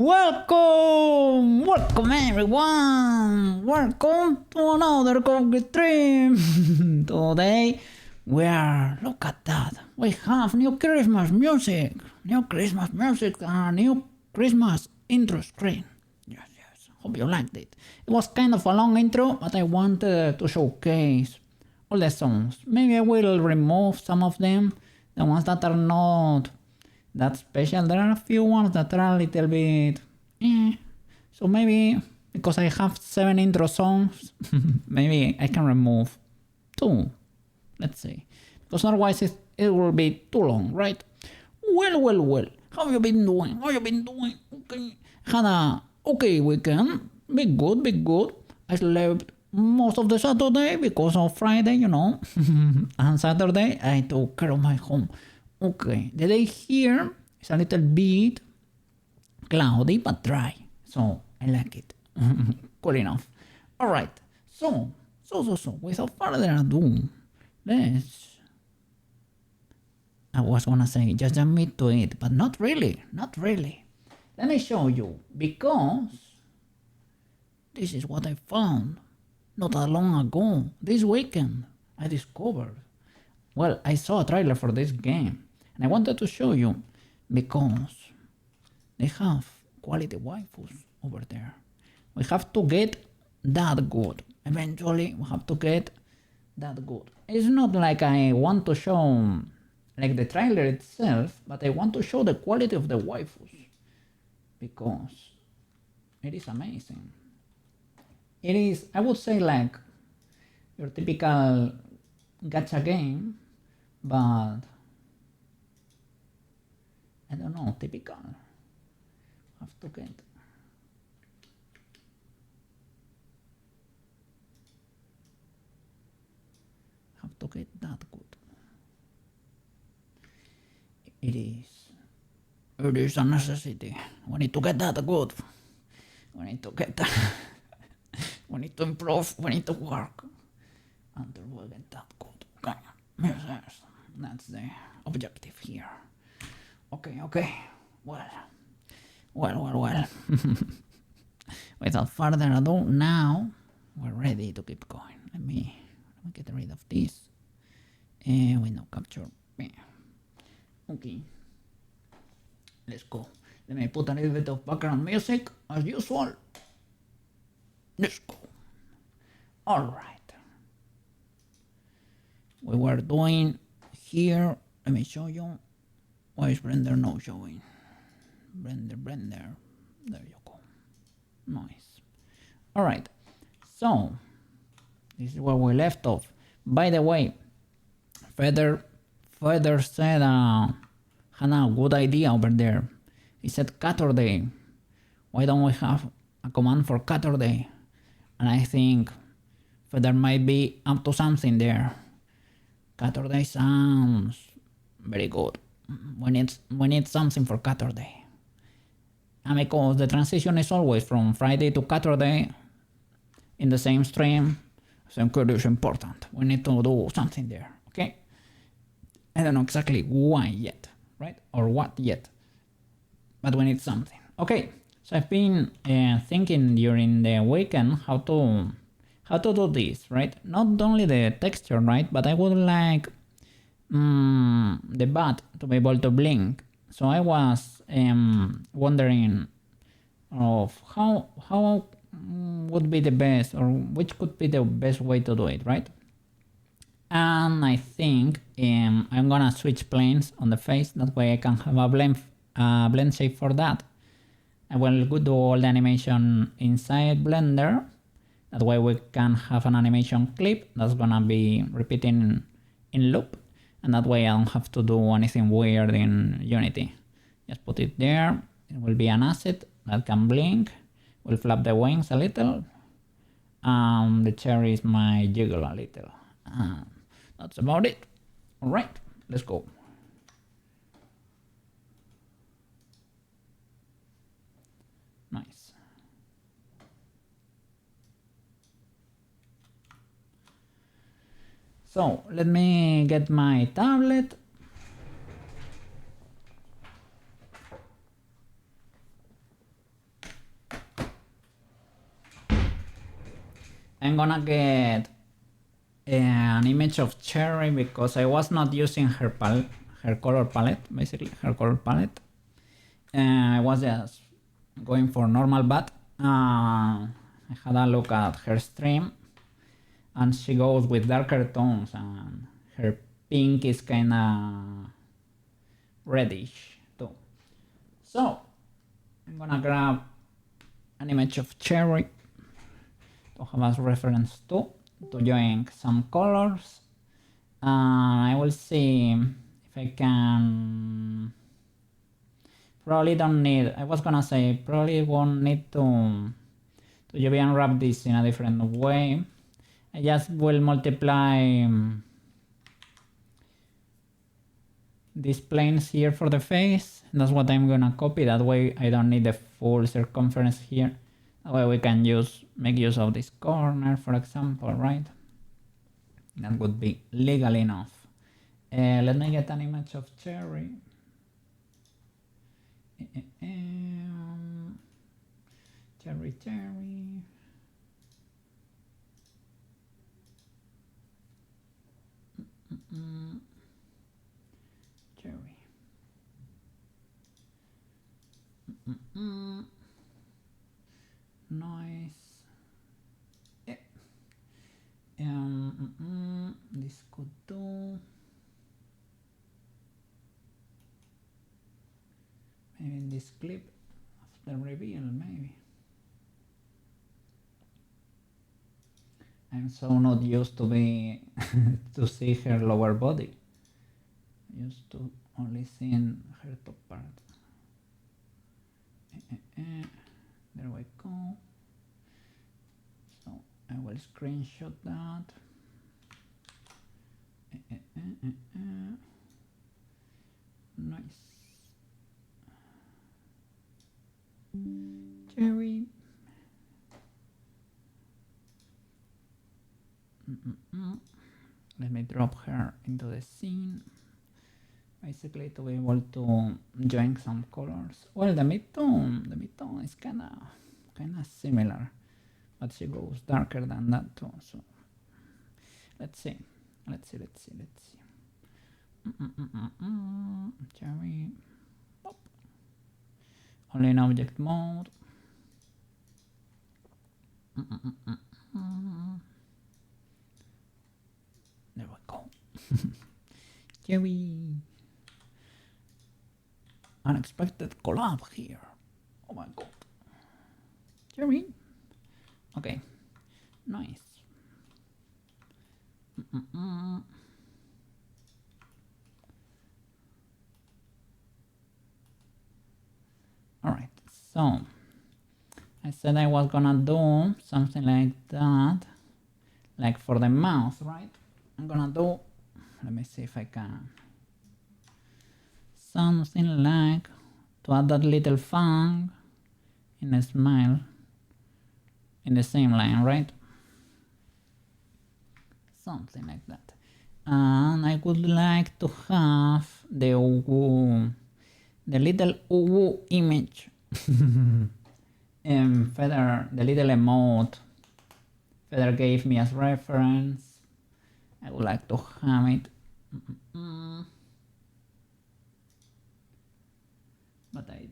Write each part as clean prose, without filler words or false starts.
Welcome! Welcome everyone! Welcome to another cookie stream! Today we are, look at that, we have new Christmas music! New Christmas music and new Christmas intro screen. Yes, hope you liked it. It was kind of a long intro, but I wanted to showcase all the songs. Maybe I will remove some of them, the ones that are not that special. There are a few ones that are a little bit so maybe because I have 7 intro songs maybe I can remove 2, let's say, because otherwise it will be too long, right? Well, how you been doing? Okay, had a okay weekend. Big good. I slept most of the Saturday because of Friday, you know. And Saturday I took care of my home. Okay, the day here is a little bit cloudy but dry, so I like it. Cool enough. Alright, so, without further ado, I was gonna say just admit to it, but not really. Let me show you, because this is what I found not that long ago. This weekend I discovered, well, I saw a trailer for this game and I wanted to show you because they have quality waifus over there. We have to get that good. Eventually we have to get that good. It's not like I want to show like the trailer itself, but I want to show the quality of the waifus because it is amazing. It is, I would say, like your typical gacha game, but I don't know, typical. Have to get that good. It is a necessity. We need to get that good. We need to get that. We need to improve. We need to work until we get that good. Okay. Yes. That's the objective here. Okay. Well. Without further ado, now we're ready to keep going. Let me get rid of this. Window capture. Okay. Let's go. Let me put a little bit of background music as usual. Let's go. Alright. We were doing here. Let me show you. Why is Blender not showing? Blender. There you go. Nice. Alright. So, this is where we left off. By the way, Feather said had a good idea over there. He said Saturday. Why don't we have a command for Saturday? And I think Feather might be up to something there. Saturday sounds very good. We need something for Saturday. And because the transition is always from Friday to Saturday in the same stream, I think it is important. We need to do something there, okay? I don't know exactly why yet, right? Or what yet, but we need something. Okay, so I've been thinking during the weekend how to do this, right? Not only the texture, right? But I would like the bat to be able to blink. So I was wondering of how would be the best, or which could be the best way to do it, right? And I think I'm gonna switch planes on the face. That way I can have a blend shape for that. I will do all the animation inside Blender. That way we can have an animation clip that's gonna be repeating in loop. And that way I don't have to do anything weird in Unity. Just put it there. It will be an asset that can blink. We'll flap the wings a little. The cherries might jiggle a little. That's about it. Alright, let's go. Nice. So let me get my tablet. I'm gonna get an image of Cherry because I was not using her color palette, basically her color palette. I was just going for normal, but I had a look at her stream and she goes with darker tones and her pink is kinda reddish too. So I'm gonna grab an image of Cherry to have as reference to join some colors. I will see if I can. Probably don't need. I was gonna say probably won't need to UV unwrap this in a different way. I just will multiply these planes here for the face. That's what I'm gonna copy. That way I don't need the full circumference here. That way we can make use of this corner, for example, right? That would be legal enough. Let me get an image of Cherry. Cherry. Cherry. Nice. Yeah. This could do. Maybe in this clip of the reveal, maybe. I'm so not used to be to see her lower body. Used to only seeing her top part. There we go. So I will screenshot that. Nice. Cherry. Let me drop her into the scene. Basically to be able to join some colors. Well, the midtone is kinda similar, but she goes darker than that too. So let's see. Cherry. Pop. Only in object mode. There we go. Cherry. Unexpected collab here. Oh my god. Cherry. Okay. Nice. Alright, so I said I was gonna do something like that, like for the mouth, right? I'm gonna do, let me see if I can, something like to add that little fang in a smile in the same line, right? Something like that. And I would like to have the little uwu image Feather, the little emote Feather gave me as reference. I would like to have it. But I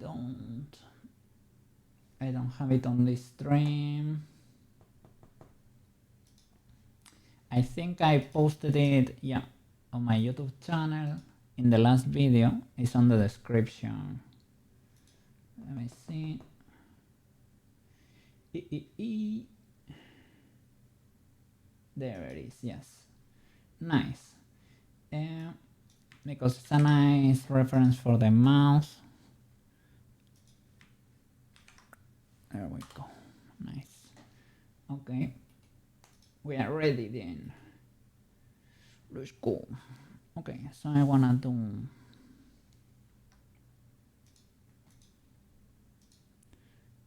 don't have it on this stream. I think I posted it, yeah, on my YouTube channel in the last video. It's on the description. Let me see. There it is, yes. Nice. Because it's a nice reference for the mouse. There we go. Nice. Okay. We are ready then. Let's go. Okay, so I wanna do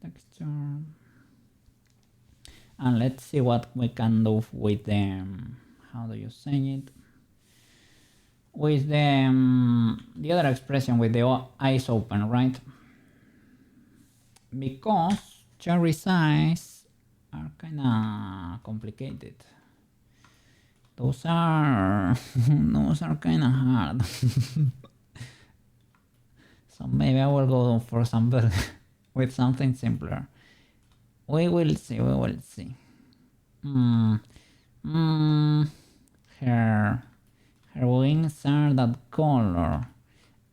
texture. And let's see what we can do with them. How do you say it? With the other expression with the eyes open, right? Because cherry size are kinda complicated. Those are kinda hard. So maybe I will go for something with something simpler. We will see. Her wings are that color,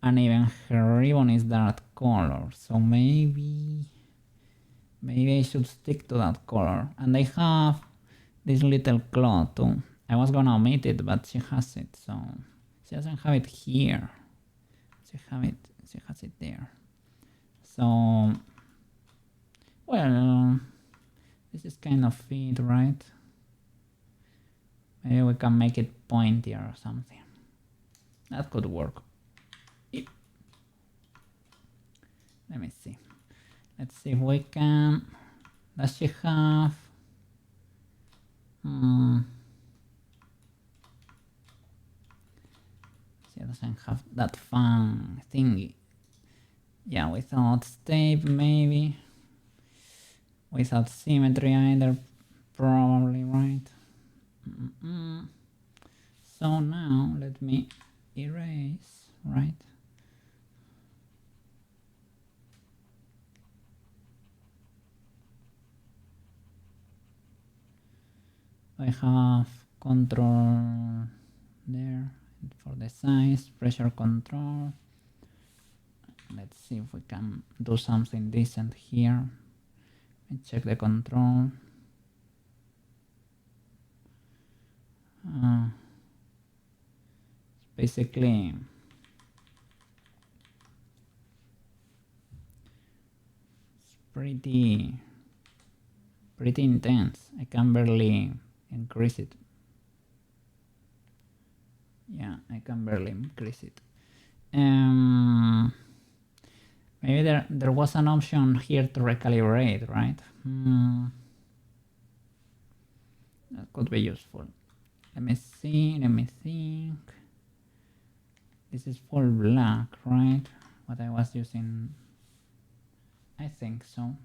and even her ribbon is that color. So maybe I should stick to that color. And I have this little claw too. I was gonna omit it, but she has it, so she doesn't have it here. She has it there. So, well, this is kind of it, right? Maybe we can make it pointier or something. That could work. Let me see. Let's see if we can. Does she have? She doesn't have that fun thingy. Yeah, without tape maybe. Without symmetry either, probably, right? So now let me erase, right? I have control there for the size, pressure control. Let's see if we can do something decent here. Let me check the control. It's basically pretty intense. I can barely increase it. Yeah, I can barely increase it. Maybe there was an option here to recalibrate, right? That could be useful. Let me see, let me think. This is full black, right? What I was using, I think so.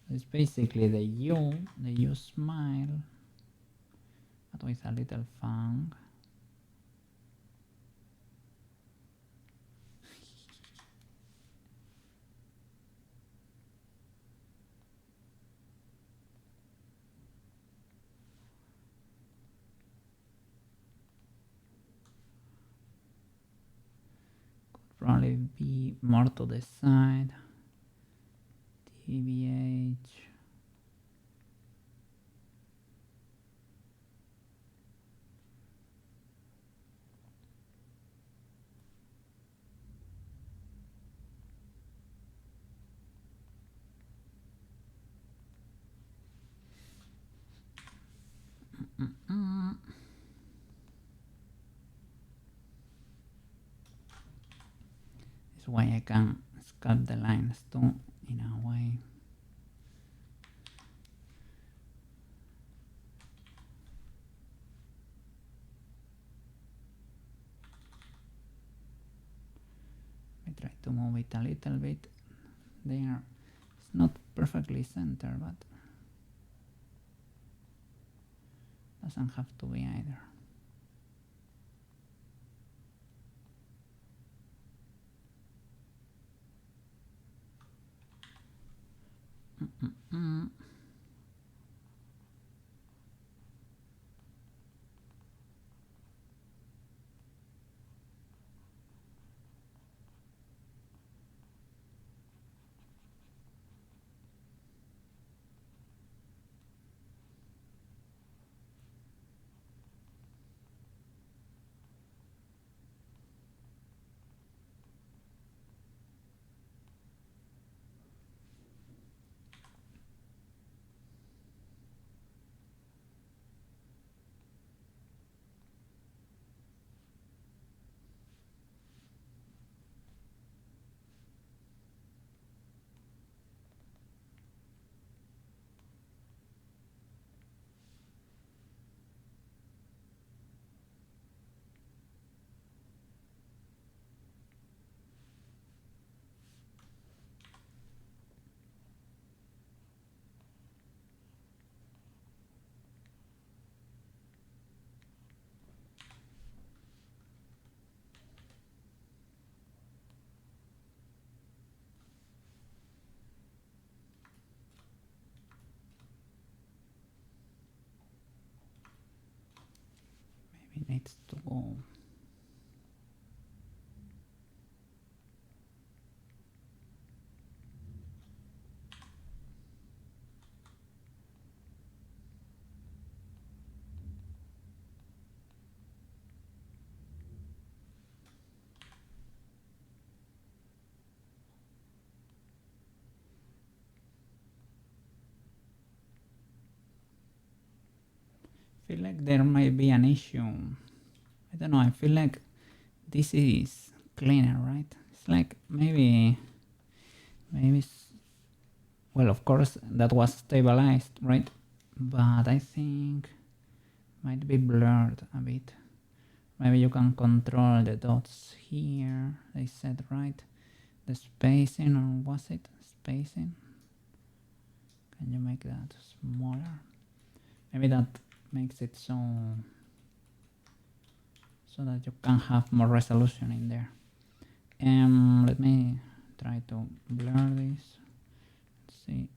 It's basically the U smile, but with a little fang. Could probably be more to the side. TBH. That's why I can sculpt the lines too in a way. I try to move it a little bit there. It's not perfectly centered, but doesn't have to be either. needs to go. I feel like there might be an issue. I don't know, I feel like this is cleaner, right? It's like maybe, well, of course that was stabilized, right? But I think might be blurred a bit. Maybe you can control the dots here, they said, right? The spacing, or was it spacing? Can you make that smaller? Maybe that makes it so that you can have more resolution in there. Let me try to blur this. Let's see.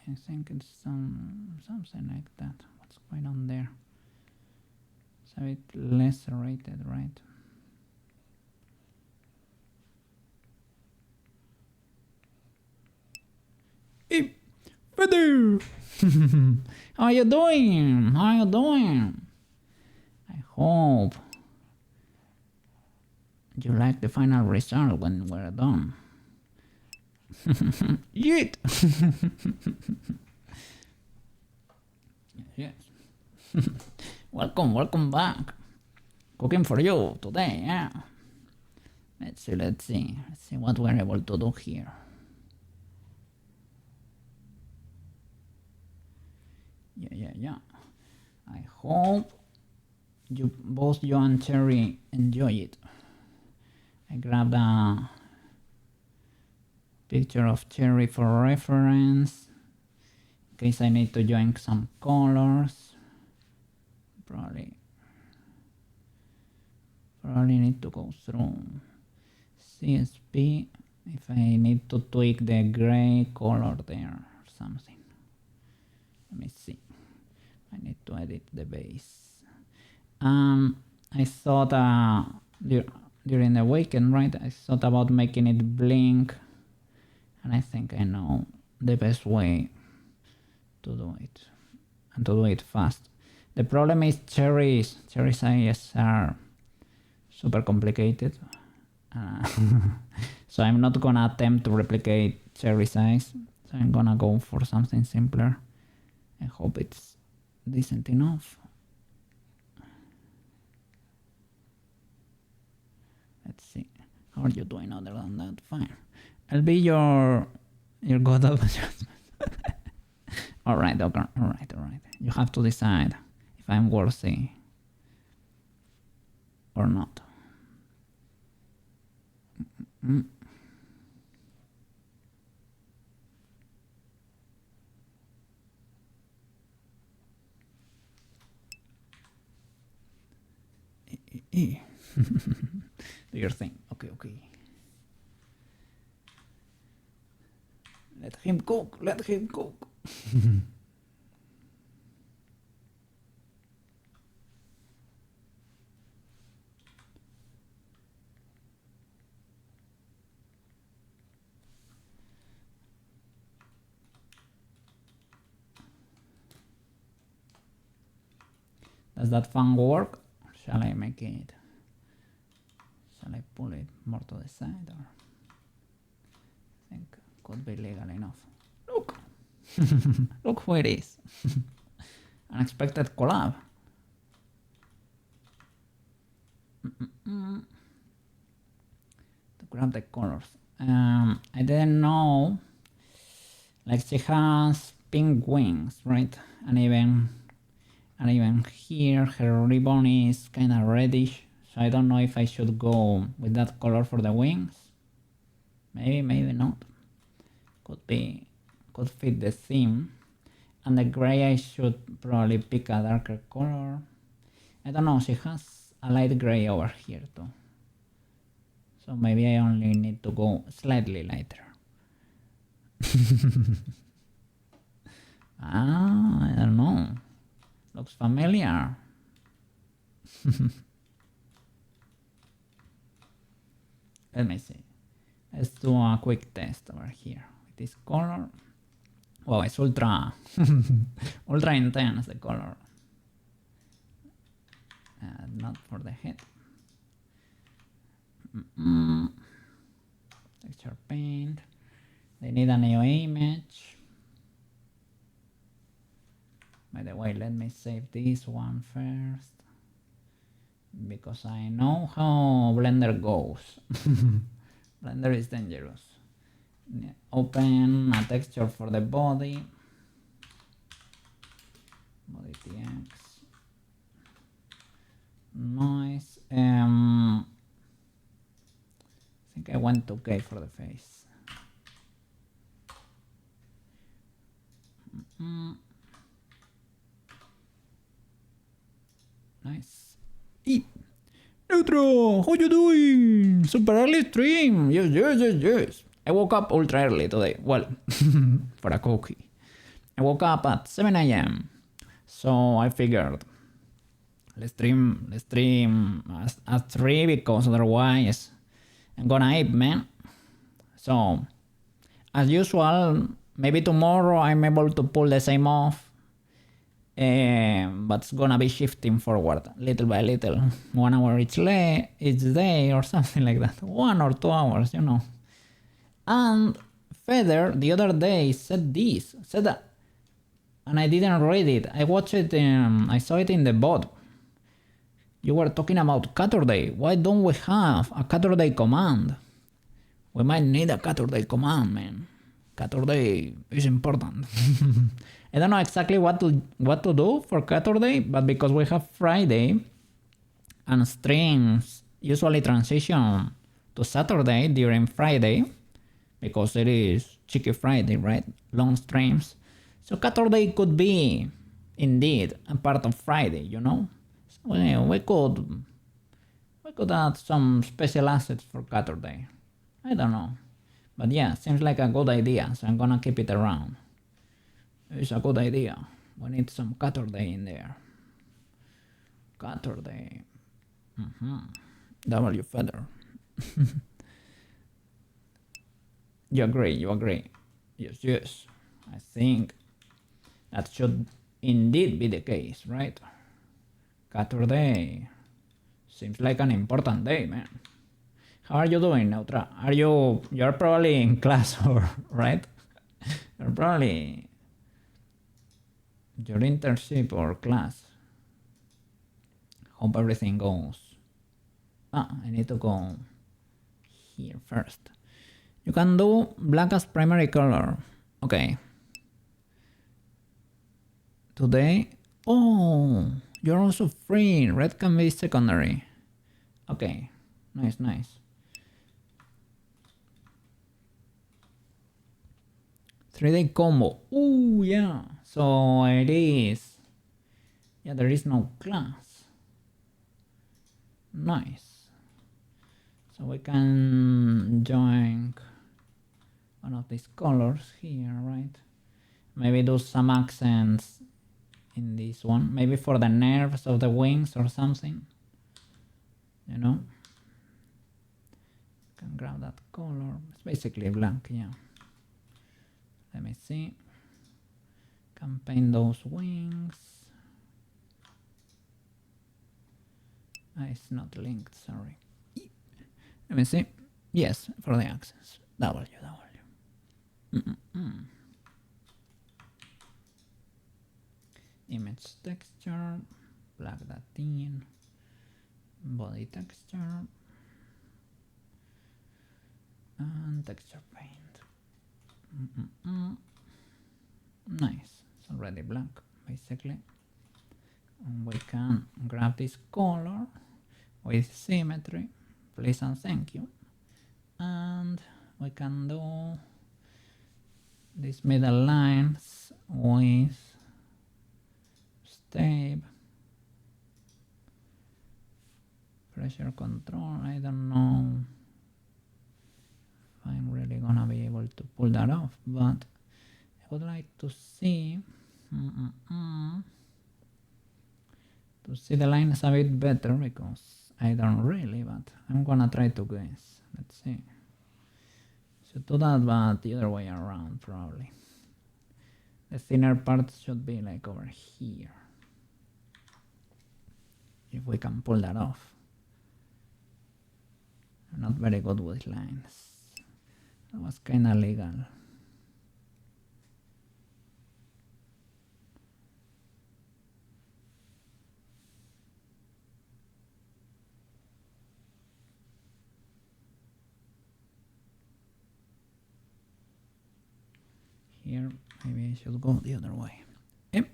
I think it's something like that. What's going on there? It's a bit less rated, right? Hey, Feather! How are you doing? How are you doing? I hope you like the final result when we're done. Yeet! Yes. Welcome back. Cooking for you today, yeah. Let's see what we're able to do here. Yeah. I hope both you and Cherry enjoy it. I grabbed a picture of Cherry for reference, in case I need to join some colors. Probably need to go through CSP if I need to tweak the gray color there or something. Let me see. I need to edit the base. I thought during the weekend, right? I thought about making it blink, and I think I know the best way to do it, and to do it fast. The problem is Cherry's eyes are super complicated, so I'm not gonna attempt to replicate Cherry's eyes. So I'm gonna go for something simpler. I hope it's decent enough. Let's see. How are you doing other than that? Fine. I'll be your god of adjustment. Alright, okay. Alright. You have to decide if I'm worthy or not. Do your thing. Okay. Let him cook. Does that fan work? Shall I make it? Shall I pull it more to the side, or I think could be legal enough. Look! Look who it is. Unexpected collab. To grab the colors. I didn't know. Like, she has pink wings, right? And even here her ribbon is kind of reddish, so I don't know if I should go with that color for the wings. Maybe not. Could fit the theme. And the gray, I should probably pick a darker color. I don't know, she has a light gray over here too, so maybe I only need to go slightly lighter. I don't know. Looks familiar. Let me see. Let's do a quick test over here with this color. Wow, it's ultra ultra intense, the color. Not for the head. Texture paint. They need a new image. By the way, let me save this one first, because I know how Blender goes. Blender is dangerous. Open a texture for the body. Body TX. Nice. I think I went 2K for the face. Nice. Neutro, how you doing? Super early stream. Yes. I woke up ultra early today. Well, for a cookie. I woke up at 7 a.m. So I figured let's stream at 3, because otherwise I'm gonna ape, man. So as usual, maybe tomorrow I'm able to pull the same off. But it's gonna be shifting forward little by little. 1 hour each day or something like that. 1 or 2 hours, you know. And Feather the other day said that, and I didn't read it. I watched it. I saw it in the bot. You were talking about Saturday. Why don't we have a Saturday command? We might need a Saturday command, man. Saturday is important. I don't know exactly what to do for Saturday, but because we have Friday and streams usually transition to Saturday during Friday, because it is Cheeky Friday, right? Long streams. So Saturday could be indeed a part of Friday, you know? So we could add some special assets for Saturday. I don't know. But yeah, seems like a good idea, so I'm gonna keep it around. It's a good idea. We need some Saturday in there. Saturday. W Feather. You agree. Yes. I think that should indeed be the case, right? Saturday. Seems like an important day, man. How are you doing, Neutra? You're probably in class, or right? You're probably your internship or class. Hope everything goes. I need to go here first. You can do black as primary color. Okay. Today. Oh, you're also free. Red can be secondary. Okay. Nice. 3-day combo. Ooh, yeah. So it is. Yeah, there is no class. Nice. So we can join one of these colors here, right? Maybe do some accents in this one. Maybe for the nerves of the wings or something. You know? Can grab that color. It's basically black, yeah. Let me see. Can paint those wings. It's not linked, sorry. Let me see. Yes, for the accents. W. Image texture. Black that in. Body texture. And texture paint. Nice. It's already black, basically. And we can grab this color with symmetry, please and thank you. And we can do these middle lines with step, pressure control. I don't know if I'm really gonna be able to pull that off, but I would like to see to see the lines a bit better because I don't really, but I'm gonna try to guess. Let's see. Should do that, but the other way around probably. The thinner part should be like over here. If we can pull that off. I'm not very good with lines. That was kinda legal. Here, maybe I should go the other way. Yep.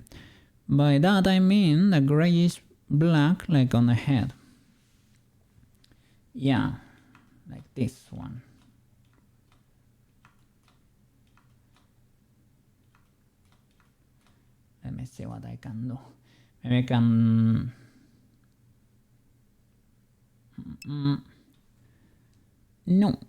By that I mean the grayish black like on the head. Yeah, like this one. Let me see what I can do. Maybe I can... No.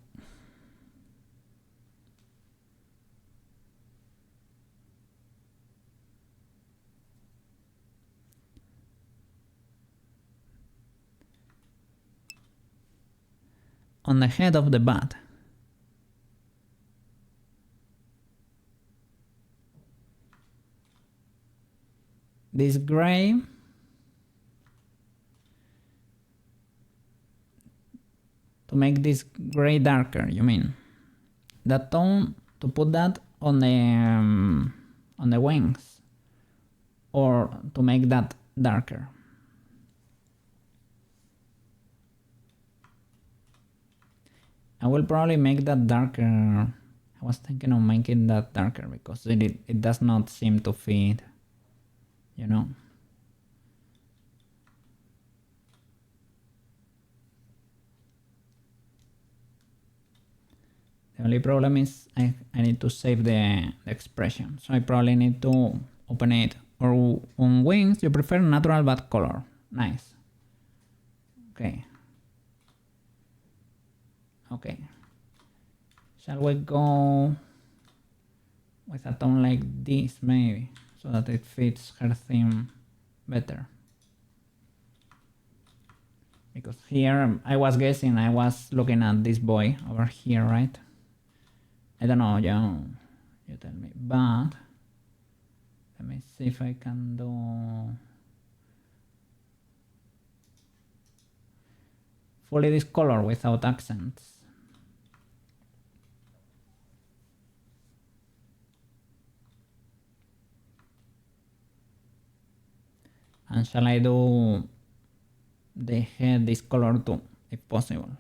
On the head of the bat. This gray to make this gray darker, you mean? That tone to put that on the wings, or to make that darker. I will probably make that darker. I was thinking of making that darker because it does not seem to fit, you know. The only problem is I need to save the expression, so I probably need to open it. Or on wings, you prefer natural but color. Nice. Okay. Okay. Shall we go with a tone like this maybe, so that it fits her theme better? Because here I was guessing, I was looking at this boy over here, right? I don't know, you tell me, but let me see if I can do fully this color without accents. And shall I do the head this color too, if possible?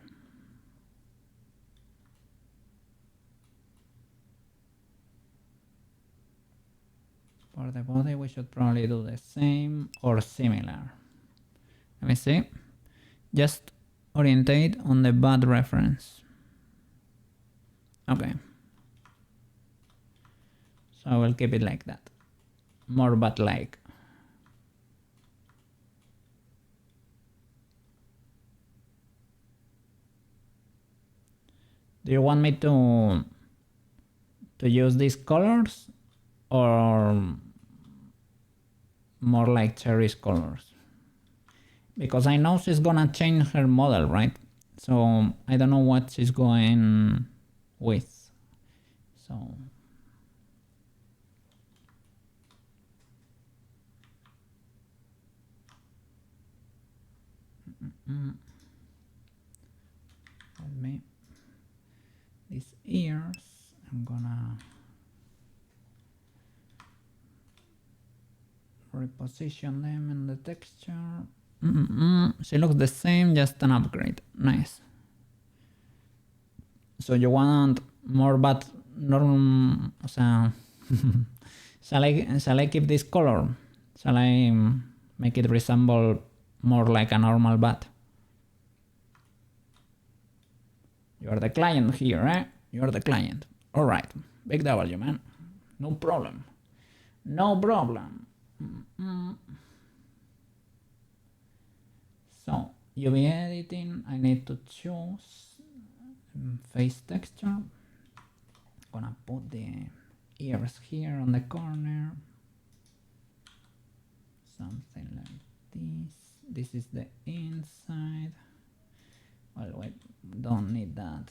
For the body, we should probably do the same or similar. Let me see. Just orientate on the bat reference. Okay. So I will keep it like that. More bat-like. Do you want me to use these colors or more like Cherry's colors? Because I know she's gonna change her model, right? So I don't know what she's going with. So let me, these ears, I'm gonna reposition them in the texture. She looks the same, just an upgrade. Nice. So you want more bat norm, o sea, shall I keep this color? Shall I make it resemble more like a normal bat? You are the client here, eh? You are the client. Alright, big W, man. No problem. No problem. So, UV editing, I need to choose face texture. Gonna put the ears here on the corner. Something like This is the inside. Well, we don't need that.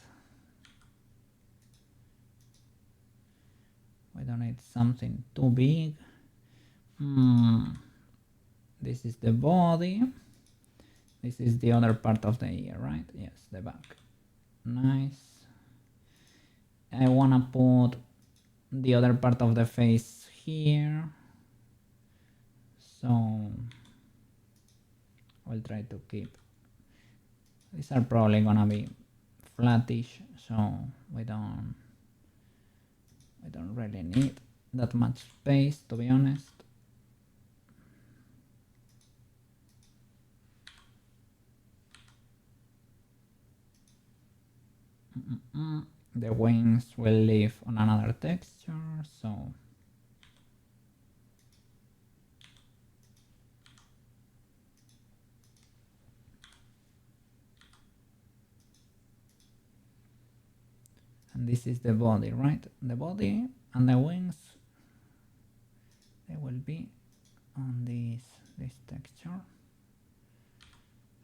We don't need something too big. This is the body. This is the other part of the ear, right? Yes, the back. Nice. I wanna put the other part of the face here. So I'll try to keep. These are probably gonna be flattish, so we don't really need that much space, to be honest. The wings will live on another texture, so and this is the body, right? The body and the wings, they will be on this texture.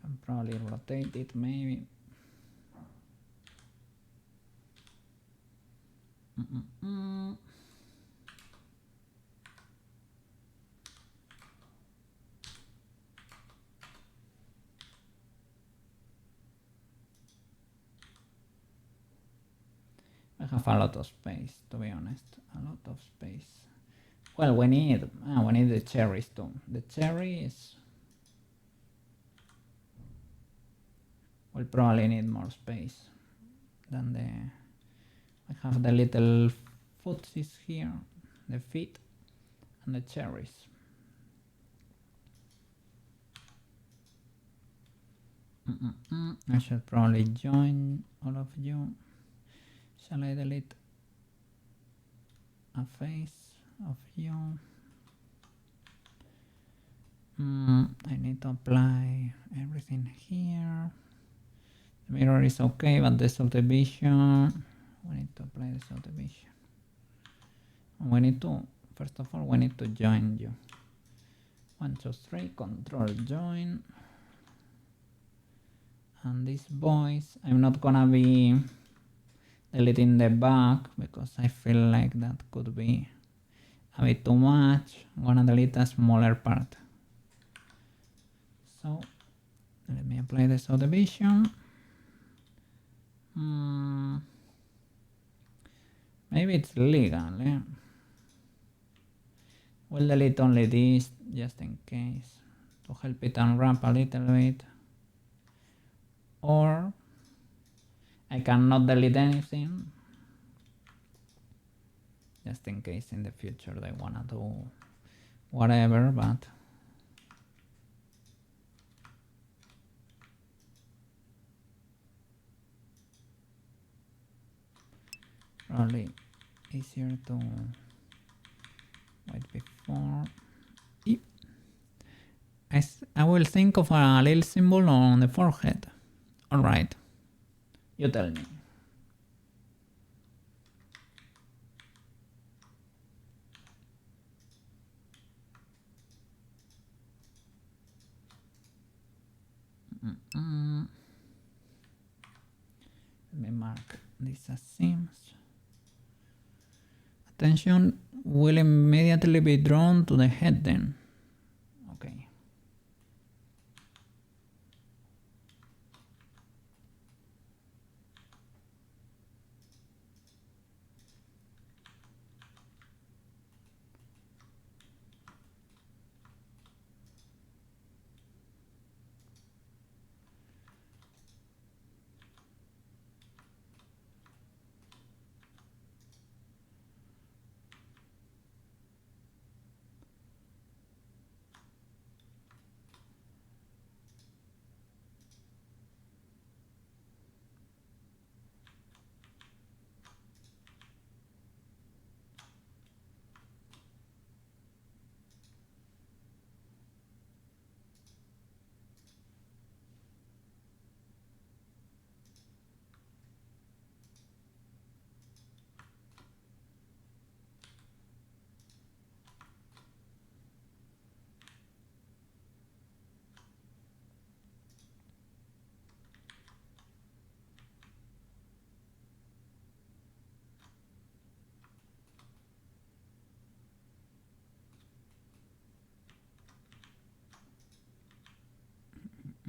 Can probably rotate it maybe. I have a lot of space, to be honest. A lot of space. Well, we need the cherries too. The cherries will probably need more space than the. I have the little footsies here, the feet, and the cherries. I should probably join all of you. Shall I delete a face of you? I need to apply everything here. The mirror is okay, but the subdivision, we need to apply the subdivision. We need to, first of all, we need to join you. 1, 2, 3, control join. And these boys, I'm not gonna be deleting the back because I feel like that could be a bit too much. I'm gonna delete a smaller part. So let me apply the subdivision. Maybe it's legal, eh? We'll delete only this just in case to help it unwrap a little bit. Or I cannot delete anything just in case in the future they wanna do whatever, but probably easier to wait before. I will think of a little symbol on the forehead. Alright, you tell me. Let me mark this as seams. Attention will immediately be drawn to the head then. Okay.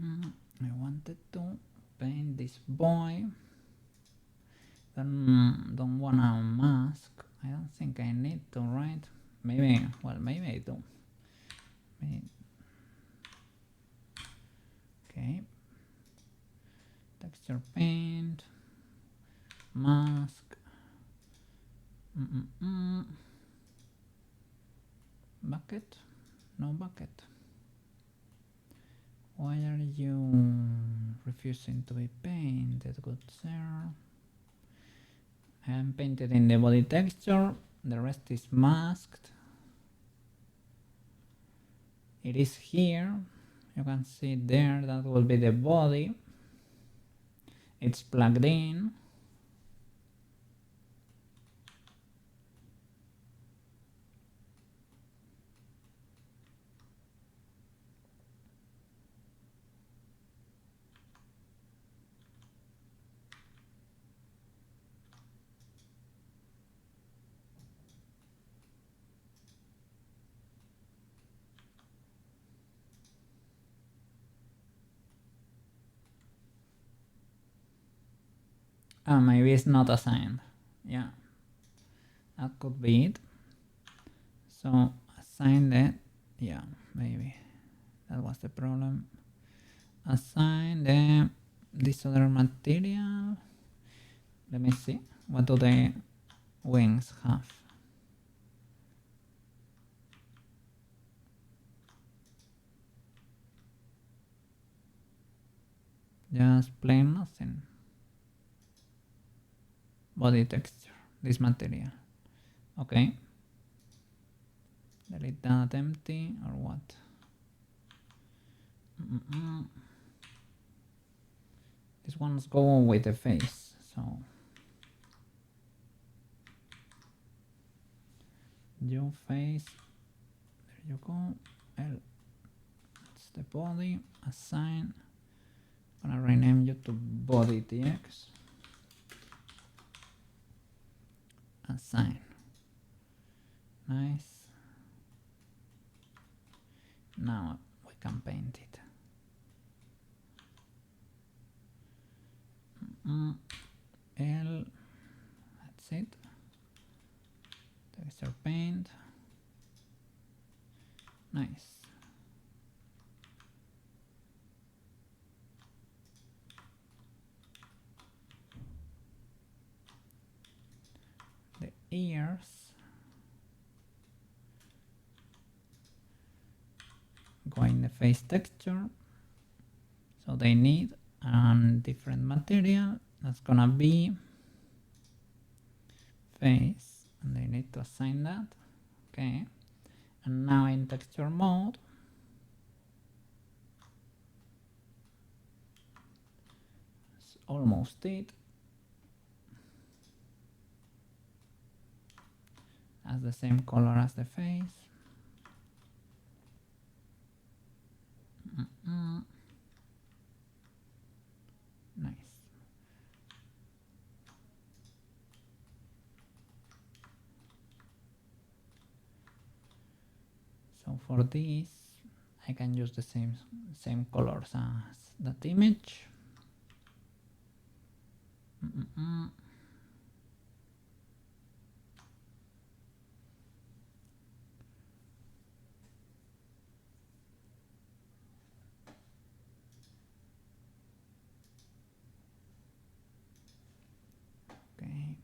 I wanted to paint this boy. Don't want a mask. I don't think I need to, right? Maybe, well, maybe I do. Maybe. Okay. Texture paint. Mask. Bucket? No bucket. Why are you refusing to be painted, good sir? I am painted in the body texture, the rest is masked. It is here, you can see there, that will be the body. It's plugged in. Maybe it's not assigned. Yeah, that could be it. So assign it. Yeah, maybe that was the problem. Assign this other material. Let me see. What do the wings have? Just plain nothing. Body texture, this material. Okay. Delete that empty or what? This one's going with the face, so your face, there you go. L, that's the body. Assign. I'm gonna rename you to body tx. Assign. Nice. Now we can paint it. L, that's it. Texture paint. Nice. The ears go in the face texture, so they need a different material. That's gonna be face, and they need to assign that. Okay, and now in texture mode, it's almost it. Has the same color as the face. Nice. So for this, I can use the same colors as that image. Okay.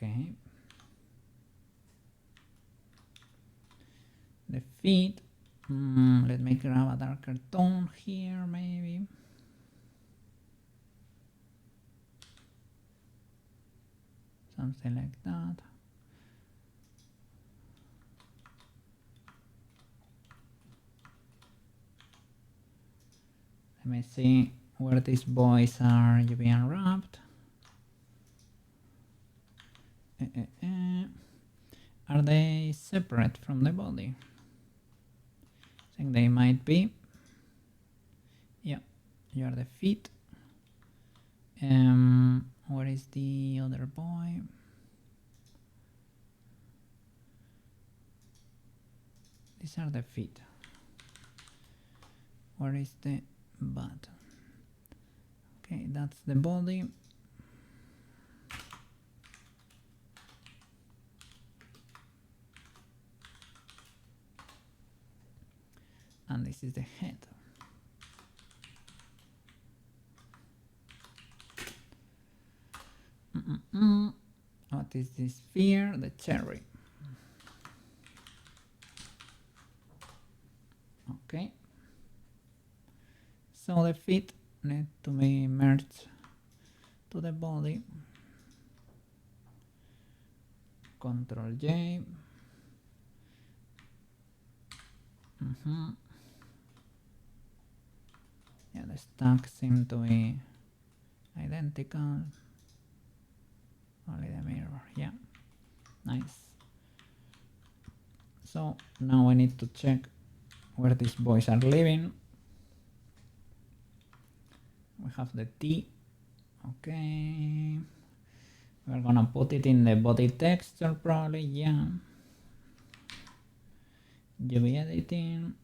Okay. The feet. Let me grab a darker tone here, maybe. Something like that. Let me see where these boys are being wrapped. Are they separate from the body? I think they might be. Yeah, you are the feet. Where is the other boy? These are the feet. Where is the butt? Okay, that's the body. And this is the head. What is this sphere? The cherry. Okay. So the feet need to be merged to the body. Control J. Yeah, the stack seem to be identical. Only the mirror, yeah. Nice. So now I need to check where these boys are living. We have the T. Okay. We're gonna put it in the body texture probably, yeah. UV editing.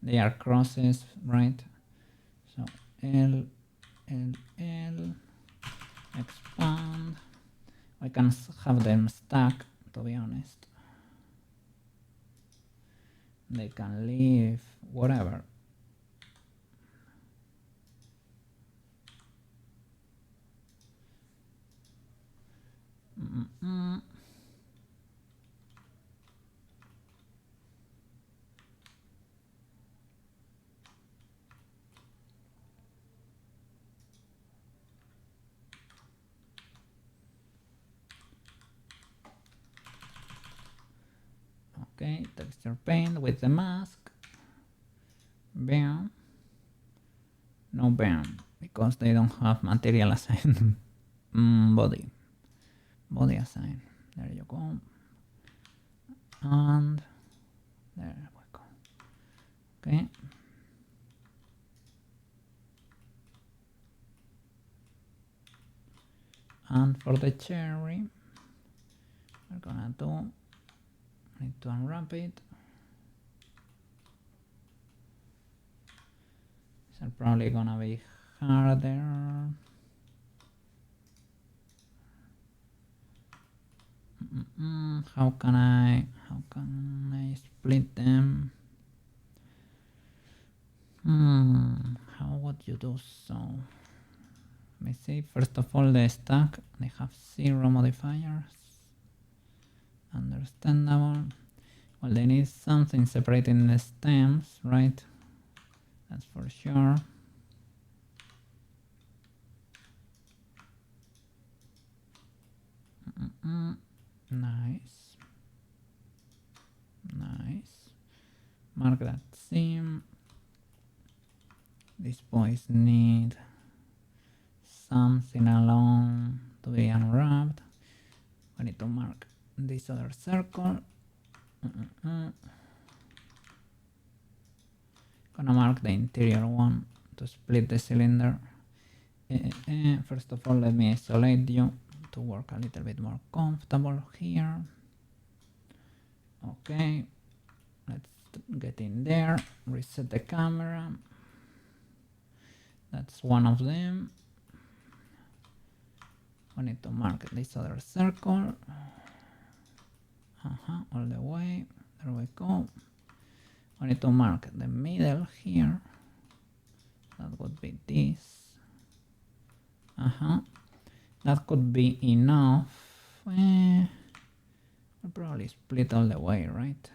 They are crosses, right? So L, L, L, expand. I can have them stack, to be honest. They can leave whatever. Okay, texture paint with the mask. Bam. No bam, because they don't have material assigned body. Body assigned. There you go. And there we go. Okay. And for the cherry, we're gonna do, need to unwrap it. These are probably gonna be harder. How can I split them? How would you do so? Let me see. First of all, the stack, they have 0 modifiers. Understandable. Well, they need something separating the stems, right? That's for sure. Nice. Nice. Mark that seam. These boys need something along to be unwrapped. I need to mark this other circle. Gonna mark the interior one to split the cylinder. First of all, let me isolate you to work a little bit more comfortable here. Okay, let's get in there, reset the camera. That's one of them. I need to mark this other circle. All the way. There we go. I need to mark the middle here. That would be this. That could be enough. I'll probably split all the way, right?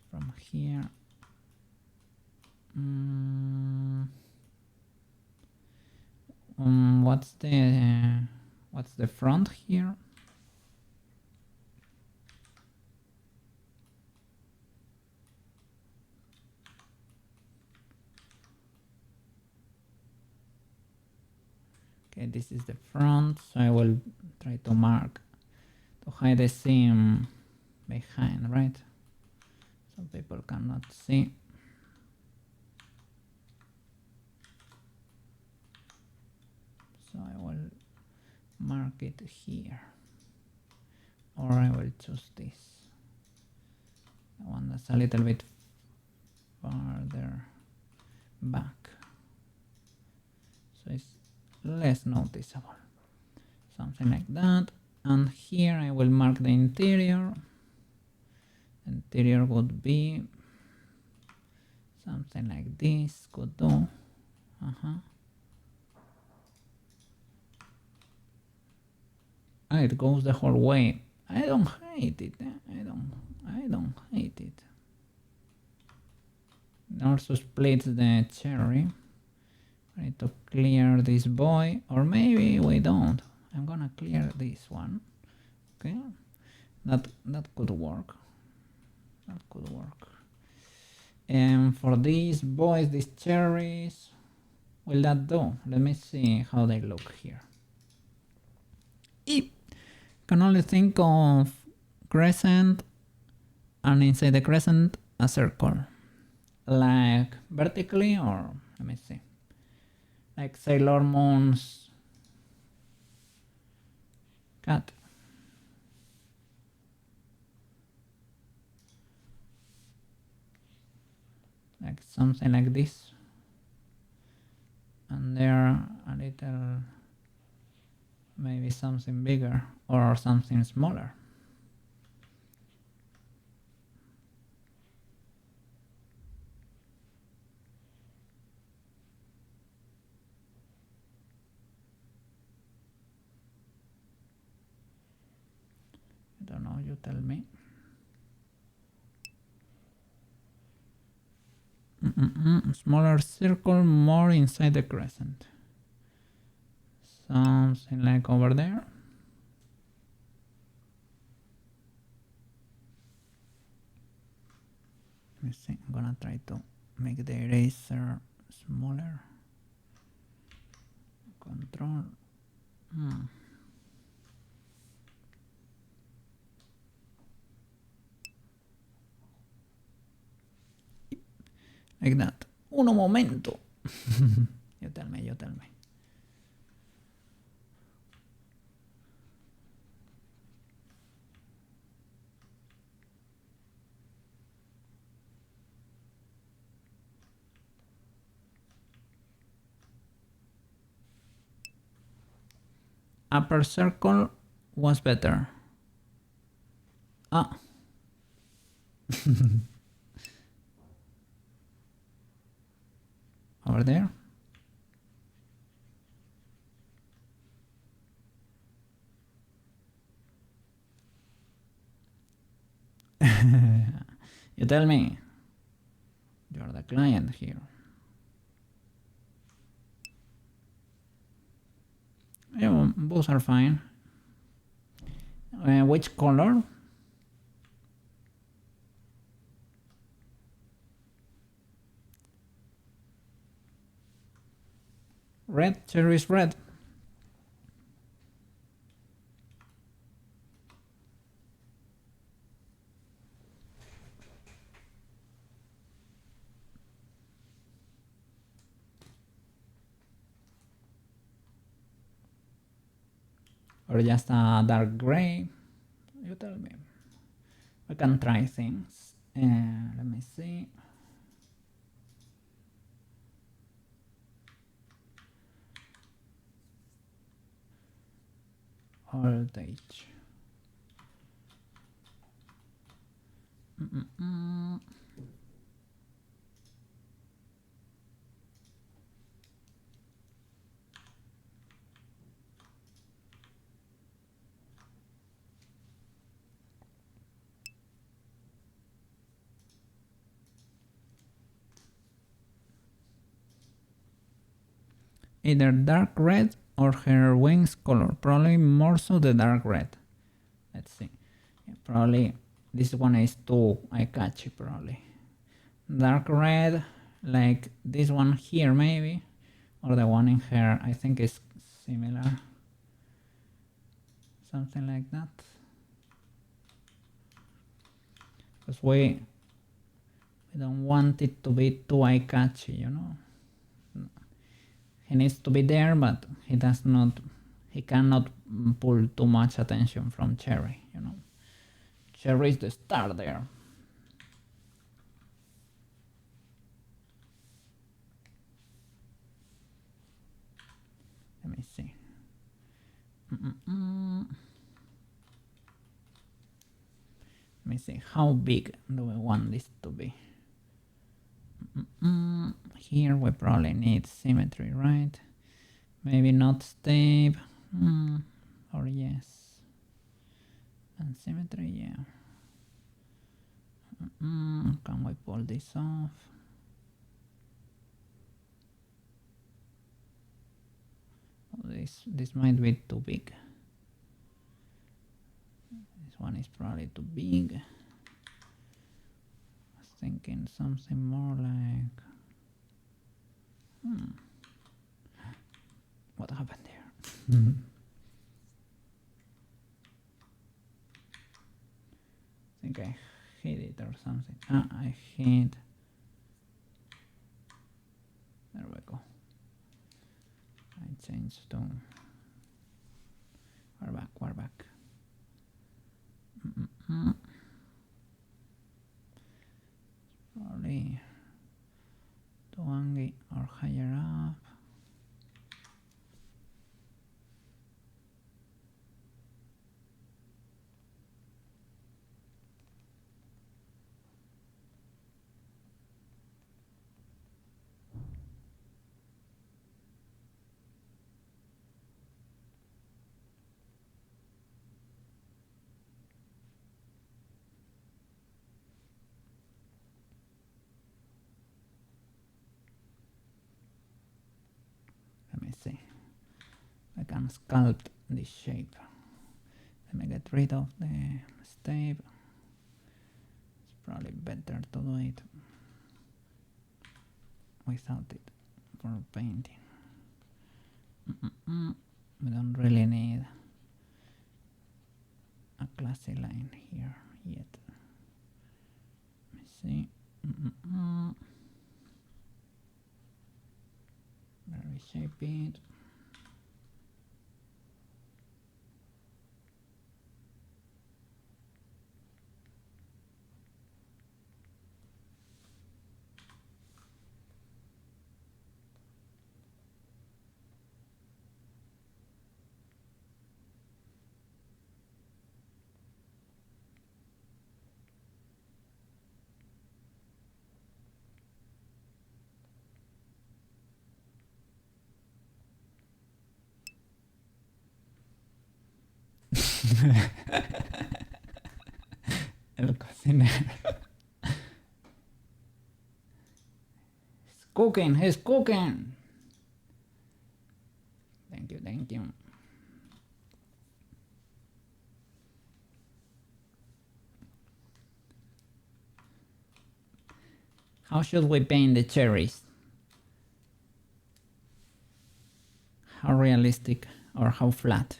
From here. What's the front here? this is the front, so I will try to mark to hide the seam behind, right? So people cannot see. So I will mark it here, or I will choose this, the one that's a little bit farther back, so it's less noticeable, something like that. And here I will mark the interior. Interior would be something like this, could do. It goes the whole way. I don't hate it. I don't hate it. It also splits the cherry. I need to clear this boy, or maybe we don't. I'm gonna clear this one. Okay, that could work. That could work. And for these boys, these cherries, will that do? Let me see how they look here. Can only think of crescent, and inside the crescent a circle, like vertically, or let me see, like Sailor Moon's cat. Like something like this, and there a little, maybe something bigger or something smaller. I don't know, you tell me. Smaller circle, more inside the crescent. Something like over there. Let me see, I'm gonna try to make the eraser smaller. Control. Like that. Uno momento. You tell me, you tell me. Upper circle was better. Ah. Over there. You tell me. You're the client here. Yeah, both are fine. Which color? Red, cherries red. Or just a dark gray. You tell me. We can try things. Let me see. Voltage. Either dark red or her wings color. Probably more so the dark red. Let's see. Yeah, probably this one is too eye-catchy, probably. Dark red, like this one here maybe. Or the one in her, I think is similar, something like that. Because we don't want it to be too eye-catchy, you know. He needs to be there, but he cannot pull too much attention from Cherry, you know. Cherry is the star there. Let me see. Let me see, how big do we want this to be? Here we probably need symmetry, right? Maybe not step, or yes. And symmetry, yeah. Can we pull this off? This might be too big. This one is probably too big. I was thinking something more like... What happened there? I think I hit it or something. I hit... There we go. I changed to... We're back. Probably Tuangi or higher up. Let me see. I can sculpt this shape. Let me get rid of the step. It's probably better to do it without it for painting. We don't really need a classy line here yet. Let me see. Reshape it. El cocinero. He's cooking. Thank you. How should we paint the cherries? How realistic or how flat?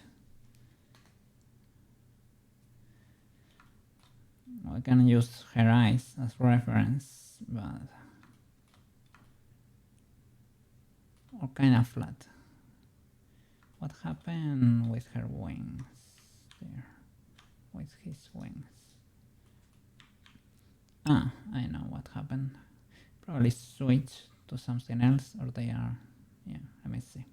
We can use her eyes as reference, but or kind of flat. What happened with her wings there? With his wings? I know what happened. Probably switch to something else, or they are... Yeah, let me see.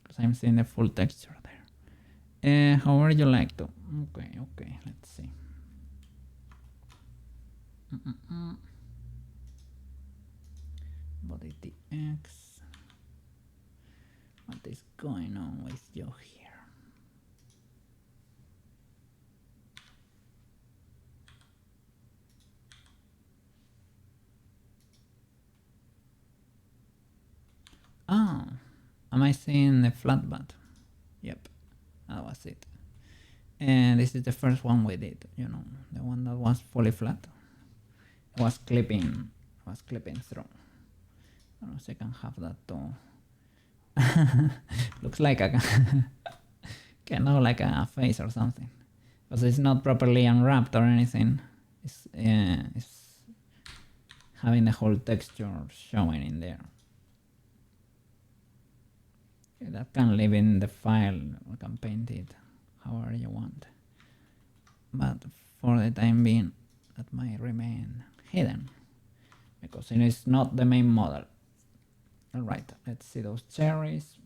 Because I'm seeing the full texture there. However you like to. Okay, let's see. Body TX. What is going on with you here? Oh, am I seeing the flat butt? Yep, that was it. And this is the first one we did, you know, the one that was fully flat. It was clipping through. I don't know if I can have that too. Looks like a kind of like a face or something, because it's not properly unwrapped or anything. It's having the whole texture showing in there. Okay, that can live in the file. You can paint it however you want, but for the time being, that might remain hidden because it is not the main model. All right, let's see those cherries.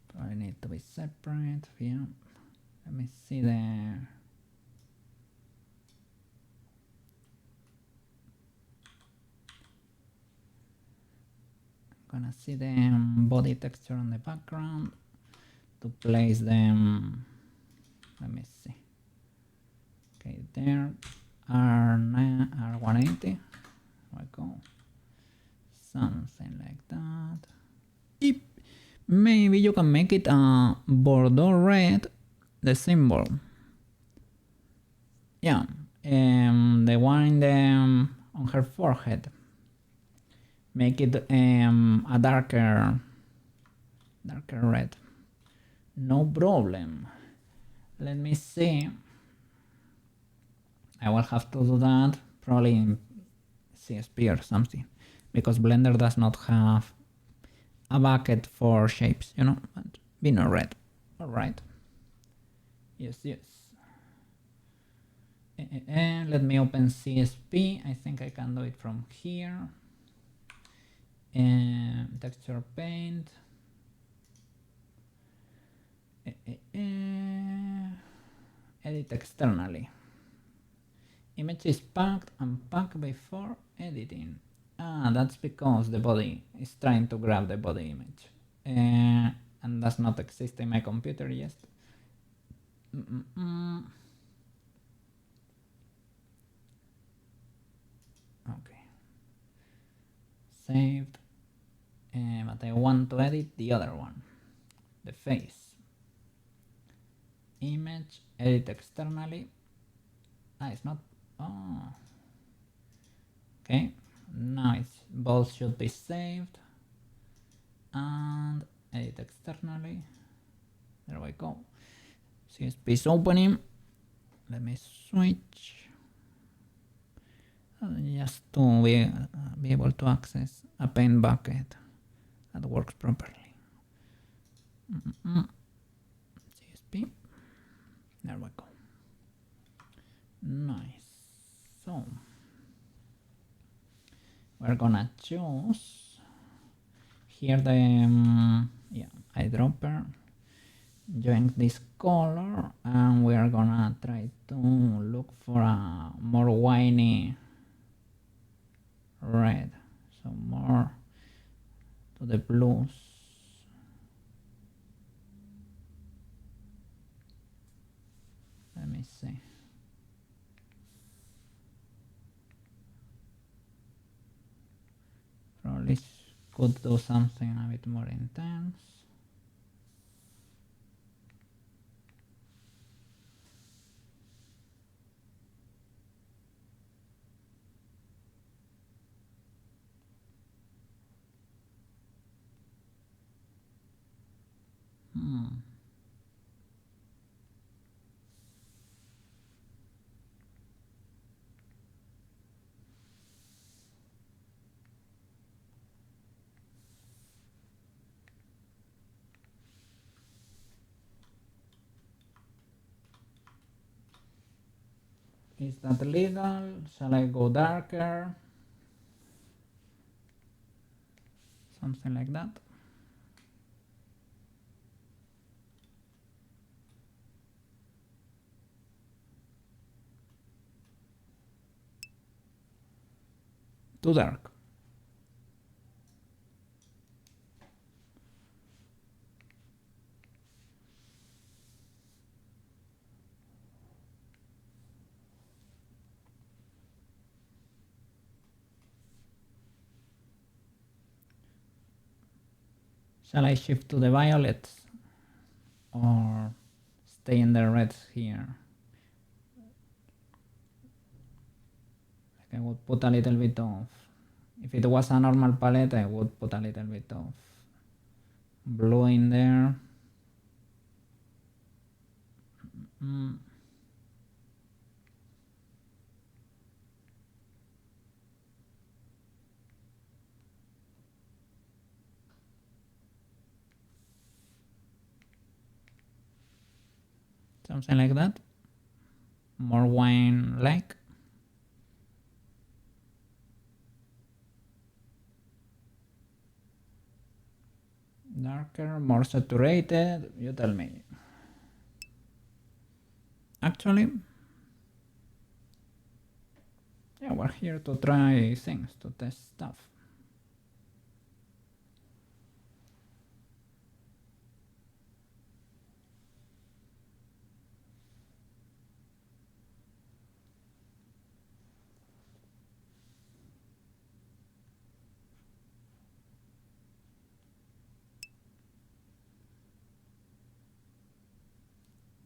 Probably need to be separate. Yeah. Let me see the. Gonna see the body texture on the background to place them. Let me see. Okay, there R180. There we go. Something like that. Yep. Maybe you can make it a Bordeaux red, the symbol. Yeah, the one in the on her forehead. Make it a darker red. No problem. Let me see. I will have to do that probably in CSP or something, because Blender does not have a bucket for shapes, you know, but vinyl red. All right. Yes. Let me open CSP. I think I can do it from here. Texture paint. Edit externally. Image is packed and packed before editing. That's because the body is trying to grab the body image, and does not exist in my computer yet. Okay, saved, but I want to edit the other one, the face. Image, edit externally. It's not. Oh, okay. Now it's both should be saved and edit externally. There we go. CSP is opening. Let me switch just to be able to access a paint bucket that works properly. CSP. There we go. Nice. So we're gonna choose here the eyedropper, join this color, and we are gonna try to look for a more winey red, so more to the blues. Let me see. Probably could do something a bit more intense. Is that legal? Shall I go darker? Something like that. Too dark. Shall I shift to the violets or stay in the reds here? I would put a little bit of If it was a normal palette, I would put a little bit of blue in there. Something like that. More wine-like. Darker, more saturated, you tell me. Actually, yeah, we're here to try things, to test stuff.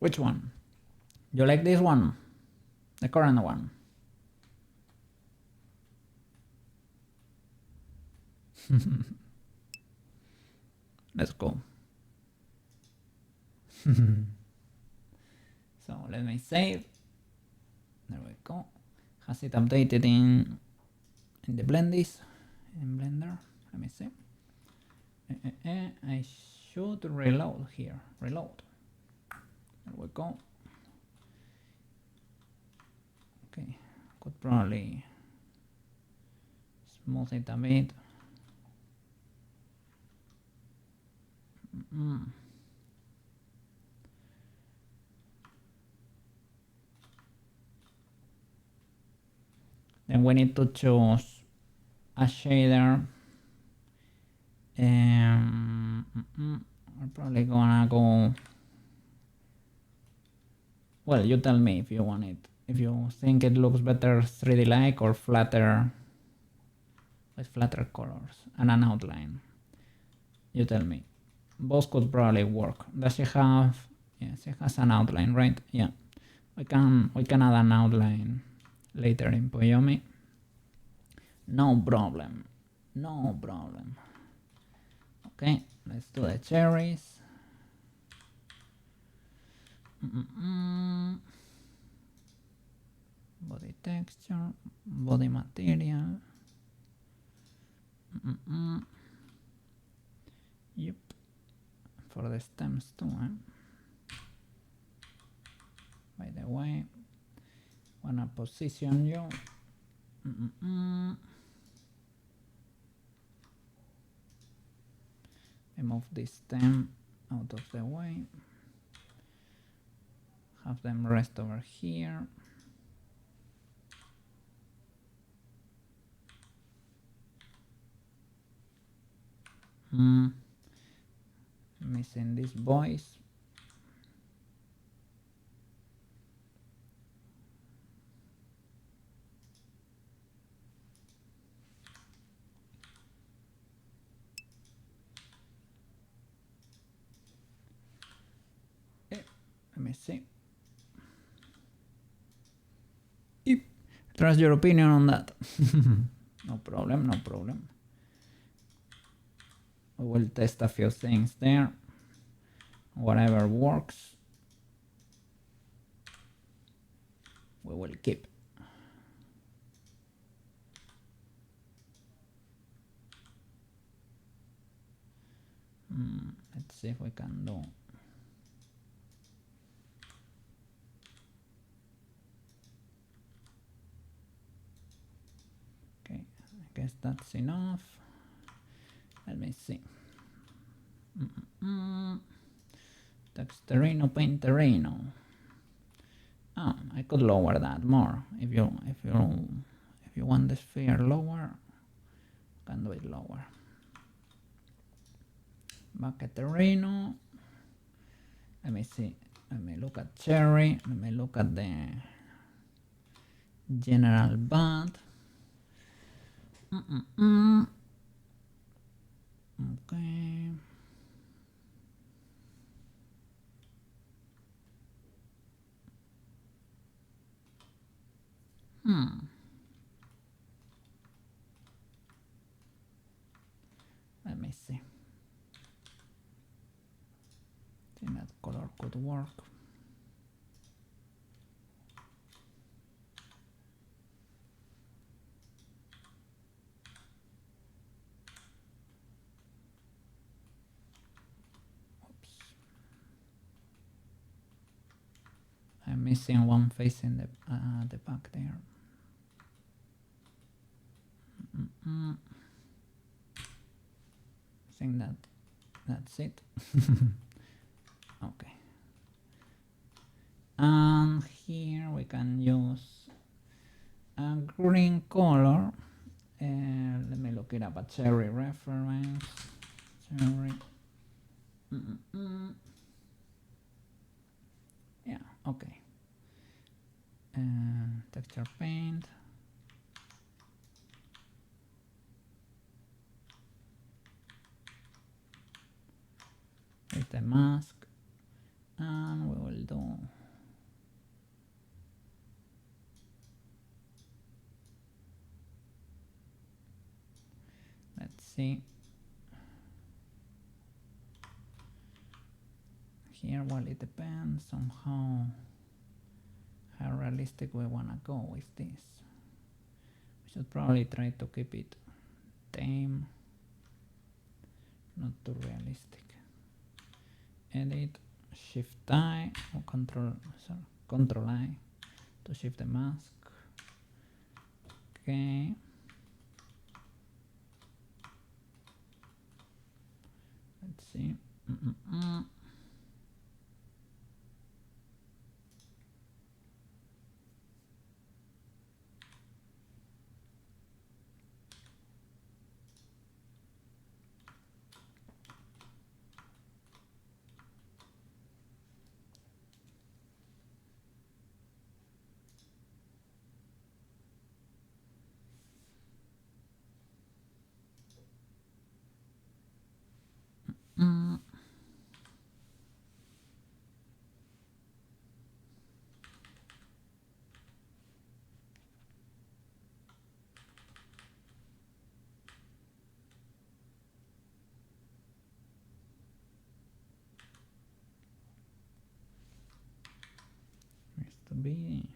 Which one? You like this one? The current one? Let's go. So let me save. There we go. Has it updated in the blendies? In Blender? Let me see. I should reload here. Reload. There we go. Okay, could probably smooth it a bit. Then we need to choose a shader. We're probably gonna go. Well, you tell me if you want it. If you think it looks better 3D-like or flatter, with flatter colors and an outline. You tell me. Both could probably work. Does she have? Yeah, she has an outline, right? Yeah. We can add an outline later in Poyomi. No problem. No problem. Okay, let's do the cherries. Body texture, body material. Yep. For the stems too, By the way, wanna position you. I move this stem out of the way. Have them rest over here. Missing these boys. Let me see. Yep. Trust your opinion on that. No problem, no problem. We will test a few things there. Whatever works, we will keep. Let's see if we can do. Okay, I guess that's enough. Let me see. Texterino, painterino. Oh, I could lower that more. If you want the sphere lower, you can do it lower. Bucketerino. Let me see. Let me look at cherry. Let me look at the general band. Okay. see. I think that color could work. Oops. I'm missing one face in the back there. I think that's it. Okay. And here we can use a green color. Let me look it up. A cherry reference. Cherry. Yeah. Okay. Texture paint. With the mask, and we will do let's see here. Well, it depends on how realistic we want to go with this. We should probably try to keep it tame, not too realistic. Edit, Shift I or Control I to shift the mask. Okay. Let's see. Needs to be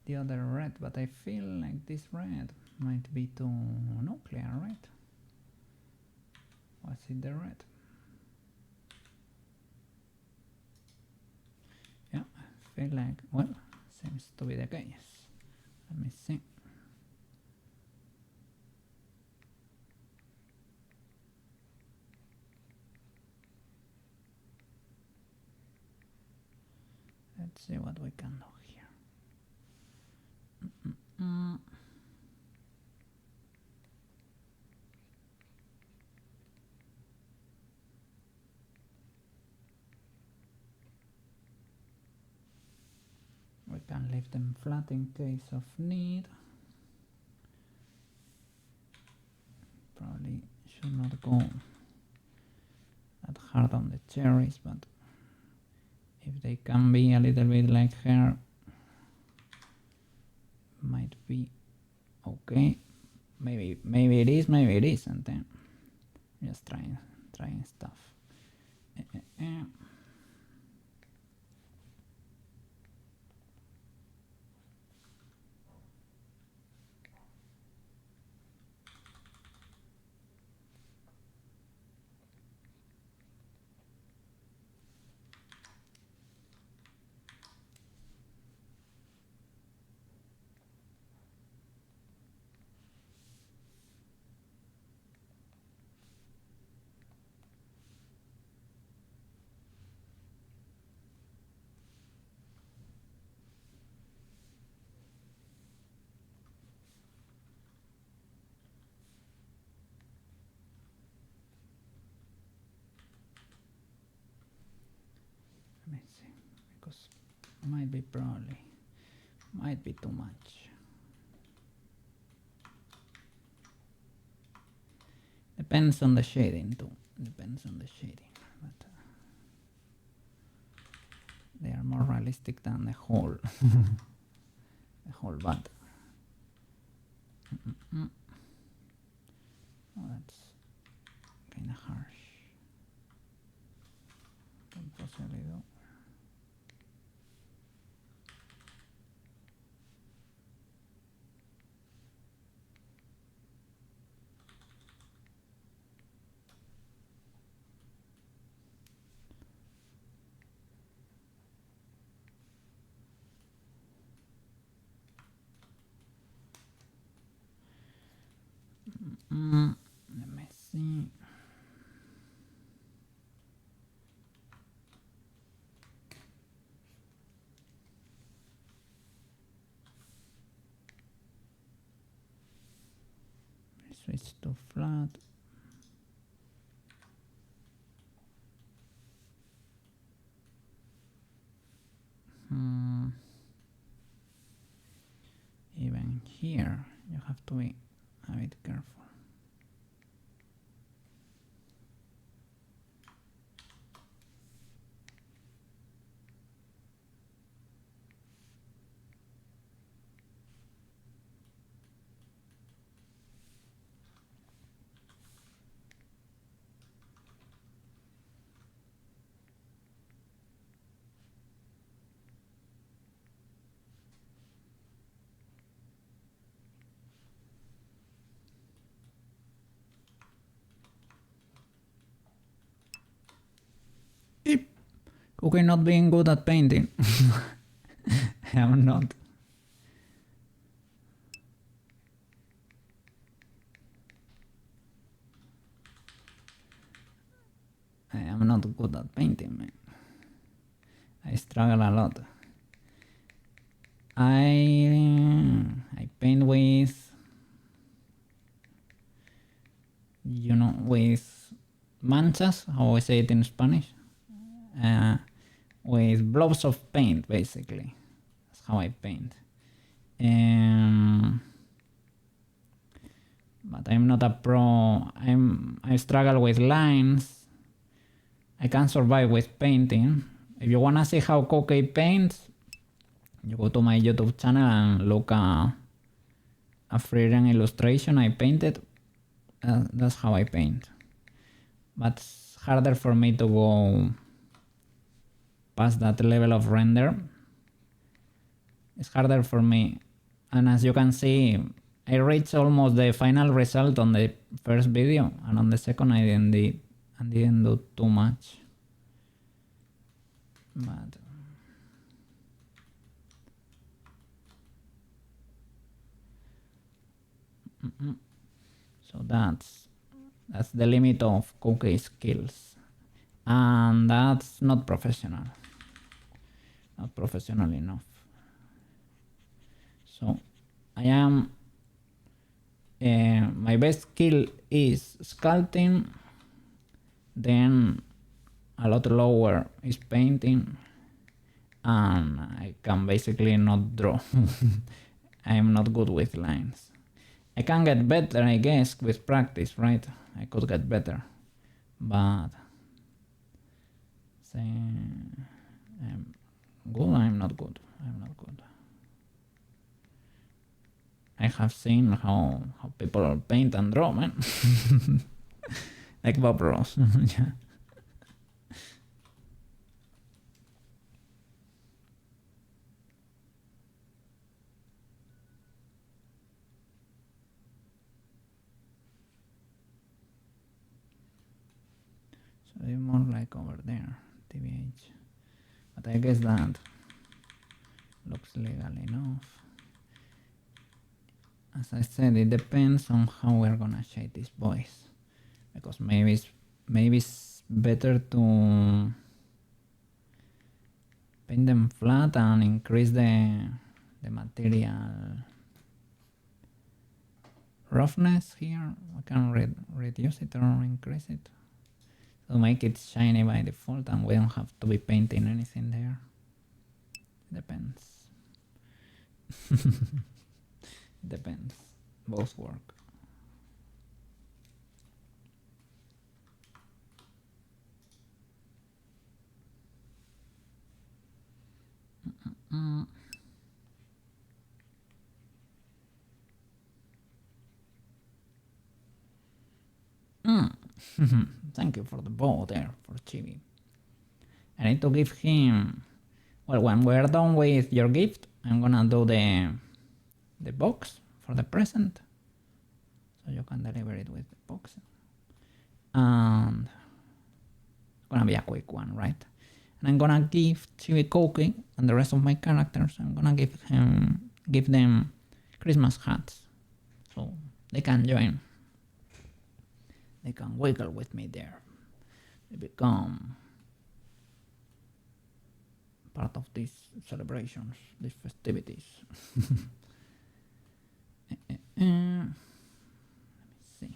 the other red, but I feel like this red might be too nuclear, right? Was it the red? Yeah, I feel like, well, seems to be the case. Let me see. Let's see what we can do here. We can leave them flat in case of need. Probably should not go that hard on the cherries, but if they can be a little bit like her, might be okay. Maybe it is, maybe it isn't. Then just trying stuff. Let me see, because might be too much. Depends on the shading too. Depends on the shading, but they are more realistic than the whole the whole bud. Oh, Switch to flat. Even here, you have to be a bit careful. Cookie not being good at painting. I am not. I am not good at painting, man. I struggle a lot. I paint with, you know, with manchas, how I say it in Spanish. With blobs of paint, basically. That's how I paint. But I'm not a pro. I struggle with lines. I can survive with painting. If you wanna see how Cookie paints, you go to my YouTube channel and look a freehand illustration I painted. That's how I paint. But it's harder for me to go past that level of render. It's harder for me. And as you can see, I reached almost the final result on the first video, and on the second I didn't do too much. But so that's the limit of Cookie skills, and that's not professional enough. So I am my best skill is sculpting, then a lot lower is painting, and I can basically not draw. I am not good with lines. I can get better, I guess, with practice, right? I could get better, but say I'm good, I'm not good. I have seen how people paint and draw, man. Like Bob Ross. Yeah. So it's more like over there, TBH. But I guess that looks legal enough. As I said, it depends on how we're gonna shade this voice, because maybe it's better to paint them flat and increase the material roughness here. We can reduce it or increase it to make it shiny by default, and we don't have to be painting anything there. Depends. Depends. Both work. Thank you for the bow there, for Chibi. I need to give him... Well, when we're done with your gift, I'm gonna do the box for the present, so you can deliver it with the box. And it's gonna be a quick one, right? And I'm gonna give Chibi Cookie and the rest of my characters, I'm gonna give them Christmas hats, so they can join. They can wiggle with me there. They become part of these celebrations, these festivities. Let me see.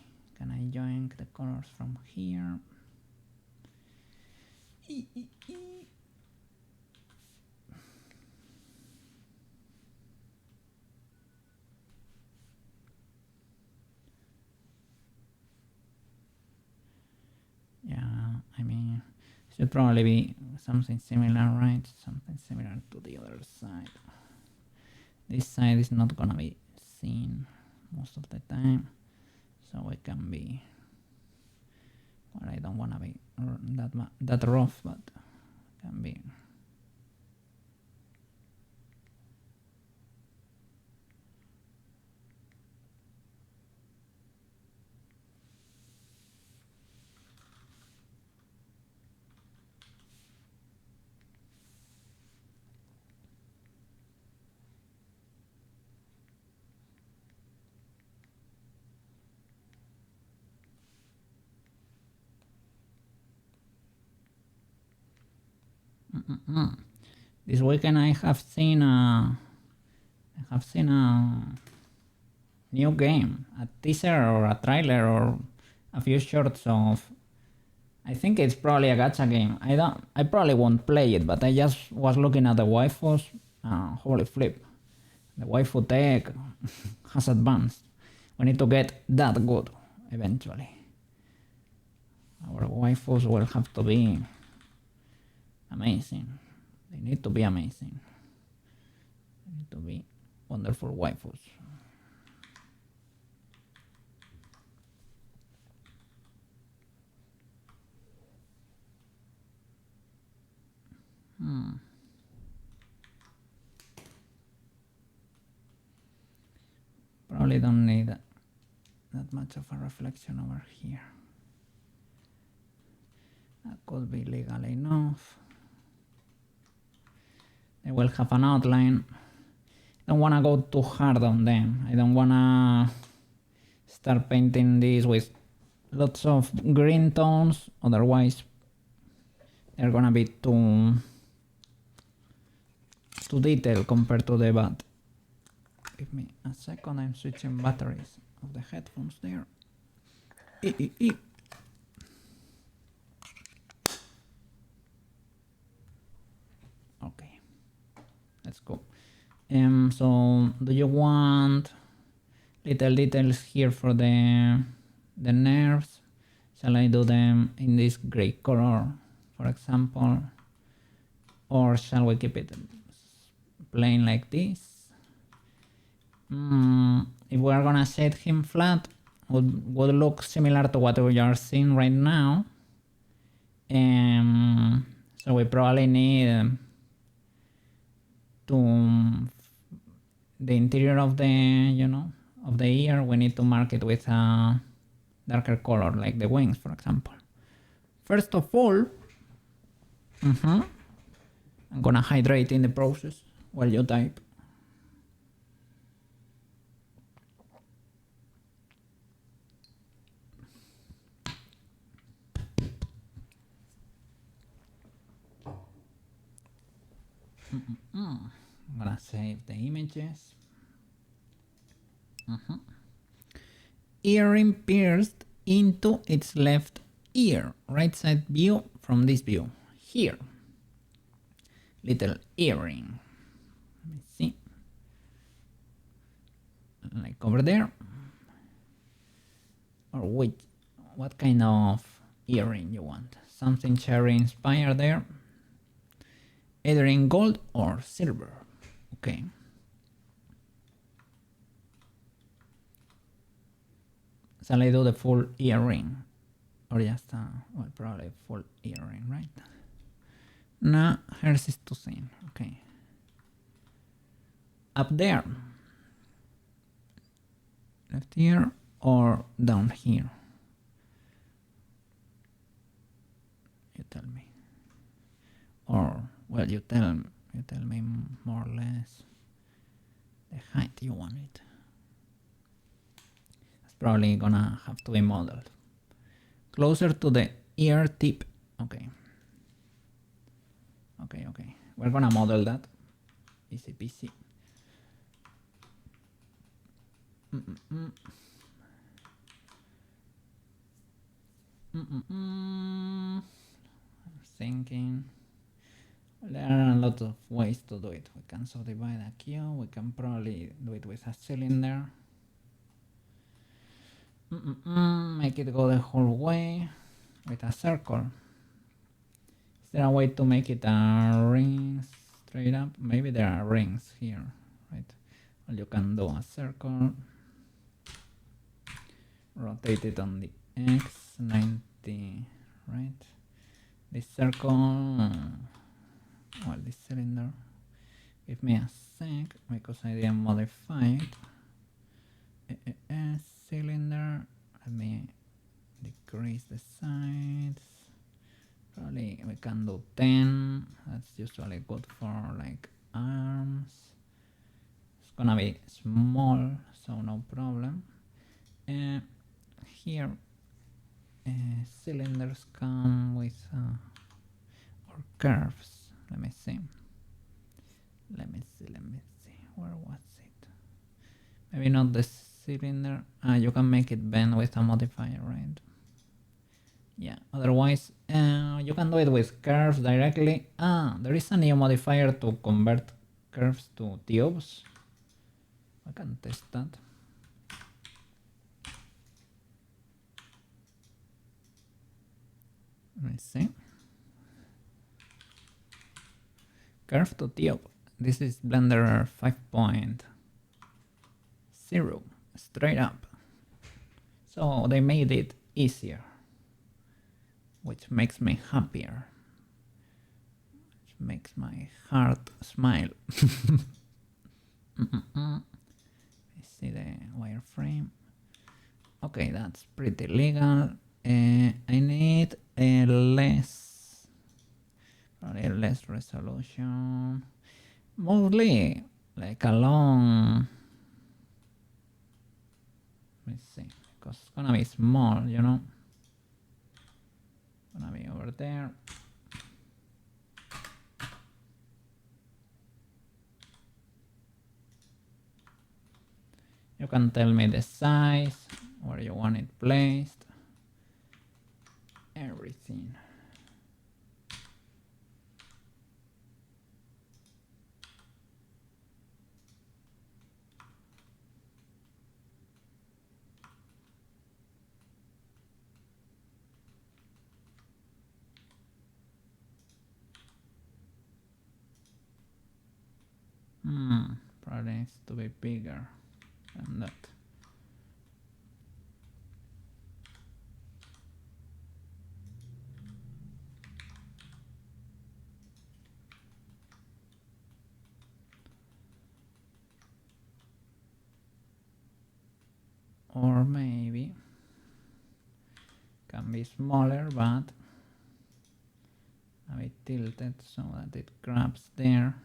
can I join the colors from here? Yeah, I mean, should probably be something similar, right? Something similar to the other side. This side is not gonna be seen most of the time, so it can be. Well, I don't wanna be that rough, but it can be. This weekend I have seen a new game, a teaser or a trailer or a few shorts of. I think it's probably a gacha game. I probably won't play it, but I just was looking at the waifus. Holy flip, the waifu tech has advanced. We need to get that good eventually. Our waifus will have to be amazing. They need to be amazing. They need to be wonderful waifus. Probably don't need that much of a reflection over here. That could be legal enough. They will have an outline. I don't want to go too hard on them. I don't want to start painting these with lots of green tones, otherwise they're gonna be too detailed compared to the bat. Give me a second, I'm switching batteries of the headphones there. Okay, let's go. So do you want little details here for the nerves? Shall I do them in this gray color, for example? Or shall we keep it plain like this? If we are gonna set him flat, would look similar to what we are seeing right now. So we probably need to the interior of the of the ear. We need to mark it with a darker color, like the wings, for example. First of all, I'm gonna hydrate in the process while you type. I'm gonna save the images. Earring pierced into its left ear. Right side view from this view. Here. Little earring. Let me see. Like over there. Or what kind of earring you want? Something cherry inspired there. Either in gold or silver. Okay. Shall I do the full earring? Or just well, probably full earring, right? No, hers is too thin. Okay. Up there. Left ear or down here? You tell me. Or well, you tell me more or less the height you want it. It's probably gonna have to be modeled closer to the ear tip. Okay. We're gonna model that. Easy peasy. I'm thinking there are a lot of ways to do it. We can subdivide a cube. We can probably do it with a cylinder. Make it go the whole way with a circle. Is there a way to make it a ring straight up? Maybe there are rings here, right? Well, you can do a circle, rotate it on the X 90, right? This circle, well, this cylinder, give me a sec because I didn't modify it. Cylinder, let me decrease the size. Probably we can do 10. That's usually good for like arms. It's gonna be small, so no problem. Here cylinders come with or curves. Let me see. Where was it? Maybe not the cylinder. You can make it bend with a modifier, right? Yeah, otherwise you can do it with curves directly. There is a new modifier to convert curves to tubes. I can test that. Let me see. Curve to tube. This is Blender 5.0, straight up. So they made it easier, which makes me happier, which makes my heart smile. I see the wireframe. Okay, that's pretty legal. I need a probably less resolution, mostly like a long. Let me see, because it's gonna be small, you know. Gonna be over there. You can tell me the size, where you want it placed, everything. Probably needs to be bigger than that. Or maybe can be smaller, but a bit tilted so that it grabs there.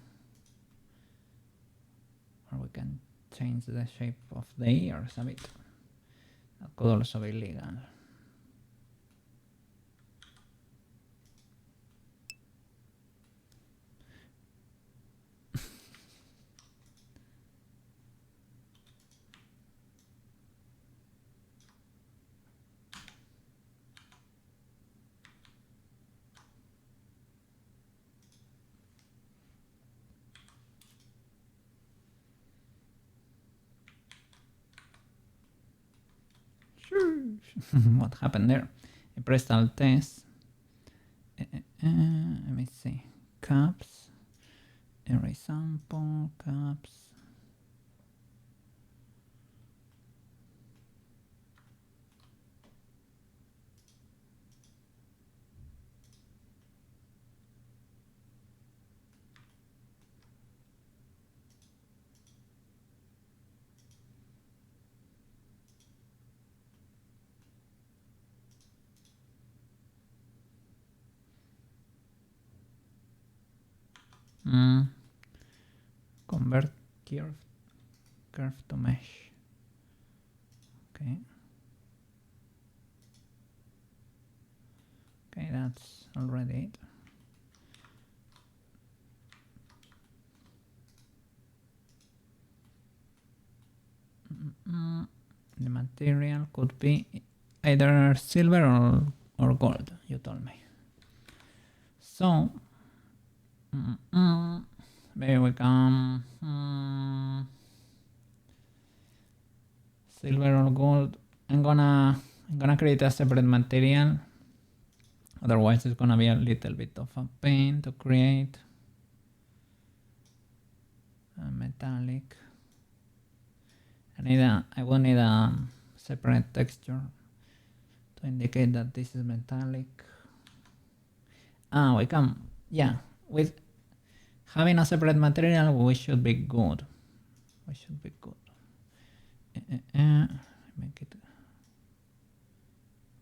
Or we can change the shape of the ears a bit. That could also be legal. What happened there? I pressed Alt S. Let me see. Caps. Erase sample. Caps. Convert curve to mesh. Okay. Okay, that's already it. The material could be either silver or or gold, you told me. So maybe we can silver or gold. I'm gonna create a separate material. Otherwise, it's gonna be a little bit of a pain to create a metallic. I will need a separate texture to indicate that this is metallic. We can, yeah, with having a separate material, we should be good. We should be good. Make it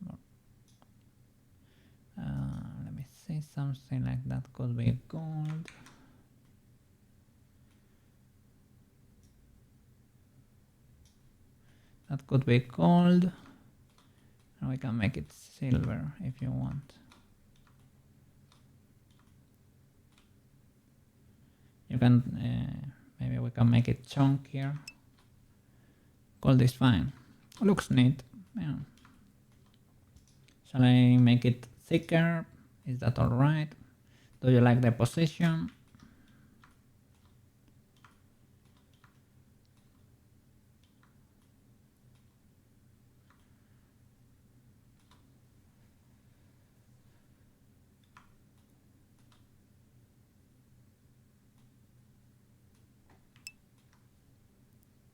more. Let me see, something like that could be gold. That could be gold. And we can make it silver if you want. You can, maybe we can make it chunkier. Gold is fine. Looks neat. Yeah. Shall I make it thicker? Is that alright? Do you like the position?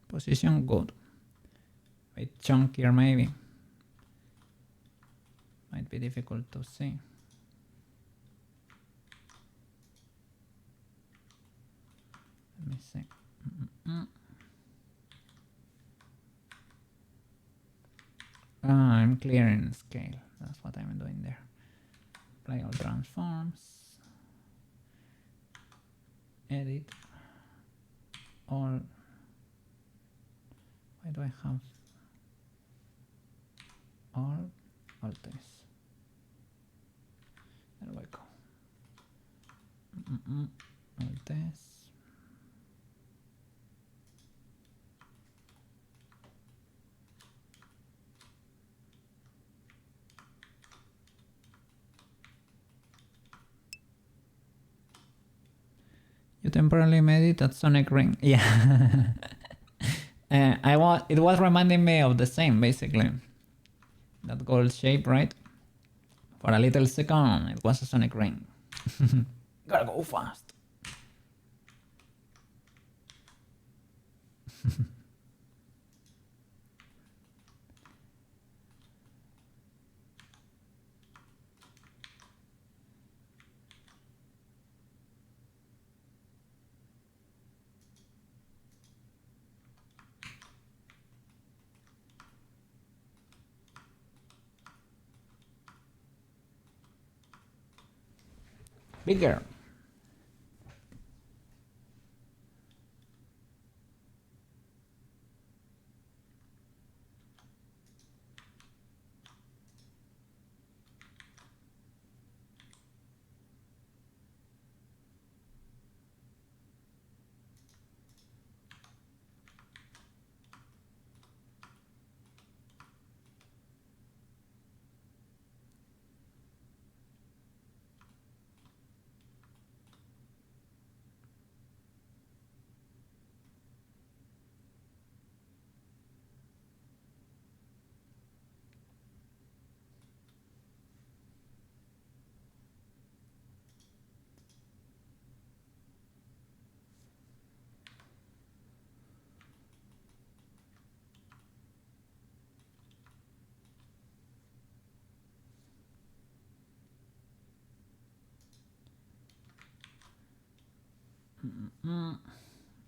Position good. A bit chunkier maybe. Might be difficult to see. Let me see. I'm clearing scale. That's what I'm doing there. Apply all transforms. Edit. All. Why do I have all? Alt S. There we go. Alt S. You temporarily made it at CherxyRin. Yeah. It was reminding me of the same, basically. That gold shape, right? For a little second, it was a CherxyRin. Gotta go fast. Bigger.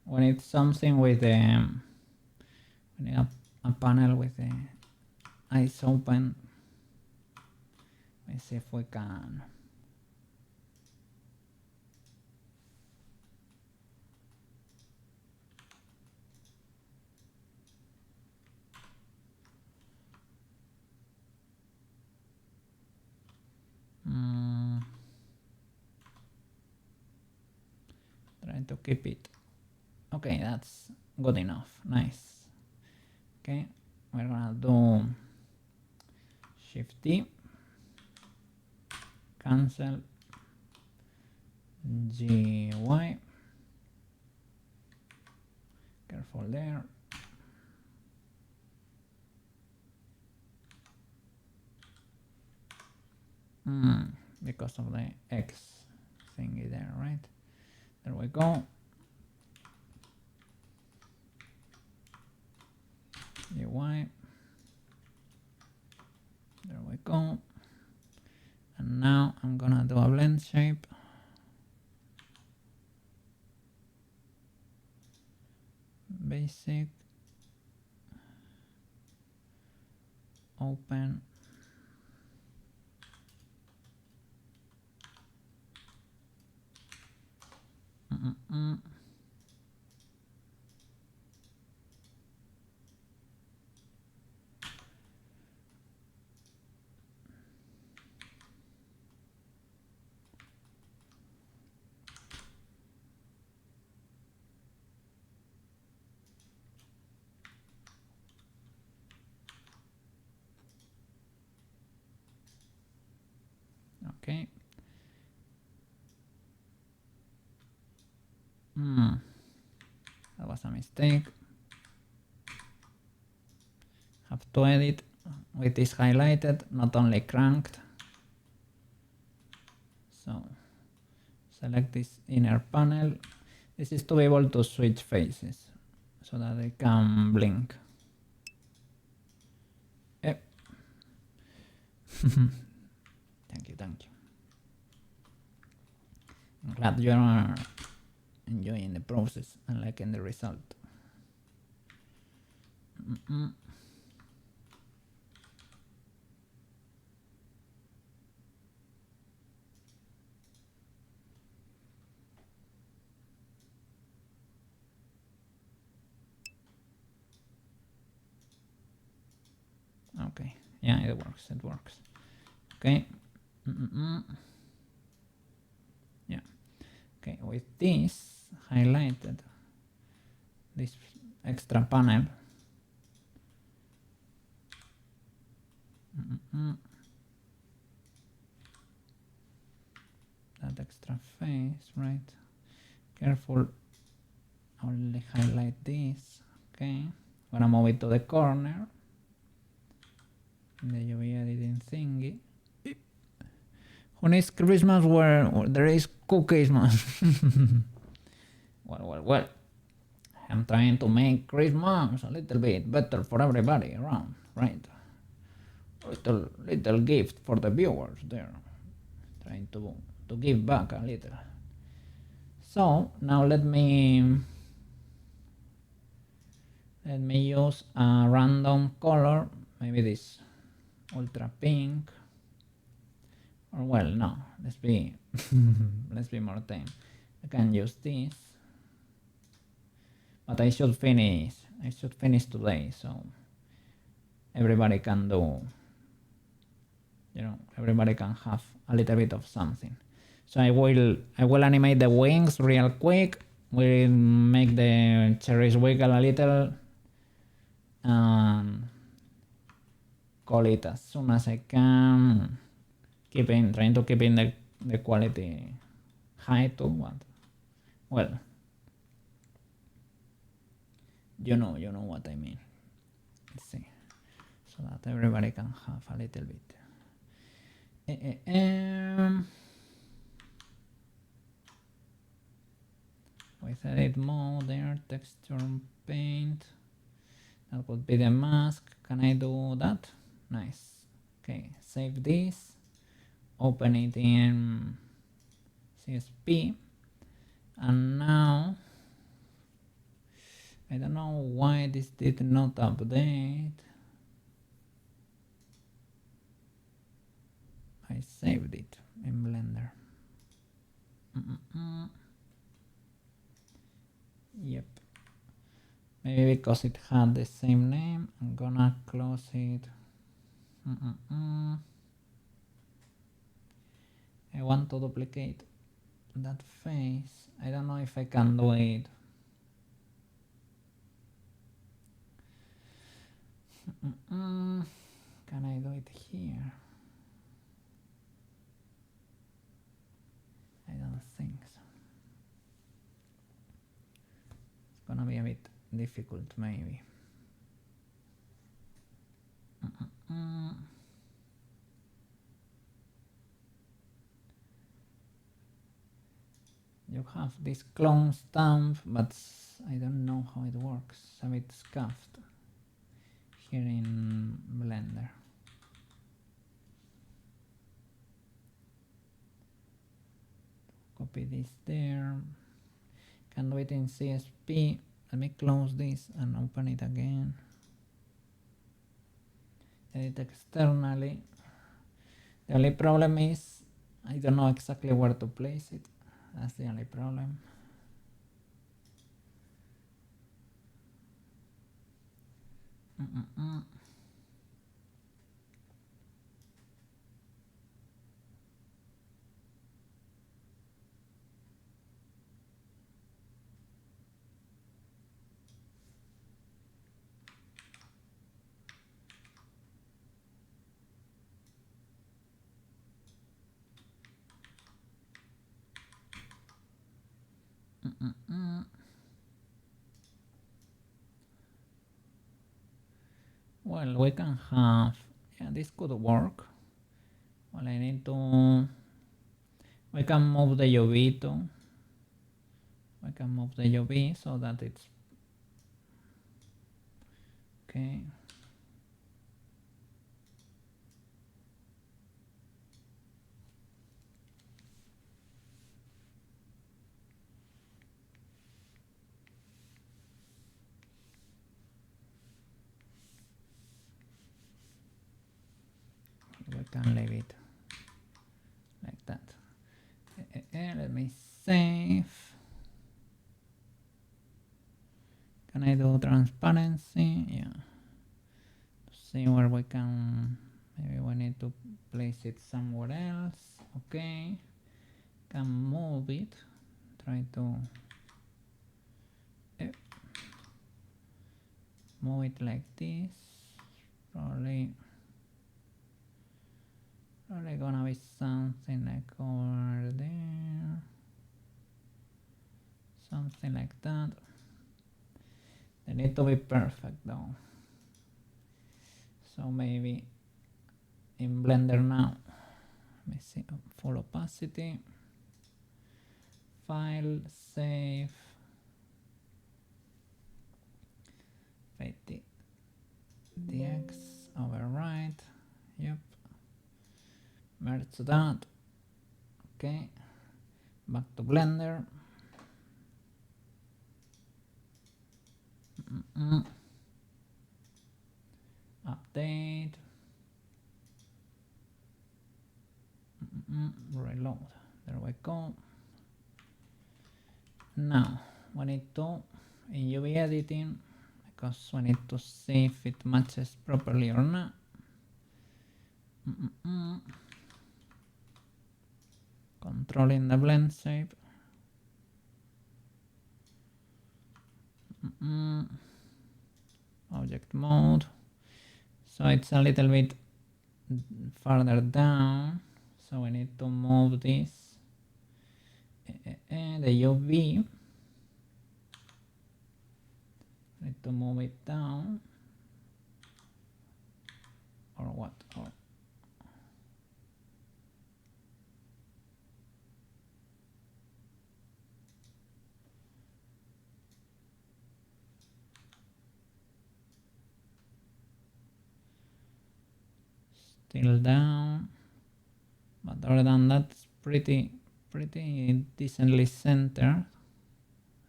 When it's something with the we need a panel with the eyes open. Let's see if we can. Trying to keep it. Okay, that's good enough. Nice. Okay, we're gonna do Shift D. cancel GUI. Careful there. Because of the X thingy there, right? There we go. UI. There we go. And now I'm gonna do a blend shape. Basic. Open. Okay. That was a mistake. Have to edit with this highlighted, not only cranked. So select this inner panel. This is to be able to switch faces so that they can blink. Yep. Thank you, thank you. I'm glad you are enjoying the process and liking the result. Okay, yeah, it works, it works. Okay. Yeah. Okay, with this highlighted, this extra panel, that extra face, right? Careful, only highlight this. Okay, gonna move it to the corner. The UV editing thingy. Who needs Christmas where there is cookies, man? Well. I'm trying to make Christmas a little bit better for everybody around, right? Little gift for the viewers there. Trying to give back a little. So now let me use a random color, maybe this ultra pink. Or well, no, let's be more tame. I can use this, but I should finish today, so everybody can do, everybody can have a little bit of something. So I will animate the wings real quick. We'll make the cherries wiggle a little and call it as soon as I can. Trying to keep in the quality high too, but well, you know what I mean. Let's see, so that everybody can have a little bit. With edit mode there, texture paint, that would be the mask. Can I do that? Nice. Okay, save this, open it in CSP, and now I don't know why this did not update. I saved it in Blender. Yep. Maybe because it had the same name. I'm gonna close it. I want to duplicate that face. I don't know if I can do it. Can I do it here? be a bit difficult maybe. You have this clone stamp, but I don't know how it works. A bit scuffed here in Blender. Copy this there. Can do it in CSP. Let me close this and open it again. Edit externally. The only problem is I don't know exactly where to place it. That's the only problem. Well, we can have, yeah, this could work. Well, I need to, we can move the UV too. We can move the UV so that it's, okay. We can leave it like that. Let me save. Can I do transparency? Yeah. See where we can, maybe we need to place it somewhere else. Okay. Can move it. Try to move it like this. Probably gonna be something like over there. Something like that. They need to be perfect though. So maybe in Blender now, let me see, full opacity, file, save, fade DX, overwrite, yep, merge that, okay, back to Blender. Update, reload, there we go. Now we need to, in UV editing, because we need to see if it matches properly or not. Controlling the blend shape. Object mode. So it's a little bit further down. So we need to move this. The UV. Need to move it down. Or what? Or still down, but other than that, it's pretty decently centered.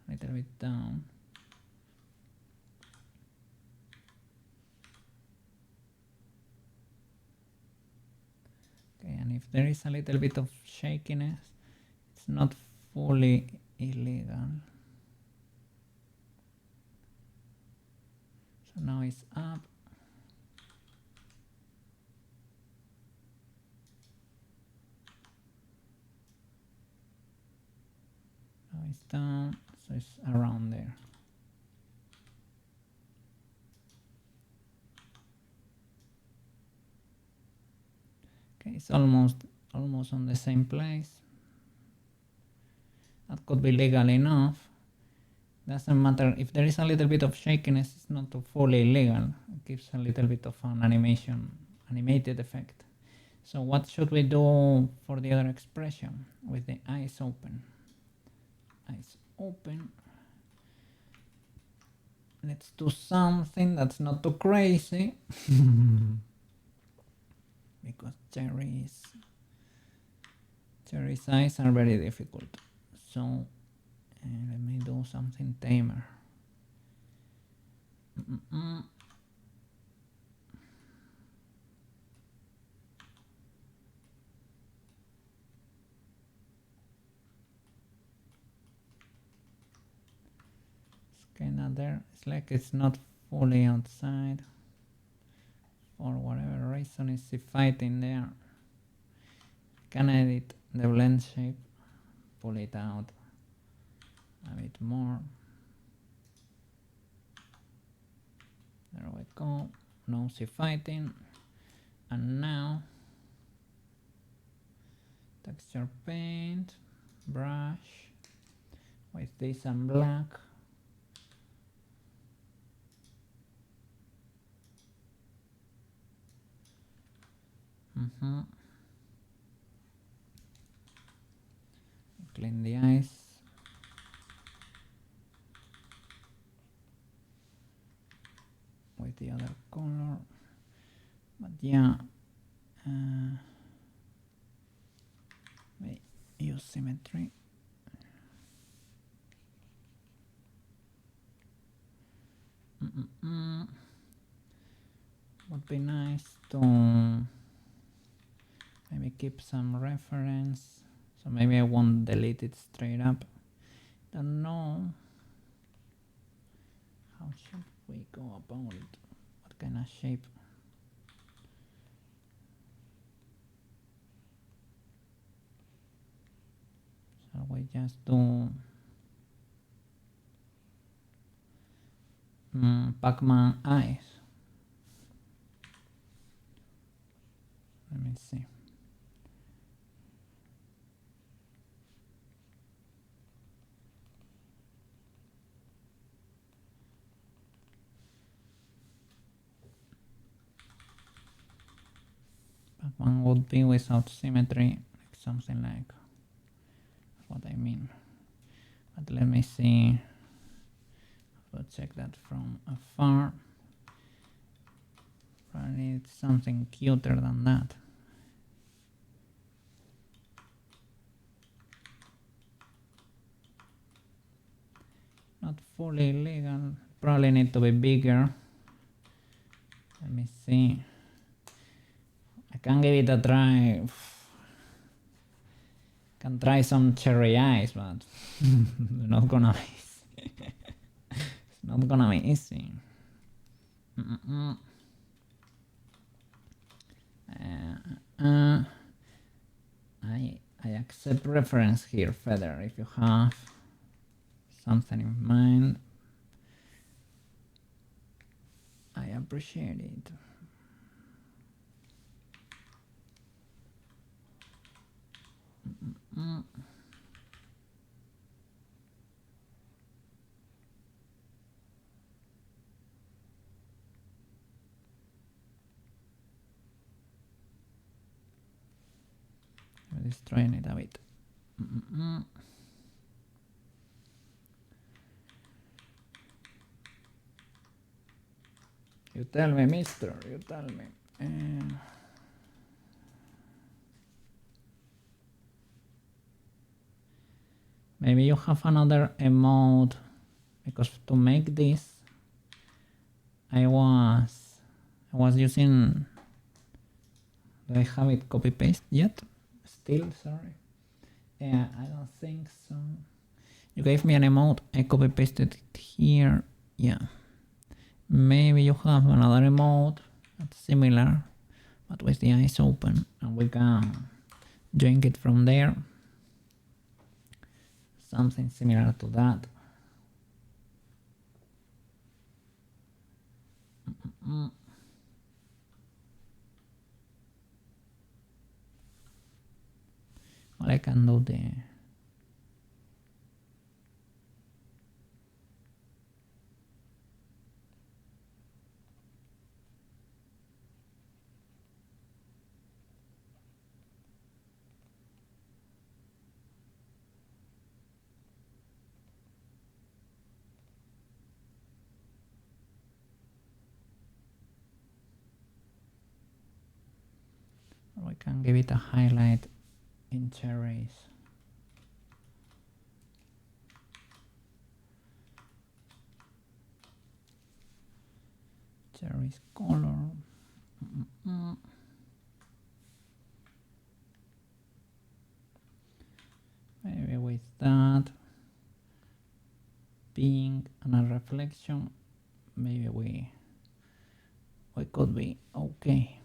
A little bit down. Okay, and if there is a little bit of shakiness, it's not fully illegal. So now it's up. Now it's down, so it's around there. Okay, it's almost on the same place. That could be legal enough. Doesn't matter if there is a little bit of shakiness, it's not fully illegal. It gives a little bit of an animated effect. So what should we do for the other expression with the eyes open? Eyes open. Let's do something that's not too crazy. Because Cherry's eyes are very difficult. So let me do something tamer. It's kinda there. It's like it's not fully outside. For whatever reason, it's fighting there. Can edit the blend shape, pull it out a bit more. There we go. Nosy fighting. And now texture paint, brush with this and black. Clean the eyes. With the other color. But yeah, we use symmetry. Would be nice to maybe keep some reference. So maybe I won't delete it straight up. Don't know. How should we go about it? What kind of shape? Shall we just do Pac-Man eyes? Let me see. Pac-Man would be without symmetry, like something like what I mean. But let me see. I'll check that from afar. Probably it's something cuter than that. Not fully legal. Probably need to be bigger. Let me see. I can give it a try. Can try some cherry eyes, but they're not gonna be easy. It's not gonna be easy. I accept reference here, Feather, if you have something in mind. I appreciate it. Destroying it a bit. You tell me, mister, you tell me. Maybe you have another emote, because to make this I was using, do I have it copy paste yet? Still, sorry. Yeah, I don't think so. You gave me an emote, I copy pasted it here. Yeah. Maybe you have another emote that's similar, but with the eyes open, and we can join it from there. Something similar to that. Well, I can do we can give it a highlight in cherries. Cherries color. Maybe with that pink and a reflection, maybe we could be okay.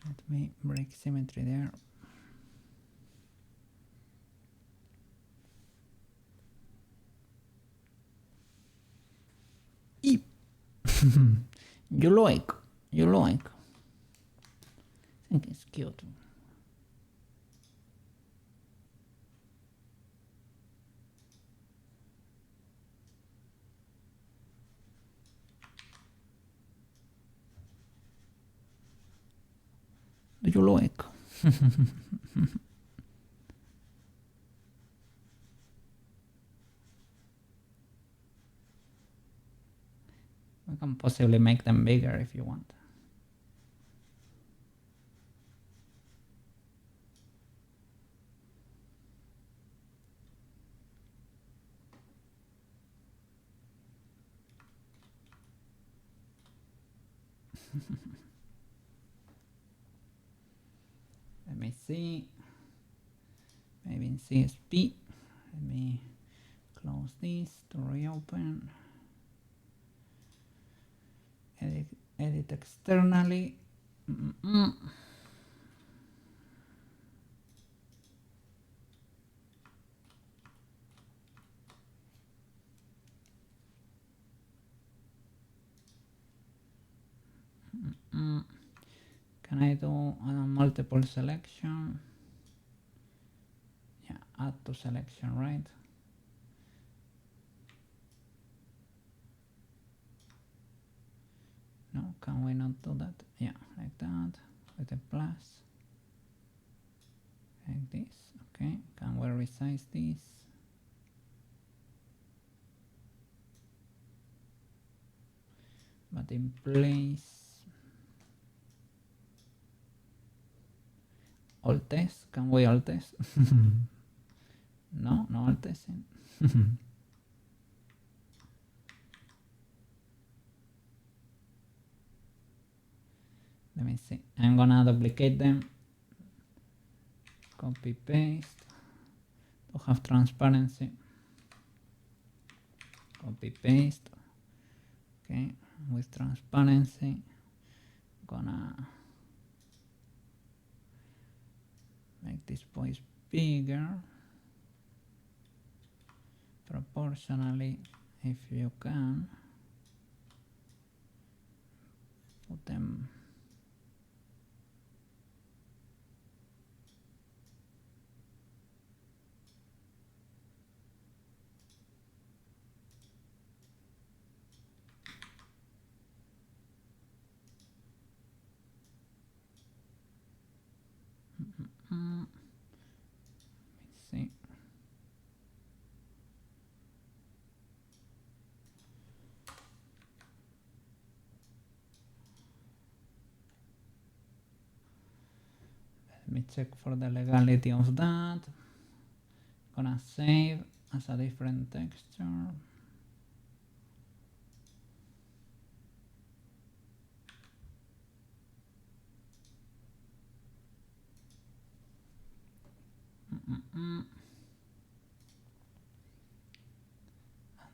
Let me break symmetry there. Eep. You like. I think it's cute. Do you like? We can possibly make them bigger if you want. Let me see. Maybe in CSP. Let me close this to reopen. Edit externally. Can I do multiple selection? Yeah, add to selection, right? No, can we not do that? Yeah, like that, with a plus. Like this, okay. Can we resize this? But in place. Alt test, can we alt test? No, no alt testing. Let me see. I'm gonna duplicate them. Copy paste to have transparency. Copy paste. Okay, with transparency, gonna make this voice bigger proportionally if you can. Put them let's see. me check for the legality of that. Gonna save as a different texture.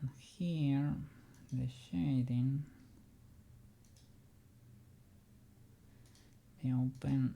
And here, the shading, the open.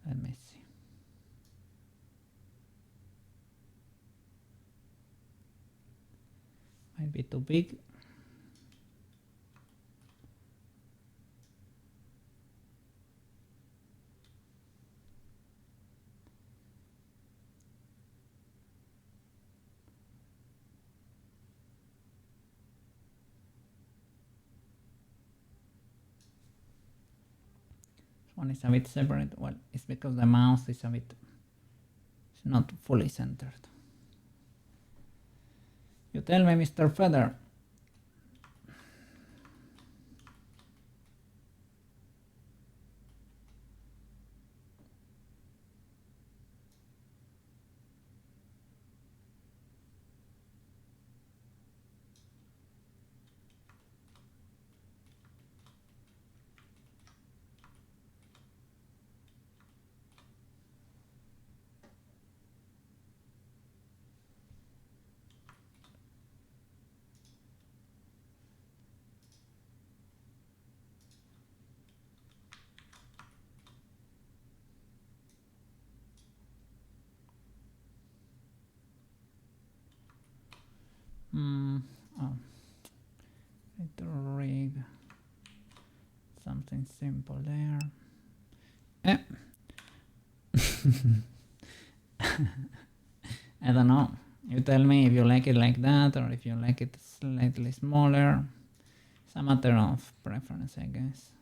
Let me see. Might be too big. One is a bit separate. Well, it's because the mouse is a bit, it's not fully centered. You tell me, Mr. Feather. Oh, little rig, something simple there. I don't know. You tell me if you like it like that or if you like it slightly smaller. It's a matter of preference, I guess.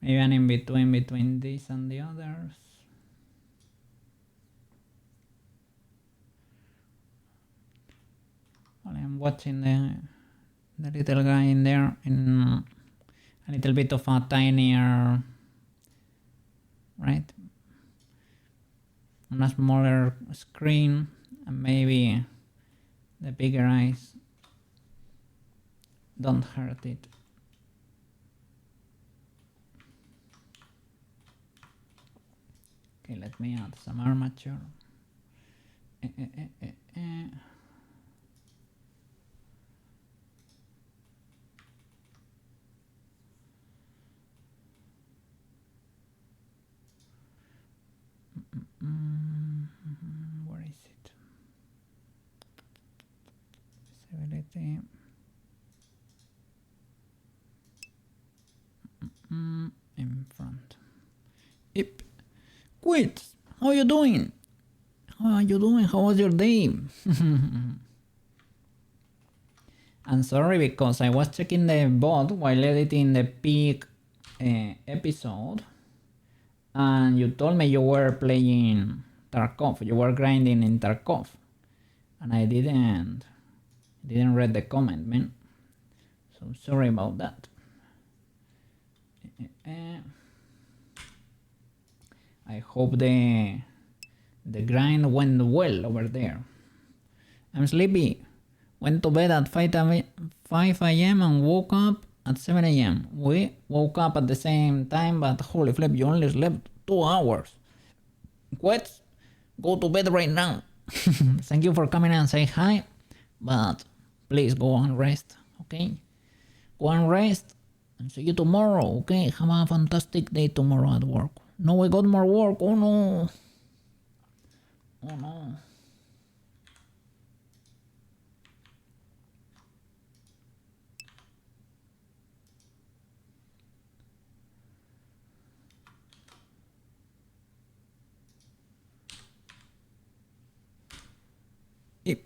Maybe an in between this and the others. Well, I'm watching the little guy in there in a little bit of a tinier, right? On a smaller screen, and maybe the bigger eyes don't hurt it. Okay, let me add some armature. Where is it? Visibility. In front. Yep. Quit. How you doing? How are you doing? How was your day? I'm sorry because I was checking the bot while editing the peak episode, and you told me you were playing Tarkov. You were grinding in Tarkov, and I didn't read the comment, man. So sorry about that. I hope the grind went well over there. I'm sleepy. Went to bed at 5 a.m. and woke up at 7 a.m. We woke up at the same time, but holy flip, you only slept 2 hours. What? Go to bed right now. Thank you for coming and say hi, but please go and rest, okay? Go and rest and see you tomorrow, okay? Have a fantastic day tomorrow at work. No, we got more work. Oh no. Oh no. Yep.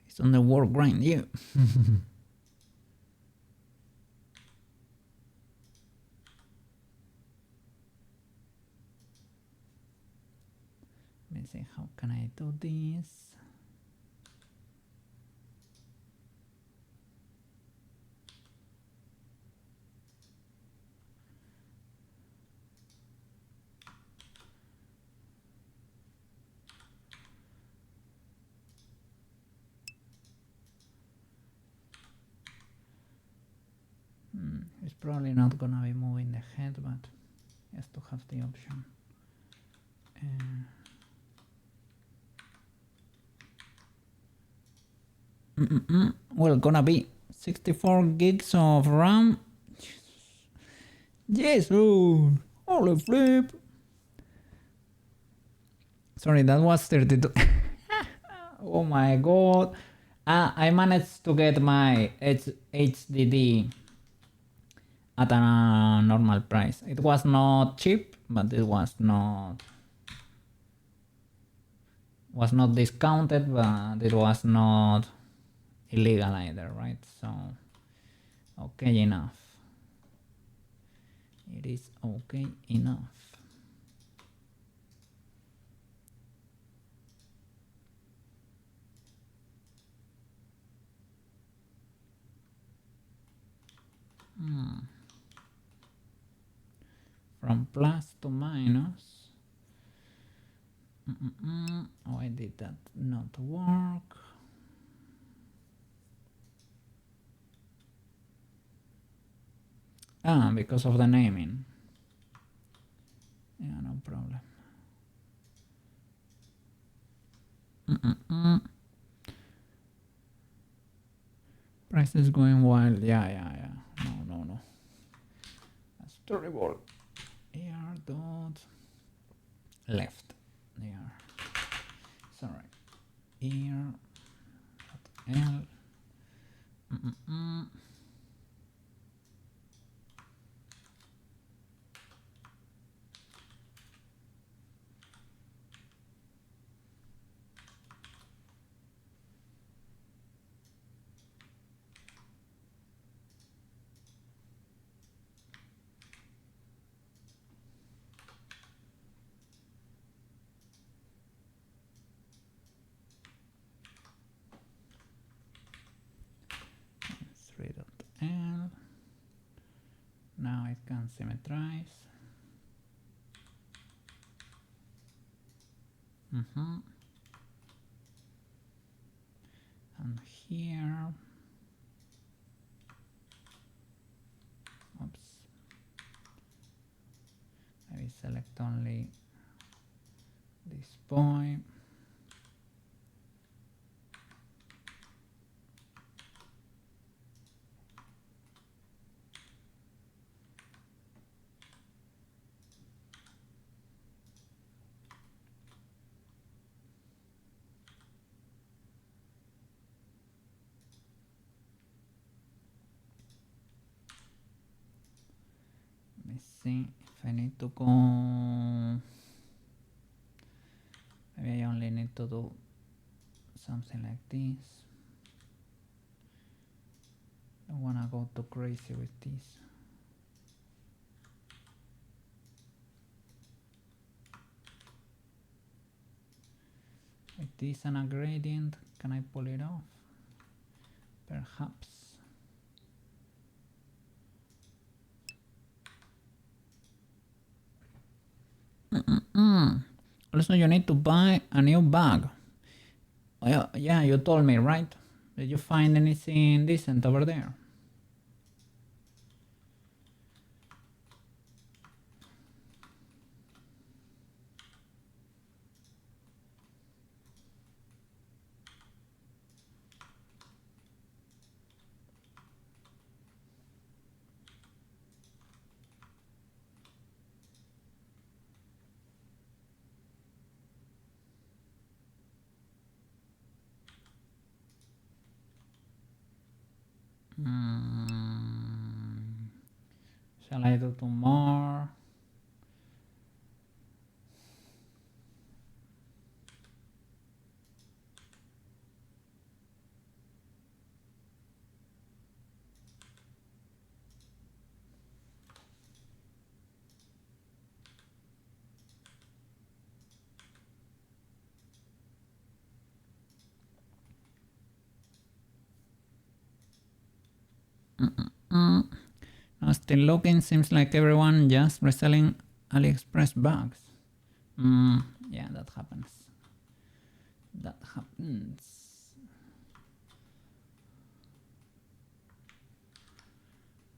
It's on the work grind, yeah. Let me see, how can I do this? It's probably not gonna be moving the head, but just to have the option. Well, gonna be 64 gigs of RAM. Yes, oh, holy flip. Sorry, that was 32. Oh my god. I managed to get my HDD at a normal price. It was not cheap, but it was not discounted, but it was not illegal either, right? So okay enough. It is okay enough. From plus to minus. Why did that not work? Because of the naming. Yeah, no problem. Price is going wild. Yeah. No. That's terrible. Here dot left. There. Sorry. Here dot L. L. Now it can symmetrize. And here, oops, maybe select only this point. Let me see if I need to go. Maybe I only need to do something like this. I don't wanna go too crazy with this. With this and a gradient, can I pull it off? Perhaps. Also, you need to buy a new bag. Well, yeah, you told me, right? Did you find anything decent over there? Shall I do two more? Now still looking, seems like everyone just reselling AliExpress bags. Yeah, that happens. That happens.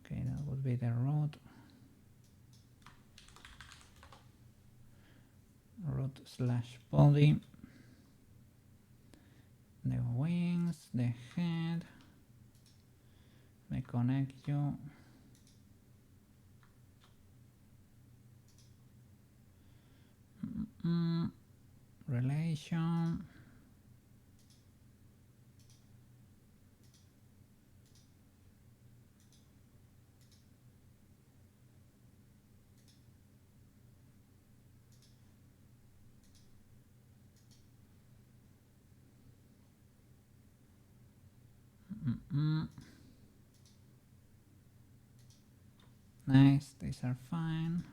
Okay, that would be the road. Road slash body. The wings, the head. Me connect you. Relation. Nice, these are fine.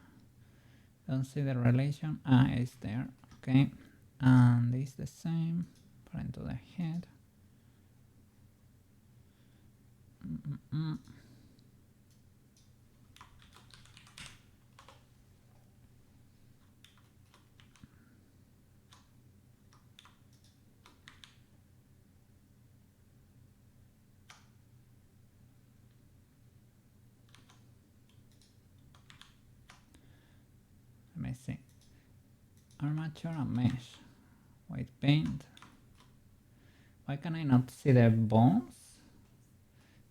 Don't see the relation. Ah, it's there. Okay, and this the same. Put into the head. Let me see. Armature and mesh. White paint. Why can I not see the bones?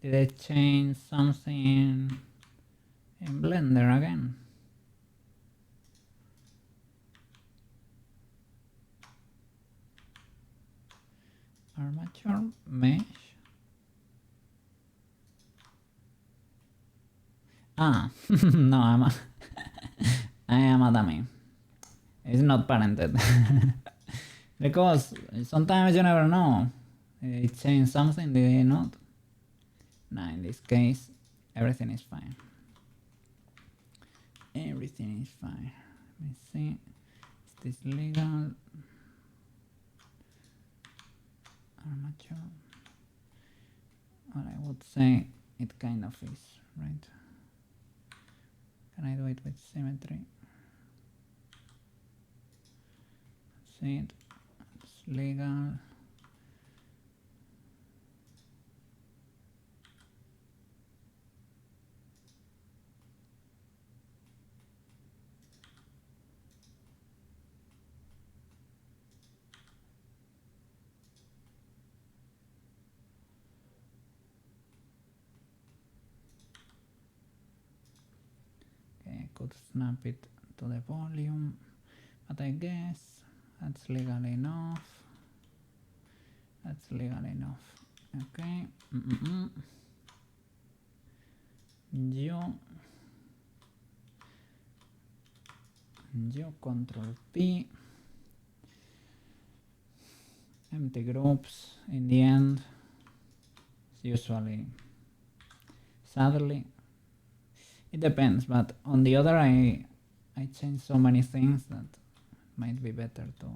Did I change something in Blender again? Armature mesh. Ah, no, I am a dummy. It's not parented. Because sometimes you never know. It changed something, did it not? No, in this case, everything is fine. Everything is fine. Let me see. Is this legal? Armature. Well, I would say it kind of is, right? Can I do it with symmetry? See it? It's legal. I could snap it to the volume, but I guess that's legal enough. That's legal enough. Okay. Yo control P. Empty groups in the end. Usually, sadly, it depends, but on the other I change so many things that might be better to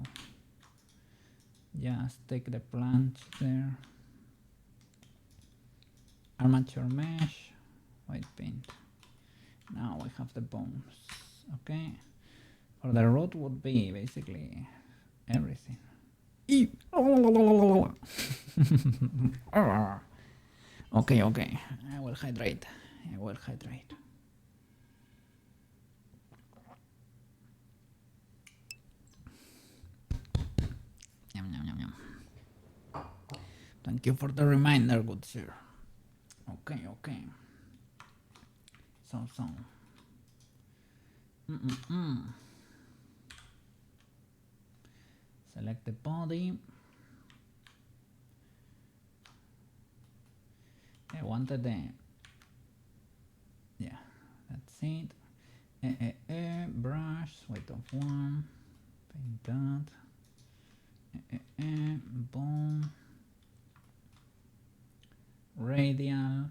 just take the planche there. Armature mesh, white paint. Now we have the bones. Okay, for the root would be basically everything. Okay, okay, I will hydrate. Yum, yum, yum, yum. Thank you for the reminder, good sir. Okay. So. Select the body. I wanted the... Yeah, that's it. Brush, weight of 1, paint that. Boom. Radial,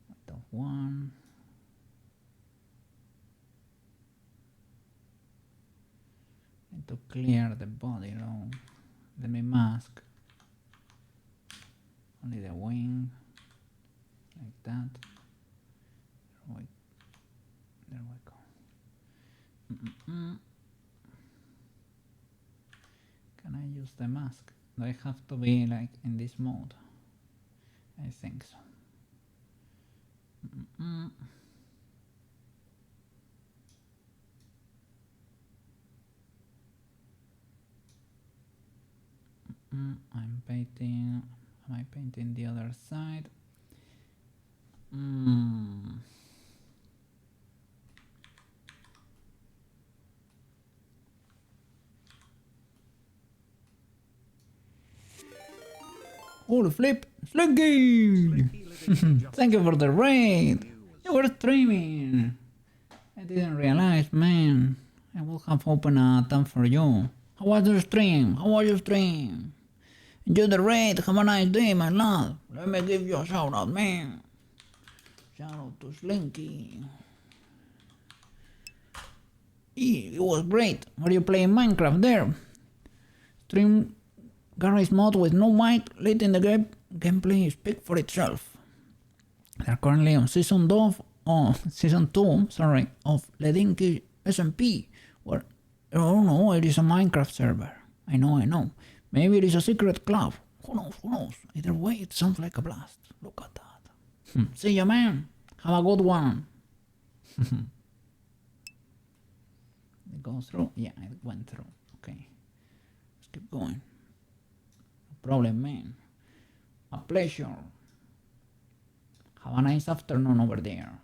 weight of 1. Need to clear the body row. Let me mask only the wing, like that. Wait, there we go. Can I use the mask? Do I have to be like in this mode? I think so. I'm painting. Am I painting the other side? Holy flip! Slinky! Thank you for the raid! You were streaming! I didn't realize, man. I will have opened a tab for you. How was your stream? How was your stream? Enjoy the raid. Have a nice day, my lad. Let me give you a shout out, man. Shout out to Slinky. It was great. Were you playing Minecraft there? Stream Garry's mod with no mic, late in the game. Gameplay speaks for itself. They are currently on season 2, of Ledinki SMP, where oh no, it is a Minecraft server. I know. Maybe it is a secret club. Who knows? Either way, it sounds like a blast. Look at that. See ya, man. Have a good one. It goes through? Yeah, it went through. Okay. Let's keep going. No problem, man. A pleasure. Have a nice afternoon over there.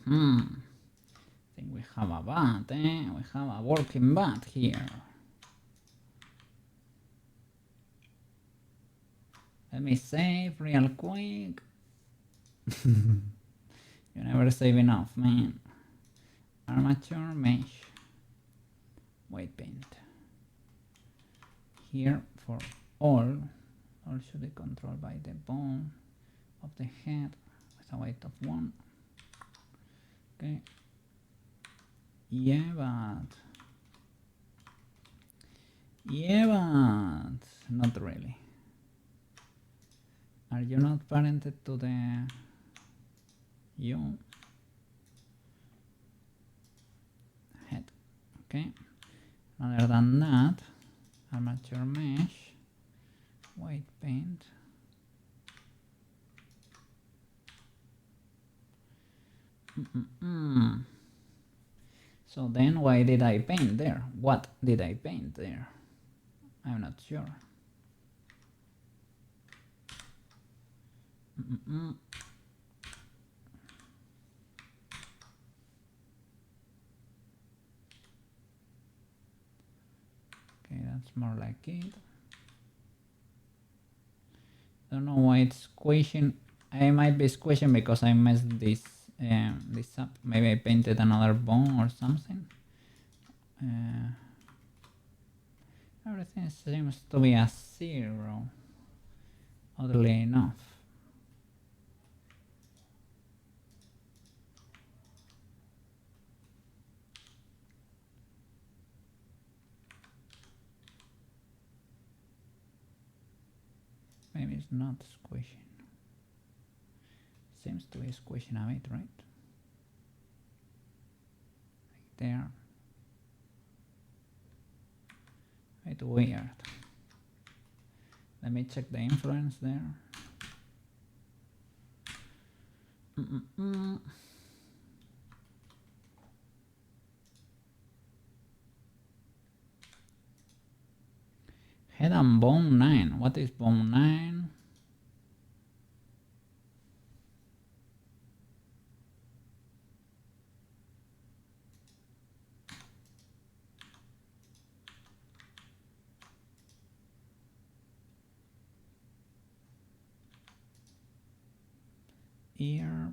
I think we have a bat, eh? We have a working bat here. Let me save real quick. You never save enough, man. Armature mesh. White paint. Here for all should be controlled by the bone of the head with a weight of 1. Okay. Yeah, but not really. Are you not parented to the you head? Okay. Other than that, armature mesh, white paint. So then why did I paint there? What did I paint there? I'm not sure. That's more like it. Don't know why it's squishing. I might be squishing because I messed this this up. Maybe I painted another bone or something. Everything seems to be a 0, oddly enough. Maybe it's not squishing. Seems to be squishing a bit, right? Like there. It's weird. Let me check the influence there. Head and bone 9. What is bone 9? Ear,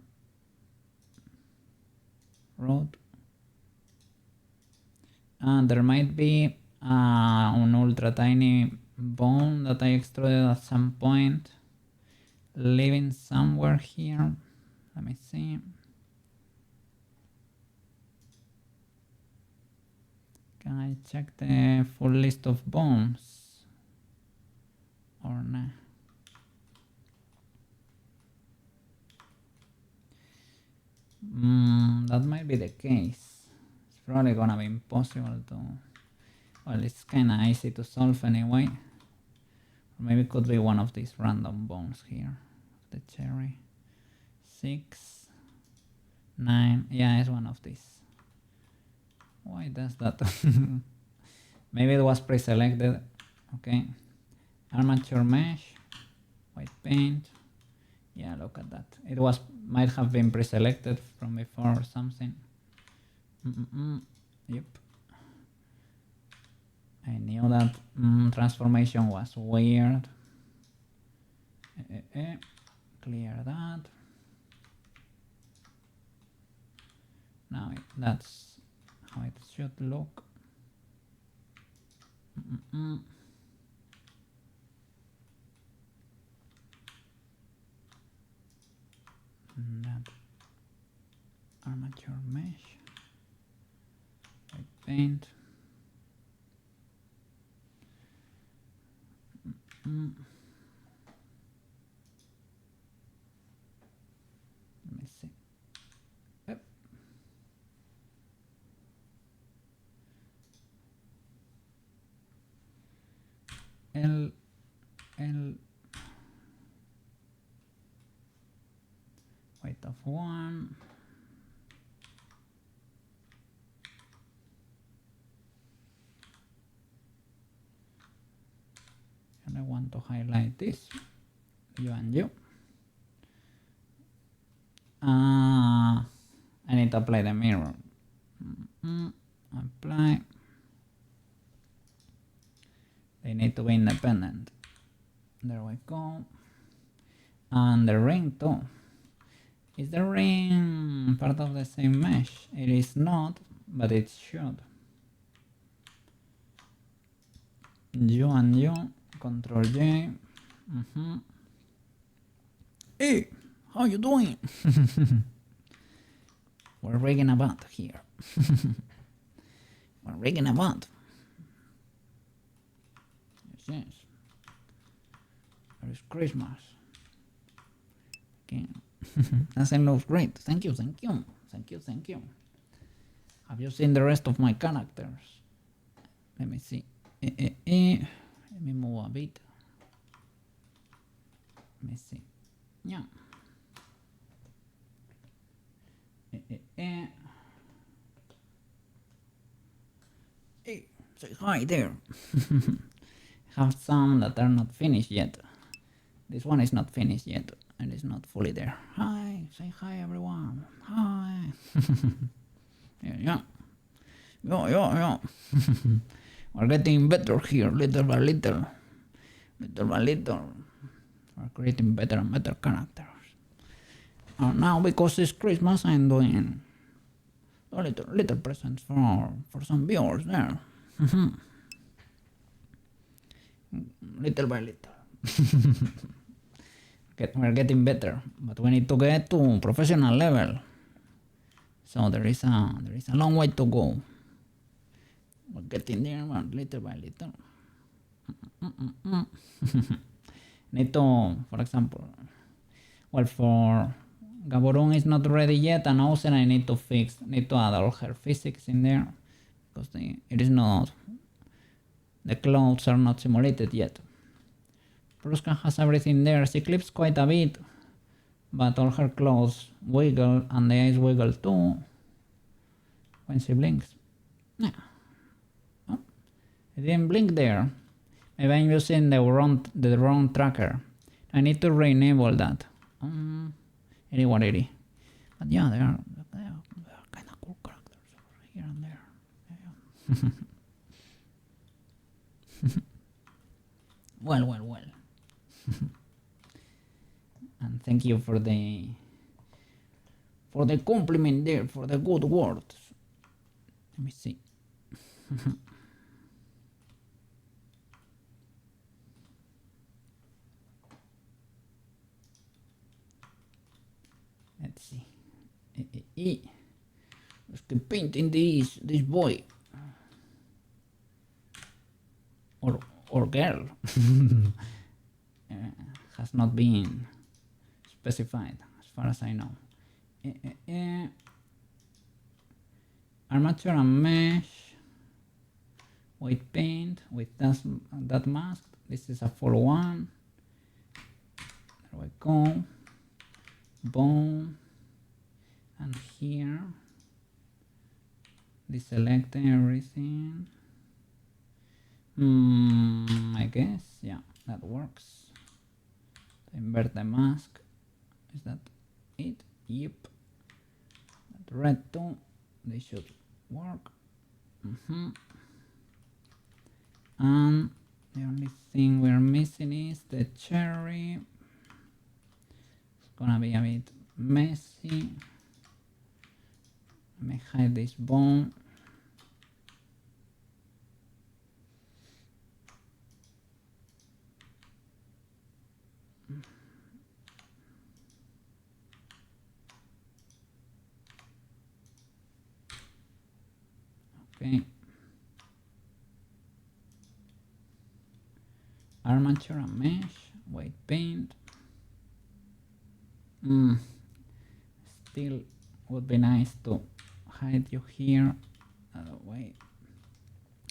root, and there might be an ultra tiny bone that I extruded at some point living somewhere here. Let me see. Can I check the full list of bones or not? That might be the case. It's probably gonna be impossible to... Well, it's kinda easy to solve anyway. Or maybe it could be one of these random bones here. The cherry. 6, 9. Yeah, it's one of these. Why does that? Maybe it was pre-selected. Okay. Armature mesh. White paint. Yeah, look at that. It might have been pre-selected from before or something. Yep. I knew that transformation was weird. Clear that. Now that's how it should look. That armature mesh, white paint. Let me see. Yep. L weight of 1. And I want to highlight this, you and you. I need to apply the mirror. Apply. They need to be independent. There we go. And the ring too. Is the ring part of the same mesh? It is not, but it should. You and you, Control J. Hey, how you doing? We're rigging a bot here. We're rigging a bot. Yes. There is Christmas. Okay. That looks great. Thank you. Have you seen the rest of my characters? Let me see. Let me move a bit. Let me see. Yeah. Hey, say hi there. Have some that are not finished yet. This one is not finished yet and it's not fully there. Hi, say hi everyone. Hi. Yeah. We're getting better here, little by little. Little by little. We're creating better and better characters. And now, because it's Christmas, I'm doing a little presents for some viewers there. Little by little. We're getting better, but we need to get to professional level. So there is a long way to go. We're getting there, but little by little. Need to, for example, well, for Gaborone is not ready yet, and also I need to add all her physics in there, because it is not, the clothes are not simulated yet. Pruska has everything there. She clips quite a bit, but all her clothes wiggle and the eyes wiggle too when she blinks. Yeah. Oh, it didn't blink there. Maybe I'm using the wrong tracker. I need to re-enable that. 8180. But yeah, they are kind of cool characters here and there. Yeah. Well. And thank you for the compliment there, for the good words. Let me see. Let's see. Let's keep painting this boy or girl. Has not been specified as far as I know. Armature and mesh, white paint with that mask. This is a full one. There we go. Boom. And here deselect everything. I guess, yeah, that works. Invert the mask. Is that it? Yep. That red too. They should work. And the only thing we're missing is the cherry. It's gonna be a bit messy. Let me hide this bone. Okay. Armature and mesh, white paint. Still would be nice to hide you here. Wait,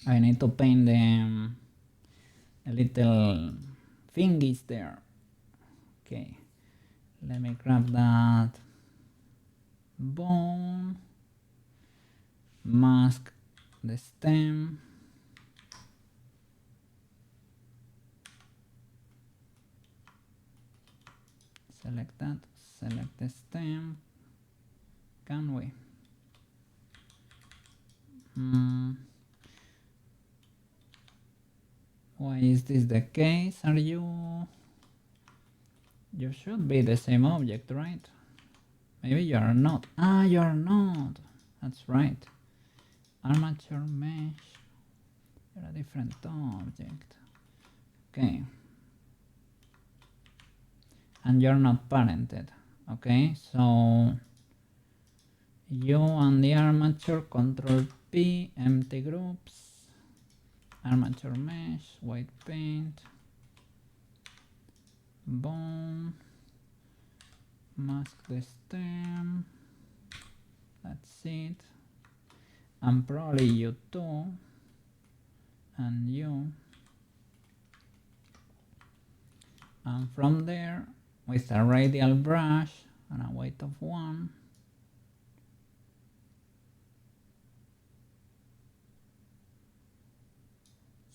I need to paint the little thingies there. Okay, let me grab that bone, mask the stem, select that, select the stem. Can we? Why is this the case? Are you should be the same object, right? Maybe you are not. Ah, you are not. That's right. Armature mesh. You're a different object. Okay. And you're not parented. Okay, so you and the armature, Control P, empty groups, armature mesh, white paint, bone, mask the stem, that's it, and probably you too, and you, and from there with a radial brush and a weight of 1,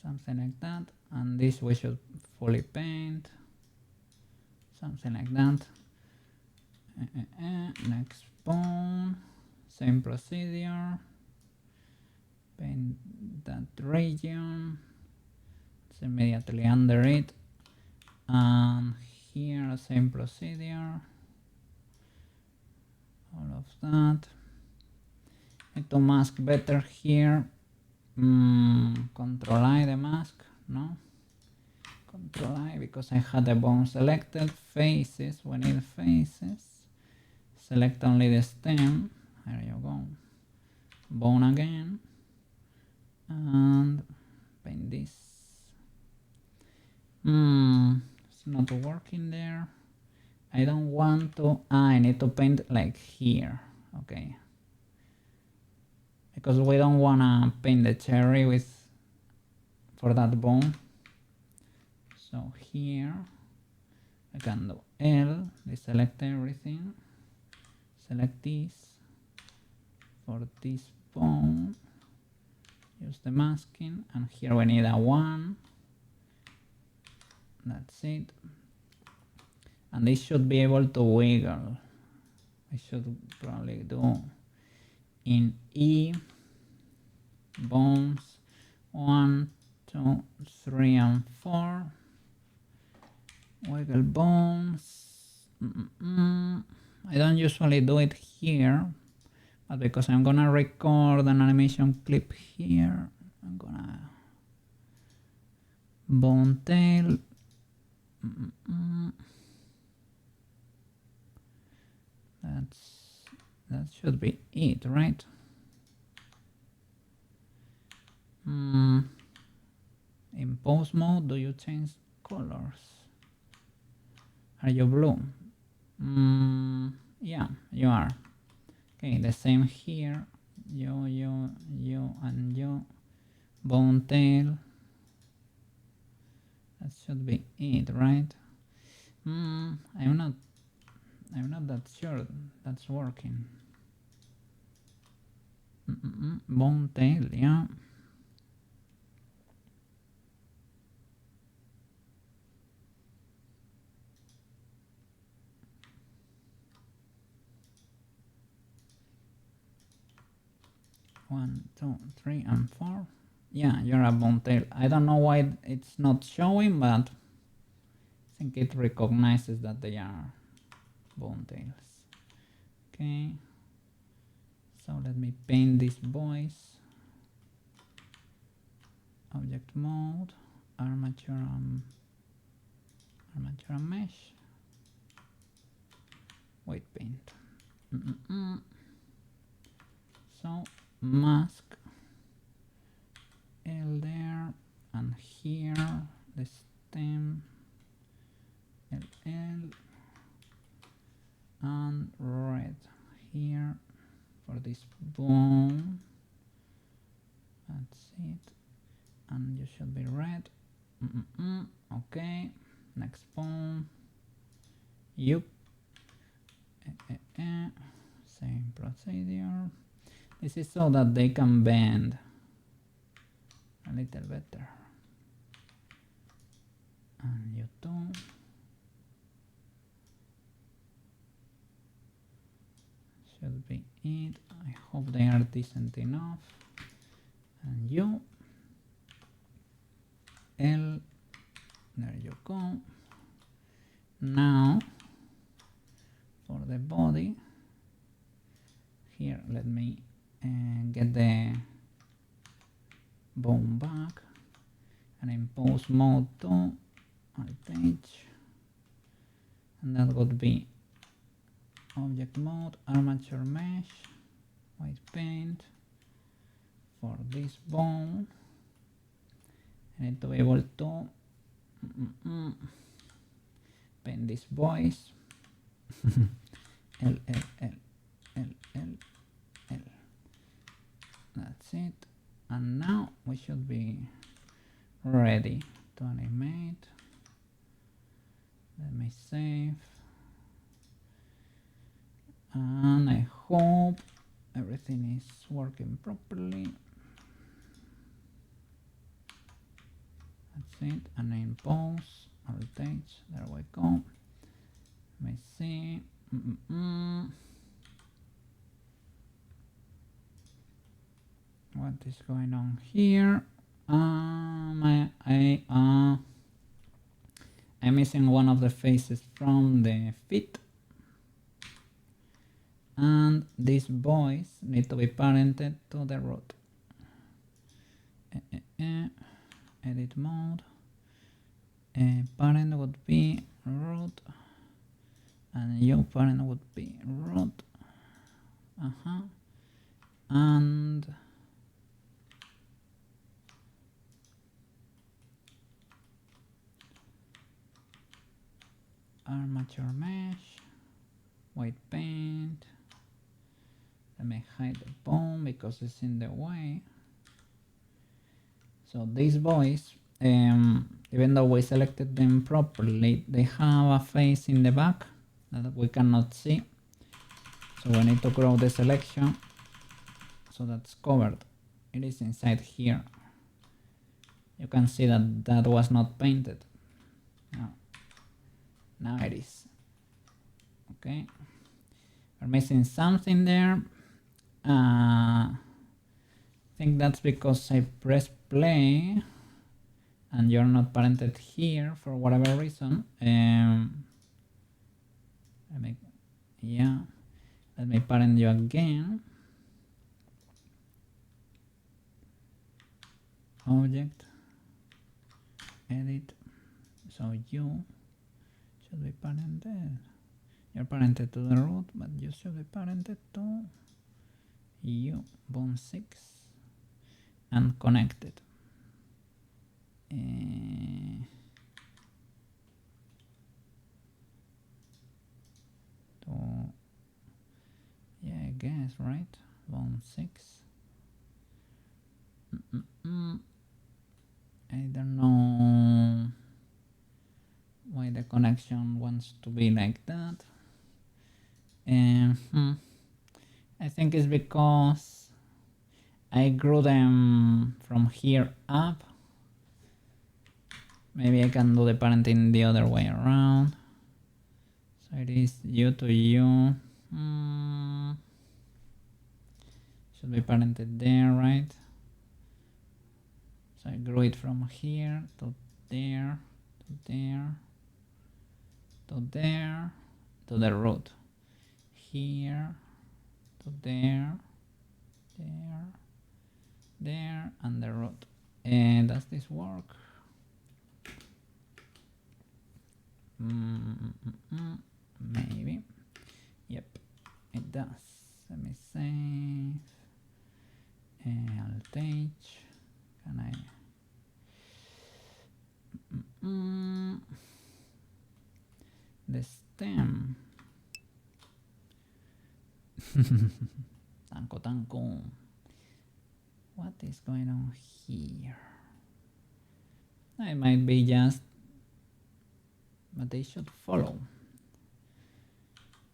something like that, and this we should fully paint, something like that. Next bone, same procedure, paint that region. It's immediately under it, and here same procedure, all of that. Need to mask better here. Control I the mask, no? Control I, because I had the bone selected. Faces, we need faces. Select only the stem. There you go. Bone again. And paint this. It's not working there. I don't want to. I need to paint like here. Okay. Because we don't want to paint the cherry with for that bone. So here I can do L, deselect everything, select this for this bone, use the masking, and here we need a 1. That's it. And this should be able to wiggle. I should probably do in E, bones 1, 2, 3, and 4. Wiggle bones. I don't usually do it here, but because I'm gonna record an animation clip here, I'm gonna bone tail. That should be it, right? In pose mode, do you change colors? Are you blue? Yeah, you are. Okay, the same here. You, and you. Bone tail. That should be it, right? I'm not that sure that's working. Bone tail, yeah. One, 2, 3, and 4. Yeah, you're a bone tail. I don't know why it's not showing, but I think it recognizes that they are bone tails. Okay. So let me paint these boys. Object mode, armature and mesh. White paint. So mask L there, and here the stem LL, and red here for this bone. That's it, and you should be red. Okay, next bone. Yup. Same procedure. This is so that they can bend a little better. And you too. Should be it. I hope they are decent enough. And you. L. There you go. Now for the body. Here, let me get the bone back, and in pose mode 2, Alt H, and that would be object mode, armature mesh, white paint for this bone. I need to be able to paint these boys. L, L, L, L, L, L. That's it. And now we should be ready to animate. Let me save. And I hope everything is working properly. That's it. And in pose, Alt H, there we go. Let me see. What is going on here? I'm missing one of the faces from the feet, and these boys need to be parented to the root. Edit mode. Parent would be root, and your parent would be root. And armature mesh, white paint. Let me hide the bone because it's in the way. So these boys, even though we selected them properly, they have a face in the back that we cannot see. So we need to grow the selection so that's covered. It is inside here. You can see that that was not painted. Now it is. Okay. We're missing something there. I think that's because I pressed play and you're not parented here for whatever reason. Let me parent you again. Object, edit. So you should be parented. You're parented to the root, but you should be parented to you, bone 6, and connected. Yeah, I guess, right? Bone 6. I don't know why the connection wants to be like that. I think it's because I grew them from here up. Maybe I can do the parenting the other way around. So it is you to you. Should be parented there, right? So I grew it from here to there, to there, to there, to the root. Here, to there, there, there, and the root. And does this work? Maybe. Yep, it does. Let me save. Alt H. Can I? The stem. Tanko. What is going on here? It might be just, but they should follow.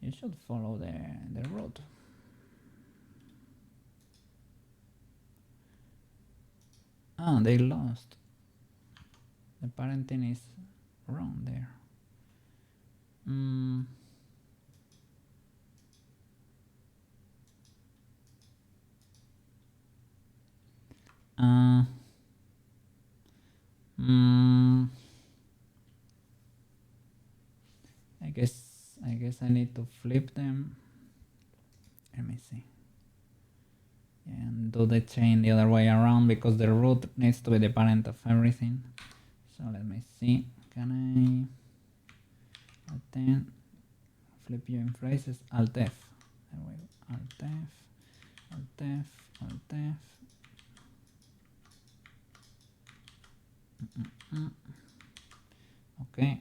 You should follow the road. Ah, they lost. The parenting is wrong there. I guess I need to flip them. Let me see. And do the chain the other way around because the root needs to be the parent of everything. So let me see. Can I Alt 10 flip you in phrases? Alt F. There we go. Alt F, Alt F, Alt F. Okay,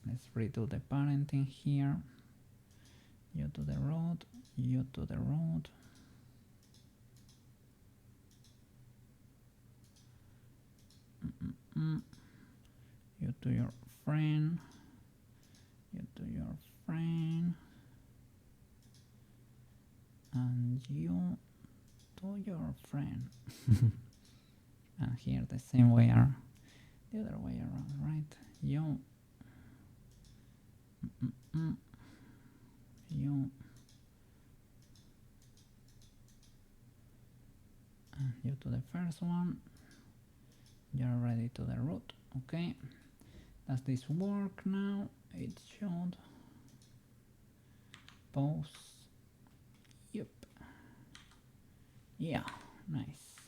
let's redo the parenting here. You to the road, you to the road. You to your friend, you to your friend, and you to your friend. And here the same way are the other way around, right? You, you, and you to the first one. You're ready to the root. Okay. Does this work now? It should. Pause. Yep. Yeah. Nice.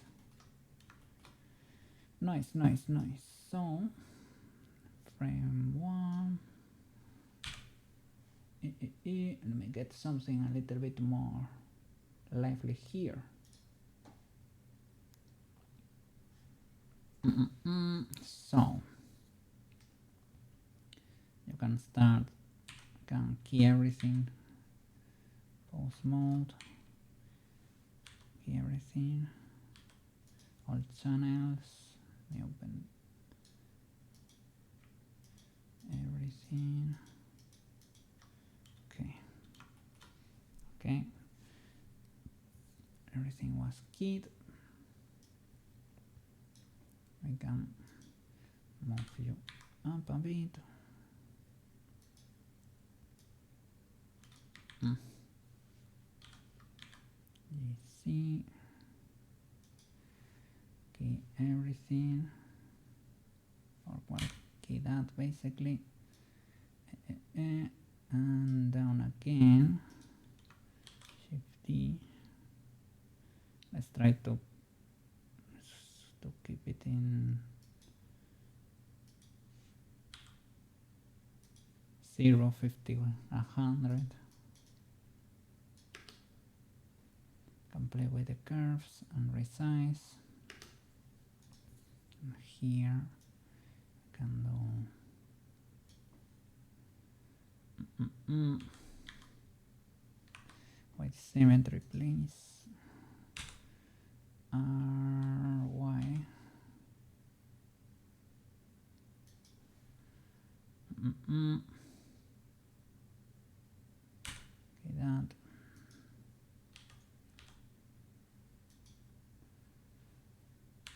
Nice. So, frame one. Let me get something a little bit more lively here. So you can start, can key everything, pause mode, key everything, all channels, let me open everything. Okay, everything was keyed. We can move you up a bit. GC, key everything, or well, key that basically, and down again, Shift D. Let's try to keep it in 0, 50, 100. Can play with the curves and resize. And here can do white symmetry, please. RY. Okay, that.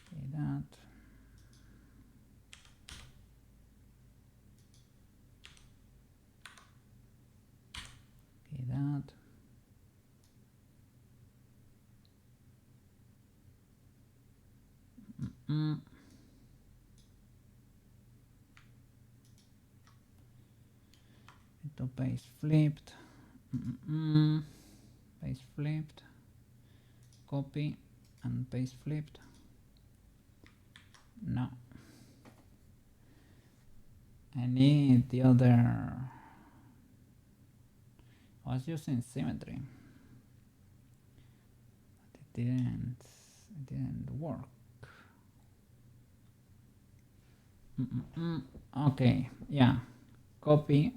Okay, that. Okay, that. To base flipped. Base flipped. Copy and paste flipped. No. I need the other. I was using symmetry. But it didn't work. Okay, yeah. Copy,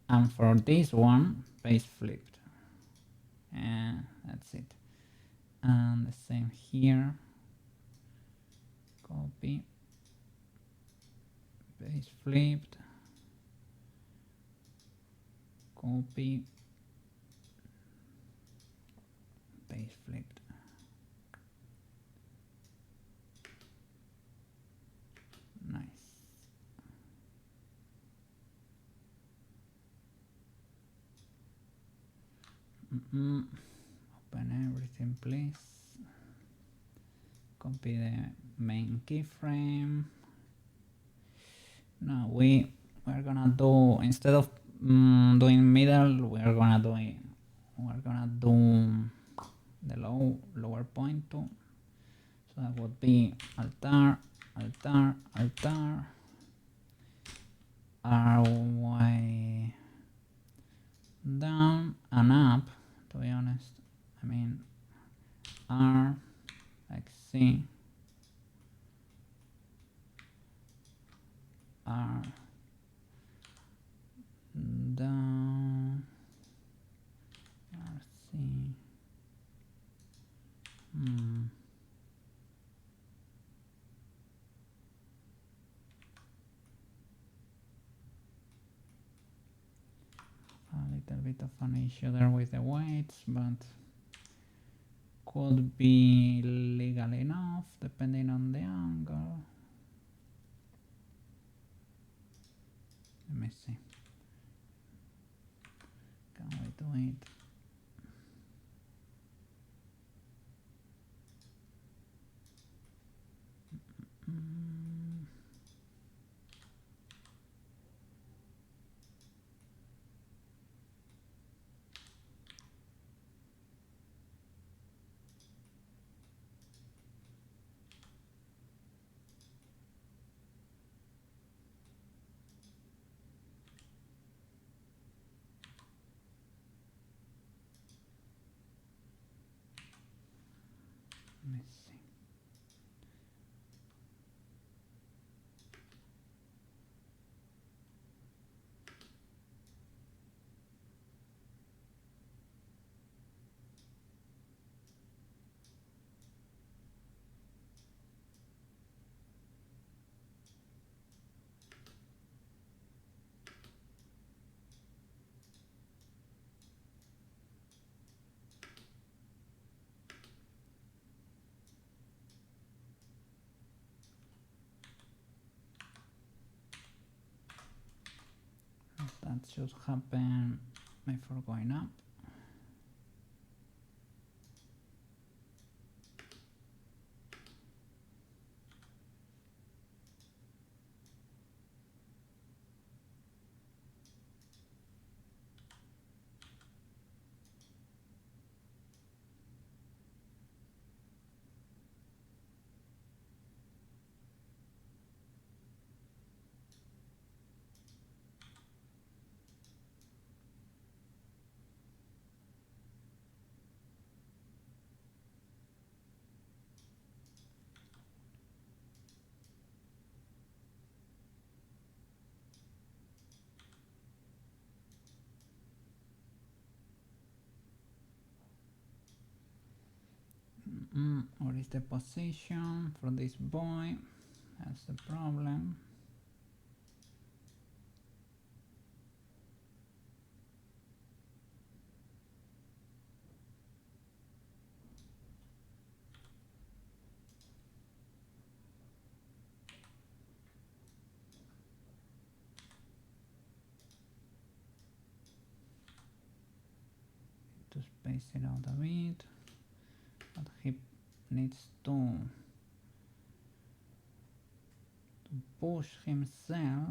and for this one, paste flipped. And that's it. And the same here. Copy, paste flipped. Copy, paste flipped. Nice. Open everything, please. Copy the main keyframe. Now we're gonna do, instead of doing middle, we're gonna do the lower point too. So that would be altar, altar, altar, RY down and up. To be honest, I mean R like C, R down, R C. A little bit of an issue there with the weights, but could be legal enough depending on the angle. Let me see. Can we do it? Let me see. That should happen before going up. What is the position for this boy? That's the problem. To space it out a bit, but he needs to push himself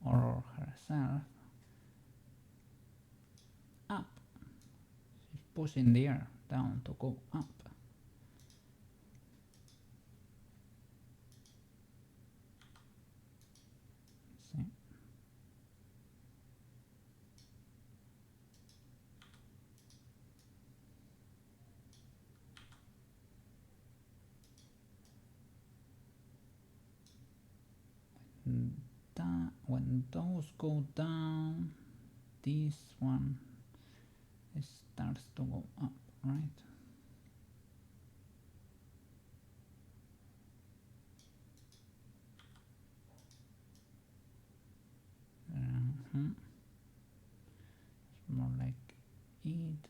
or herself up. She's pushing the air down to go up. See? When those go down, this one starts to go up, right? It's more like it.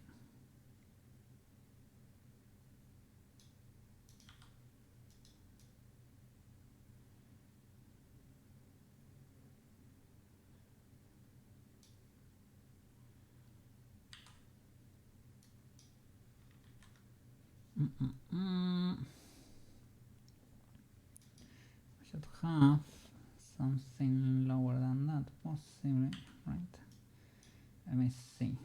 Should have something lower than that, possibly, right? Let me see.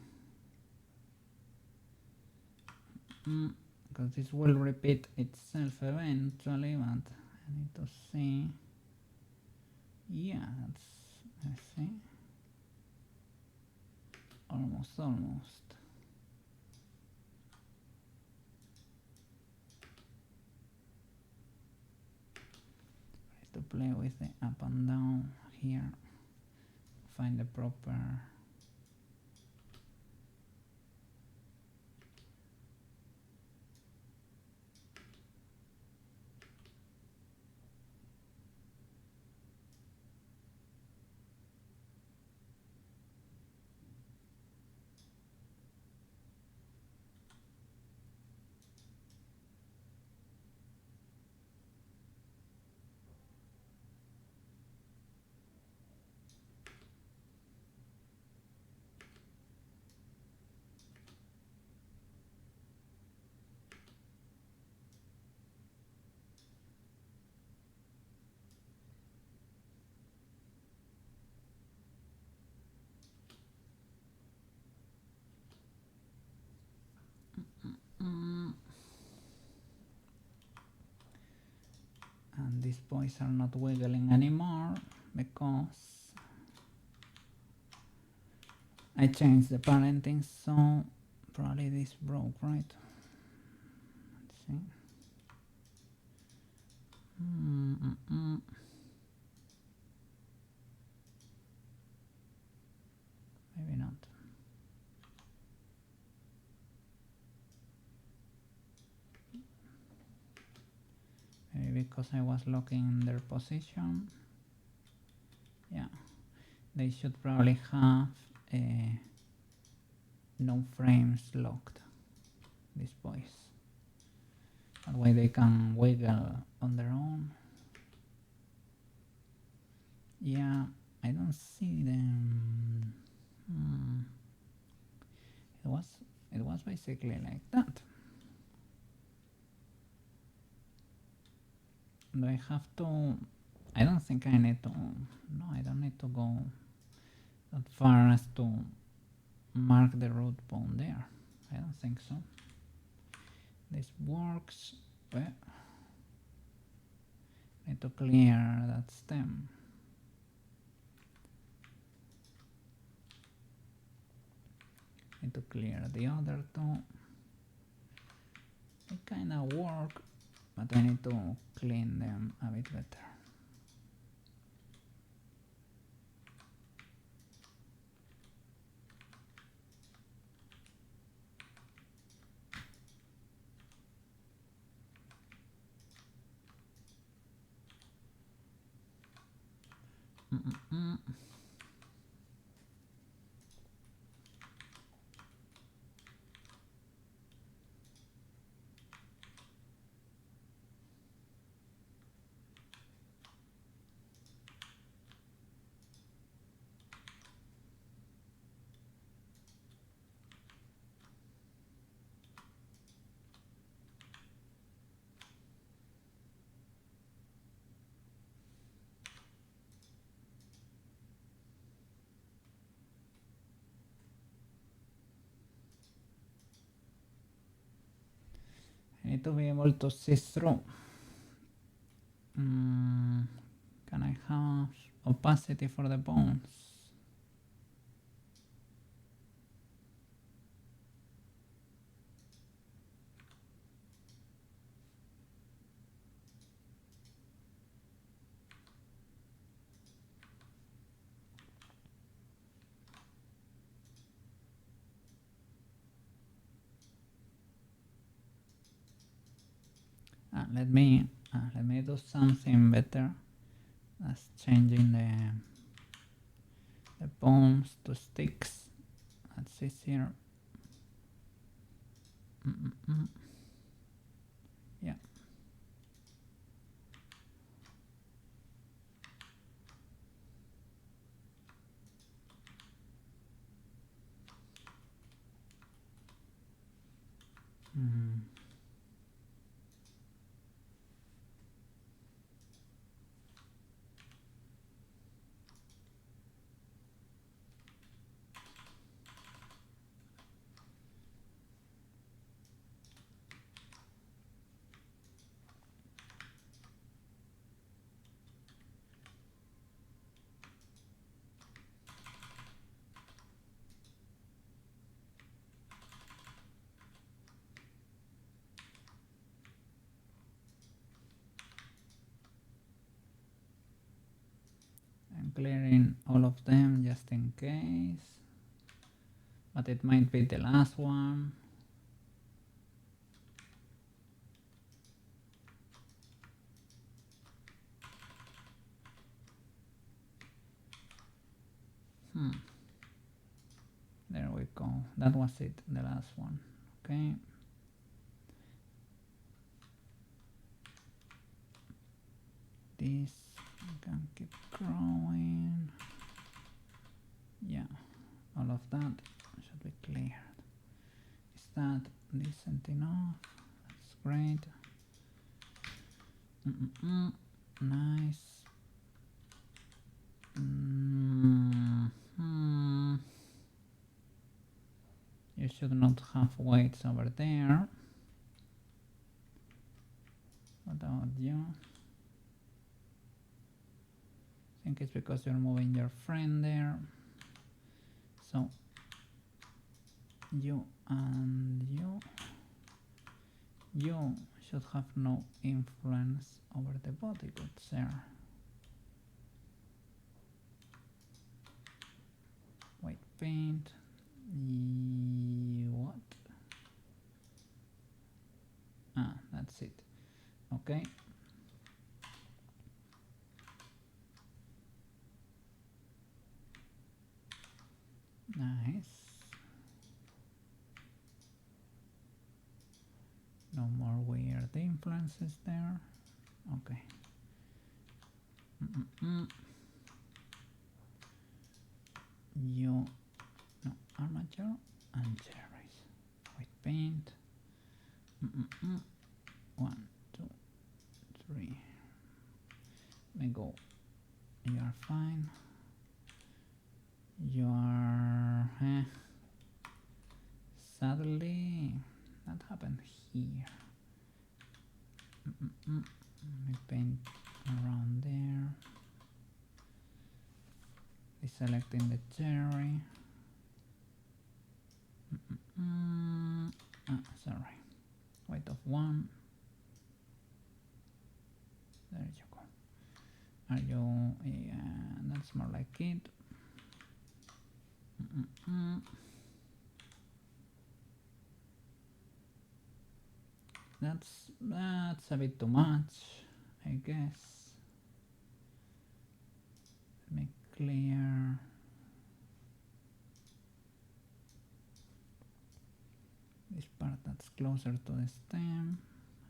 Because this will repeat itself eventually, but I need to see. Yeah, let's see. Almost. To play with the up and down here, find the proper and these boys are not wiggling anymore because I changed the parenting, so probably this broke, right? Let's see. Maybe not. Maybe because I was locking their position. Yeah, they should probably have no frames locked, these boys. That way they can wiggle on their own. Yeah, I don't see them. It was basically like that. Do I have to? I don't think I need to. No, I don't need to go that far as to mark the root bone there. I don't think so. This works. Well, need to clear that stem. Need to clear the other two. They kinda work, but I need to clean them a bit better. I need to be able to see through. Can I have opacity for the bones? Let me do something better. That's changing the bones to sticks. That's easier. Yeah. I'm clearing all of them just in case. But it might be the last one. There we go. That was it, the last one. Okay. This can keep growing. Yeah, all of that should be cleared. Is that decent enough? That's great. Nice. You should not have weights over there. What about you? I think it's because you're moving your friend there. So you and you should have no influence over the body goods there. White paint. What? Ah, that's it. Okay. Nice. No more weird influences there. Okay. You no armature and cherries. White paint. 1, 2, 3. Let me go. You are fine. You are. Sadly, that happened here. Let me paint around there. Deselecting the cherry. Sorry. Weight of 1. There you go. Are you? Yeah, that's more like it. That's a bit too much, I guess. Let me clear. This part that's closer to the stem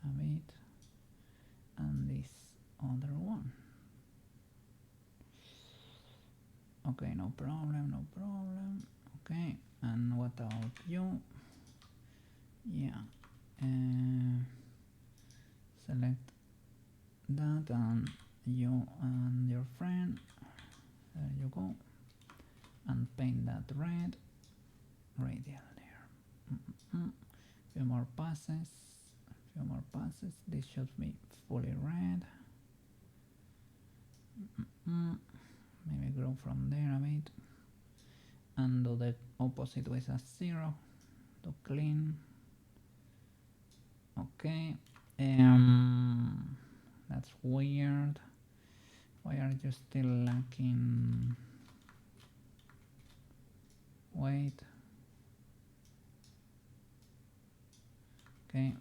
a bit, and this other one. Okay, no problem, no problem. Okay, and what about you? Yeah, select that and you and your friend. There you go, and paint that red. Radial there. Few more passes. Few more passes. This should be fully red. Maybe grow from there a bit. And do the opposite with a 0 to clean. Okay. That's weird. Why are you still lacking weight? Okay,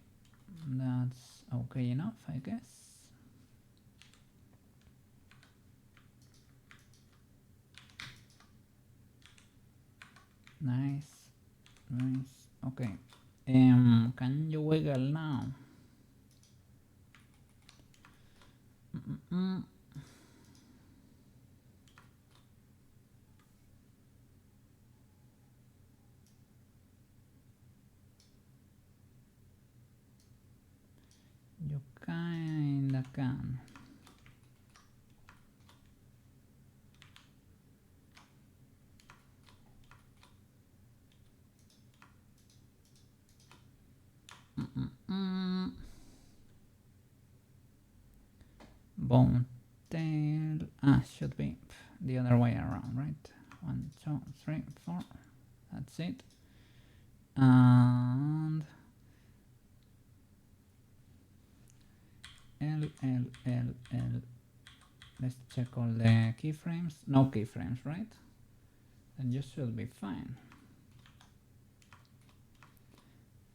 that's okay enough, I guess. Nice, nice. Okay. Can you wiggle now? You kinda can. Bone tail. Should be the other way around, right? 1, 2, 3, 4. That's it. And L. Let's check all the keyframes. No keyframes, right? Then you should be fine.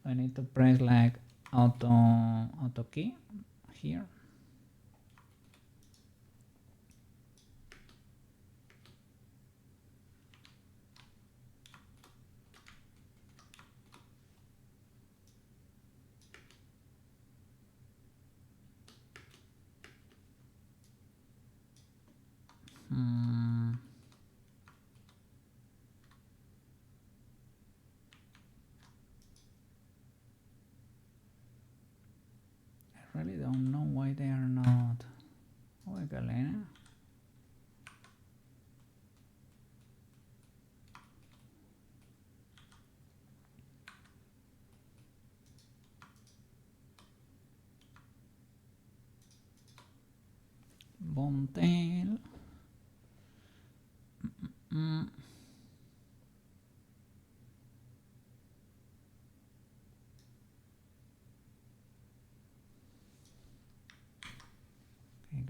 I need to press like auto key here. I really don't know why they are not wiggling. Bone tail.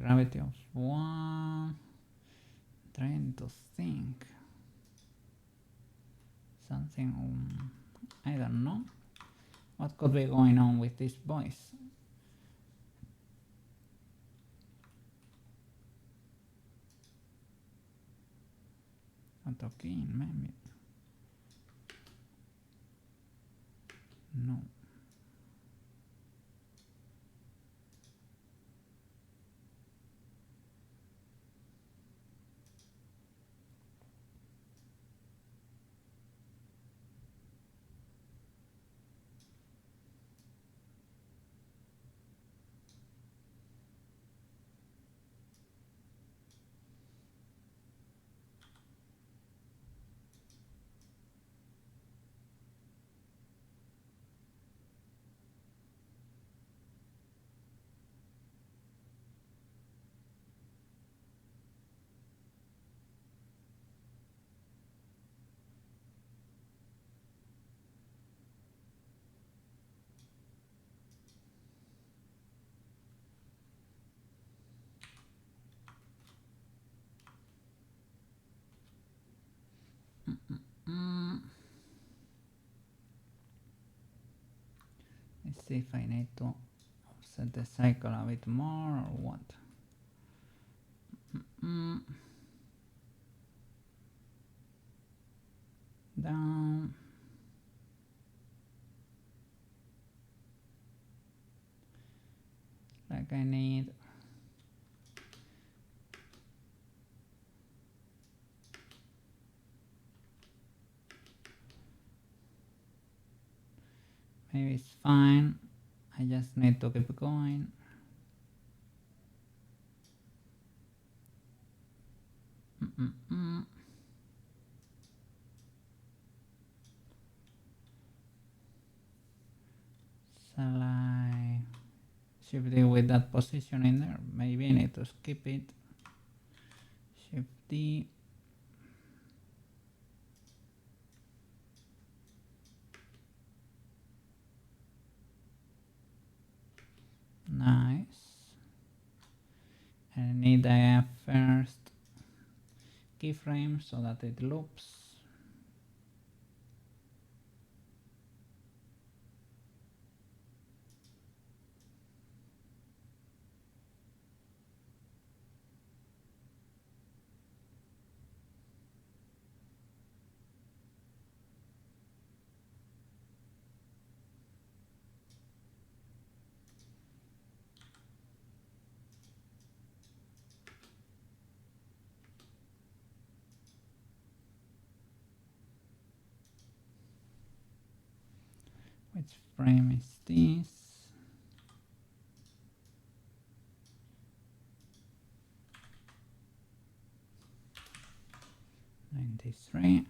gravity of 1. Trying to think. Something, I don't know. What could be going on with this voice? Autokey, maybe. No. Let's see if I need to set the cycle a bit more or what. Down. Like I need. Maybe it's fine. I just need to keep going. Shall I shift D with that position in there? Maybe I need to skip it. Shift D. Nice. I need a first keyframe so that it loops. Which frame is this? 93.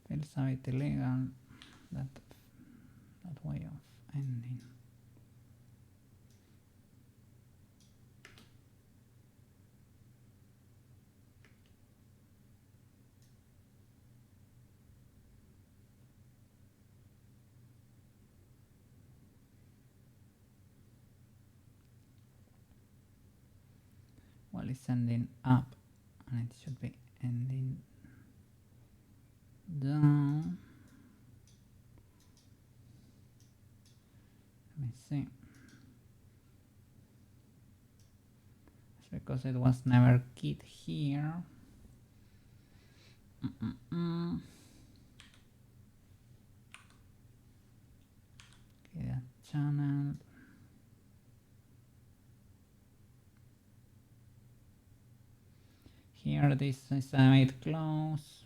Feels a bit illegal, that way of ending. Well, it's ending up and it should be ending down. Let me see. It's because it was never keyed here. Okay, that channel. Here this is made close.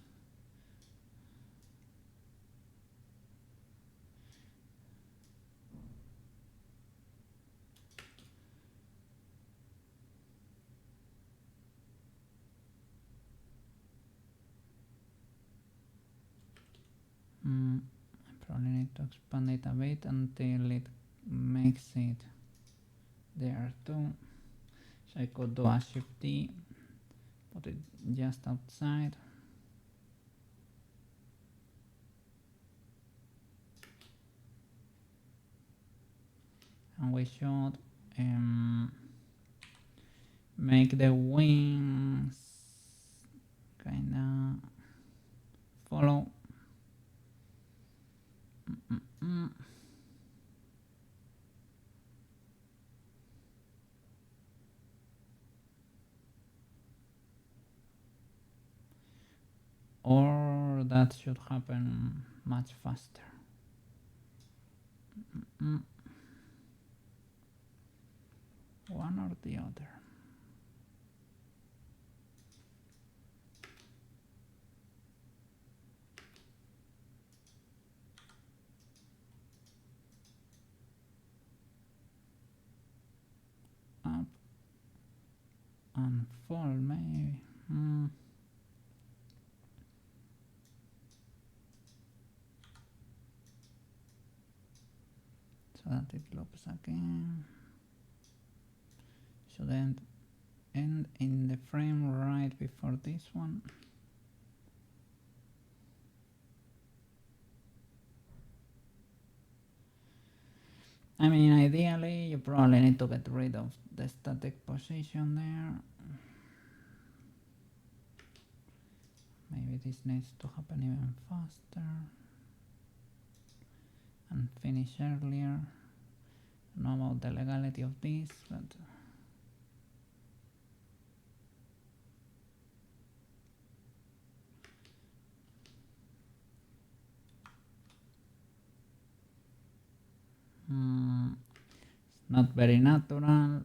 I probably need to expand it a bit until it makes it there too. So I could do a shift D, put it just outside. and we should make the wings kinda follow. Or that should happen much faster. One or the other. Up and fall maybe. So that it loops again. Should end in the frame right before this one. I mean, ideally, you probably need to get rid of the static position there. Maybe this needs to happen even faster and finish earlier. I don't know about the legality of this, but it's not very natural.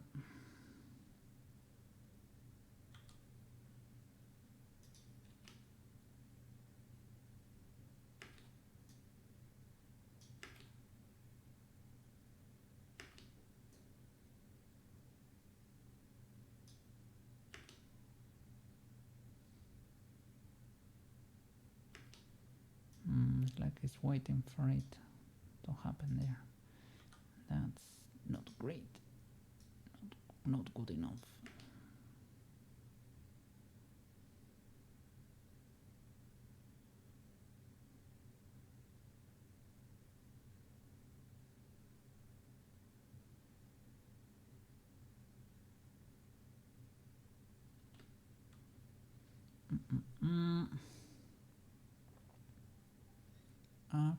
It's like it's waiting for it to happen there. That's not great. Not good enough. Up.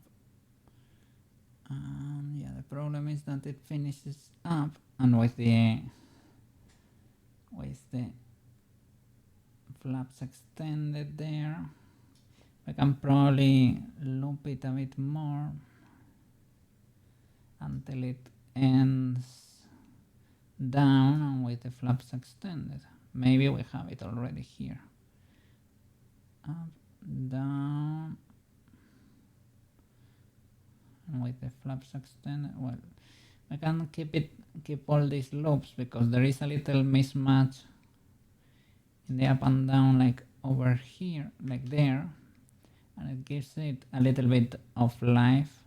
And yeah, the problem is that it finishes up, and with the flaps extended there, I can probably loop it a bit more until it ends down and with the flaps extended. Maybe we have it already here. Up, down, and with the flaps extended. Well, I can keep all these loops because there is a little mismatch in the up and down, like over here, like there, and it gives it a little bit of life.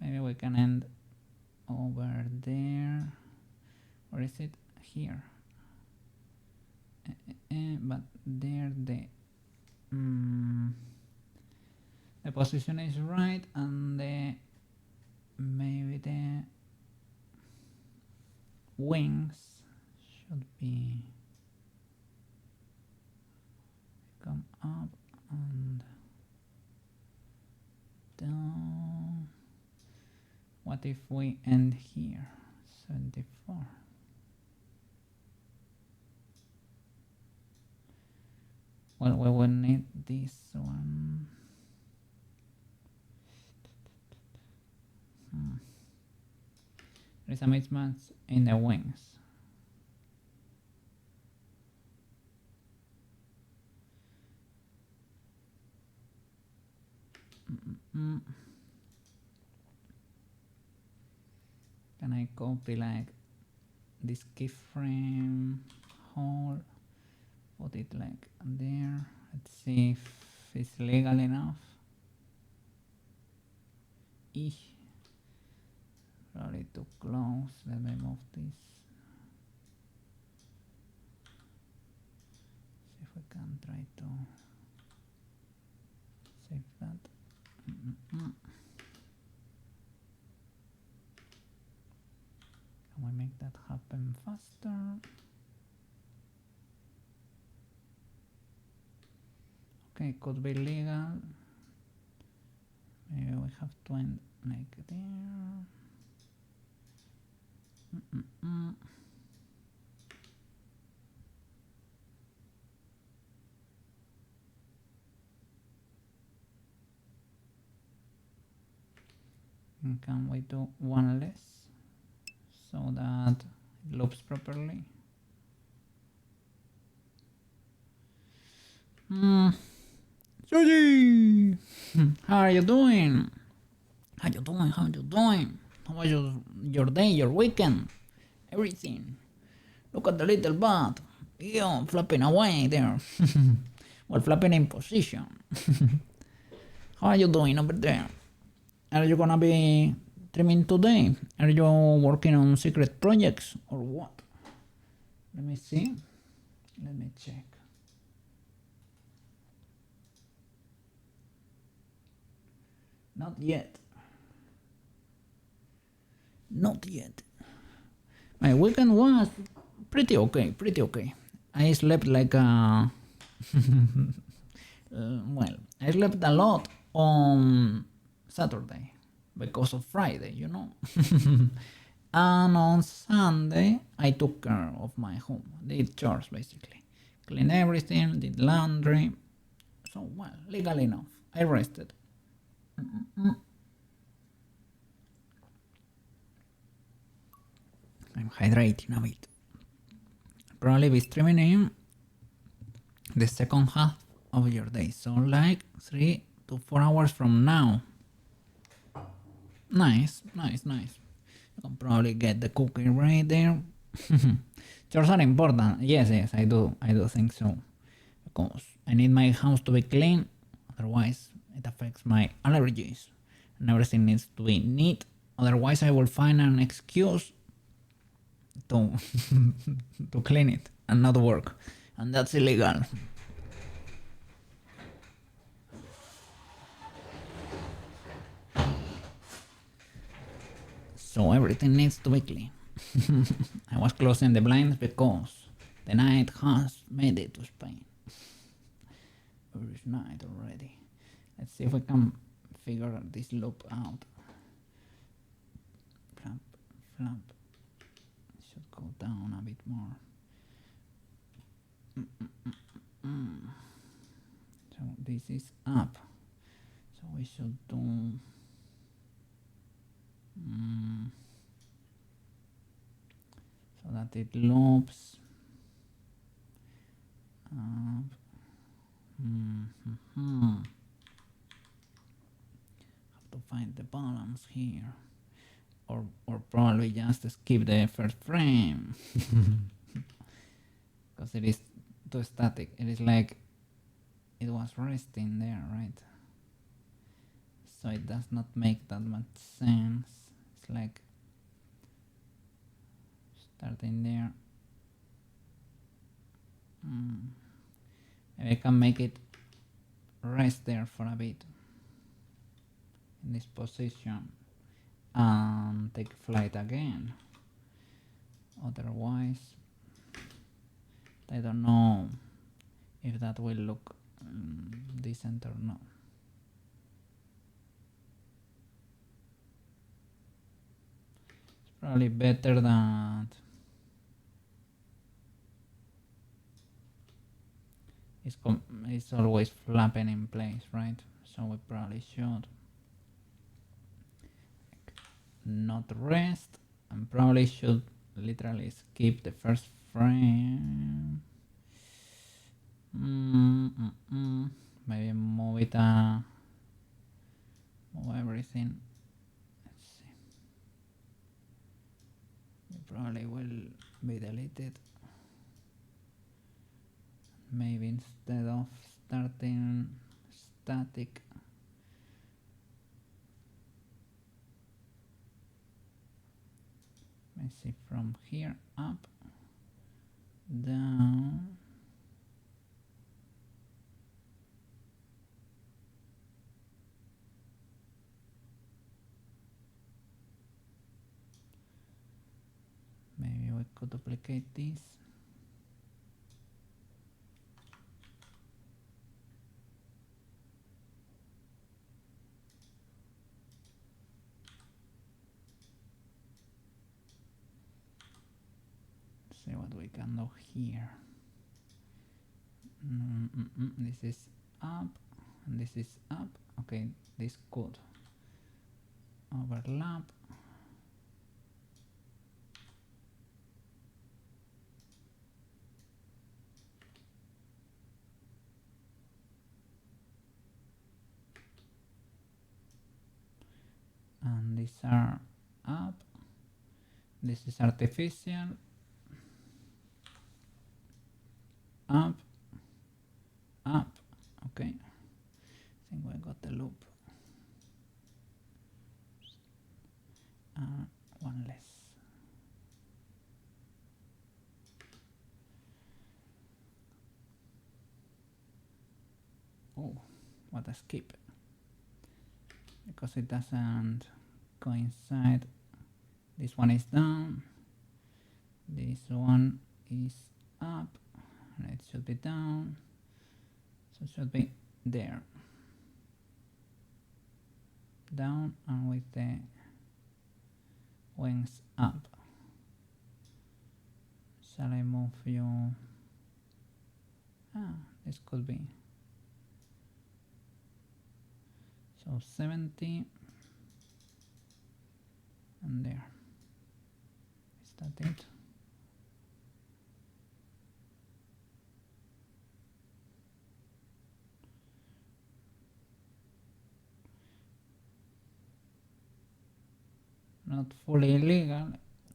Maybe we can end over there. Or is it here? But there the position is right, and maybe the wings should be come up and down. What if we end here? 74. Well, we will need this one. There is a mismatch in the wings. Can I copy like this keyframe hole, put it like there? Let's see if it's legal enough. Probably too close. Let me move this. See if we can try to save that. we make that happen faster? Okay, could be legal. Maybe we have to end like there. And can we do one less so that it loops properly? Georgie! How are you doing? How you doing? How you doing? How was your day, your weekend? Everything. Look at the little bat. Yo, flapping away there. Well, flapping in position. How are you doing over there? Are you gonna be trimming today? Are you working on secret projects or what? Let me see. Let me check. Not yet. Not yet. My weekend was pretty okay, pretty okay. I slept like a... well, I slept a lot on Saturday because of Friday, you know. And on Sunday, I took care of my home, did chores basically. Cleaned everything, did laundry. So, well, legal enough. I rested. I'm hydrating a bit. Probably be streaming in the second half of your day, so like 3 to 4 hours from now. Nice, nice, nice. You can probably get the cooking ready there. Chores are important. Yes, I do think so. Because I need my house to be clean, otherwise it affects my allergies. And everything needs to be neat, otherwise I will find an excuse to to clean it and not work, and that's illegal. So everything needs to be clean. I was closing the blinds because the night has made it to Spain. It is night already. Let's see if we can figure this loop out. Flap, flap. Should go down a bit more. So this is up. So we should do... so that it loops up. Have to find the balance here, or probably just skip the first frame because it is too static. It is like it was resting there, right? So it does not make that much sense. It's like starting there. Maybe I can make it rest there for a bit in this position and take flight again. Otherwise, I don't know if that will look decent or not. It's probably better that it's always flapping in place, right? So we probably should not rest, and probably should literally skip the first frame. Maybe move it, move everything. Let's see. It probably will be deleted. Maybe instead of starting static, let's see, from here up, down, we could duplicate this. See what we can do here. This is up and this is up. Okay, this could overlap. And these are up. This is artificial. Up, up. Okay, I think we got the loop. One less. Oh, what a skip. Because it doesn't coincide. This one is down. This one is up. And it should be down. So it should be there. Down and with the wings up. Shall I move you? This could be. So 70 and there. Is that it? Not fully illegal.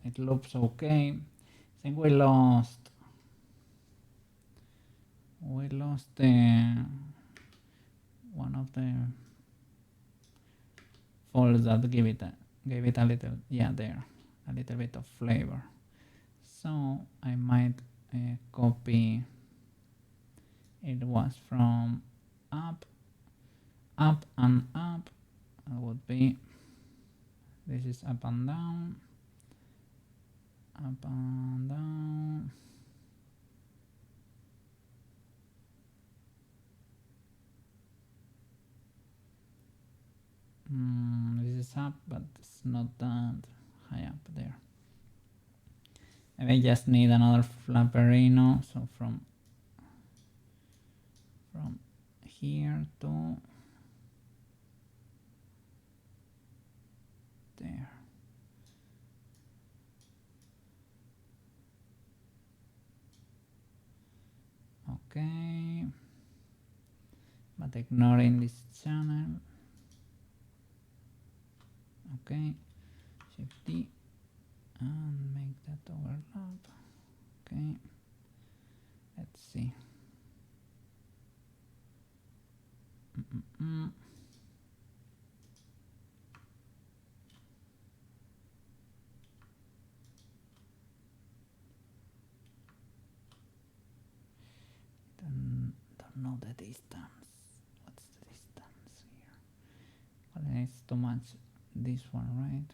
It looks okay. I think we lost one of the folds that gave it a little, yeah, there, a little bit of flavor. So I might copy. It was from up, up and up. That would be. This is up and down, up and down. This is up, but it's not that high up there. Maybe I just need another flapperino. So from here to there. Okay, but ignoring this channel. Okay, Shift D and make that overlap. Okay, let's see. Don't know the distance. What's the distance here? Well, it's too much. This one, right?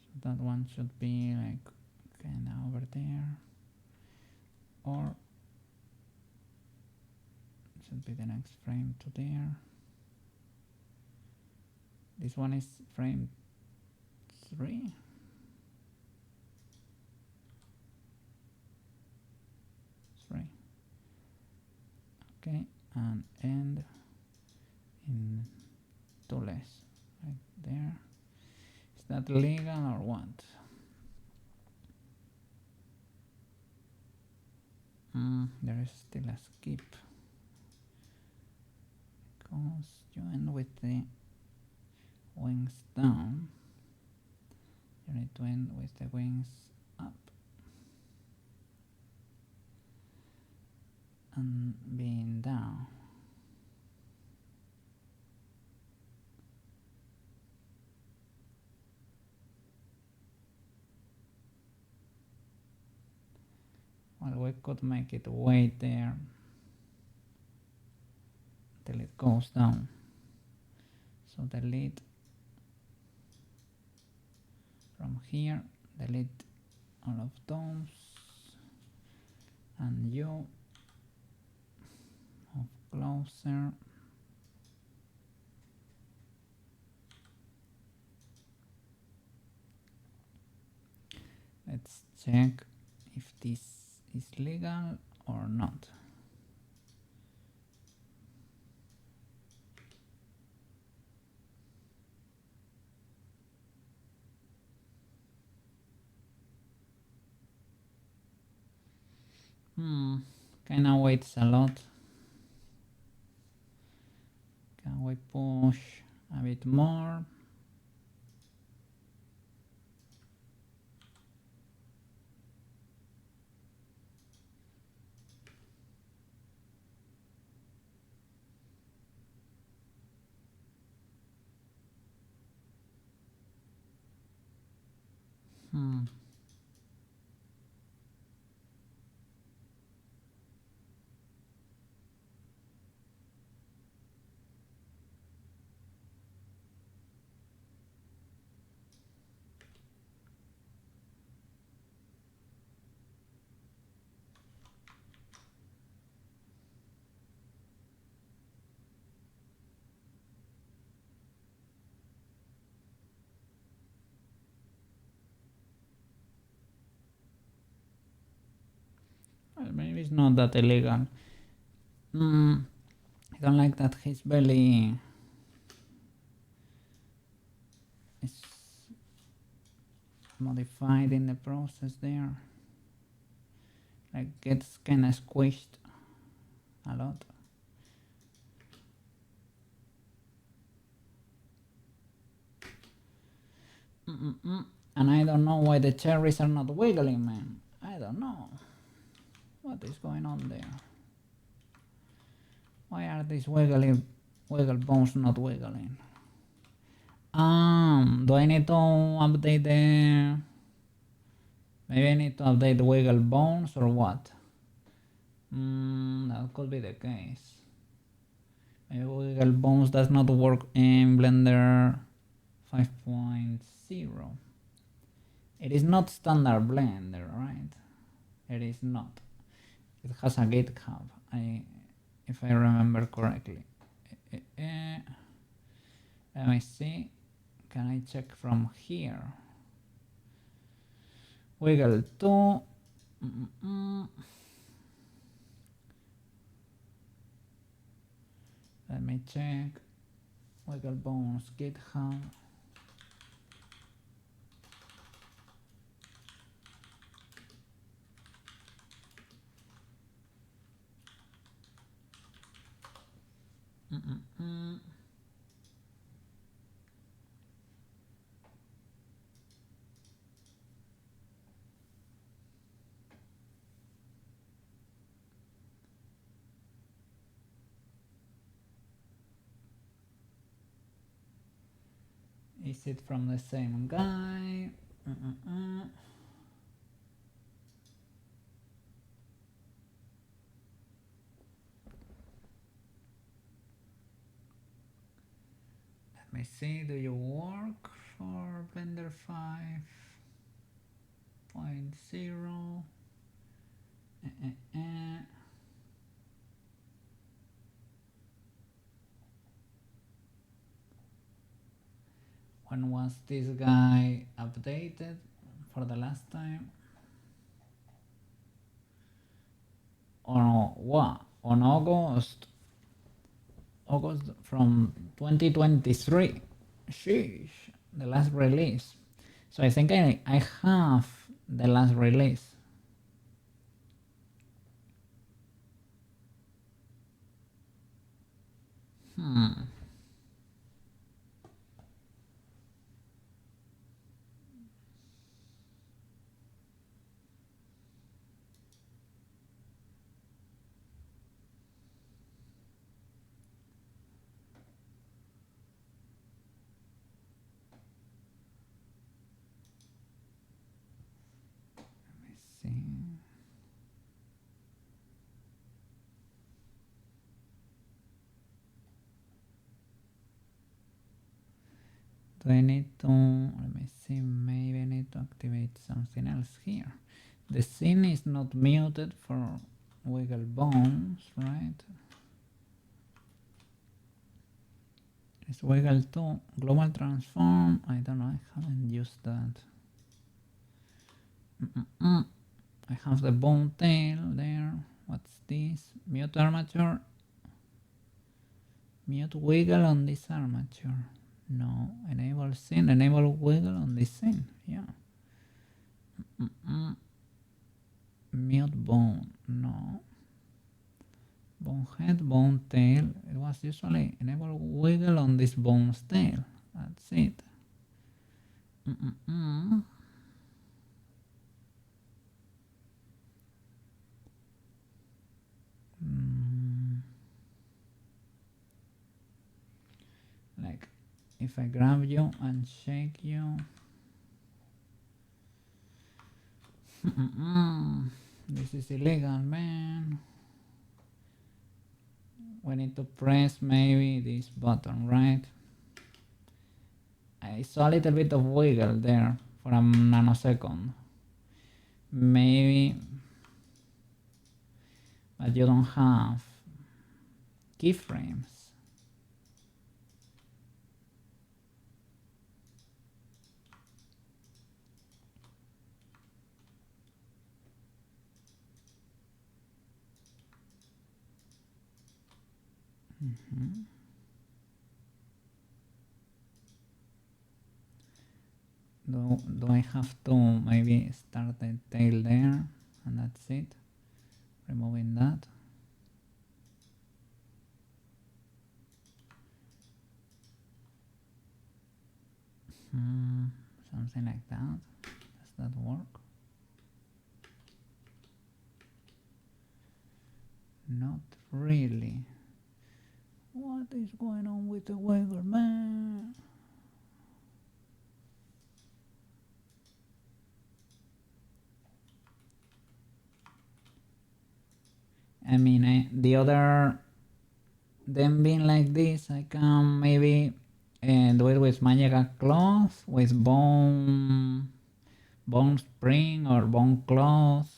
So that one should be like kind of over there, or it should be the next frame to there. This one is frame 3. Okay, and end in 2 less, right there. Is that legal or what? There is still a skip because you end with the wings down. You need to end with the wings up and being down. Well, we could make it wait there till it goes down. So delete from here, delete all of those, and you move closer. Let's check if this is legal or not. Kinda waits a lot. Can we push a bit more? Well, maybe it's not that illegal. I don't like that his belly is modified in the process there. Like gets kinda squished a lot. And I don't know why the cherries are not wiggling, man. I don't know. What is going on there? Why are these wiggle bones not wiggling? Do I need to update the... Maybe I need to update the wiggle bones or what? That could be the case. Maybe wiggle bones does not work in Blender 5.0. It is not standard Blender, right? It is not. It has a GitHub, if I remember correctly. Let me see. Can I check from here? Wiggle 2. Let me check. Wiggle bones GitHub. Is it from the same guy? Let me see, do you work for Blender 5.0? When was this guy updated for the last time? On what? On August from 2023. Sheesh, the last release. So I think I have the last release. Let me see. Do I need to, let me see, maybe I need to activate something else here. The scene is not muted for wiggle bones, right? It's wiggle 2, global transform, I don't know, I haven't used that. I have the bone tail there. What's this? Mute armature. Mute wiggle on this armature. No. Enable scene. Enable wiggle on this scene. Yeah. Mute bone. No. Bone head, bone tail. It was usually enable wiggle on this bone's tail. That's it. Like if I grab you and shake you. This is illegal, man. We need to press maybe this button, right? I saw a little bit of wiggle there for a nanosecond. Maybe, but you don't have keyframes. Do I have to maybe start the tail there and that's it? Removing that. Something like that. Does that work? Not really. What is going on with the wiggle, man? I mean, the other, them being like this, I can maybe do it with magical cloth, with bone spring or bone cloth.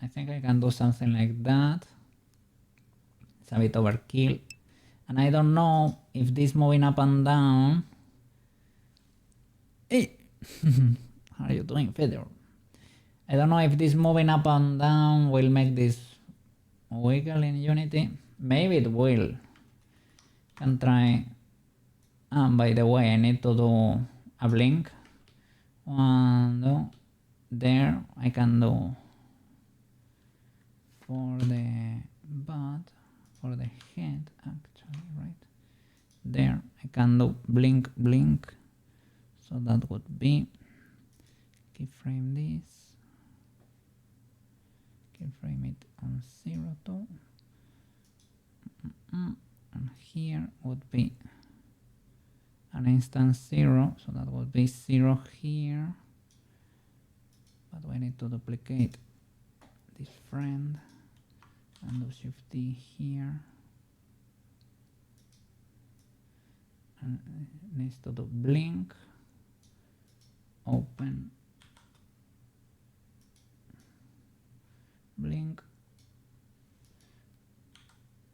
I think I can do something like that. It's a bit overkill. And I don't know if this moving up and down. Hey, how are you doing, Fedor? I don't know if this moving up and down will make this wiggle in Unity. Maybe it will. Can try. By the way, I need to do a blink. 1, 2. There I can do for the butt, for the head actually, right? There I can do blink, blink. So that would be keyframe this. Keyframe it on 0, 2. And here would be an instance 0, so that would be 0 here. But we need to duplicate this friend and do Shift D here. And it needs to do blink, open, blink,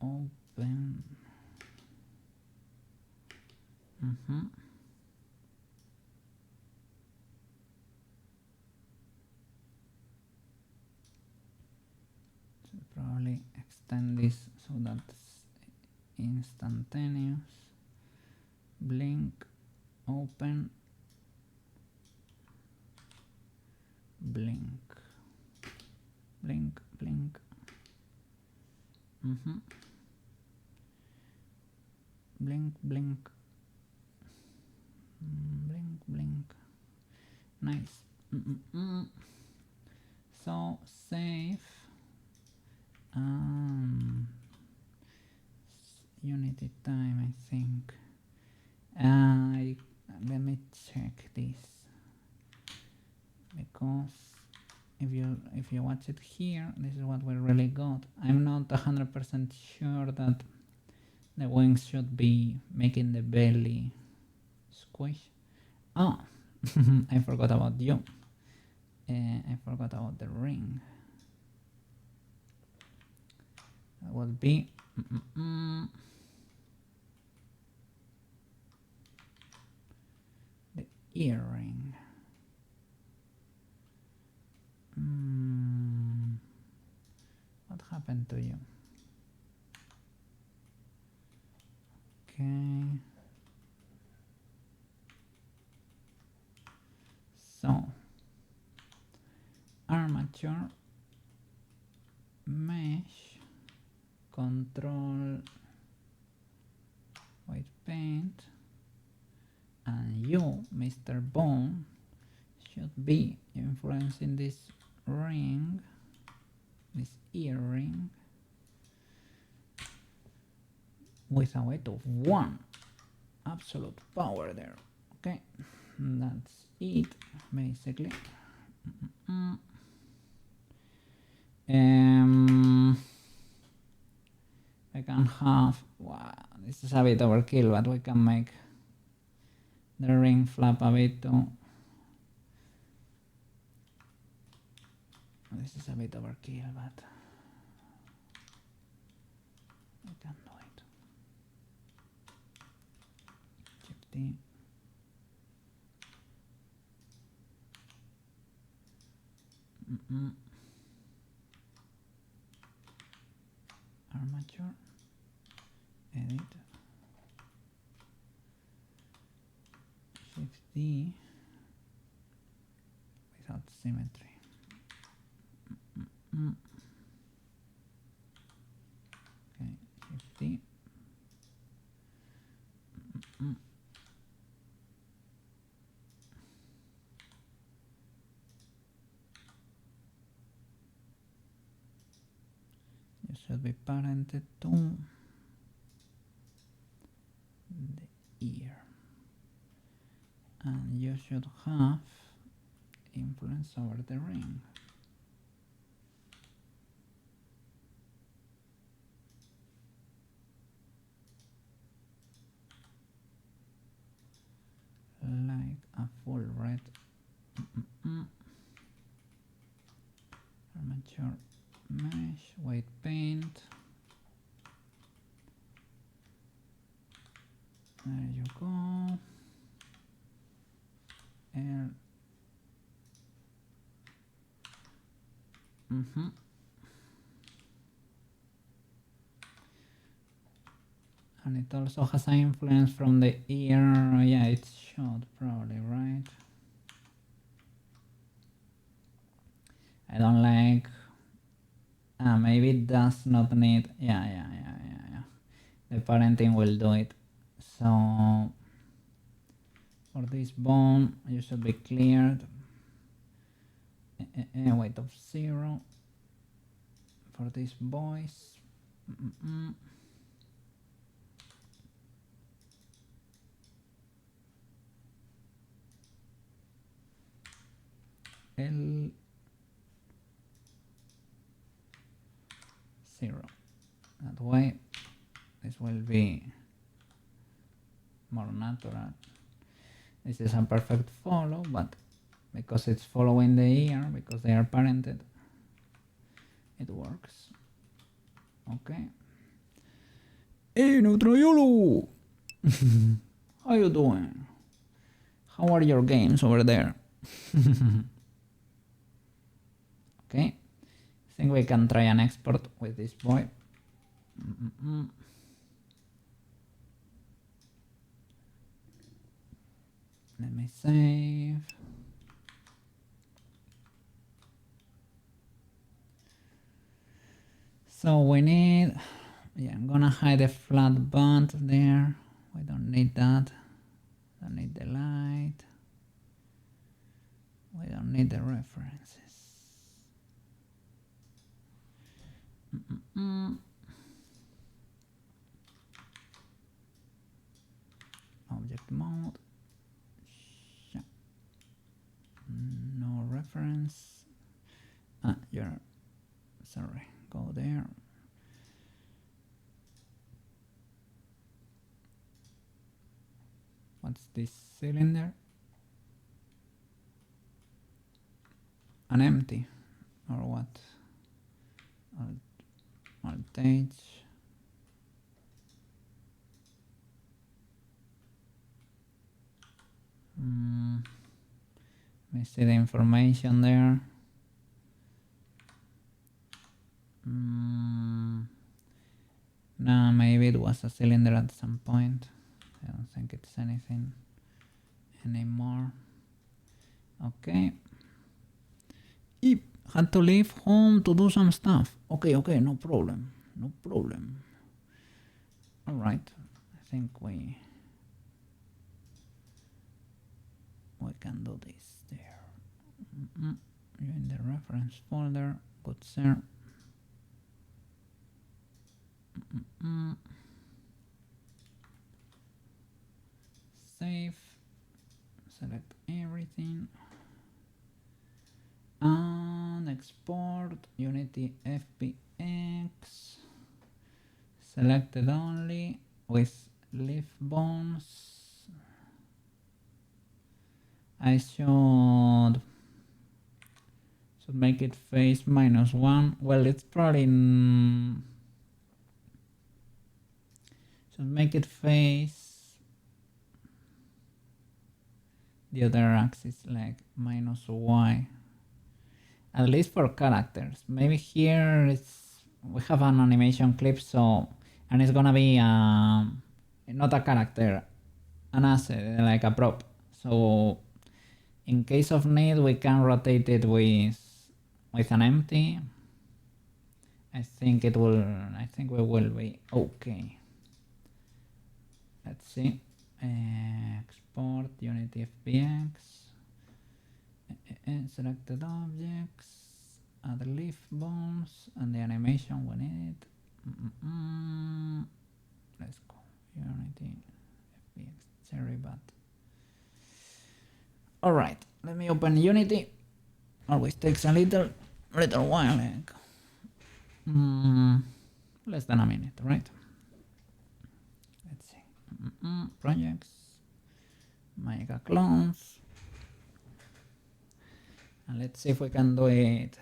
open. So probably extend this so that's instantaneous. Blink, open, blink, blink, blink. Blink, blink, blink, blink. Nice. So save. Unity time, I think. Let me check this, because if you watch it here, this is what we really got. I'm not 100% sure that the wings should be making the belly squish. Oh, I forgot about you. I forgot about the ring. That would be the earring. What happened to you? Okay. So, armature, mesh, control, white paint, and you, Mr. Bone, should be influencing this ring, this earring, with a weight of 1. Absolute power there. Okay, that's it, basically. I can have, wow, this is a bit overkill, but we can make the ring flap a bit too. This is a bit overkill, but I can do it. 50. Armature, edit, 50 without symmetry. Okay, 50. You should be parented to the ear, and you should have influence over the ring. Like a full red. Armature, mesh, white paint. There you go. And and it also has an influence from the ear. Yeah, it should probably, right? I don't like. Maybe it does not need. Yeah. The parenting will do it. So for this bone, you should be cleared. Weight of 0. For these boys. L 0. That way this will be more natural. This is a perfect follow, but because it's following the ear, because they are parented, it works. Okay. Hey, Neutrayolo! How you doing? How are your games over there? Okay. I think we can try an export with this boy. Let me save. So we need, yeah, I'm gonna hide the flat band there. We don't need that. Don't need the light. We don't need the references. Object mode. No reference. You're sorry. Go there. What's this cylinder? an empty or what? Alt H. Let me see the information there. No, maybe it was a cylinder at some point. I don't think it's anything anymore. Okay. Yep. Had to leave home to do some stuff. Okay, no problem. No problem. Alright. I think we can do this there. You're in the reference folder. Good sir. Save. Select everything. And export Unity FBX. Selected only with leaf bones. I should make it face -1. Well, it's probably should make it face the other axis, like -y. At least for characters. Maybe here we have an animation clip, so and it's gonna be not a character, an asset, like a prop. So in case of need, we can rotate it with an empty. I think we will be okay. Let's see. Export Unity FBX. Selected objects. Add leaf bones and the animation we need. Let's go. Unity FBX cherry bat. Alright, let me open Unity. Always takes a little while, like less than a minute, right? Let's see. Projects, mega clones, and let's see if we can do it.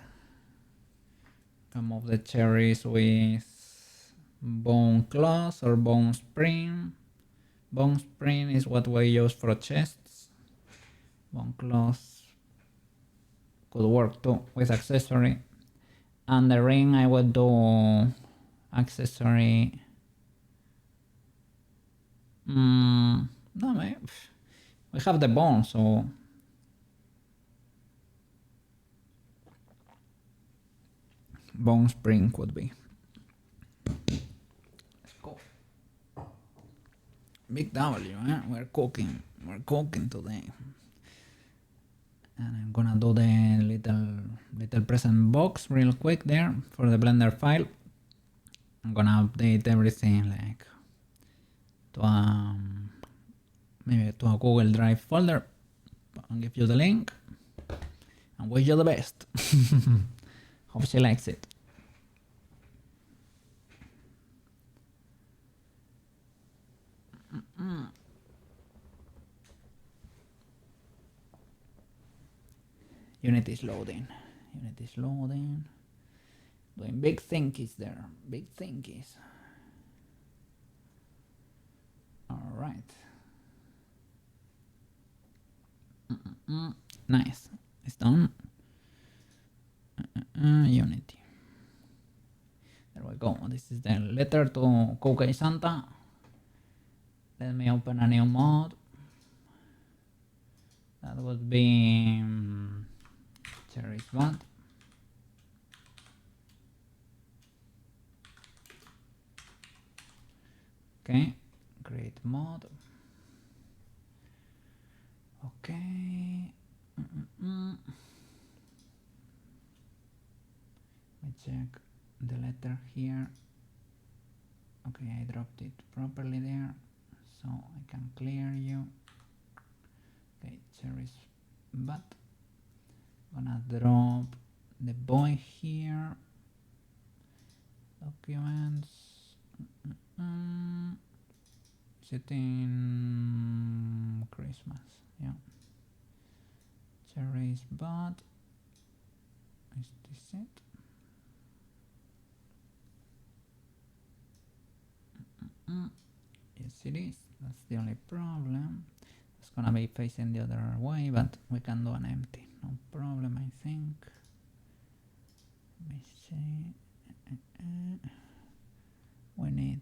Can move the cherries with bone claws or bone spring. Bone spring is what we use for chests. Bone claws could work too with accessory. And the ring, I would do accessory. No, we have the bone, so bone spring could be. Let's go. Big W, eh? We're cooking today. And I'm gonna do the little present box real quick there for the Blender file. I'm gonna update everything like to maybe to a Google Drive folder. I'll give you the link and wish you the best. Hope she likes it. Unity is loading. Doing big thinkies there. Big thinkies. Alright. Nice. It's done. Unity. There we go. This is the letter to Cookie Santa. Let me open a new mod. That would be Cherry's mod. Okay, create mod. Okay. Let me check the letter here. Okay, I dropped it properly there, so I can clear you. Okay, Cherry's butt. Gonna drop the boy here. Documents. Setting Christmas. Yeah. Cherry's butt. Is this it? Yes, it is. That's the only problem. It's gonna be facing the other way, but we can do an empty. No problem, I think. Let me see. We need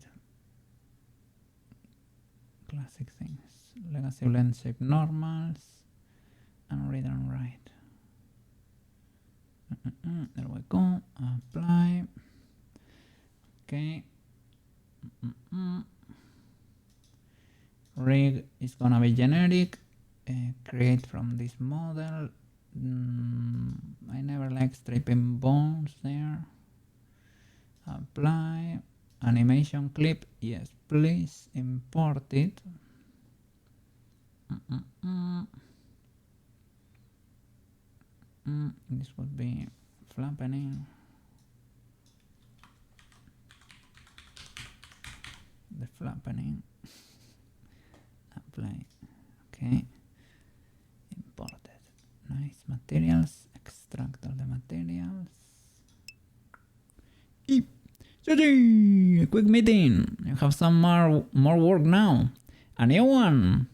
classic things. Legacy blend shape normals and read and write. There we go. Apply. Okay. Rig is gonna be generic. Create from this model. I never like stripping bones there. Apply. Animation clip. Yes, please import it. This would be flattening. The flattening. Apply. Okay. Imported. Nice materials. Extract all the materials. A quick meeting. You have some more work now. A new one.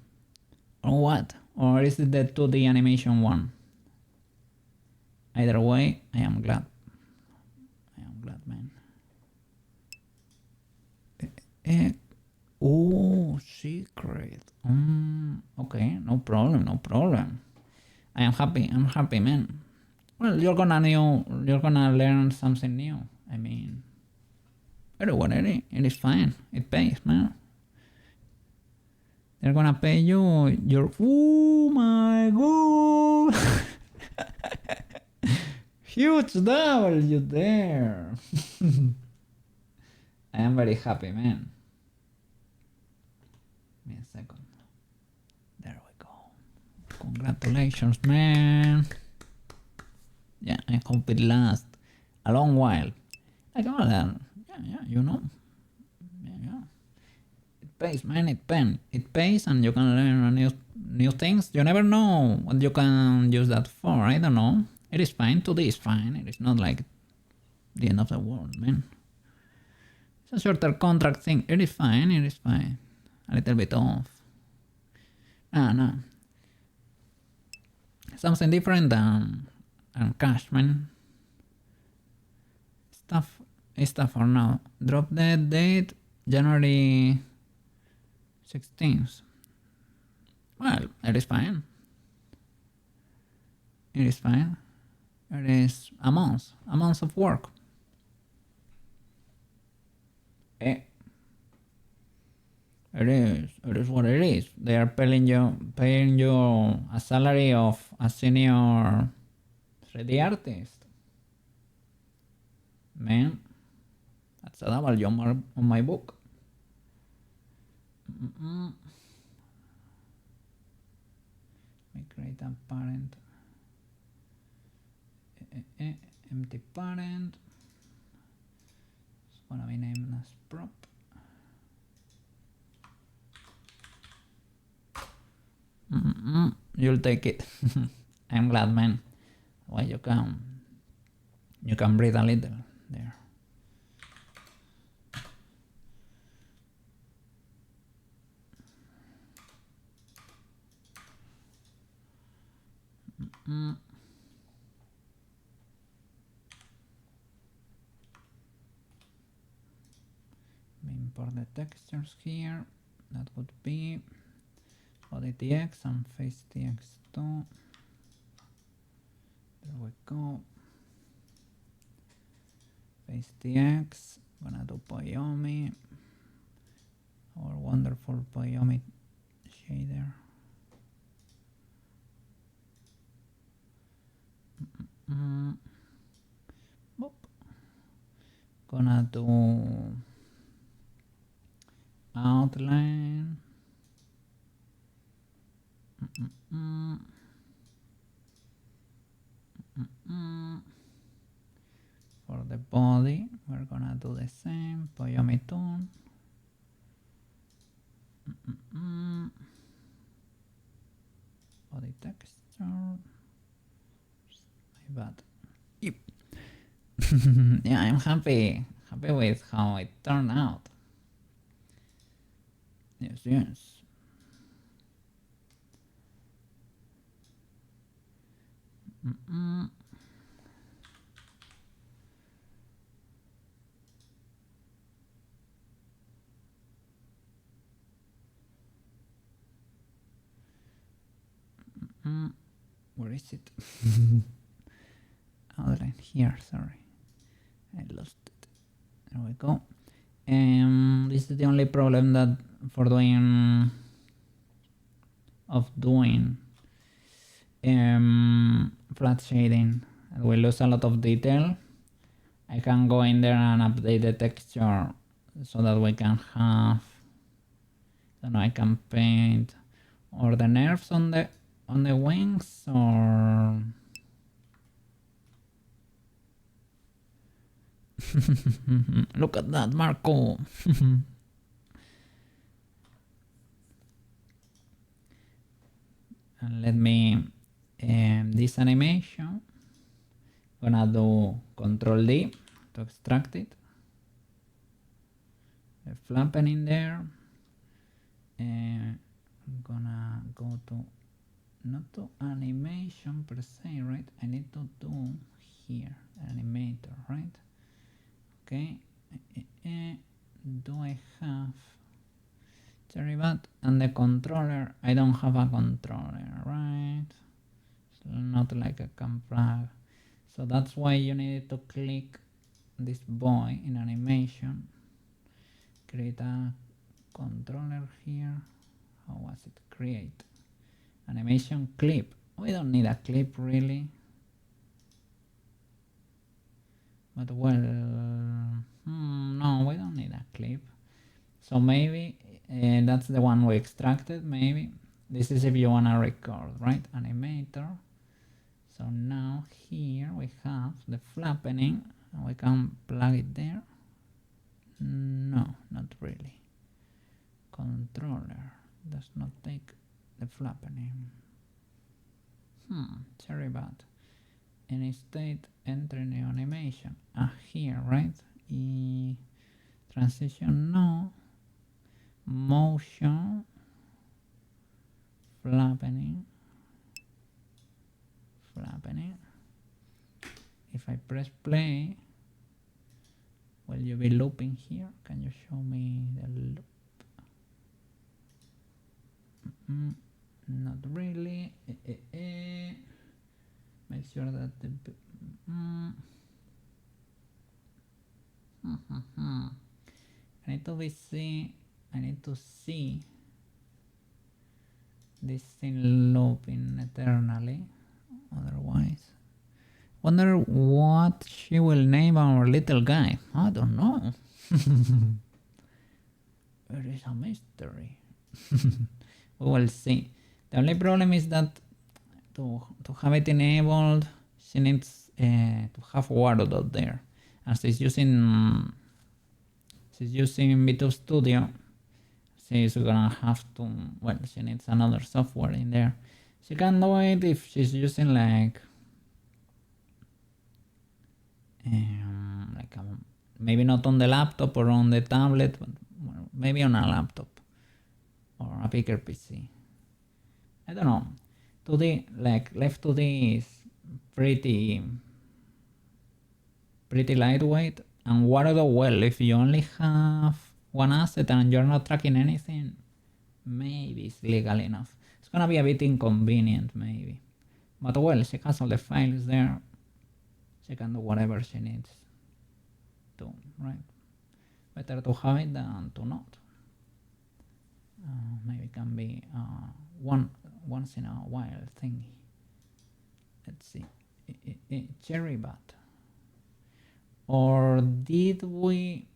Or what? Or is it the 2D animation one? Either way, I am glad. I am glad, man. Oh, secret. Okay, no problem, no problem. I am happy. I'm happy, man. Well, you're gonna learn something new. I mean, it is fine. It pays, man. They're gonna pay you your. Oh my god! Huge W there. I am very happy, man. Give me a second. There we go. Congratulations, man. Yeah, I hope it lasts a long while. I got that. Yeah, you know. Yeah. It pays, man. It pays, and you can learn new things. You never know what you can use that for. I don't know. It is fine. 2D is fine. It is not like the end of the world, man. It's a shorter contract thing. It is fine. It is fine. A little bit off. No. Something different than cash, man. Stuff for now. Drop dead date January 16th. Well, it is fine. It is fine. It is a month of work. It is what it is. They are paying you a salary of a senior 3D artist. Man, that's a double jump on my book. Let me create a parent. Empty parent. It's gonna be named as prop. You'll take it. I'm glad, man. Why you can breathe a little there. We import the textures here. That would be body TX and face TX2. There we go. Face TX. Gonna do Poyomi. Our wonderful Poyomi shader. Boop. Gonna do outline. For the body, we're gonna do the same. Poyomi tone. Body texture. My bad. Yep. Yeah, I'm happy with how it turned out. Yes, yes. Where is it? Outline here, sorry. I lost it. There we go. This is the only problem that for doing flat shading. We lose a lot of detail. I can go in there and update the texture so that we can have, I don't know, I can paint or the nerves on the wings, or look at that, Marco. And let me this animation, gonna do Control D to extract it, the flapping in there, and I'm gonna go to, not to animation per se, right? I need to do here animator, right? Okay. Do I have Cherry and the controller? I don't have a controller, right? It's not like I can plug. So that's why you need to click this boy in animation, create a controller here. How was it? Create animation clip. We don't need a clip really, but well, no, we don't need a clip. So maybe that's the one we extracted. Maybe this is if you want to record, right? Animator. So now here we have the flapping, and we can plug it there. No, not really. Controller does not take the flapping. Sorry about. Any state, enter new animation. Here, right? Transition, no. Motion, flapping. If I press play, will you be looping here? Can you show me the loop? Not really. Make sure that the I need to see this thing looping eternally. Otherwise, wonder what she will name our little guy. I don't know. There is a mystery. We will see. The only problem is that to have it enabled, she needs to have Wardot there. And she's using V2 Studio. She's gonna have to, well, she needs another software in there. She can do it if she's using like maybe not on the laptop or on the tablet, but maybe on a laptop or a bigger PC. I don't know. 2D, like left 2D is pretty lightweight, and Wardot, well, if you only have one asset and you're not tracking anything, maybe it's legal enough. It's gonna be a bit inconvenient maybe, but well, she has all the files there. She can do whatever she needs to, right? Better to have it than to not. Maybe it can be once in a while thingy. Let's see. Cherry-Bat. Or did we...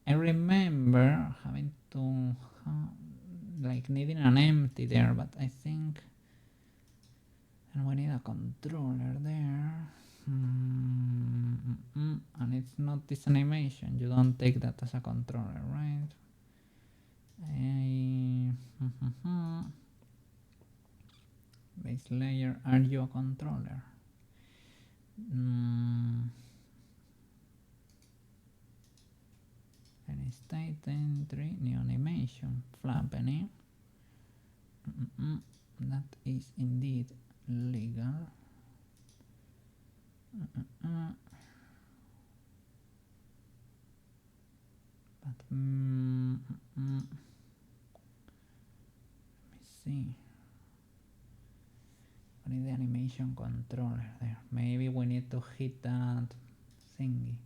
I remember having to like needing an empty there, but I think, and we need a controller there. And it's not this animation. You don't take that as a controller, right? Base layer, are you a controller? Any state entry, new animation, flapping. That is indeed legal. But let me see. What is the animation controller there? Maybe we need to hit that thingy.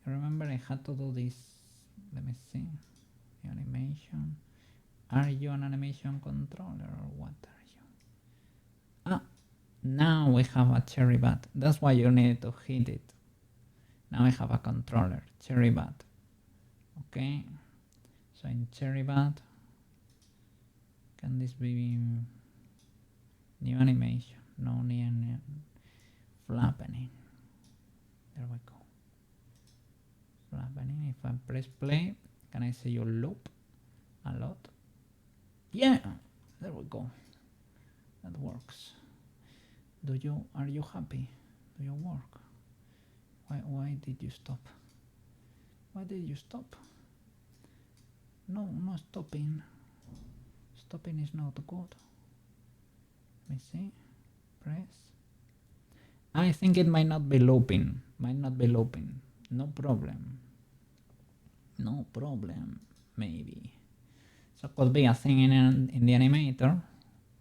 Remember, I had to do this. Let me see. The animation. Are you an animation controller or what are you? Ah, now we have a cherry bat. That's why you need to hit it. Now I have a controller, cherry bat. Okay, so in cherry bat, can this be new animation? No new flapping. There we go. Flapping. If I press play, can I see your loop a lot? Yeah, there we go. That works. Are you happy? Do you work? Why did you stop? Why did you stop? No stopping. Stopping is not good. Let me see. Press. I think it might not be looping. No problem. No problem. Maybe. So it could be a thing in the animator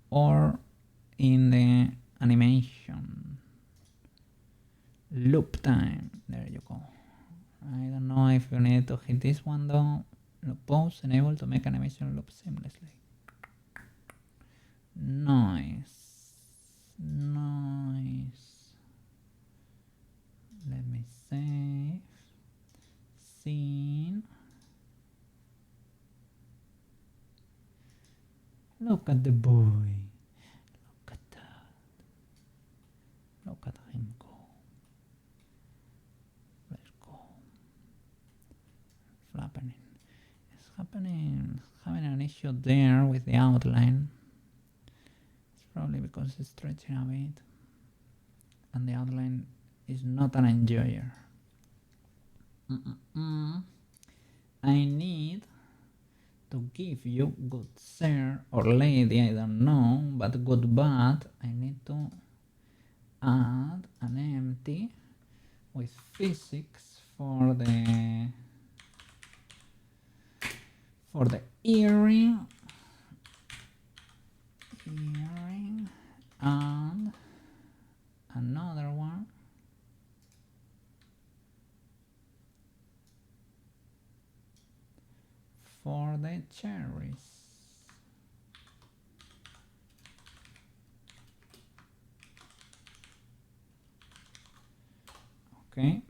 or in the animation. Loop time. There you go. I don't know if you need to hit this one though. Loop pause, enable to make animation loop seamlessly. Nice. Let me save. Scene. Look at the boy. Look at that. Look at him go. Let's go. Flapping. It's having an issue there with the outline. It's probably because it's stretching a bit. And the outline is not an enjoyer. I need to give you good sir or lady, I don't know, but good bad. I need to add an empty with physics for the earring and another one for the cherries. Okay,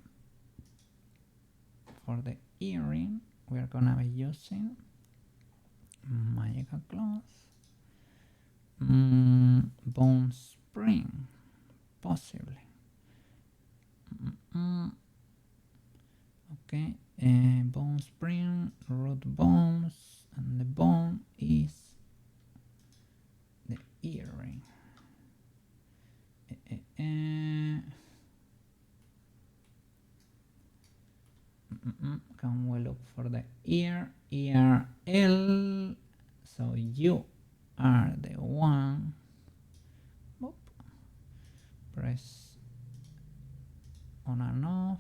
for the earring we are gonna be using magical cloth, bone spring, possibly. Okay, bone spring, root bones, and the bone is the earring. Can we look for the ear? L. So you are the one. Boop. Press on and off.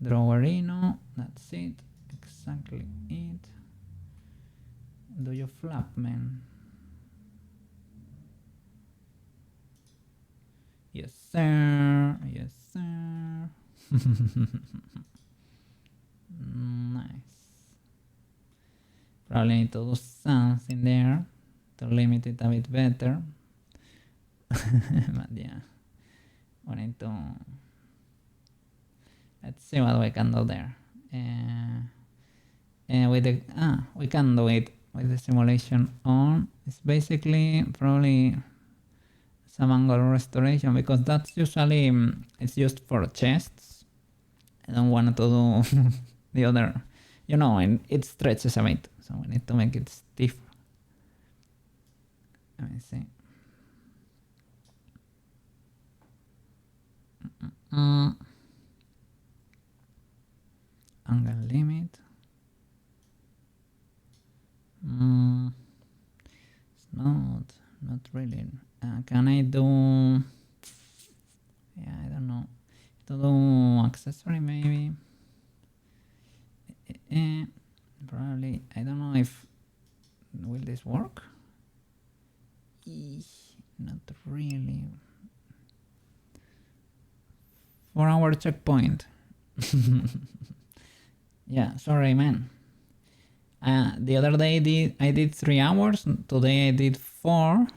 Drawerino. That's it. Exactly it. Do you flap, man? Yes, sir. Yes, sir. Nice. Probably need to do something there to limit it a bit better. But yeah, we need to. Let's see what we can do there. With the we can do it with the simulation on. It's basically probably some angle restoration because that's usually it's used for chests. I don't want to do the other, and it stretches a bit, so we need to make it stiff. Let me see. Angle limit. It's not really. Can I do? Yeah, I don't know. To do accessory maybe. Probably. I don't know if will this work. Not really. 4-hour checkpoint. Yeah, sorry, man. The other day I did 3 hours. Today I did 4.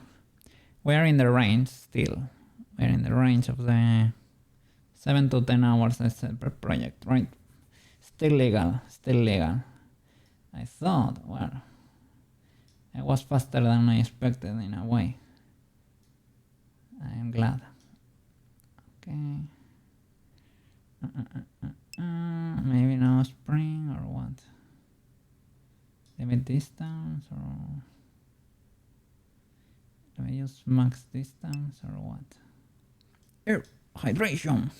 We're in the range still. We're in the range of the 7 to 10 hours per project, right? Still legal, still legal. I thought, well, I was faster than I expected in a way. I am glad. Okay. Maybe no spring or what? Limit distance or let me use max distance or what? Air hydration.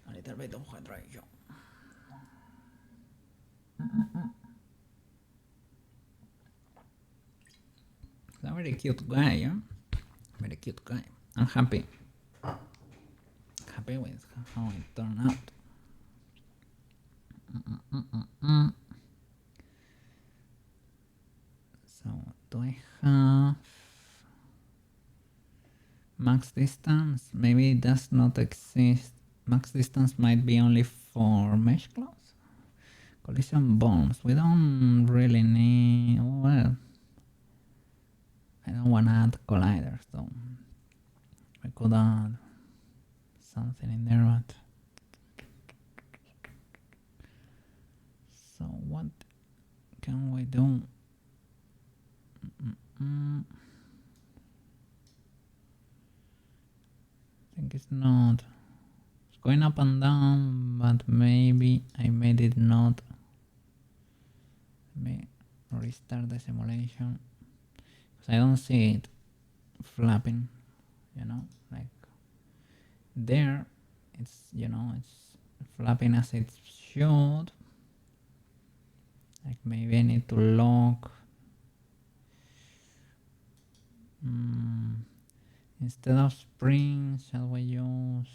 A little bit of hydration. He's a very cute guy, yeah? Very cute guy. I'm happy. Happy with how it turned out. So, do I have max distance? Maybe it does not exist. Max distance might be only for mesh clouds. Collision bombs. We don't really need. Well, I don't want to add colliders though. I could add something in there, but. So, what can we do? I think it's not. It's going up and down, but maybe I made it not. Let me restart the simulation. Because I don't see it flapping, you know, like there it's, you know, it's flapping as it should. Like maybe I need to lock. Instead of spring, shall we use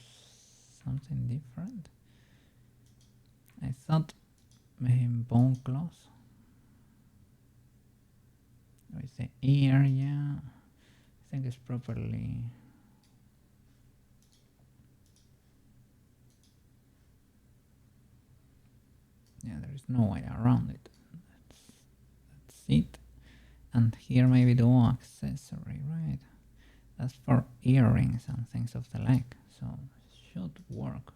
something different? I thought maybe bone claws. With the ear, yeah. I think it's properly. Yeah, there is no way around it. That's it. And here maybe do accessory, right? That's for earrings and things of the like, so it should work.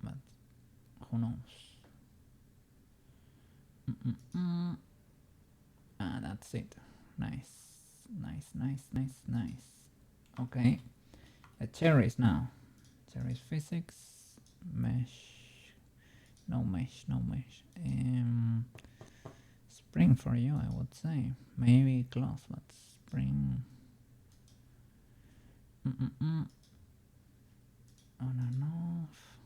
But who knows? That's it. Nice, nice, nice, nice, nice. Okay, the cherries now. Cherries physics, mesh, no mesh, no mesh. Spring for you, I would say. Maybe cloth, but spring. On and off.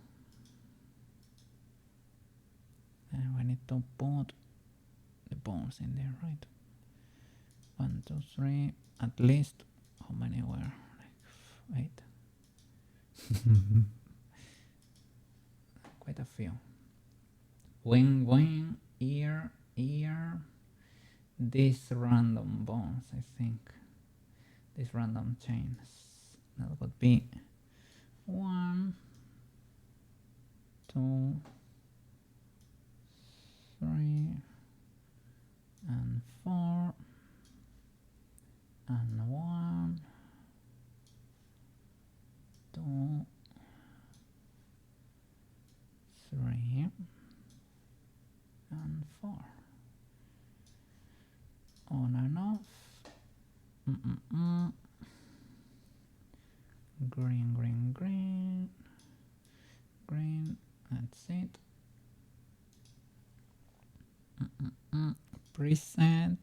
And we need to put the bones in there, right? 1, 2, 3. At least, how many were? Like 8. Quite a few. Wing, wing, ear, ear. These random bones, I think. These random chains. That would be 1, 2, 3, and 4, and 1, 2, 3, and 4. On and off. Green, green, green. Green. That's it. Preset.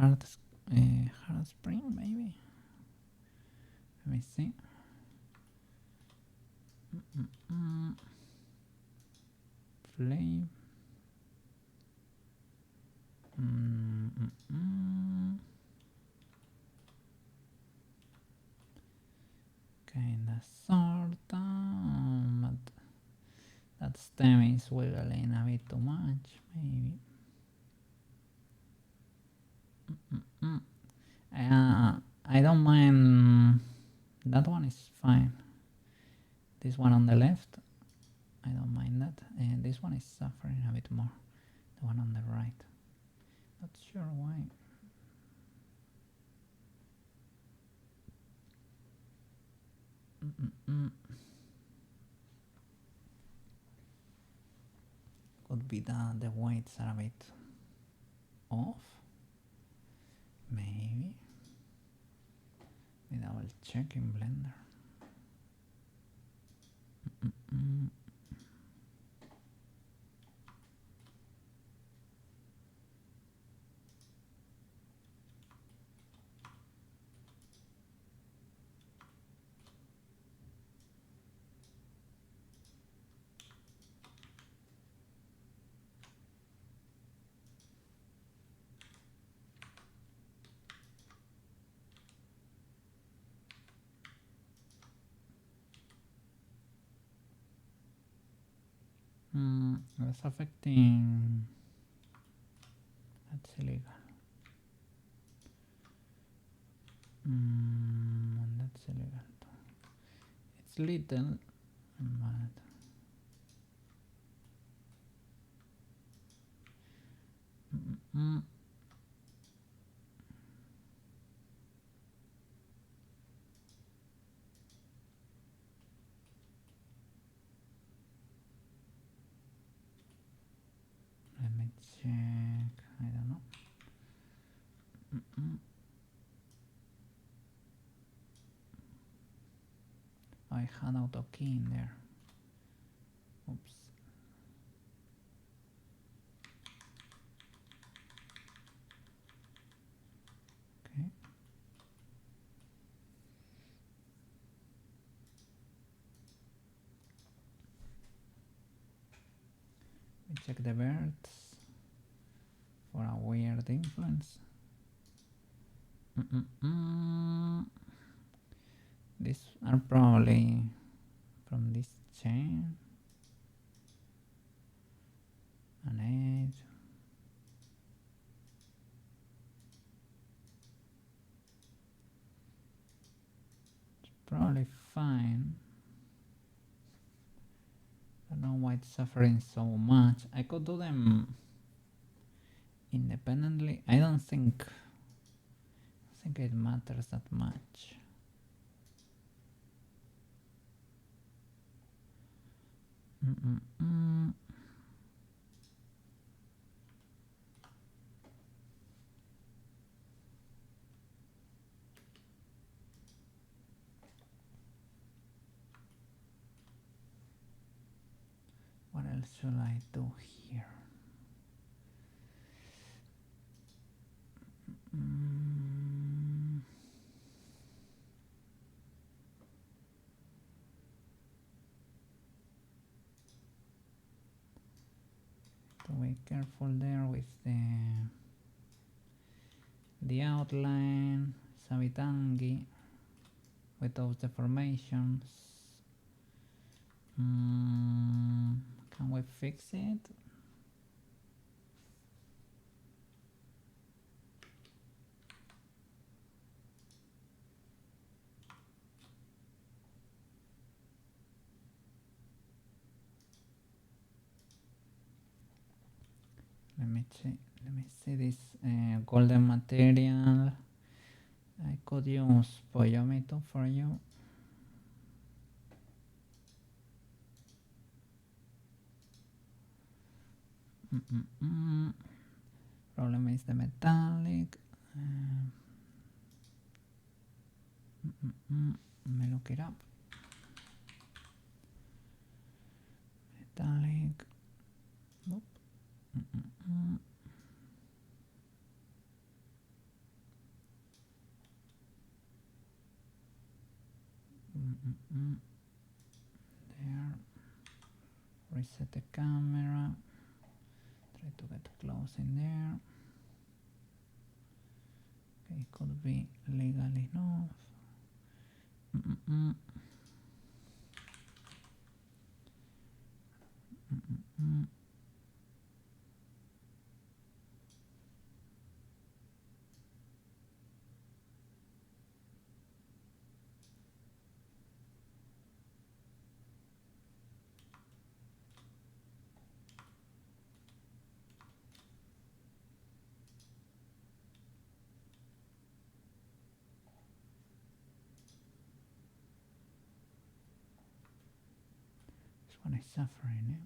hard spring maybe. Let me see. Flame. Kinda sorta, but that stem is wiggling a bit too much, maybe. I don't mind. That one is fine. This one on the left, I don't mind that. And this one is suffering a bit more. The one on the right. Not sure why. Could be that the weights are a bit off. Maybe. We double check in Blender. That's affecting. That's illegal. That's illegal too. It's little, but let me check. I don't know. I had auto key in there. Oops. Okay. We check the birds for a weird influence. These are probably from this chain. An edge. It's probably fine. I don't know why it's suffering so much. I could do them independently. I don't think it matters that much. What else should I do here? To be careful there with the outline, Sabitangi, with those deformations. Can we fix it? Let me see this golden material. I could use Poyomito for you. Problem is the metallic. Let me look it up. Metallic. Nope. There. Reset the camera. Try to get close in there. Okay, could be legal enough. This one is suffering.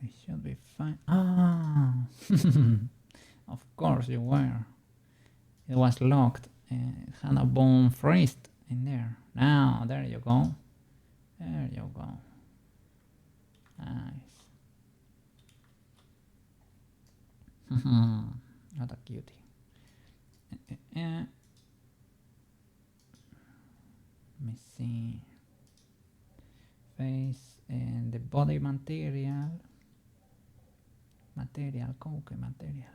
It should be fine. Ah, of course you were. It was locked. It had a bone freezed in there. Now, there you go. There you go. Nice. What a cutie. Let me see. Face and the body material. Coke material.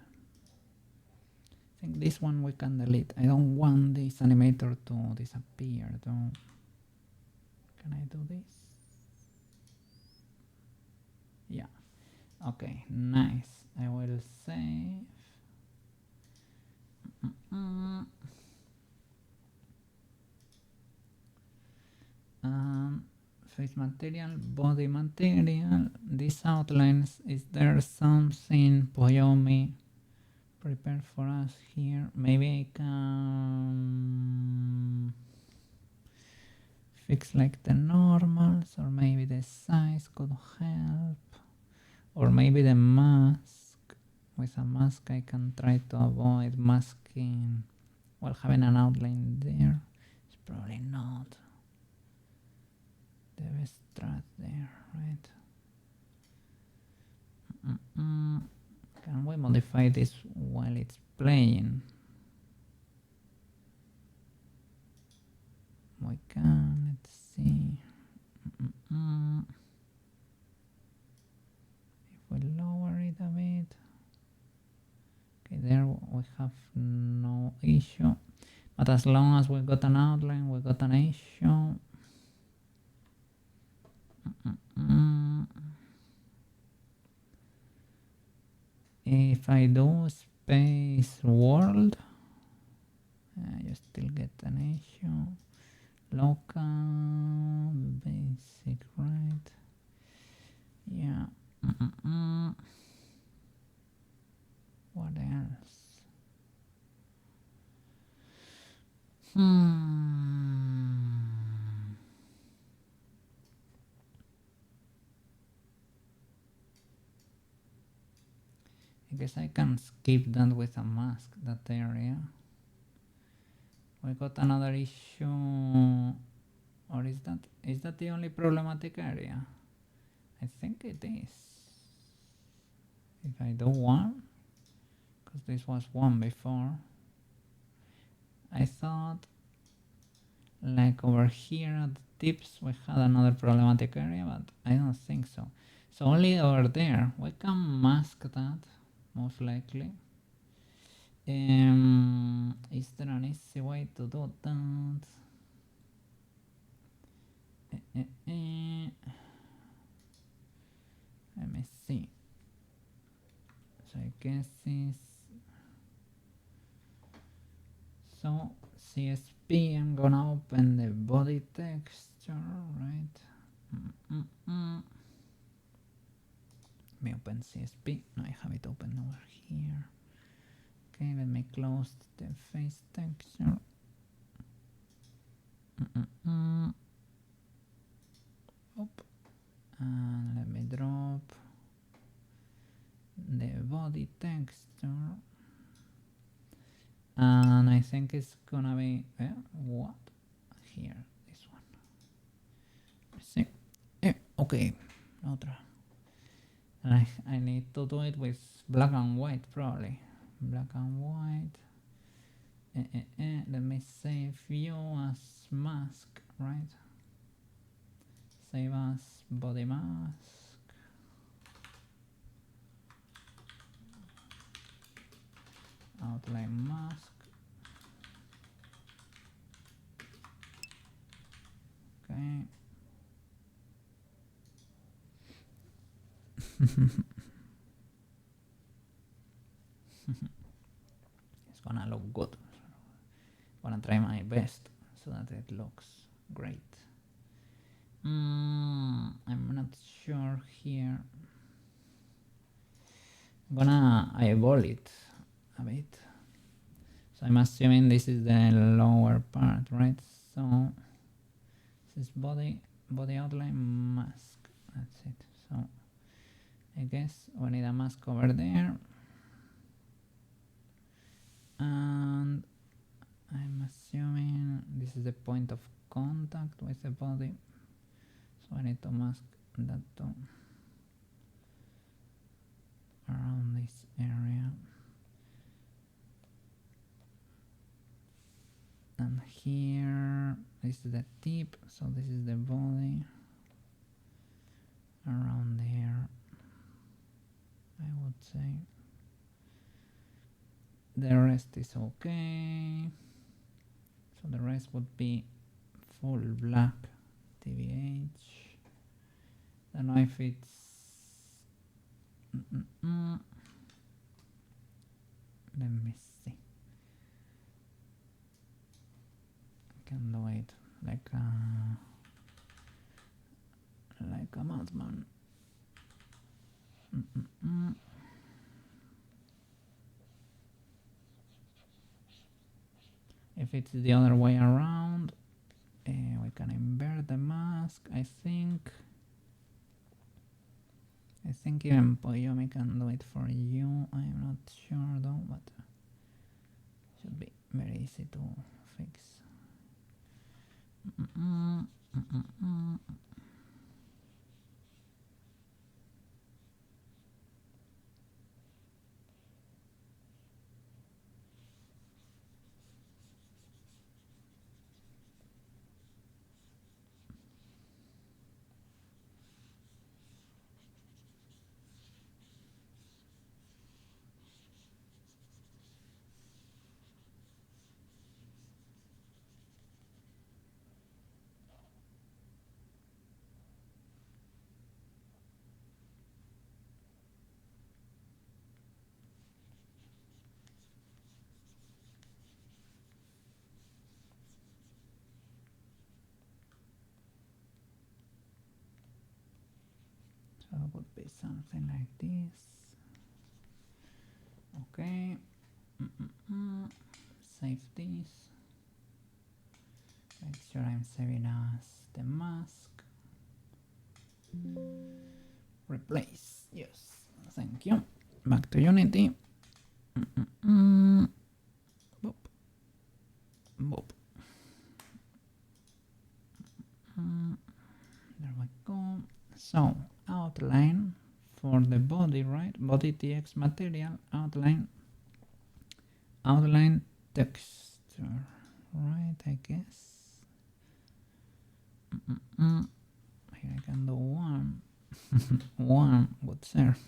I think this one we can delete. I don't want this animator to disappear though. Can I do this? Yeah. Okay, nice. I will save. Face material, body material, these outlines. Is there something Poyomi prepared for us here? Maybe I can fix like the normals, or maybe the size could help, or maybe the mask. With a mask I can try to avoid masking while having an outline there. It's probably not the best strat there, right? Can we modify this while it's playing? We can, let's see. If we lower it a bit. Okay, there we have no issue. But as long as we got an outline, we got an issue. If I do space world, you still get an issue. Local, basic, right? Yeah. What else? I guess I can skip that with a mask, that area. We got another issue, or is that the only problematic area? I think it is. If I do one, because this was one before, I thought like over here at the tips we had another problematic area, but I don't think so. So only over there. We can mask that, most likely. Is there an easy way to do that? Let me see. So I guess it's so CSP. I'm gonna open the body texture, right? Let me open CSP. No, I have it open over here. Okay, let me close the face texture. And let me drop the body texture. And I think it's gonna be what? Here, this one. Let's see. okay. Otra. And I need to do it with black and white probably. Black and white. Let me save you as mask, right? Save as body mask. Outline mask. Okay. It's gonna look good. Gonna try my best so that it looks great. I'm not sure here. I'm gonna eyeball it a bit. So I'm assuming this is the lower part, right? So this is body outline mask. That's it. So I guess we need a mask over there. And I'm assuming this is the point of contact with the body. So I need to mask that too. Around this area. And here, this is the tip, so this is the body. Around there, I would say. The rest is okay. So the rest would be full black TVH. Don't know if it's let me see. I can do it like a madman. If it's the other way around, we can invert the mask. I think even Poyomi can do it for you. I'm not sure though, but should be very easy to fix. So it would be something like this. Okay. Save this. Make sure I'm saving as the mask. Replace. Yes. Thank you. Back to Unity. Boop. Boop. There we go. So outline for the body, right? Body TX material outline texture, right? I guess. Here I can do one. One would serve.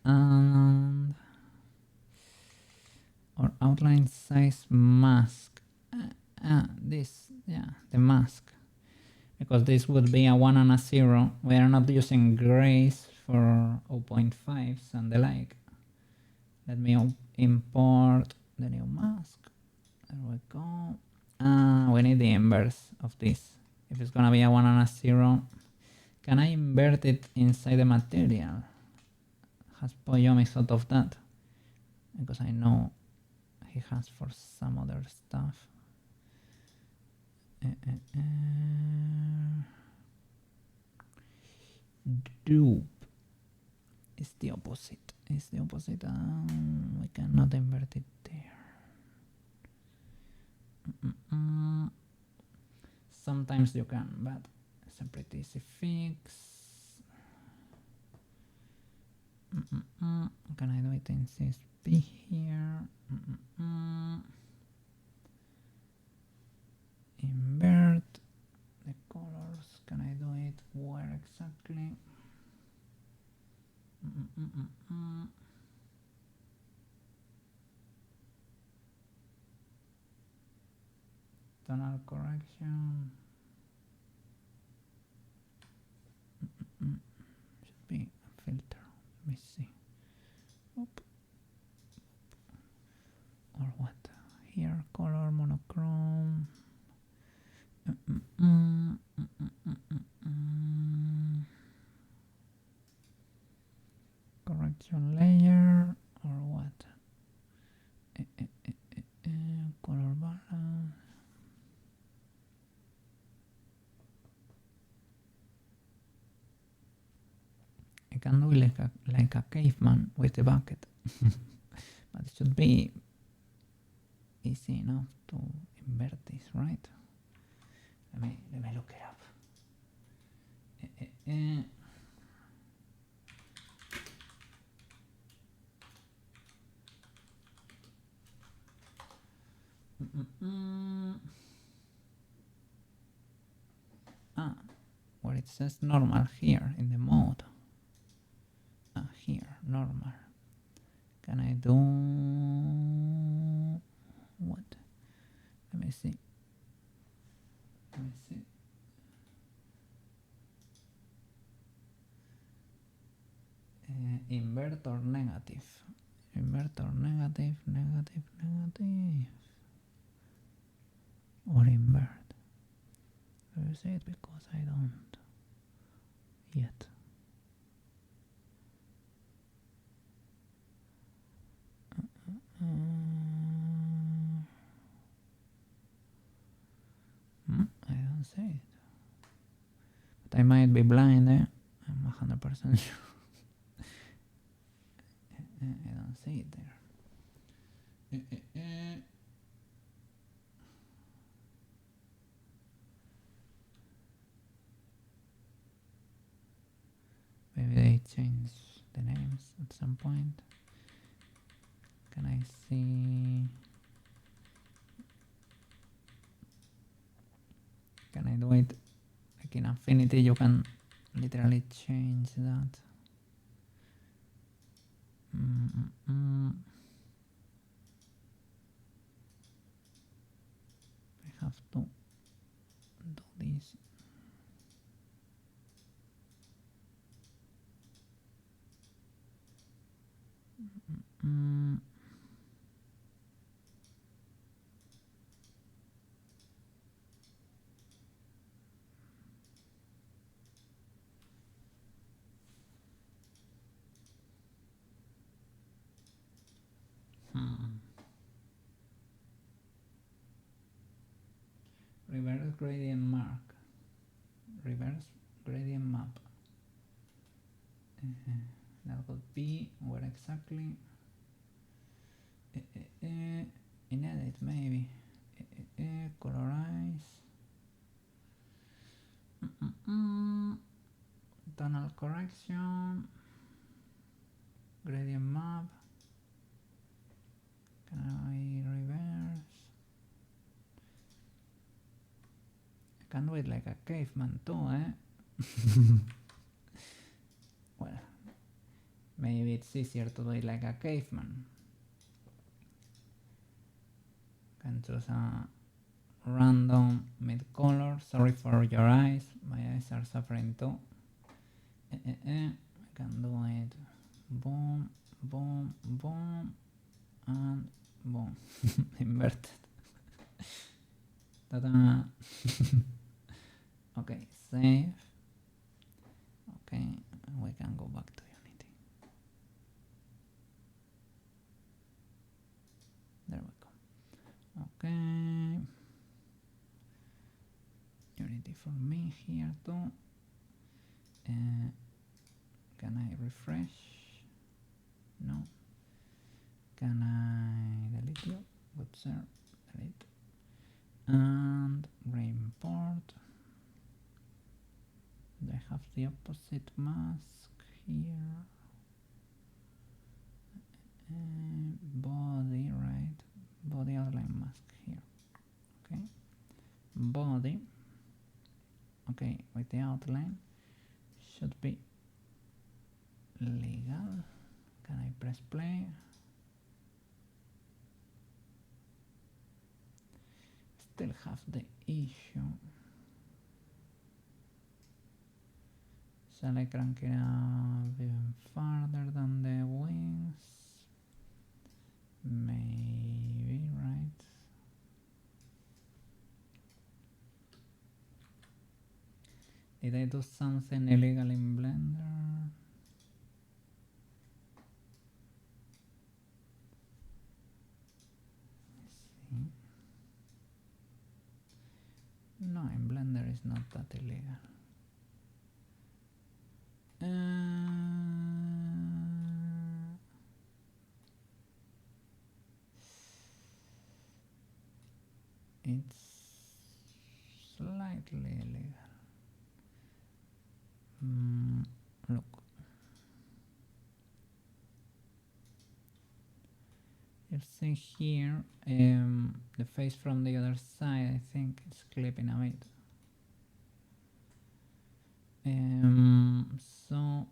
And or outline size mask. This, yeah, the mask. Because this would be a 1 and a 0. We are not using grays for 0.5s and the like. Let me import the new mask. There we go. We need the inverse of this. If it's gonna be a 1 and a 0, can I invert it inside the material? Has Poyomi thought of that? Because I know he has for some other stuff. Dupe is the opposite. It's the opposite. We cannot invert it there. Sometimes you can, but separate easy fix. Can I do it in CSP here? Invert the colors. Can I do it where exactly? Tonal correction. Should be a filter. Let me see. Oop. Or what? Here, color monochrome. Correction layer or what? Color balance. I can do like a caveman with the bucket, but it should be easy enough to invert this, right? Let me look it up. Where it says normal here in the mode. Here, normal. Can I do what? Let me see. Invert or negative. Invert or negative. Or invert. Let me say it because I don't yet. I don't say it. But I might be blind, I'm 100% sure. I don't see it there. Maybe they change the names at some point. Can I see? Can I do it like in Affinity? You can literally change that. I have to do this. Reverse gradient mark. Reverse gradient map. That would be where exactly? In edit maybe. Colorize. Tonal correction. Gradient map. Can I reverse? I can do it like a caveman too, Well, maybe it's easier to do it like a caveman. Can choose a random mid color. Sorry for your eyes, my eyes are suffering too. I can do it. Boom, boom, boom, and boom. Inverted. Ta-da! Okay, save. Okay, we can go back to Unity. There we go. Okay. Unity for me here too. Can I refresh? No. Can I delete you? Good sir. Delete. And reimport. I have the opposite mask here. Body, right? Body outline mask here. Okay. Body. Okay, with the outline should be legal. Can I press play? Still have the issue. Shall I crank it up even farther than the wings? Maybe, right? Did I do something illegal in Blender? Let's see. No, in Blender is not that illegal. It's slightly illegal. Look. You see here, the face from the other side, I think it's clipping a bit. So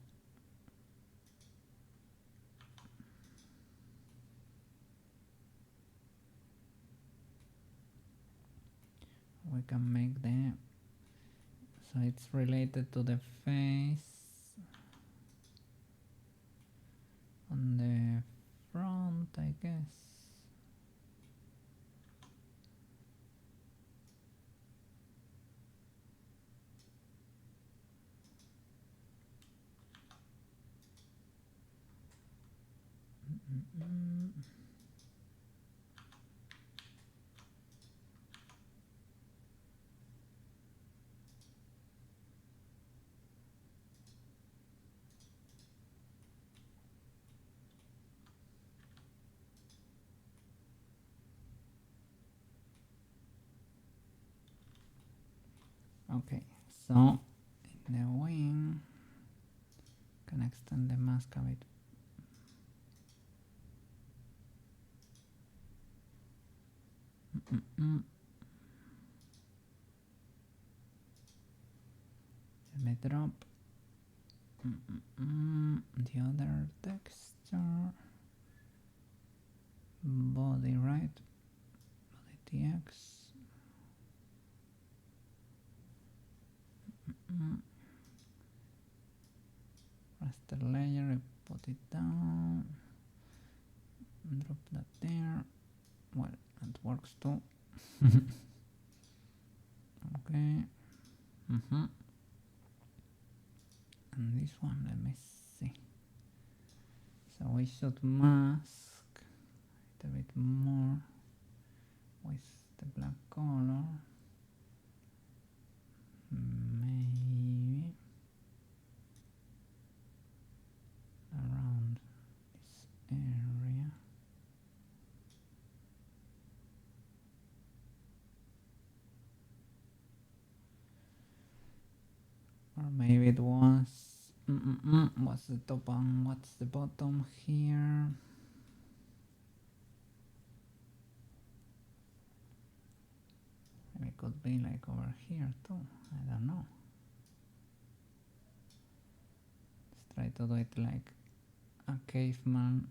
we can make the, so it's related to the face on the front, I guess. Okay, so in the wing, can extend the mask a bit. Let me drop the other texture. Body, right? Body TX. Raster layer, put it down. Drop that there. Well, that works too. Okay. And this one, let me see. So we should mask a bit more with the black color. Maybe around this area. Or maybe it was what's the top and what's the bottom here? Maybe it could be like over here too. I don't know. Let's try to do it like a caveman.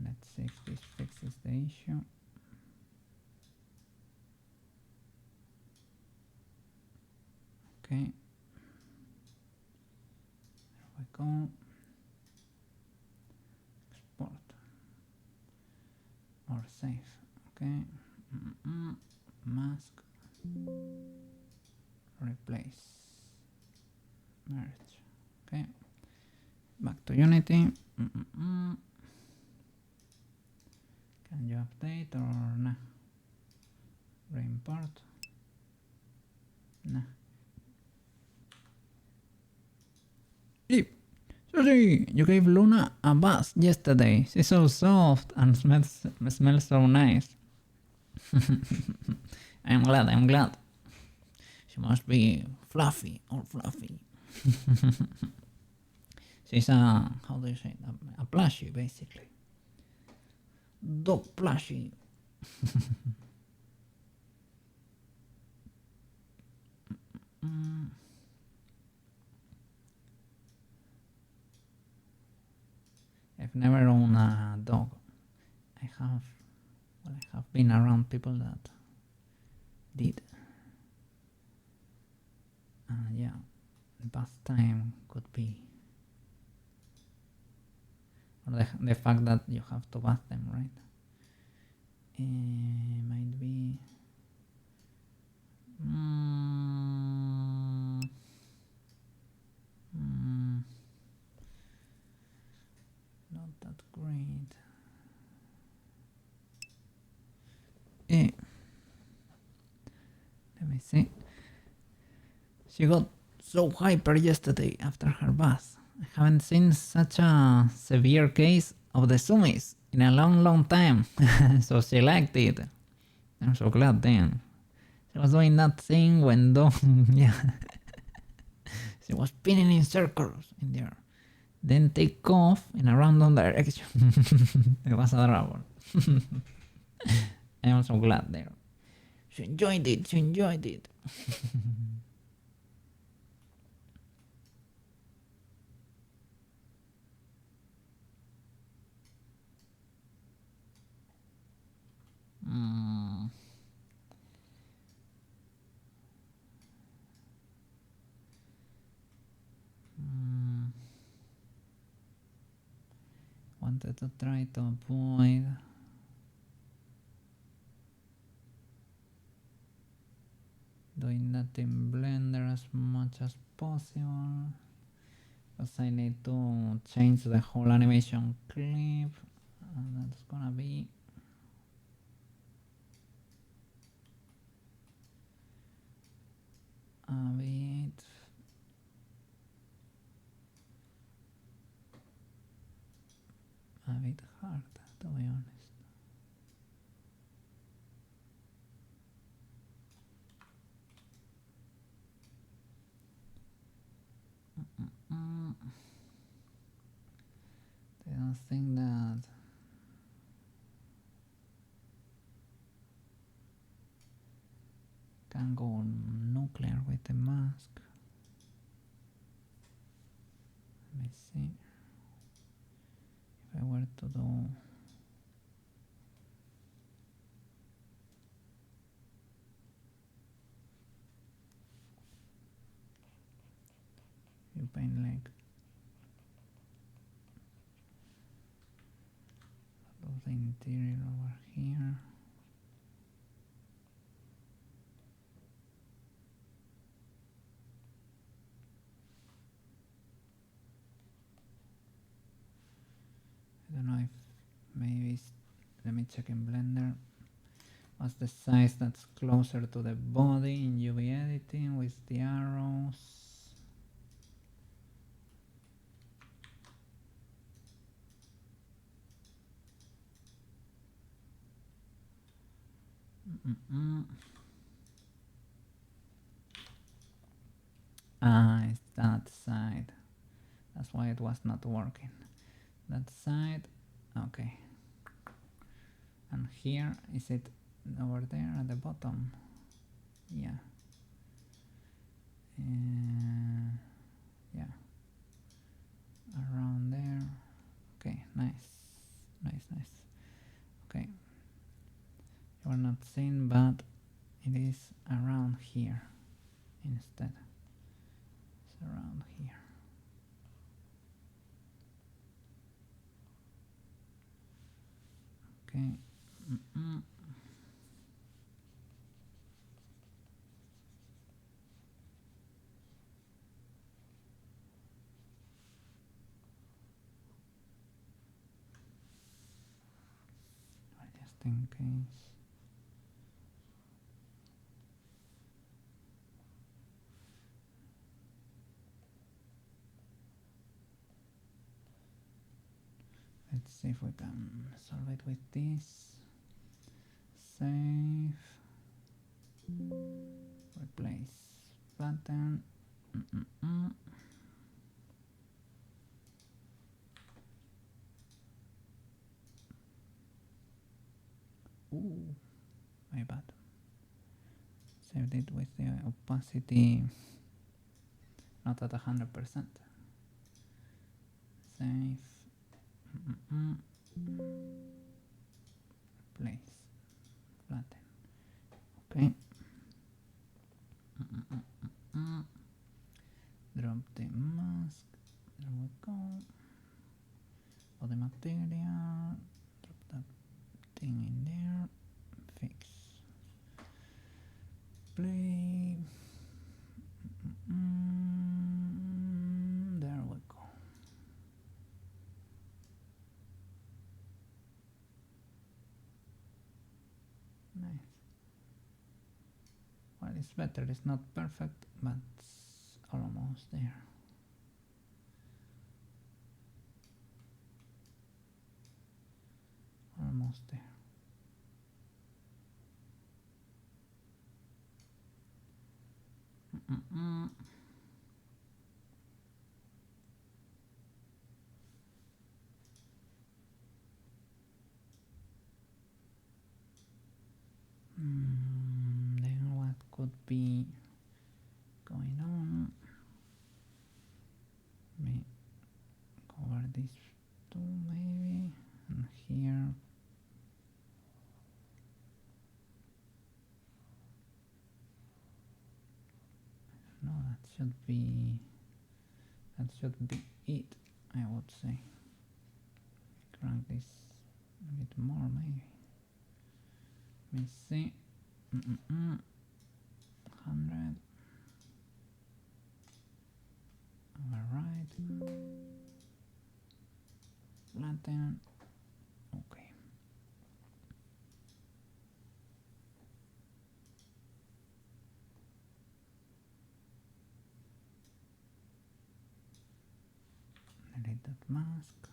Let's see if this fixes the issue. Okay. There we go. Export. Or save. Okay. Mask. Replace. Merge. Okay. Back to Unity. Can you update or nah? Reimport? Nah. Cherxy, you gave Luna a bath yesterday. She's so soft and smells so nice. I'm glad. She must be fluffy or fluffy. She's a, how do you say it? A plushie, basically. Dog plushie. I've never owned a dog. I have been around people that did. Yeah, bath time could be, or the fact that you have to bath them, right? Might be. Not that great. Let me see. She got so hyper yesterday after her bath. I haven't seen such a severe case of the zoomies in a long time. So she liked it. I'm so glad then. She was doing that thing when yeah. She was spinning in circles in there. Then take off in a random direction. It was adorable. I'm so glad there. She enjoyed it. Wanted to try to avoid doing that in Blender as much as possible, because I need to change the whole animation clip, and that's gonna be a bit hard, to be honest. I don't think that can go nuclear with the mask. Let me see if I were to do you paint like the interior over here. I don't know if maybe let me check in Blender. What's the size that's closer to the body in UV editing with the arrows? It's that side. That's why it was not working. That side, okay. And here, is it over there at the bottom? Yeah. Yeah. Around there. Okay, nice. Okay. You are not seeing, but it is around here instead. It's around here. Okay. Just in case. see if we can solve it with this. Save. Replace pattern. Ooh, my bad. Saved it with the opacity not at 100%. Save. Replace. Flatten. Okay. Drop the mask. There we go. All the material. Drop that thing in there. Fix. Play. There we go. Nice. Well, it's better. It's not perfect, but it's almost there. Almost there. Then what could be going on? Let me cover this too, maybe, and here. No, that should be it, I would say. Crank this a bit more, maybe. Let me see. 100. Alright. Flatten. Okay. Delete that mask.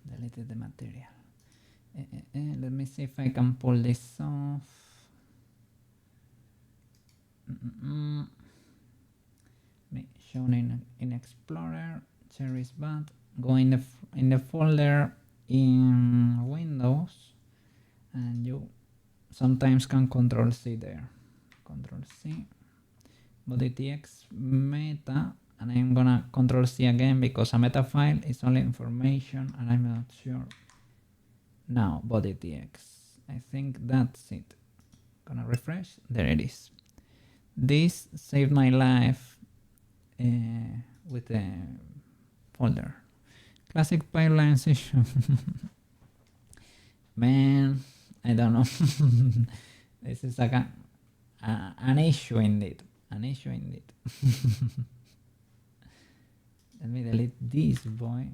Deleted the material. Let me see if I can pull this off. Shown in Explorer. Cherry's bad. Go in the folder in Windows, and you sometimes can Control C there. Control C. Body.txt meta. And I'm gonna Control C again because a meta file is only information and I'm not sure. Now, body.txt. I think that's it. Gonna refresh. There it is. This saved my life with the folder. Classic pipeline issue. Man, I don't know. This is like an issue indeed. An issue indeed. Let me delete this boy.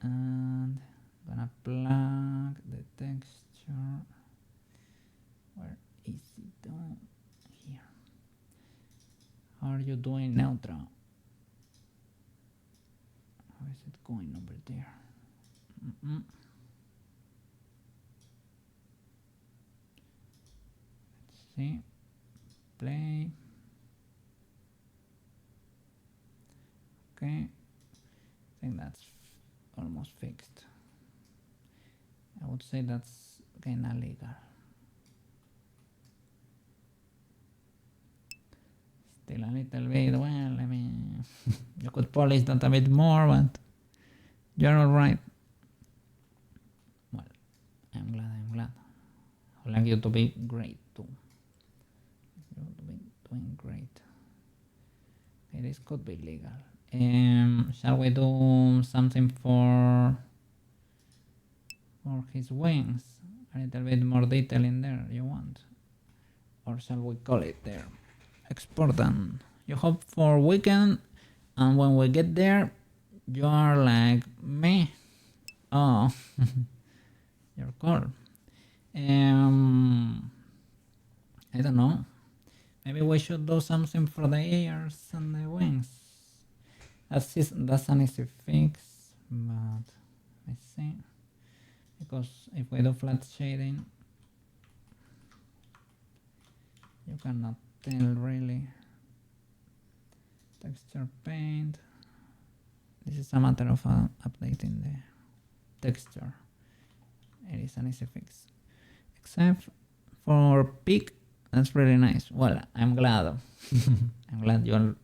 And gonna plug the texture. Where is it? Oh, here. How are you doing, Neutra? How is it going over there? Let's see. Play. Okay, I think that's almost fixed. I would say that's kinda legal. Still a little bit, well, I mean, you could polish that a bit more, but you're alright. Well, I'm glad. I would like you to be great too. You to be doing great. Okay, this could be legal. Shall we do something for his wings? A little bit more detail in there, you want? Or shall we call it there? Export them. You hope for weekend, and when we get there, you are like me. Oh, your call. I don't know. Maybe we should do something for the ears and the wings. That's an easy fix, but I see. Because if we do flat shading, you cannot tell really. Texture paint. This is a matter of updating the texture. It is an easy fix. Except for pig, that's really nice. Well, I'm glad. I'm glad you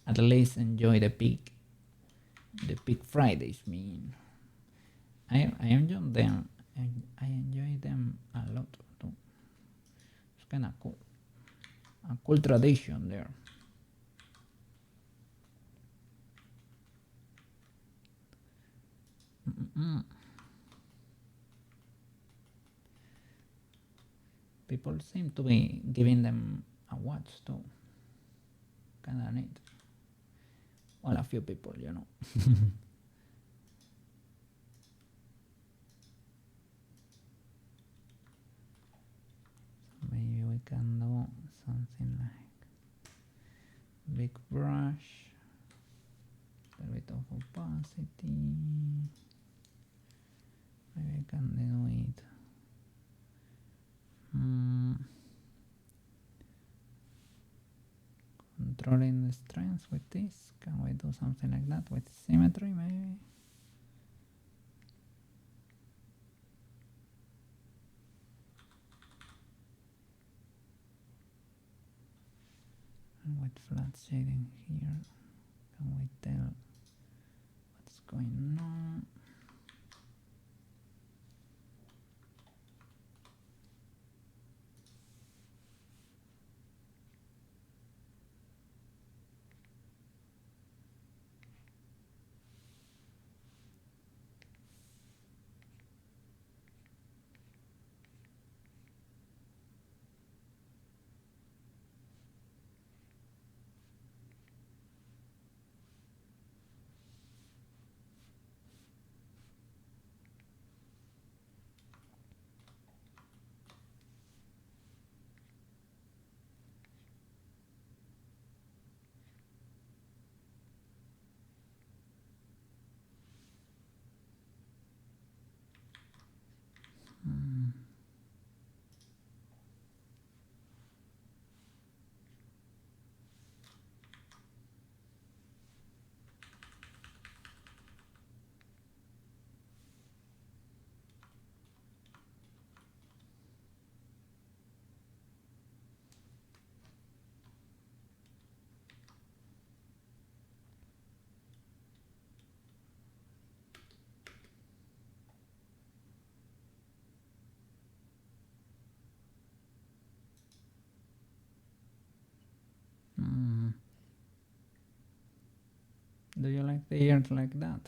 at least enjoy the pig. The pig Fridays mean. I enjoy them. I enjoy them a lot too. It's kind of cool. A cool tradition there. People seem to be giving them a watch too. Kinda neat. Well, a few people, you know. Maybe we can do something like big brush, a little bit of opacity. Maybe I can do it. Controlling the strength with this. Can we do something like that with symmetry maybe? And with flat shading here, can we tell what's going on? Do you like the ears like that?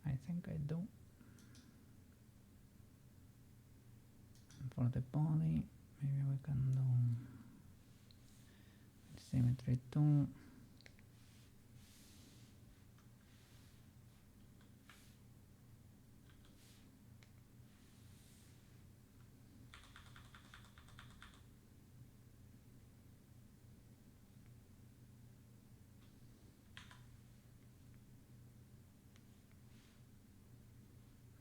I think I do. And for the body, maybe we can do symmetry too.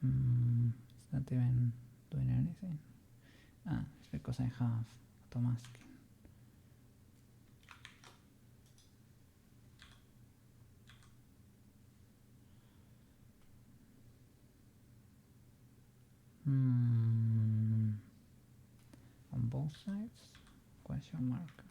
It's not even doing anything. It's because I have auto masking. On both sides? Question mark.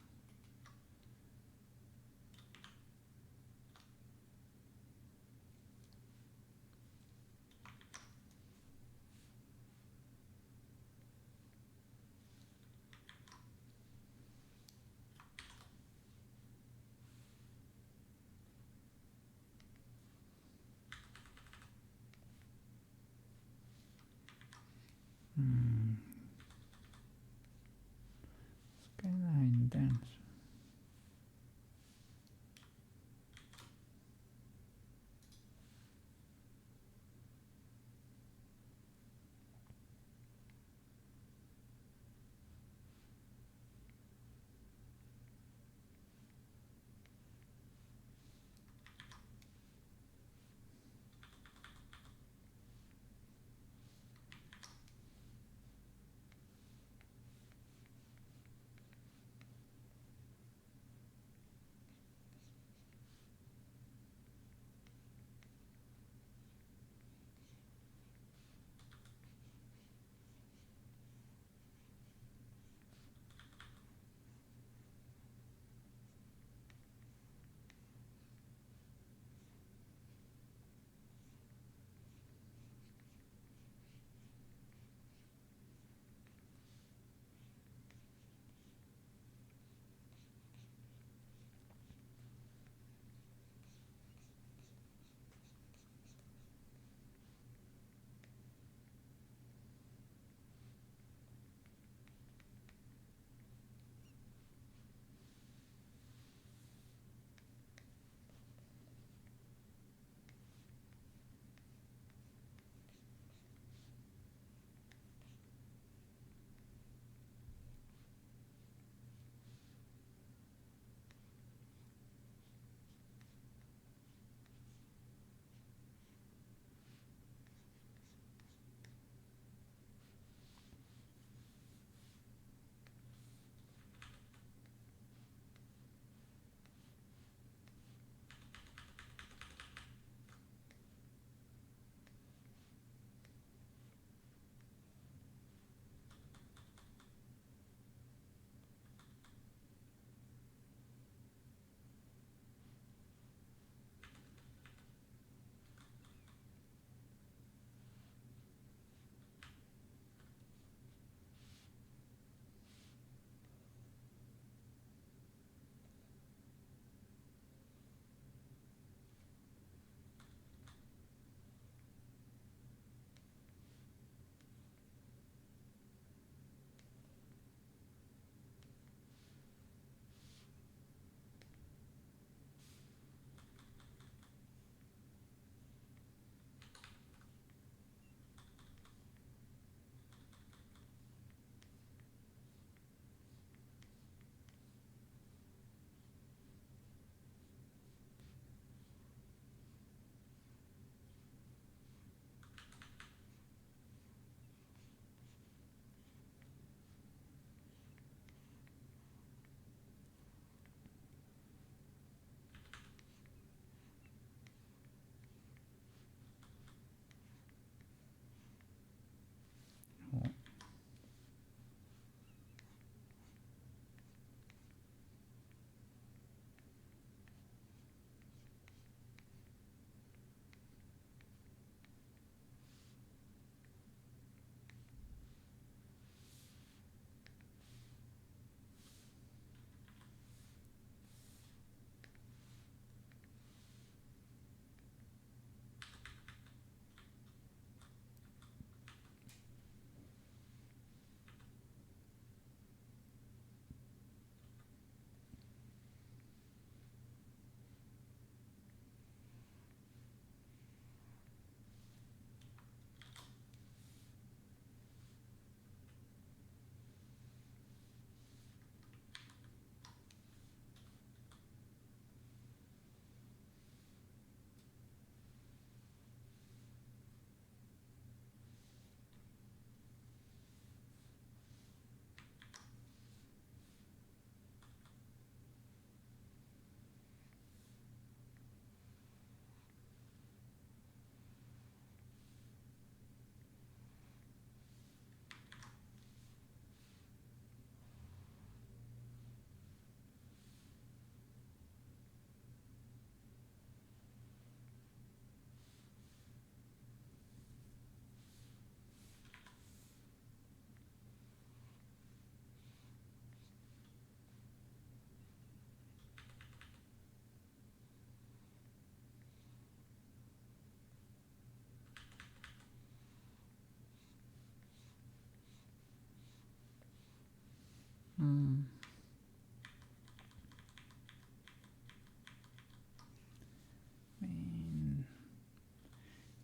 It's kinda intense.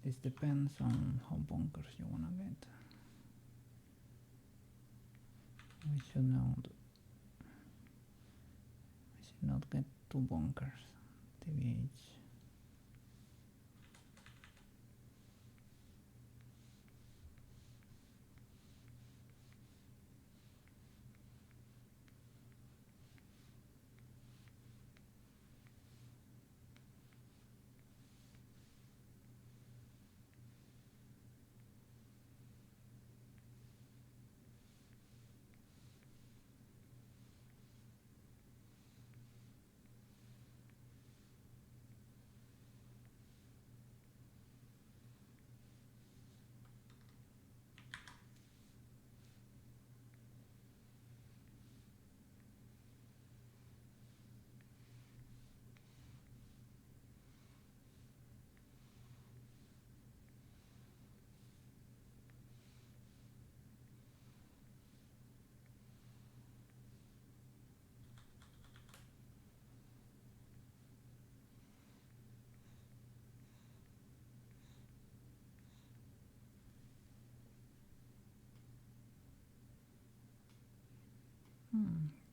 This depends on how bunkers you wanna get. We should not get two bunkers. TBH.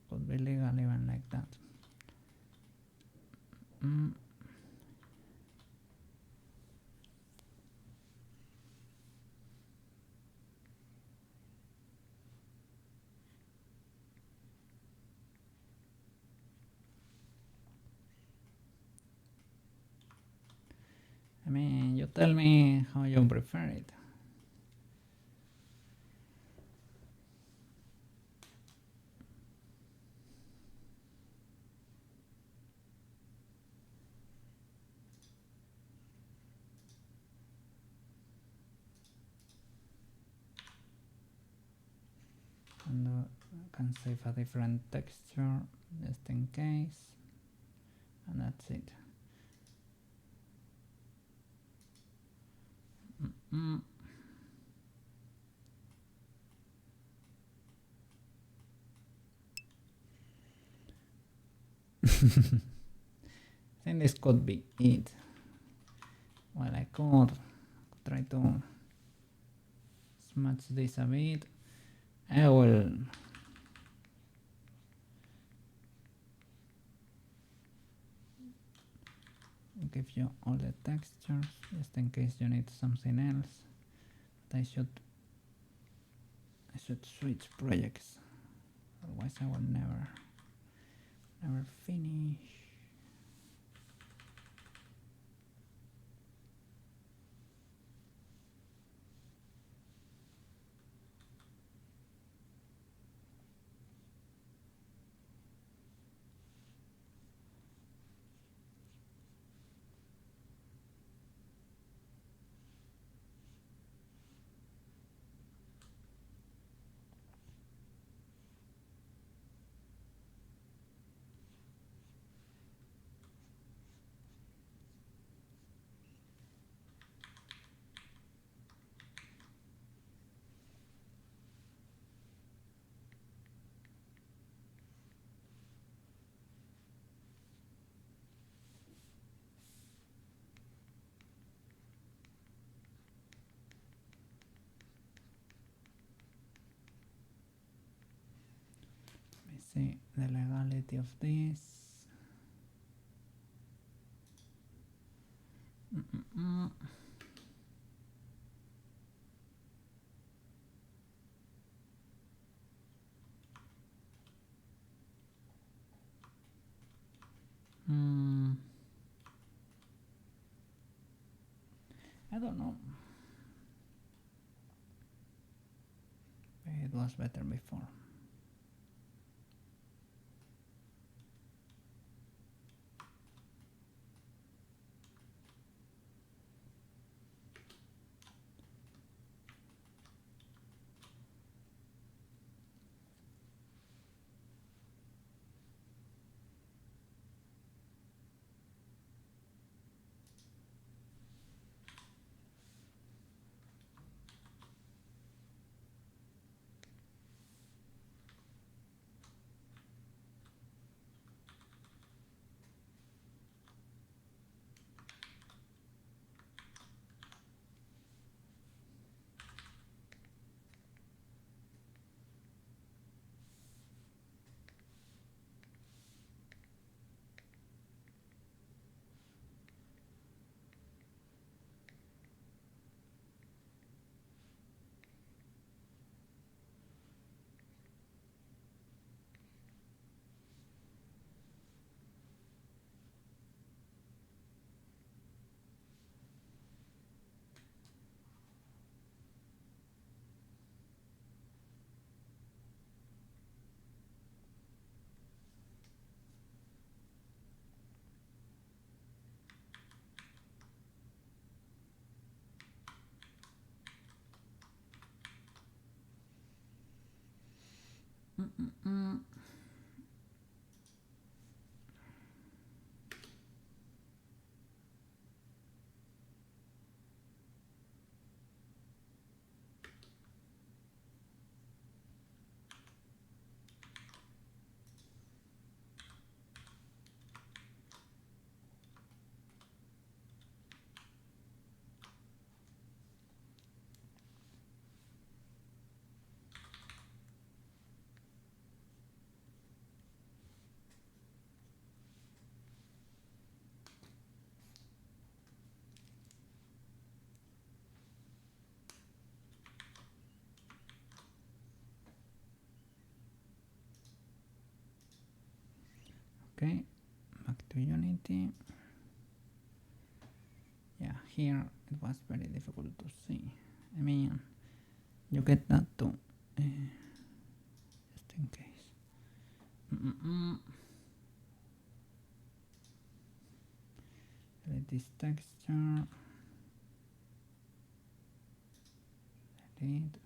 Could be legal even like that. I mean, you tell me how you prefer it. And I can save a different texture just in case, and that's it. I think this could be it. Well, I could try to smudge this a bit. I will give you all the textures just in case you need something else. But I should switch projects, otherwise I will never finish. See the legality of this. I don't know. It was better before. Okay, back to Unity. Yeah, here it was very difficult to see. I mean, you get that too, just in case. Delete this texture. Delete.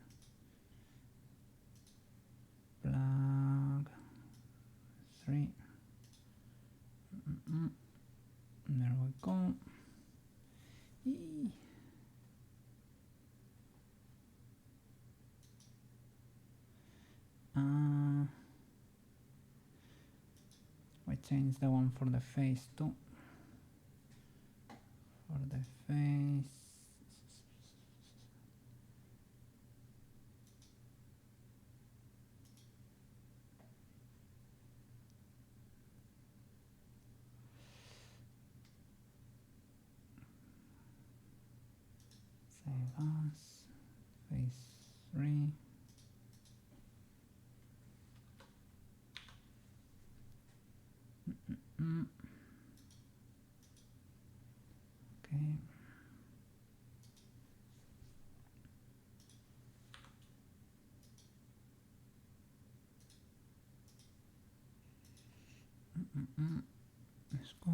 Plug 3. There we go. We change the one for the face too. For the face. Save as face 3. Okay. Let's go.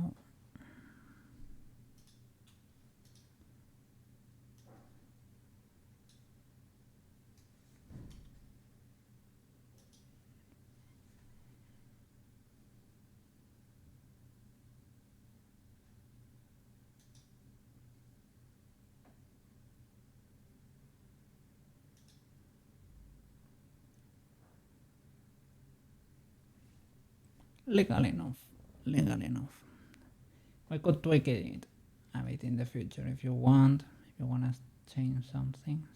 Legal enough. Legal enough. We could tweak it a bit in the future if you want. If you want to change some things.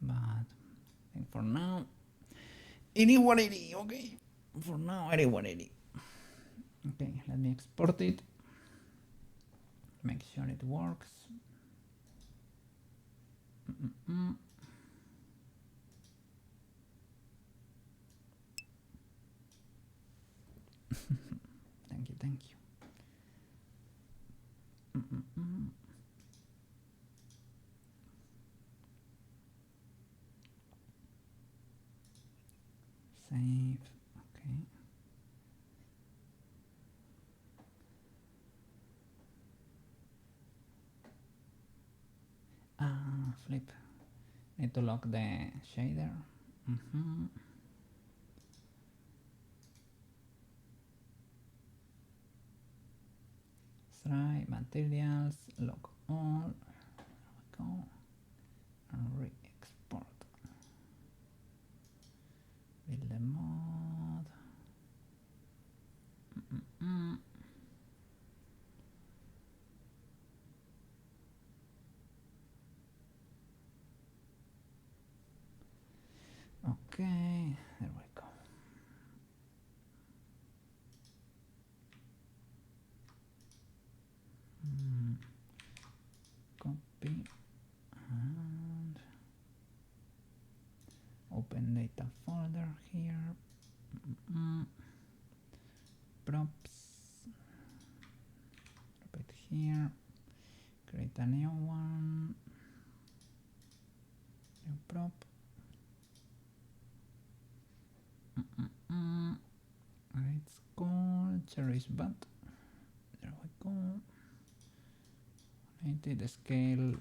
But I think for now, it is what it is, okay? For now, it is what it is. Okay, let me export it. Make sure it works. Thank you, thank you. Save, okay. Flip. Need to lock the shader. Try materials, lock all. There we go. And re-export. Build the mod. Okay, there we go. Copy and open data folder here. Props. Drop it here. Create a new one. New prop. It's called Cherxy Butt. There we go. 180. The scale,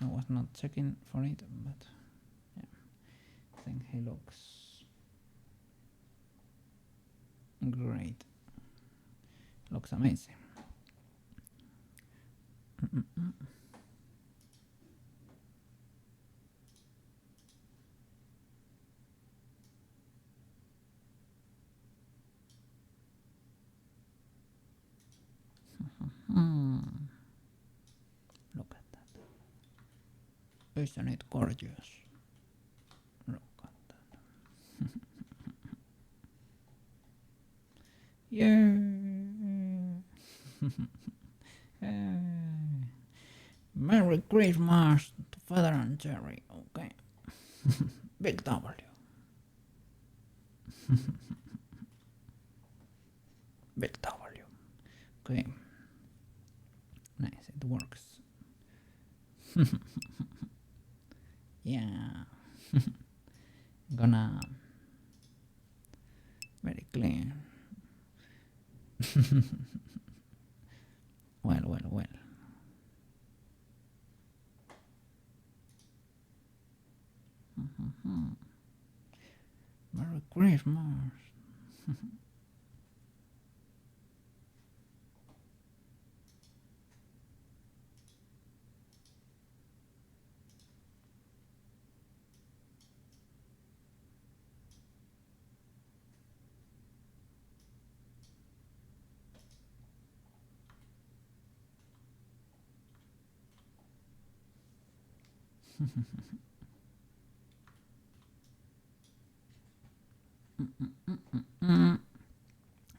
I was not checking for it, but yeah, I think he looks great. Looks amazing. Look at that. Isn't it gorgeous? Look at that. Yeah. Merry Christmas to Father and Jerry. Okay. Big W. Big W. Okay. Nice, it works. Yeah. Gonna very clean. Well, well, well. Merry Christmas.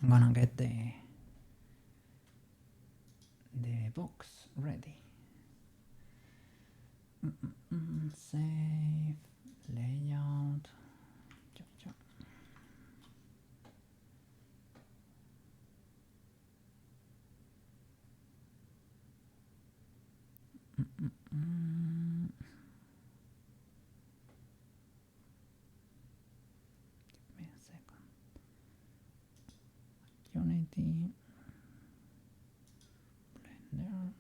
I'm gonna get the box ready. Save layout. Chop, chop. Give me a second. Unity. Blender.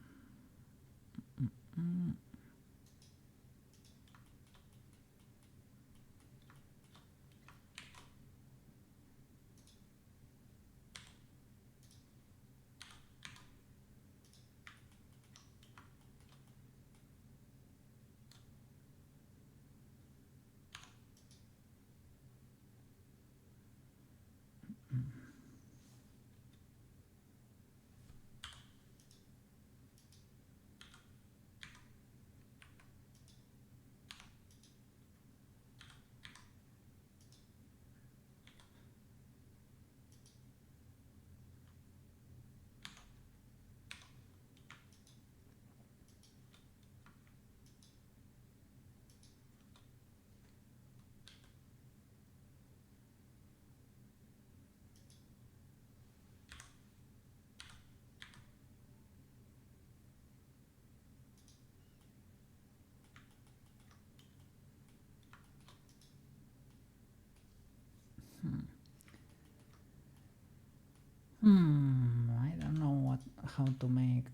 I don't know how to make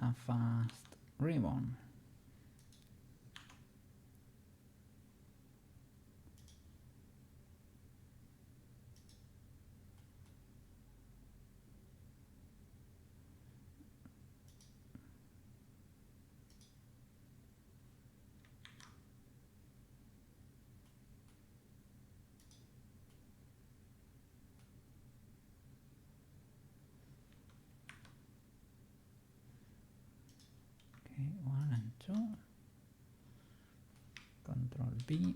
a fast ribbon. Okay, 1 and 2. Control B.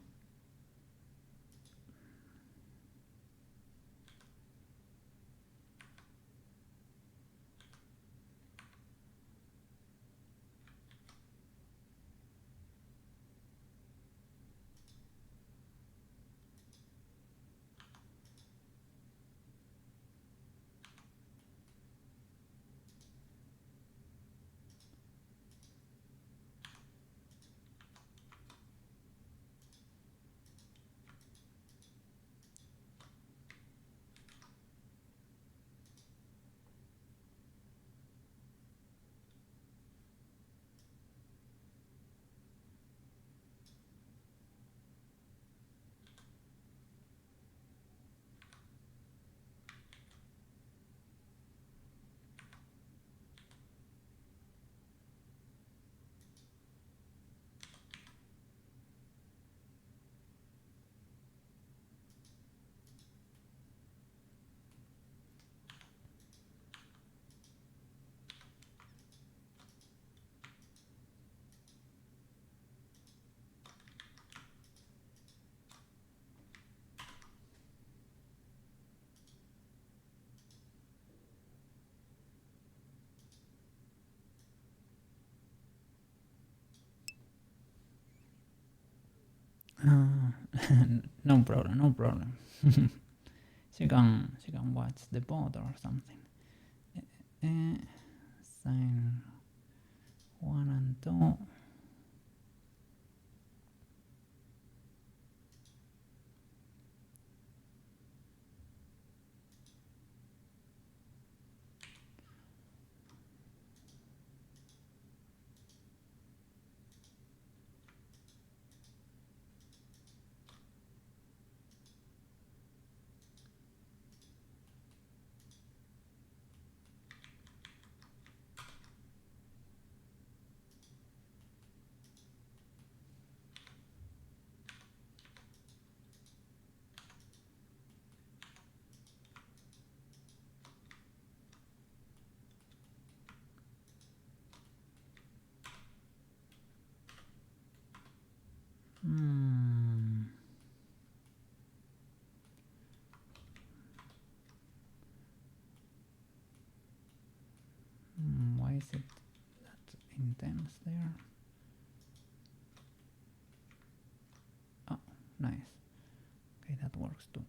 No problem, no problem. she can watch the boat or something. Sign 1 and 2. Why is it that intense there? Oh, nice. Okay, that works too.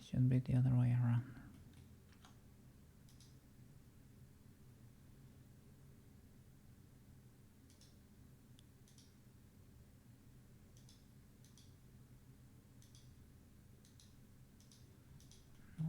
Should be the other way around. No.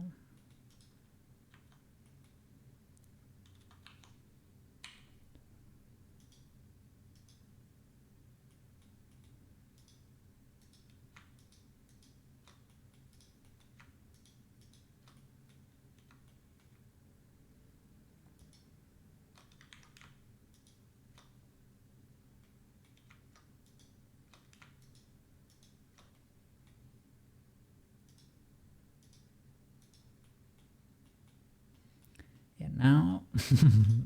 Yeah, now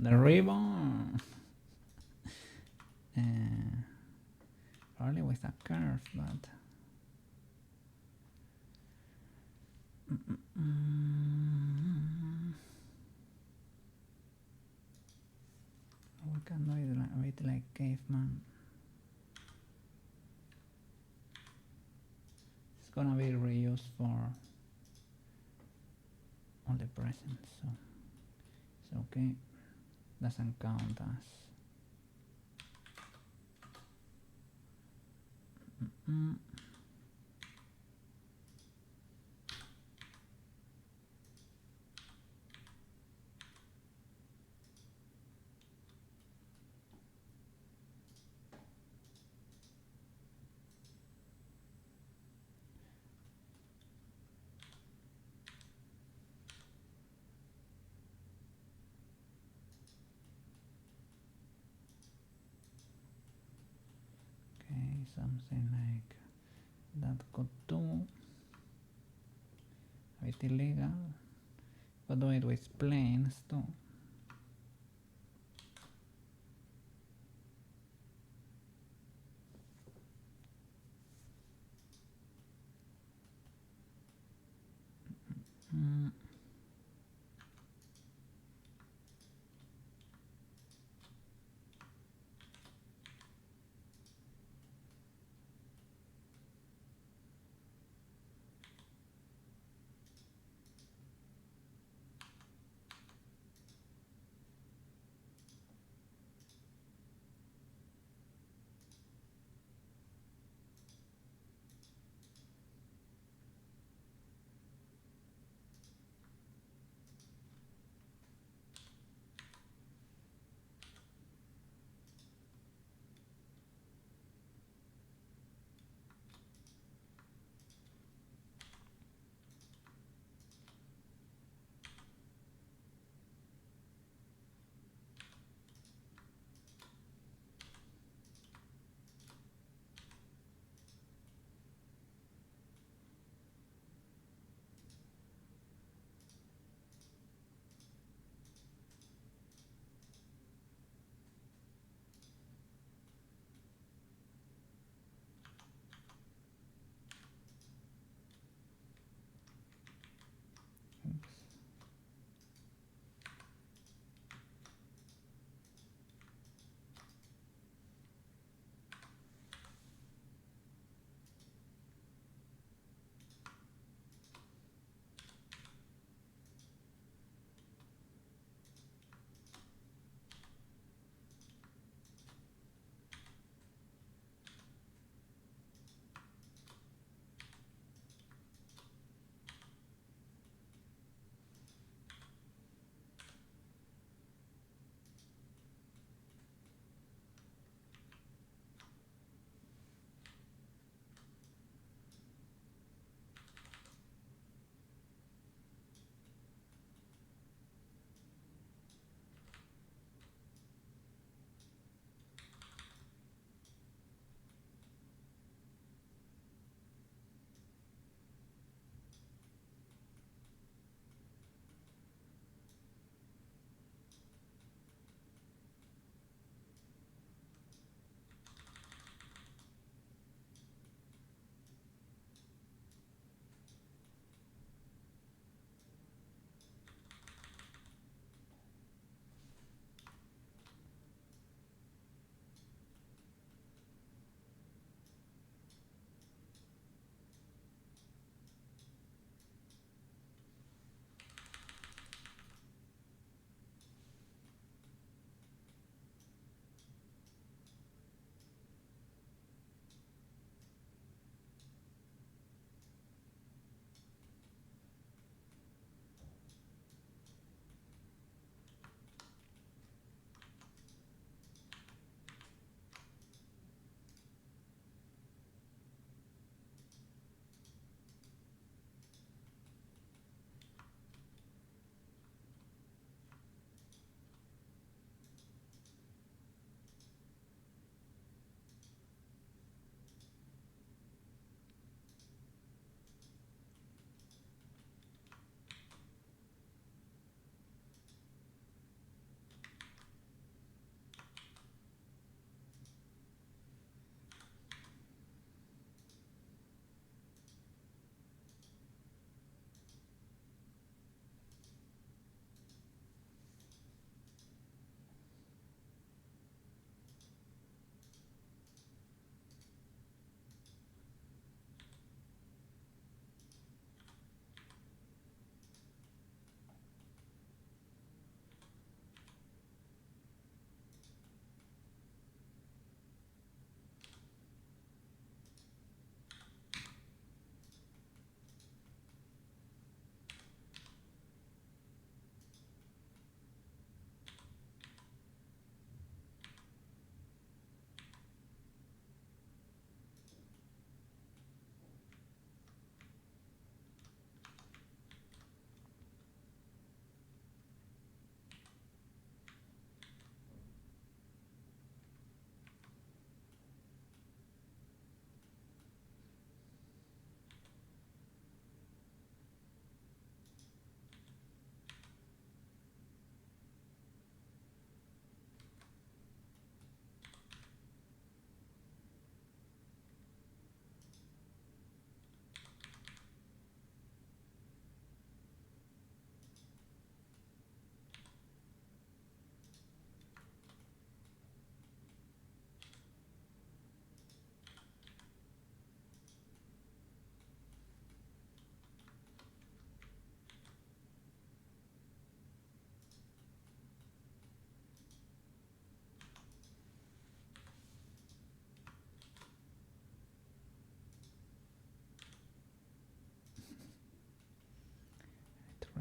the ribbon. Probably with a curve, but we can do it a bit like caveman. It's gonna be reused for all the presents, so it's okay. Doesn't count as. Okay, something like that could do. A bit illegal. Could do it with planes too.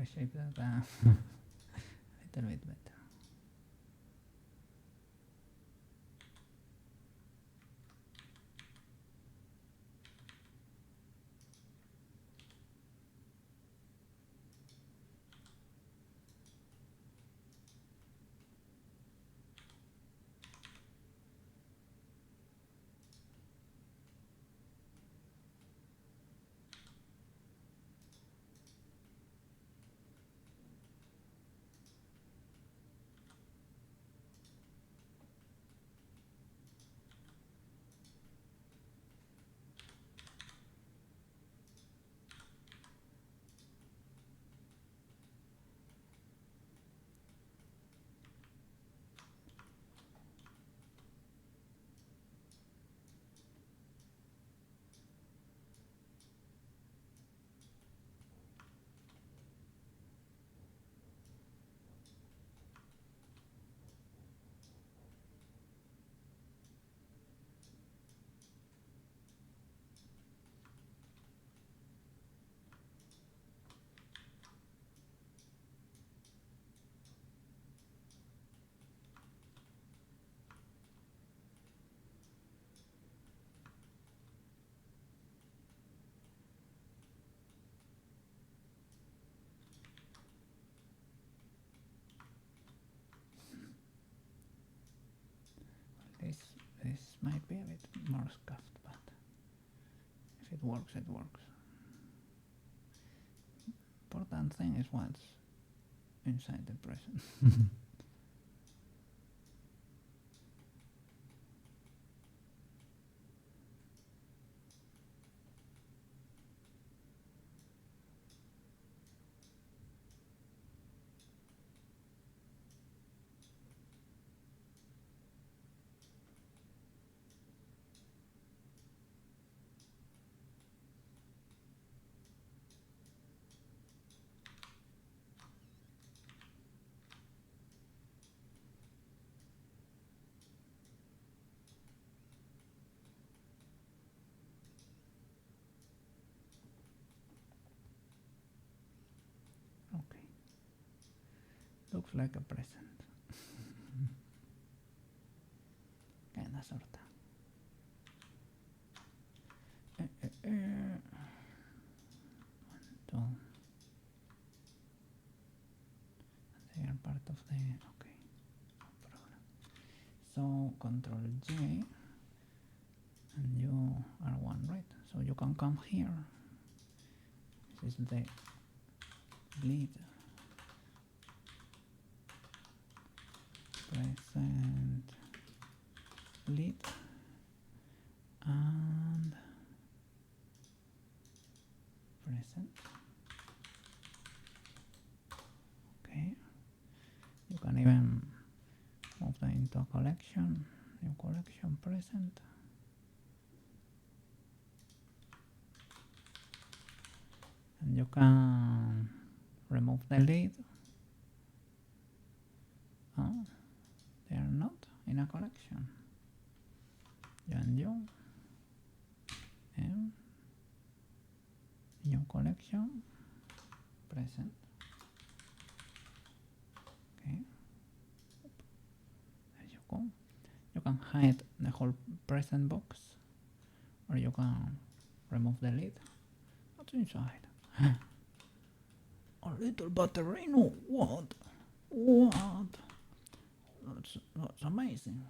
reshape that a little bit better. This might be a bit more scuffed, but if it works, it works. Important thing is what's inside the present. Okay, looks like a present. Kinda sorta. One, two. They are part of the. Okay, no problem. So Control J, and you are one, right? So you can come here. This is the lead. Present lead and present. Okay, you can even move that into a collection, new collection present. And you can remove the lead. Oh, they are not in a collection. You and you. And new collection present. Okay. There you go. You can hide the whole present box, or you can remove the lid. What's inside? A little batterino. What? What? That's amazing.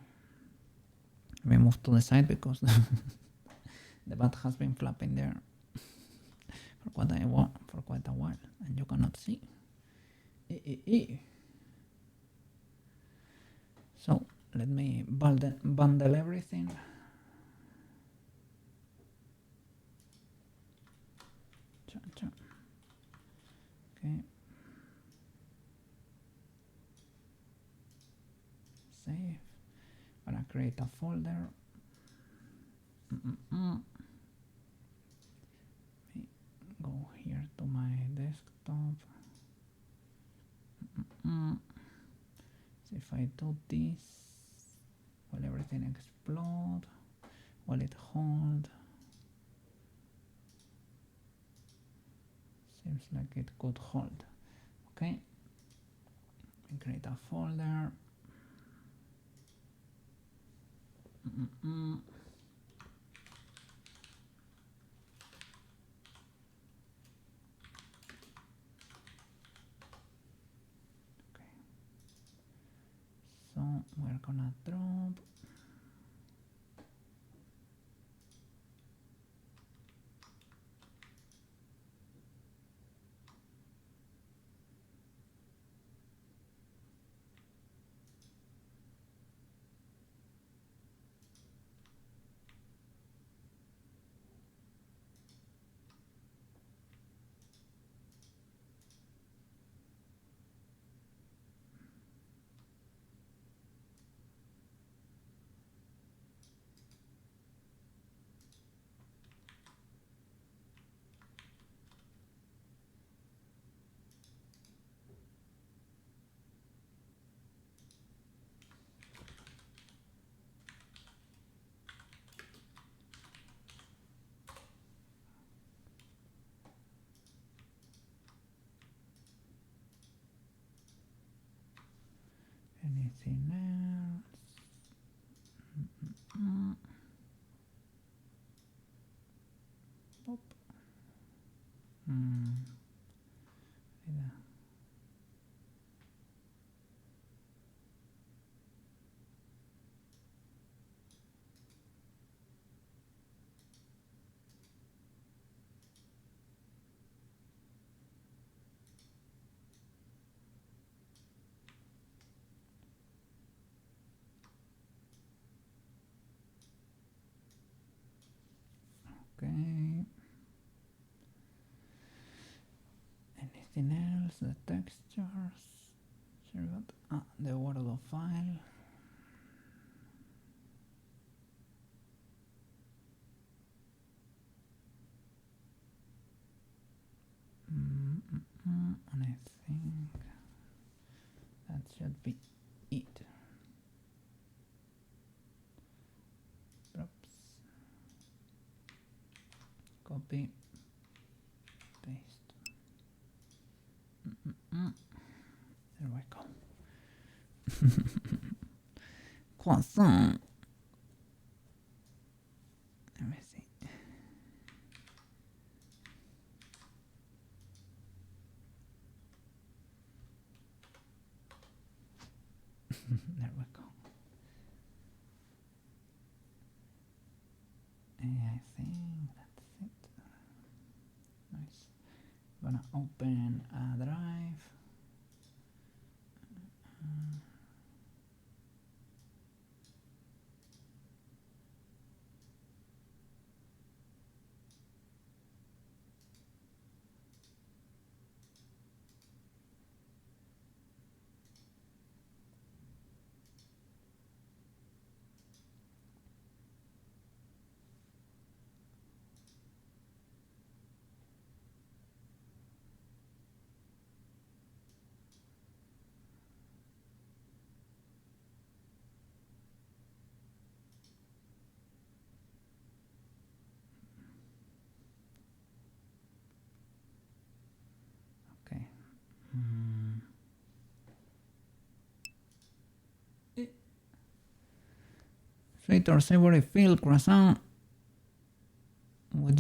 We move to the side because the bat has been flapping there for quite a while, and you cannot see. So let me bundle everything. Okay. Save. Gonna create a folder. Go here to my desktop. See if I do this, will everything explode? Will it hold? Seems like it could hold. Okay, create a folder. Okay, so we're gonna drop anything else. Nope. Yeah. Okay. Anything else? The textures. Sure, what? The Word file. And I think that should be it. Oops. Copy, paste. There we go. Croissant. Let me see. There we go. And I think that's it. Nice. I'm gonna open a drive. Okay. Sweet or savory filled croissant. Would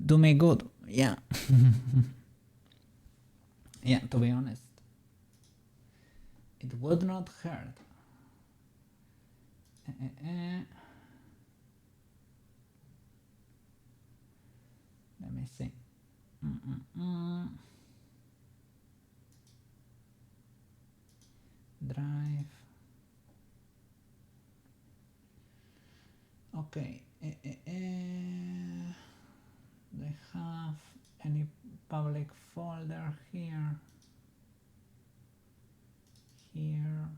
do me good. Yeah. Yeah, to be honest. It would not hurt. Let me see. Drive. Okay. They have any public folder here? Here.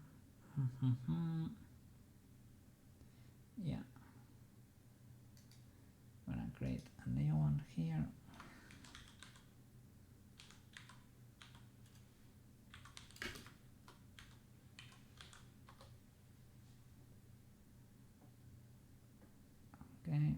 Yeah. I'm gonna create a new one here. Okay.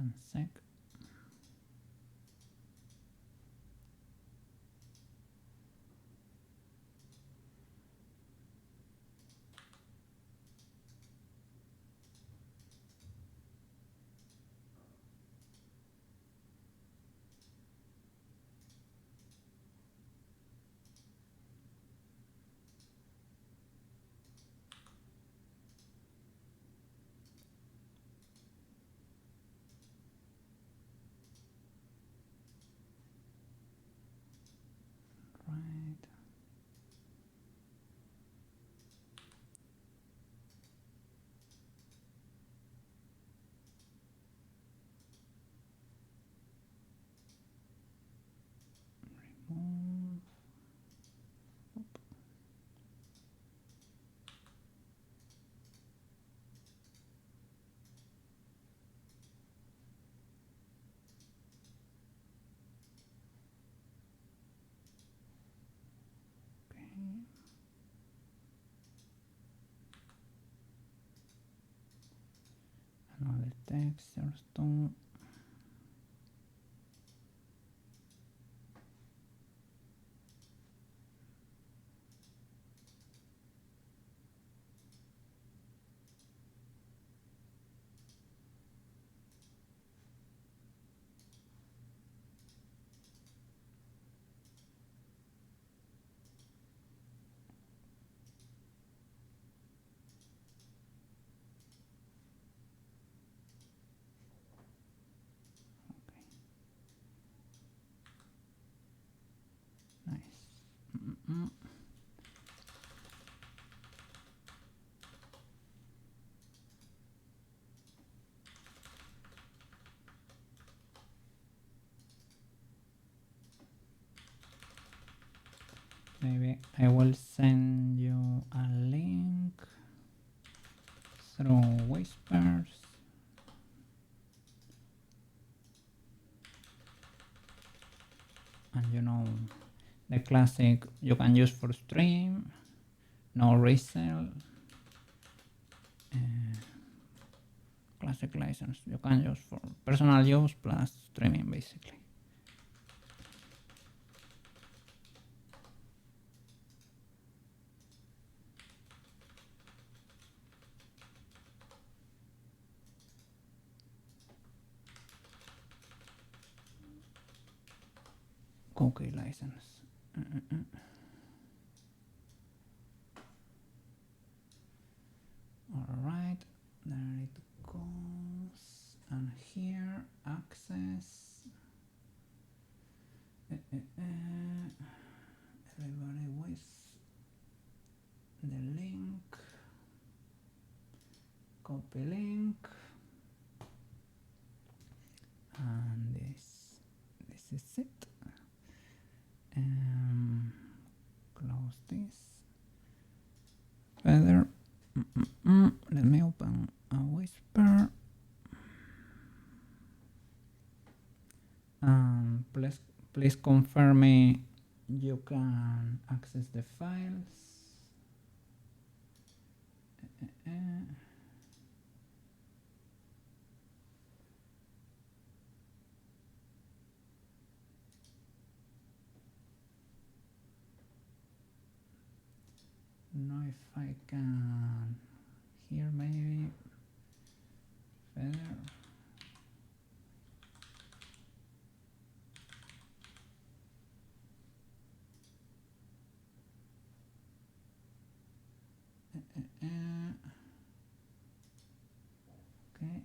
One sec. Right. Remove. Okay. Another texture stone. Nice. Maybe I will send you a link through Whispers. And you know, the classic you can use for stream, no resell. Classic license you can use for personal use plus streaming basically. Cookie license. All right, there it goes. And here, access. Everybody with the link. Copy link. And this is it. Close this. Further. Let me open a Whisper. Please confirm me you can access the files. Know if I can here maybe further. Okay.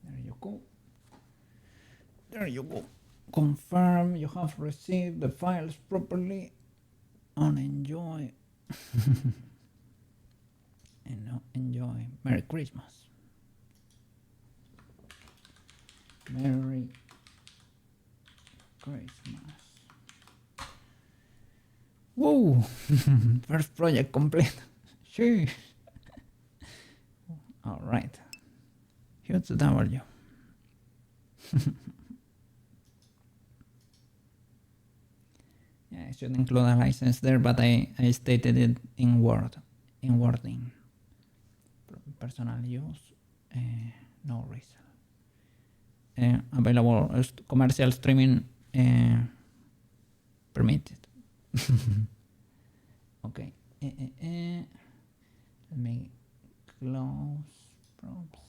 There you go. There you go. Confirm you have received the files properly and enjoy. And enjoy. Merry Christmas. Merry Christmas. Whoa! First project complete. Sheesh. All right. Huge W. I should include a license there, but I stated it in wording. Personal use, no resale. Available commercial streaming permitted. Okay. Let me close props.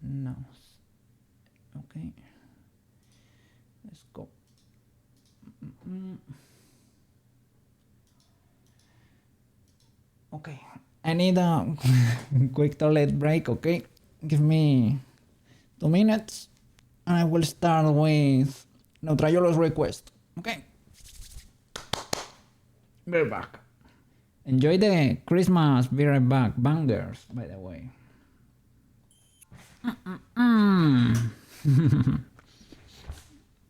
No. Okay. Let's go. Okay. I need a quick toilet break, okay? Give me 2 minutes and I will start with Neutrayolo's request, okay? Be right back. Enjoy the Christmas Be Right Back bangers, by the way.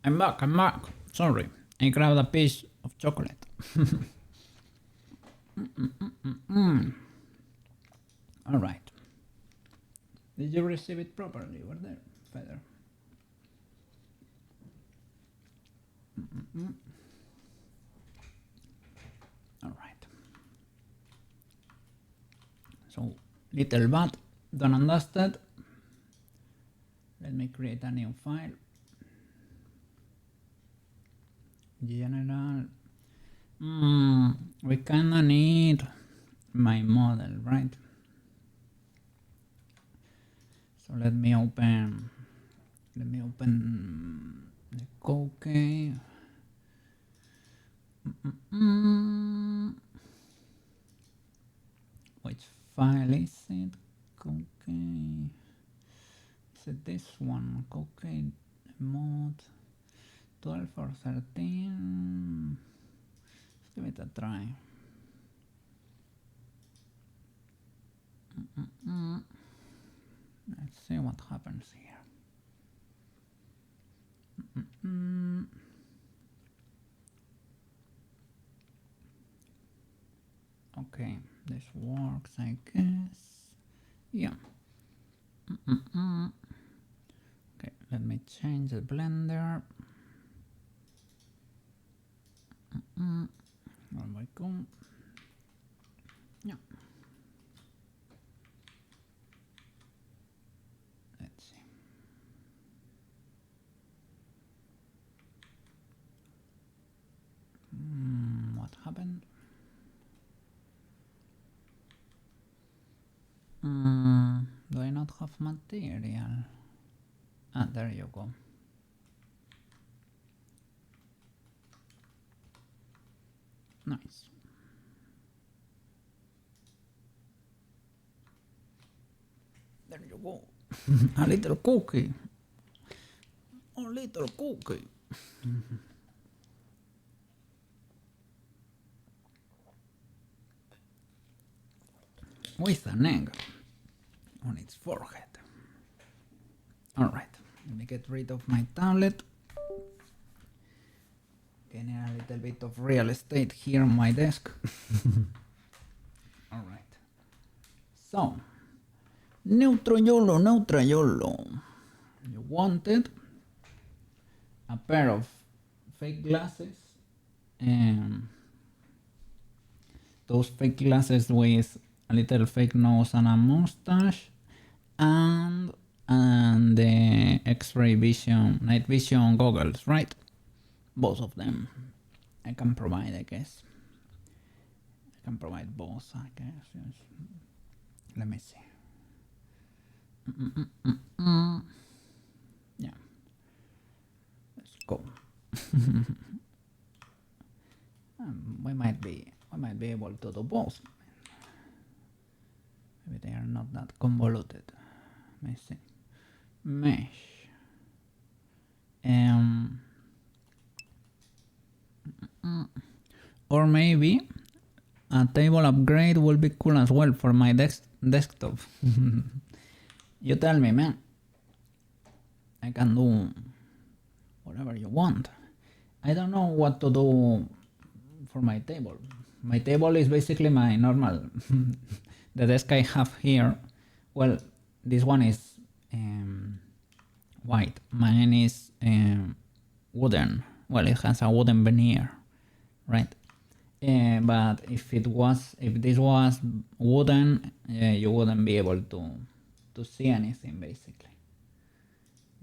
I'm back. Sorry, I grabbed a piece of chocolate. All right. Did you receive it properly? Were there, Feather? All right. So, little bat, done and dusted. Let me create a new file. General. We kinda need my model, right? So let me open the cookie. Which file is it? Cookie. Is it this one? Cookie mode 12 or 13. Let's give it a try. Let's see what happens here. Okay, this works, I guess. Yeah. Okay, let me change the blender. There we go. Yeah. Let's see. What happened? Do I not have material? Ah, there you go. Nice. There you go. A little cookie. A little cookie. With an egg on its forehead. Alright, let me get rid of my tablet. Getting a little bit of real estate here on my desk. Alright. So, Neutrayolo. You wanted a pair of fake glasses. Those fake glasses with a little fake nose and a mustache, and the X-ray vision, night vision goggles, right? Both of them I can provide, I guess. I can provide both, I guess. Yes. Let me see. Yeah. Let's go. We might be able to do both. Maybe they are not that convoluted. Let me see. Mesh. Or maybe a table upgrade will be cool as well for my desktop. You tell me, man. I can do whatever you want. I don't know what to do for my table. My table is basically my normal. The desk I have here, well, this one is white. Mine is wooden, well, it has a wooden veneer, right? But if this was wooden, you wouldn't be able to see anything. Basically,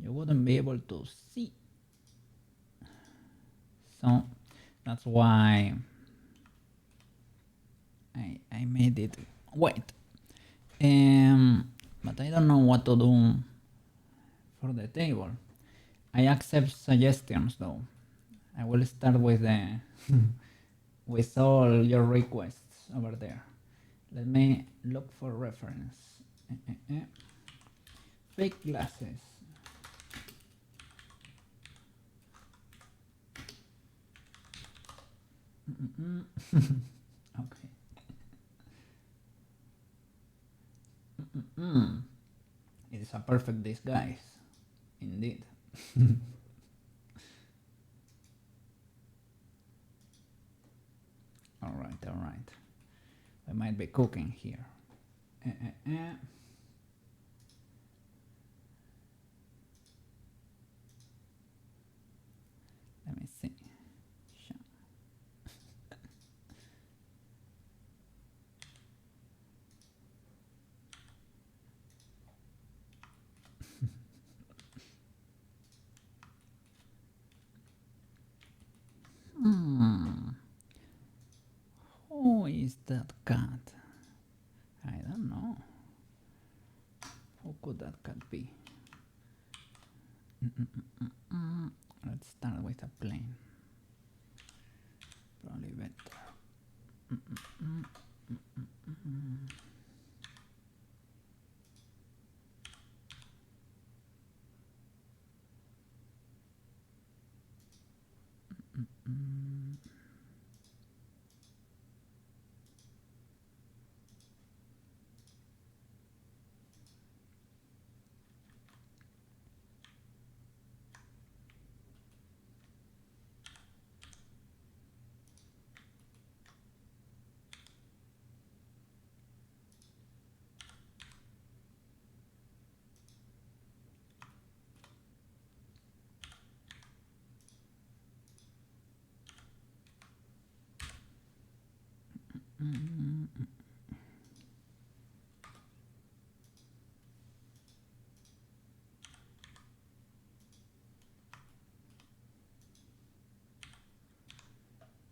you wouldn't be able to see. So that's why I made it white. But I don't know what to do for the table. I accept suggestions though. I will start with the with all your requests over there. Let me look for reference. Fake glasses. Okay. It is a perfect disguise, indeed. All right. I might be cooking here. Let me see. Who is that cat? I don't know. Who could that cat be? Let's start with a plane. Probably better.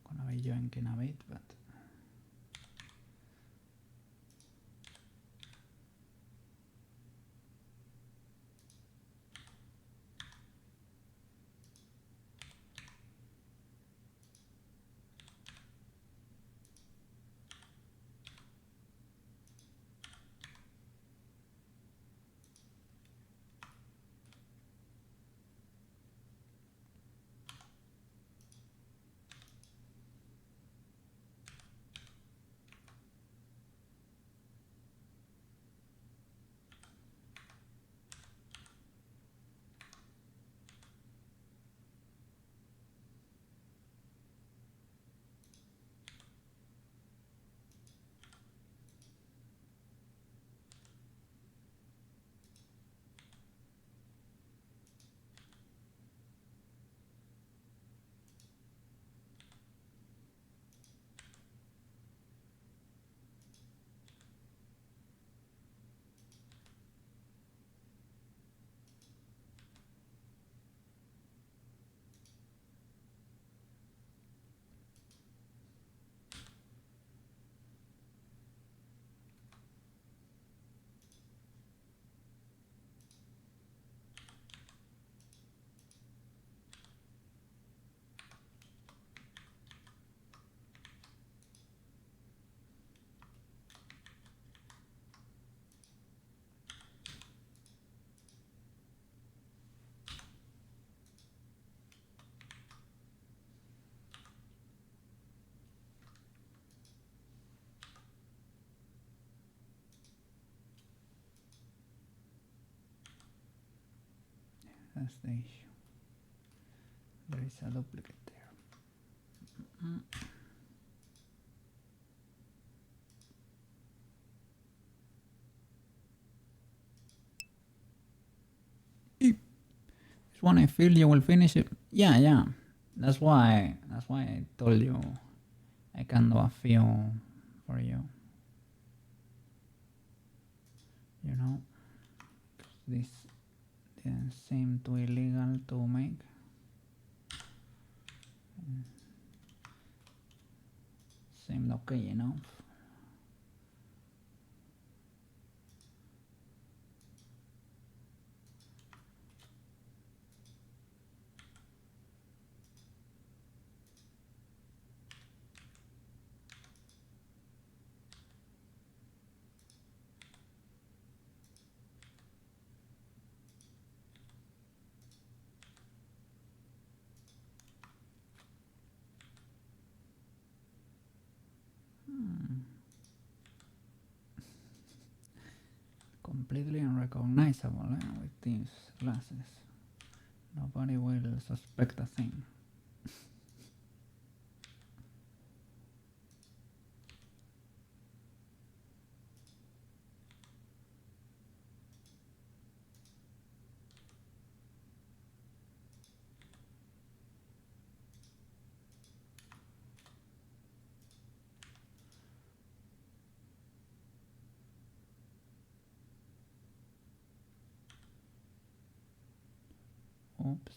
Gonna be joinking a bit, but that's the issue. There is a duplicate there. This one I feel you will finish it. Yeah. That's why I told you I can do a few for you. You know, this didn't seem too illegal to make. Seemed okay enough. Completely unrecognizable with these glasses. Nobody will suspect a thing. Oops.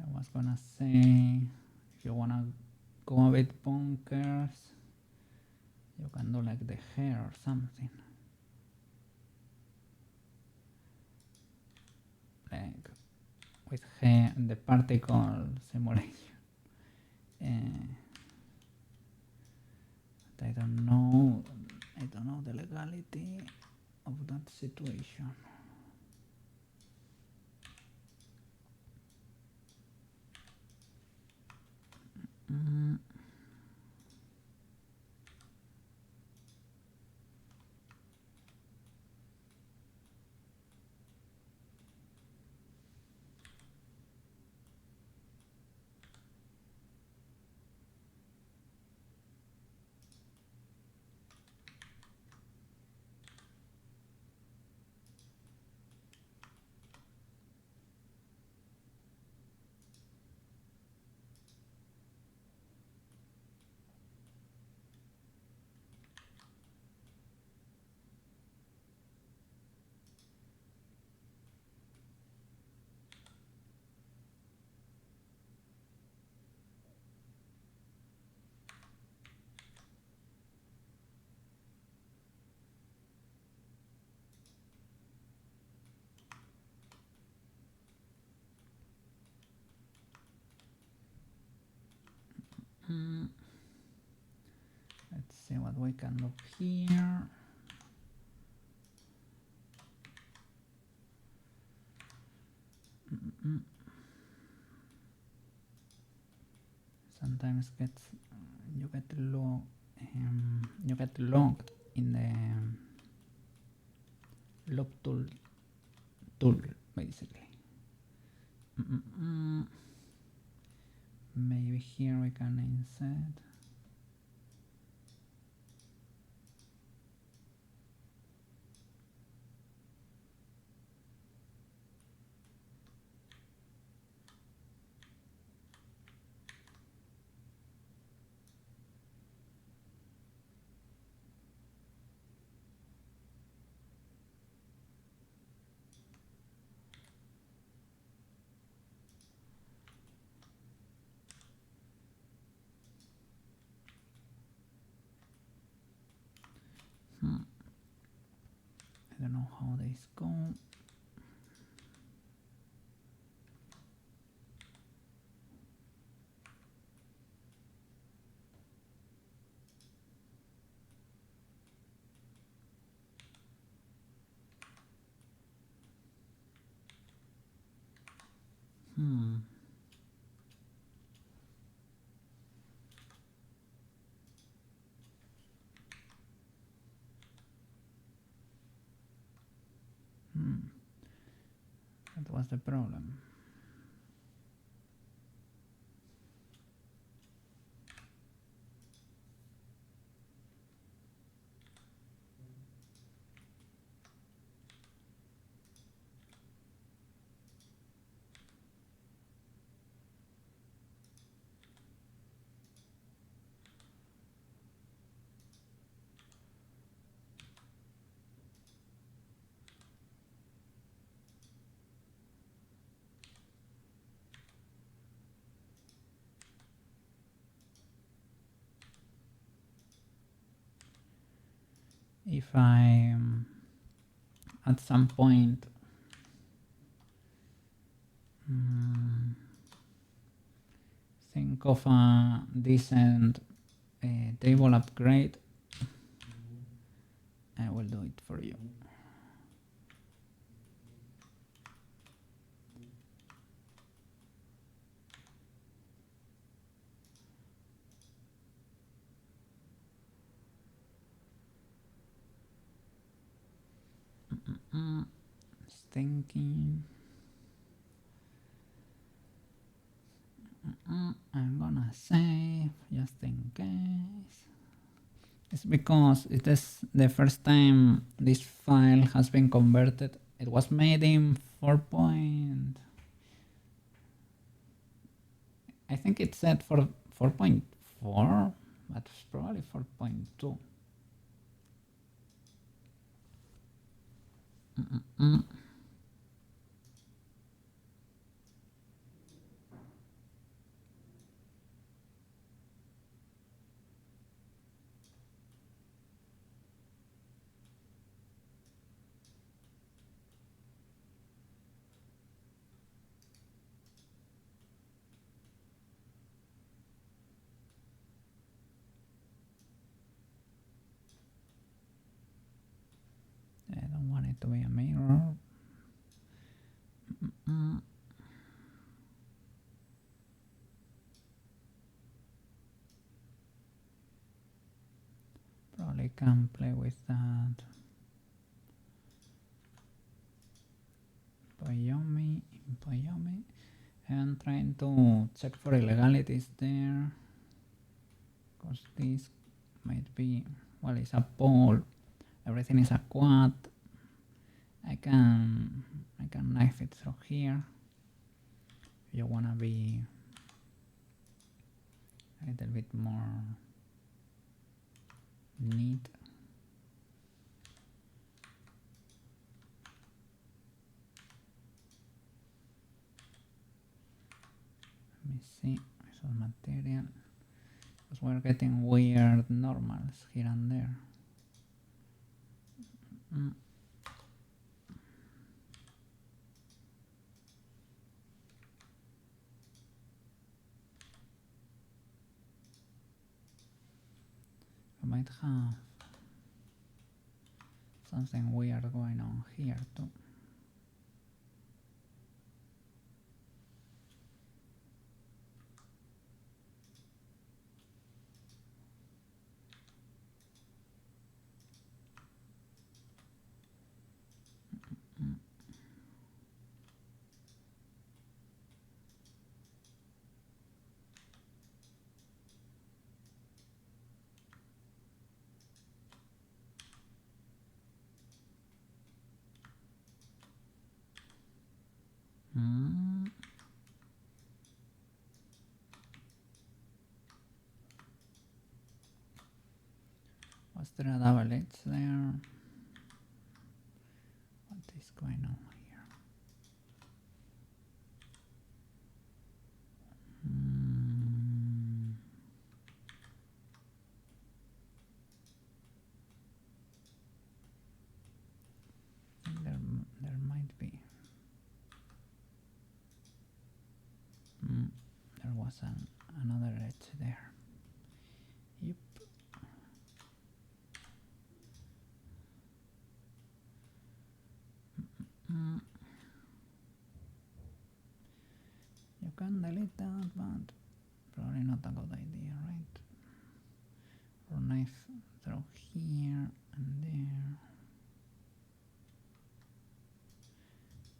I was gonna say, if you wanna go a bit bonkers, you can do like the hair or something. Like with hair, the particle simulation. But I don't know the legality of that situation. Let's see what we can do here. Sometimes gets you get locked in the loop tool basically. Maybe here we can insert. I don't know how this go. That was the problem. If I at some point think of a decent table upgrade, I will do it for you. Thinking. I'm gonna save just in case. It's because it is the first time this file has been converted. It was made in 4. I think it's set for 4.4, but it's probably 4.2. I don't want it to be a mirror. Probably can play with that. Poyomi, and trying to check for illegalities there, because this might be, well, it's a pole, everything is a quad. I can knife it through here. You wanna be a little bit more neat. Let me see some material, because we're getting weird normals here and there. I might have something weird going on here too. Was there a double edge there? What is going on here? was another edge there. Yep. You can delete that, but probably not a good idea, right? Or knife through here and there.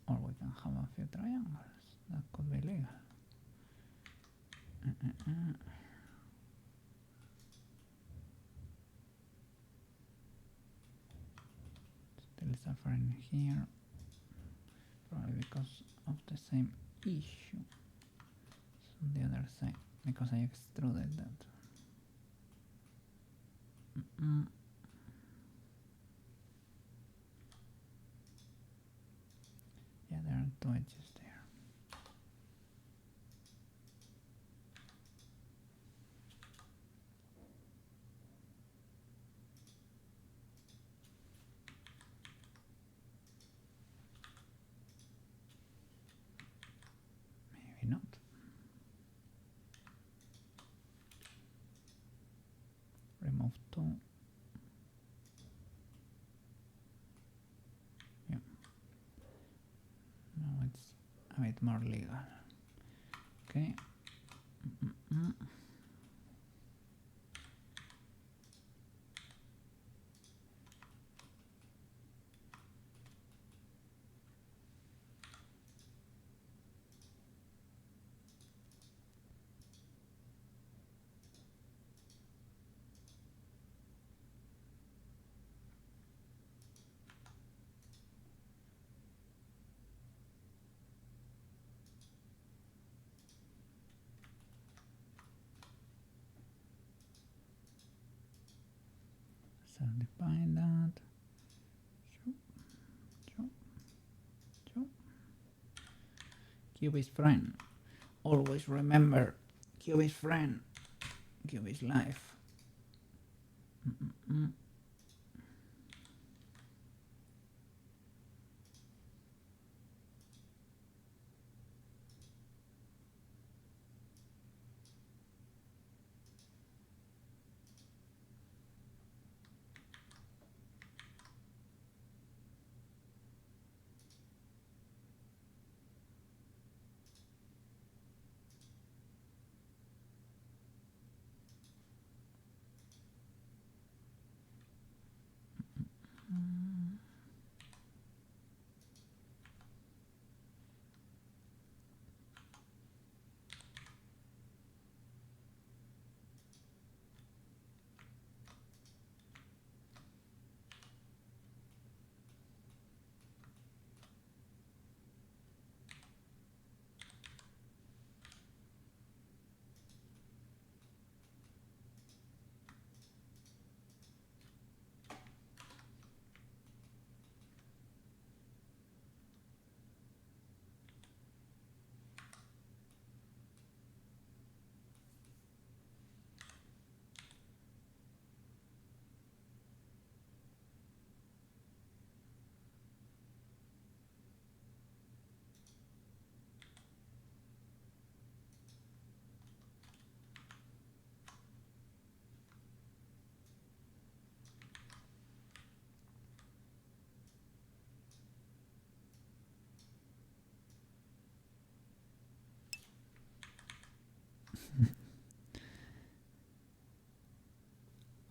Or we can have a few triangles. That could be legal. Still suffering here. Probably because of the same issue. So on the other side, because I extruded that. Yeah, there are two edges there. Maybe not. Remove two. Yeah. Now it's a bit more legal. Okay. Certify that. Cube is friend. Always remember, Cube is friend. Cube is life.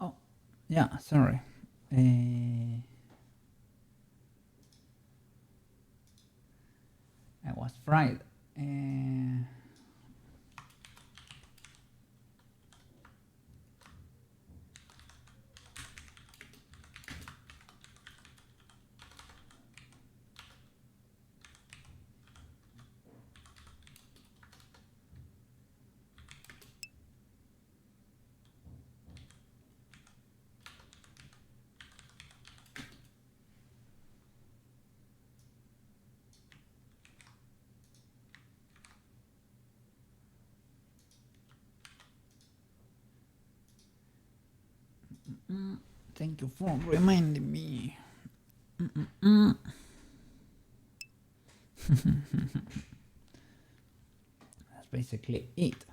Oh, yeah, sorry. I was fried. Thank you for reminding me. That's basically it.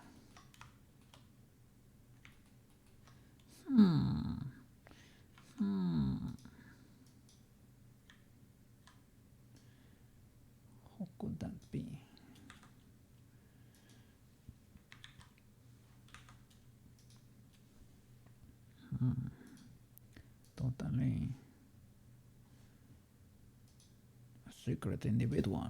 could that be? Totally a secret individual.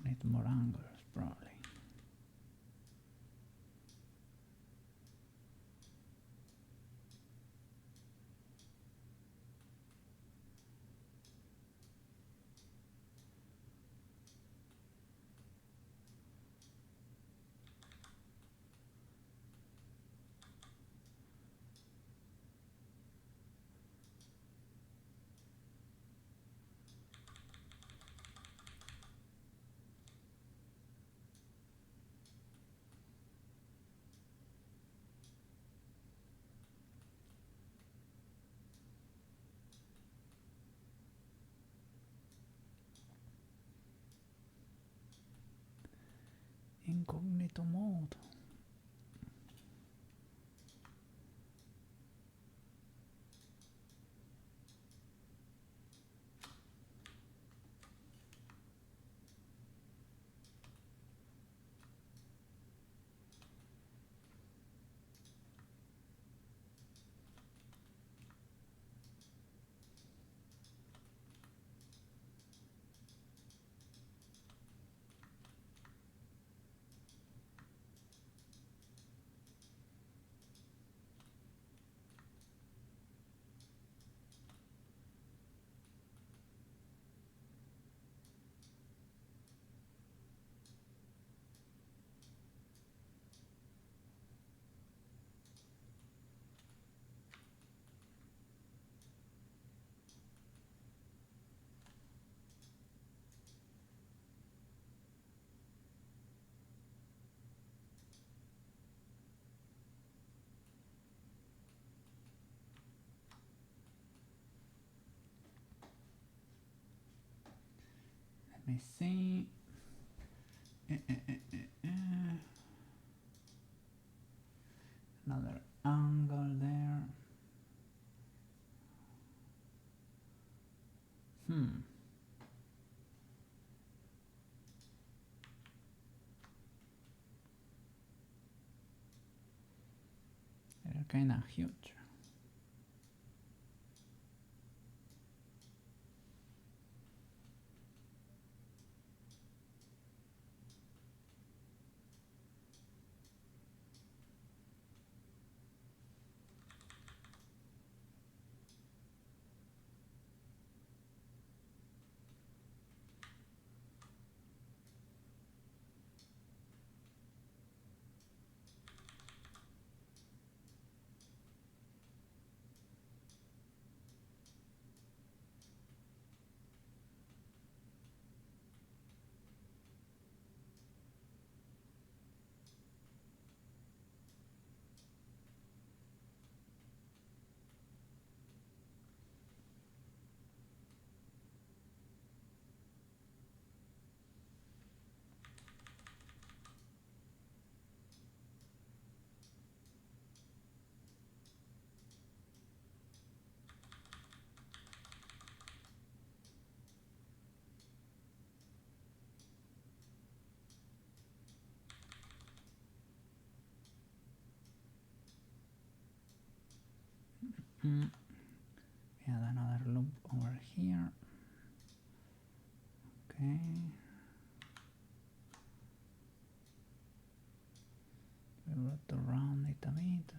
I need more angles, probably. Incognito mode. Let me see. Another angle there. They're kind of huge. We add another loop over here. Okay. We want to round it a bit.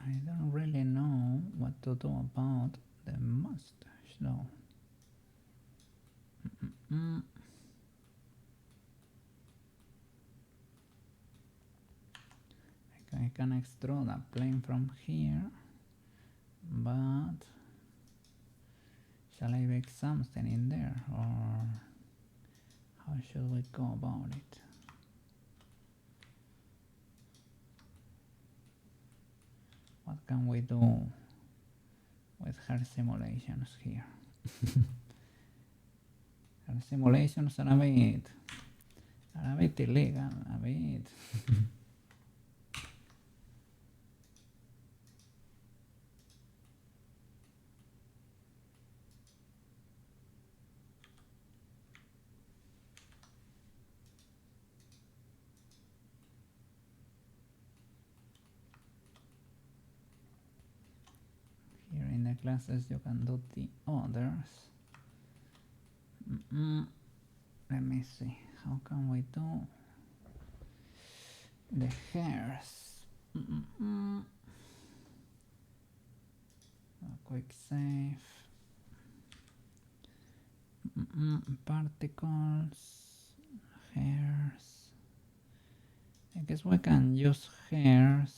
I don't really know what to do about the mustache though. I can extrude a plane from here, but shall I make something in there, or how should we go about it? What can we do with her simulations here? Her simulations are a bit illegal, a bit. Here in the classes you can do the others. Let me see, how can we do the hairs? A quick save. Particles, hairs. I guess we can use hairs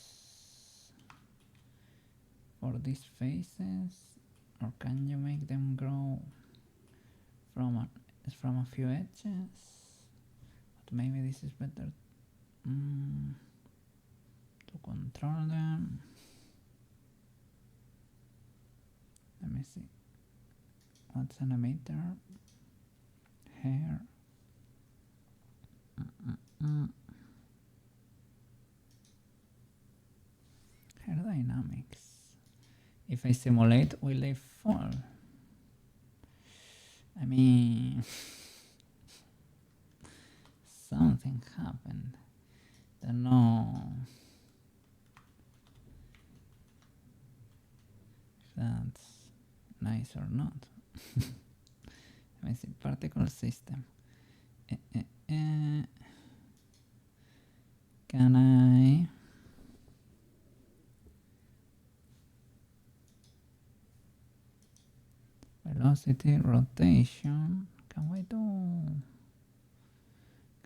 for these faces, or can you make them grow from a few edges? But maybe this is better to control them. Let me see. What's an emitter? Hair. Hair dynamics. If I simulate, will they fall? I mean, something happened. Don't know if that's nice or not. Let me see, particle system. Can I velocity, rotation? Can we do?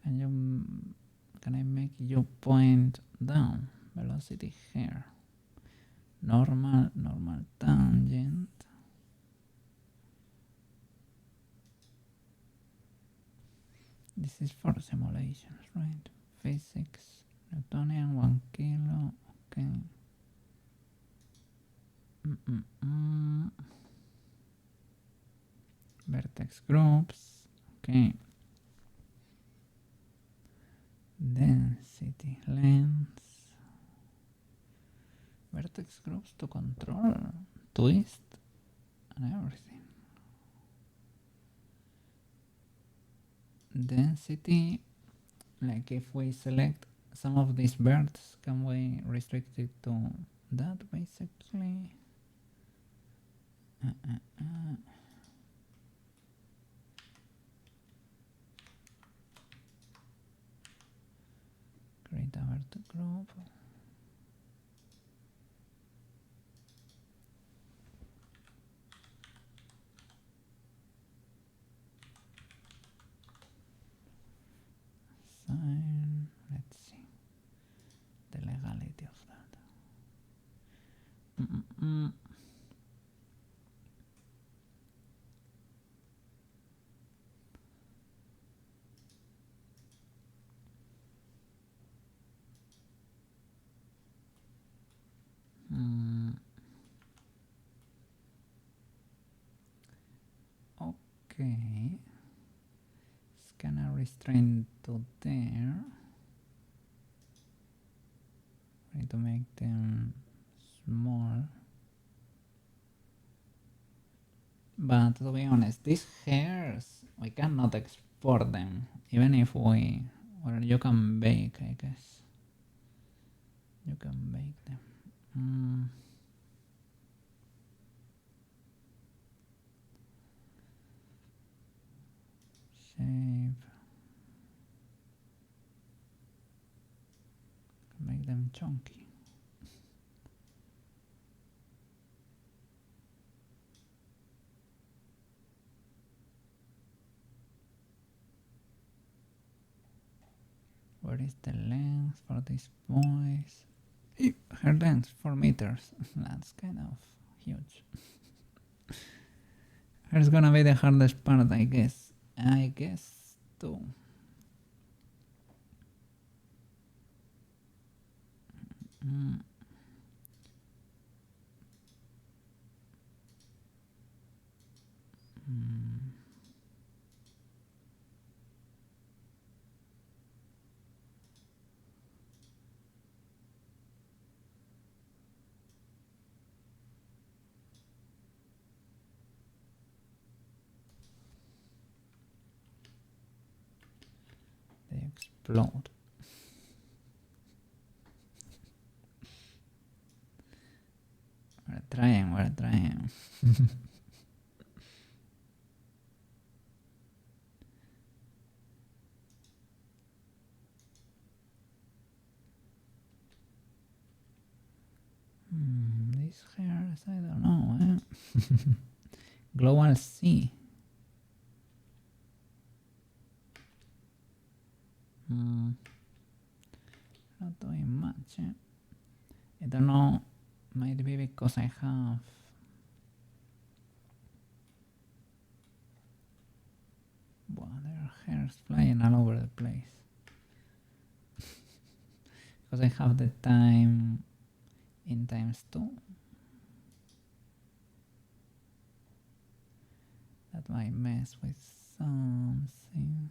Can I make you point down? Velocity here. Normal tangent. This is for simulations, right? Physics, Newtonian, 1 kilo, okay. Vertex groups, okay. Density, length, vertex groups to control, twist, and everything. Density, like if we select some of these birds, can we restrict it to that basically? Create a vertex group. Sign, let's see the legality of that. Okay, scanner restraint to there. Try to make them small. But to be honest, these hairs, we cannot export them. Even if we... Well, you can bake, I guess. You can bake them. Shape. Make them chunky. What is the length for these boys? Her length 4 meters. That's kind of huge. Here's gonna be the hardest part, I guess. I guess too. They explode. We're trying. These hairs, I don't know. Global C. Not doing much. I don't know. Might be because I have... Wow, there are hairs flying all over the place. Because I have the time in ×2. That might mess with something.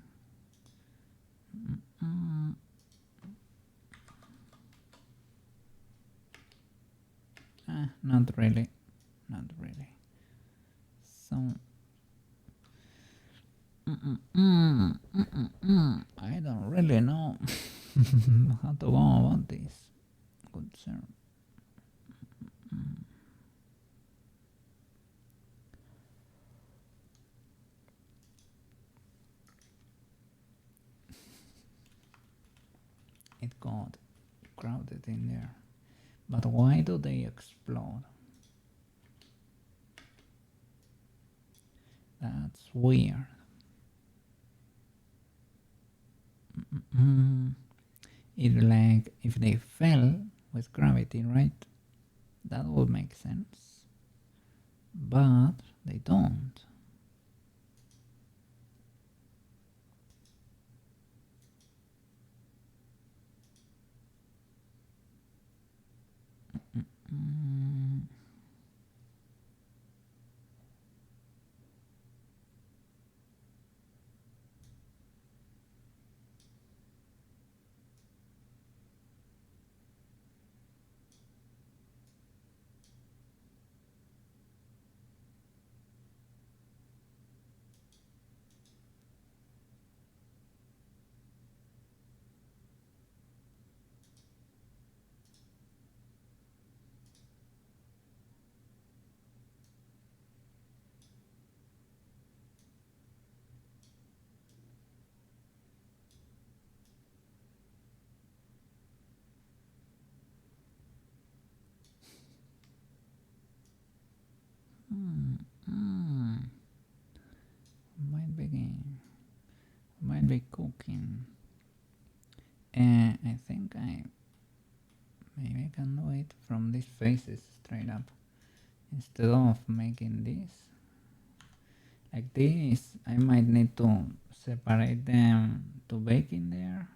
Not really. So I don't really know how to go about this. Good sir. It got crowded in there. But why do they explode? That's weird. It's like if they fell with gravity, right? That would make sense. But they don't. Might be cooking. I think maybe I can do it from these faces straight up instead of making this like this. I might need to separate them to bake in there,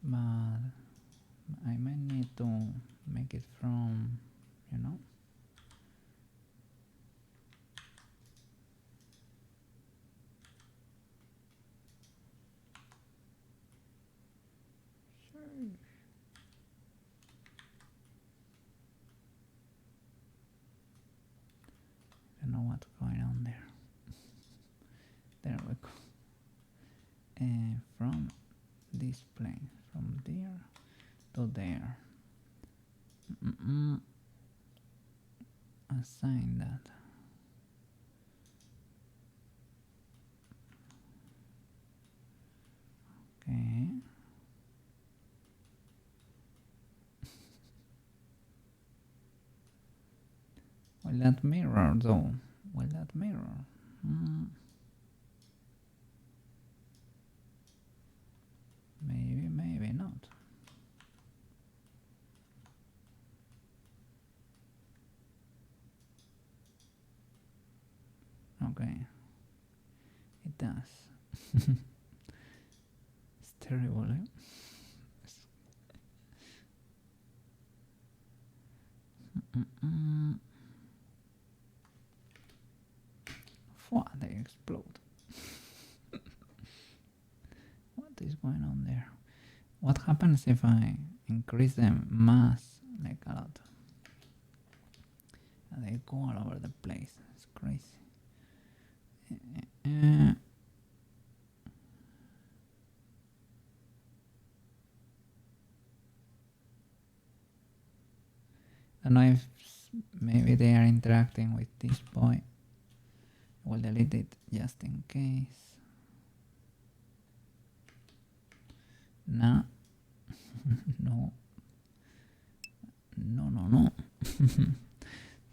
but I might need to make it from, you know. from this plane, from there to there. Assign that. Okay. Will that mirror though? Will that mirror? Maybe, maybe not. Okay. It does. It's terrible, eh? They explode. What is going on there? What happens if I increase the mass like a lot? And they go all over the place. It's crazy. I don't know if maybe they are interacting with this boy. I will delete it just in case. No. No. No, no, no.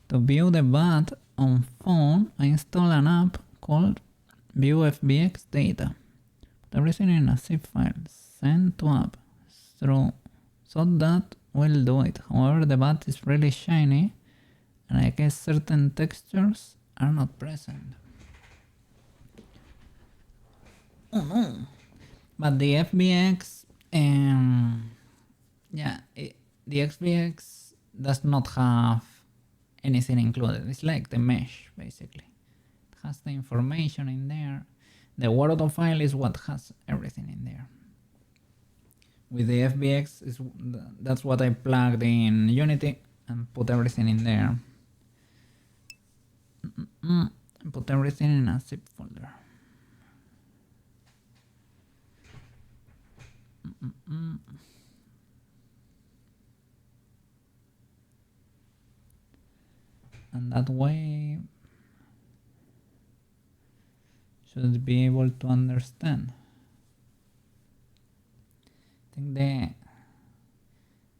To view the bat on phone, I install an app called View FBX Data. Put everything in a zip file. Send to app. So that will do it. However, the bat is really shiny and I guess certain textures are not present. Oh no! But the FBX, the FBX does not have anything included. It's like the mesh, basically. It has the information in there. The Word file is what has everything in there. With the FBX, that's what I plugged in Unity and put everything in there. Put everything in a zip folder. And that way should be able to understand. I think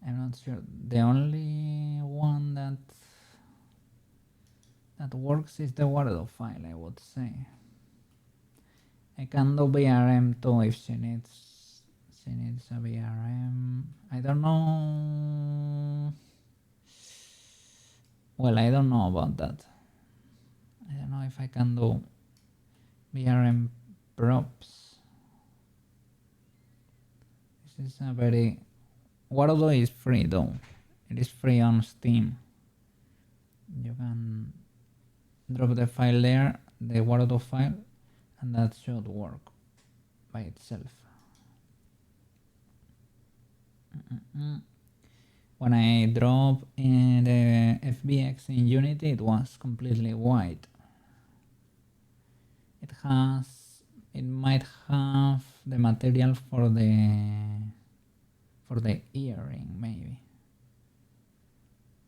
I'm not sure, the only one that works is the Word file, I would say. I can do VRM too if she needs a VRM. I don't know. Well, I don't know about that. I don't know if I can do VRM props. This is a very... Word is free though. It is free on Steam. You can drop the file there, the Word file, and that should work by itself. When I drop in the FBX in Unity, it was completely white. It might have the material for the earring maybe,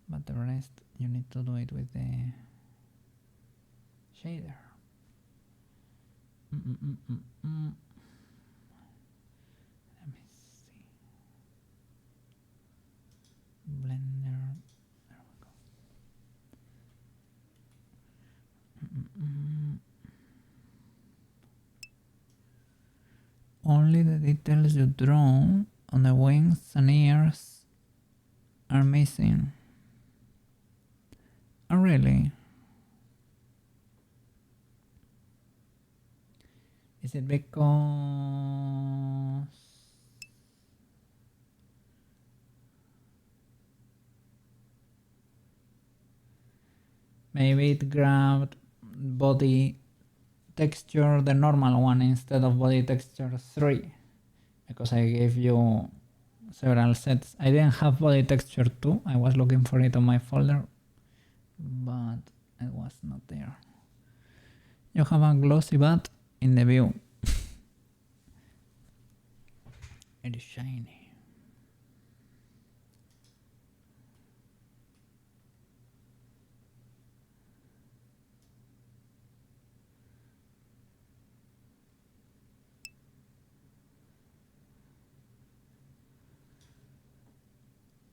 but the rest you need to do it with the shader. Let me see. Blender. There we go. Only the details you draw on the wings and ears are missing. Oh, really? Is it because maybe it grabbed body texture, the normal one, instead of body texture 3? Because I gave you several sets. I didn't have body texture 2. I was looking for it on my folder, but it was not there. You have a glossy bat in the view. It is shiny.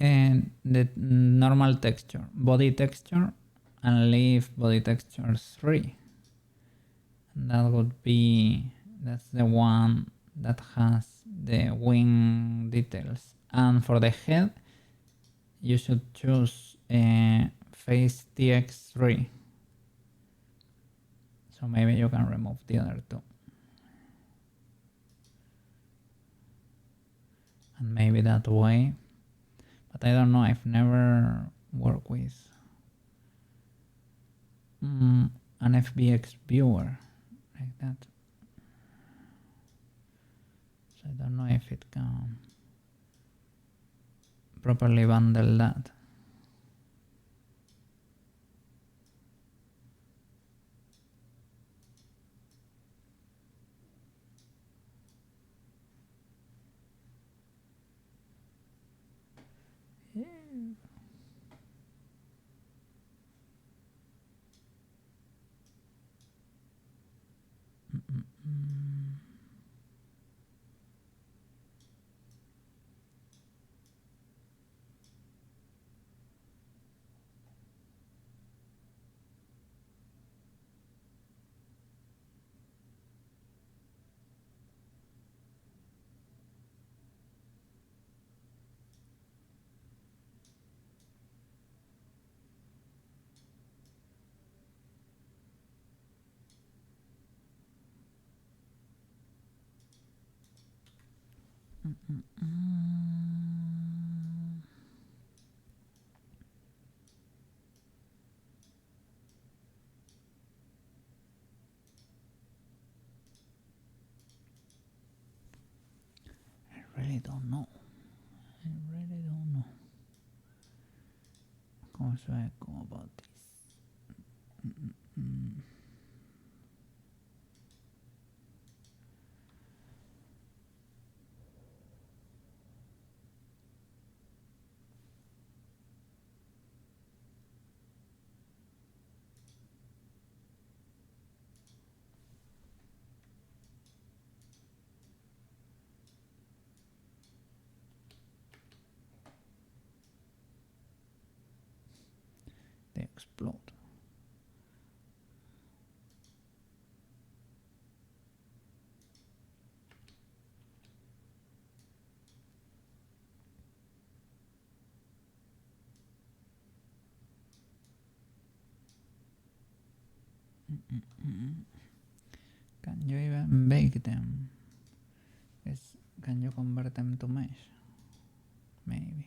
And the normal texture, body texture, and leave body texture 3. And that would be, that's the one that has the wing details. And for the head, you should choose face TX3. So maybe you can remove the other two. And maybe that way. But I don't know, I've never worked with an FBX viewer like that. So I don't know if it can properly bundle that. I really don't know. How should I go about this? They explode. Can you even bake them? Can you convert them to mesh? Maybe.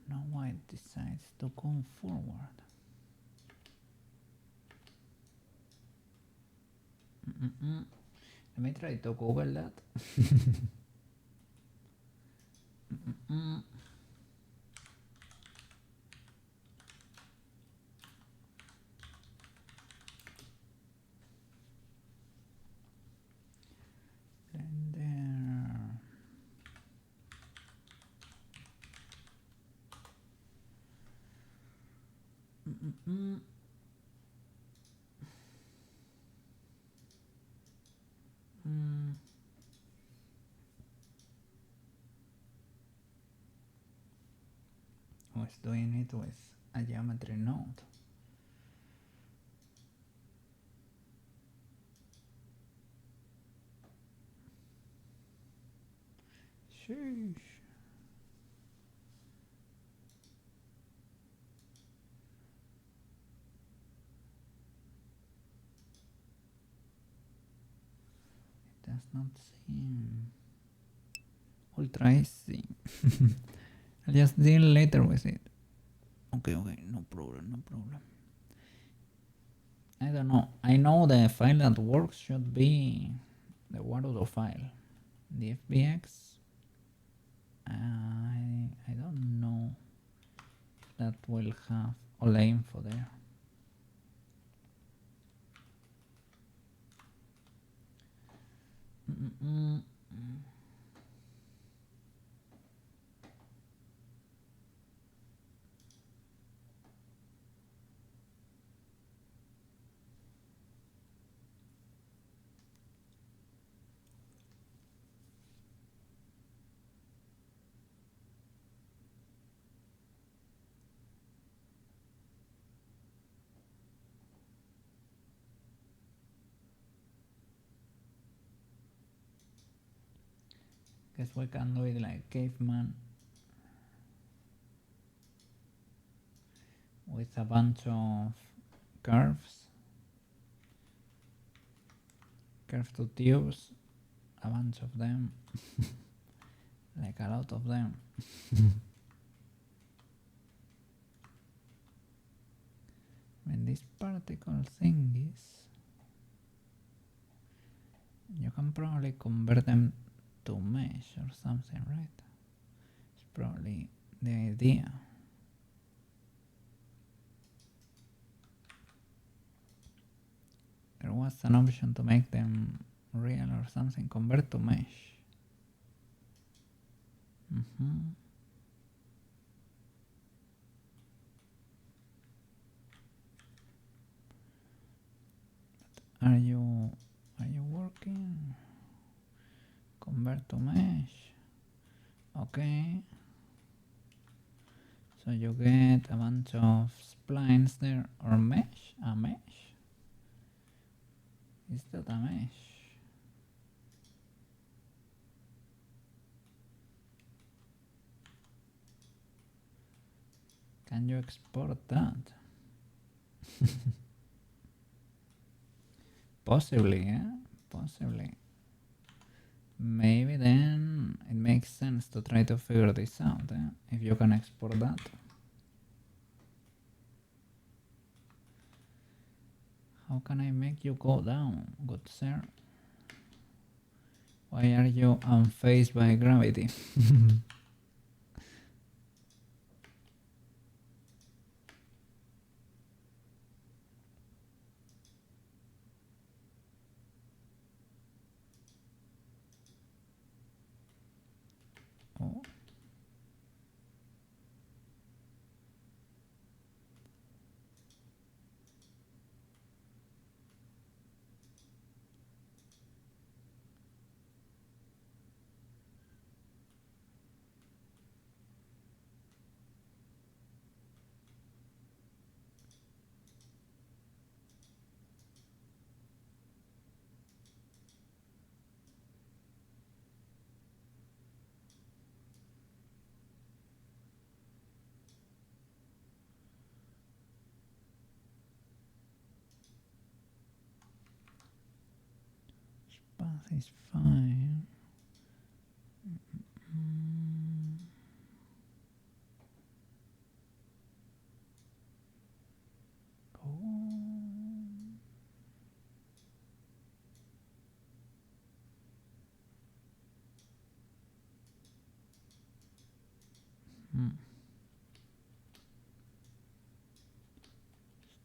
Now white decides to go forward. Let me try to Google that. Blender. Was doing it with a geometry node. Sheesh. It does not seem ultra easy. I'll just deal later with it. Okay, no problem. I don't know. I know the file that works should be the Warudo file. The FBX. I don't know if that will have all the info there. Guess we can do it like caveman with a bunch of curves to tubes, a bunch of them, like a lot of them. When this particle thing is, you can probably convert them to mesh or something, right? It's probably the idea. There was an option to make them real or something, convert to mesh. Are you working? Convert to mesh. Okay. So you get a bunch of splines there, or mesh? A mesh? Is that a mesh? Can you export that? Possibly, yeah? Possibly. Maybe then it makes sense to try to figure this out, if you can export that. How can I make you go down, good sir? Why are you unfazed by gravity? Oh. Path is fine.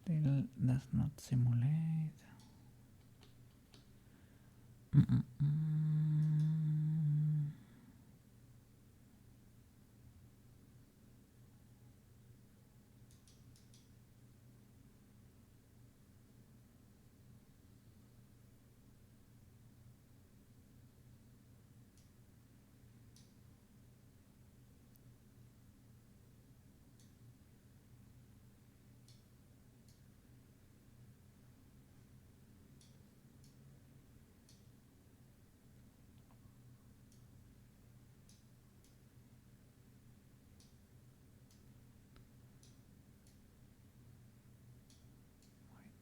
Still does not simulate.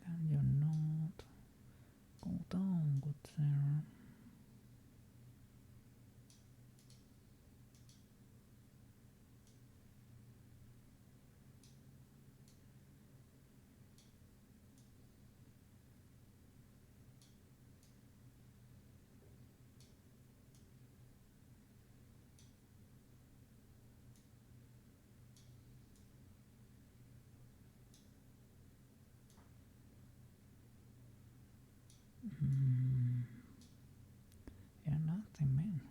Can you not go down, good sir? Yeah, nothing, man.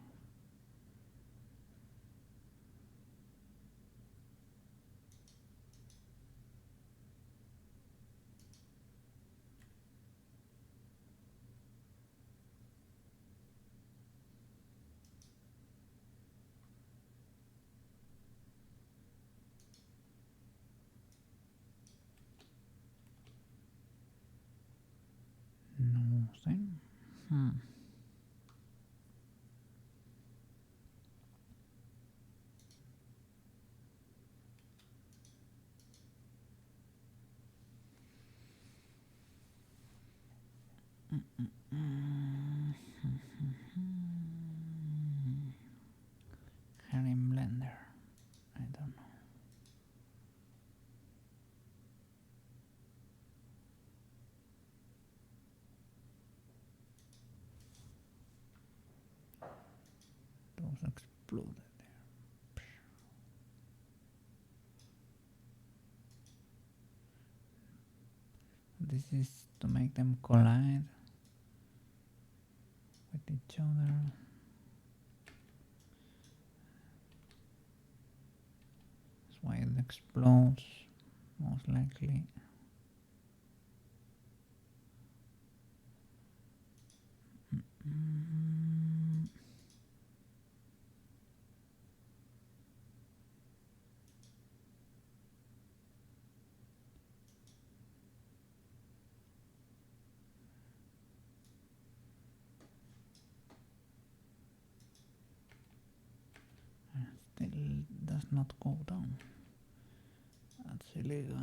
Nothing. Herring blender. I don't know. Those exploded there. This is to make them collide with each other. That's why it explodes, most likely. Still does not go down. illegal.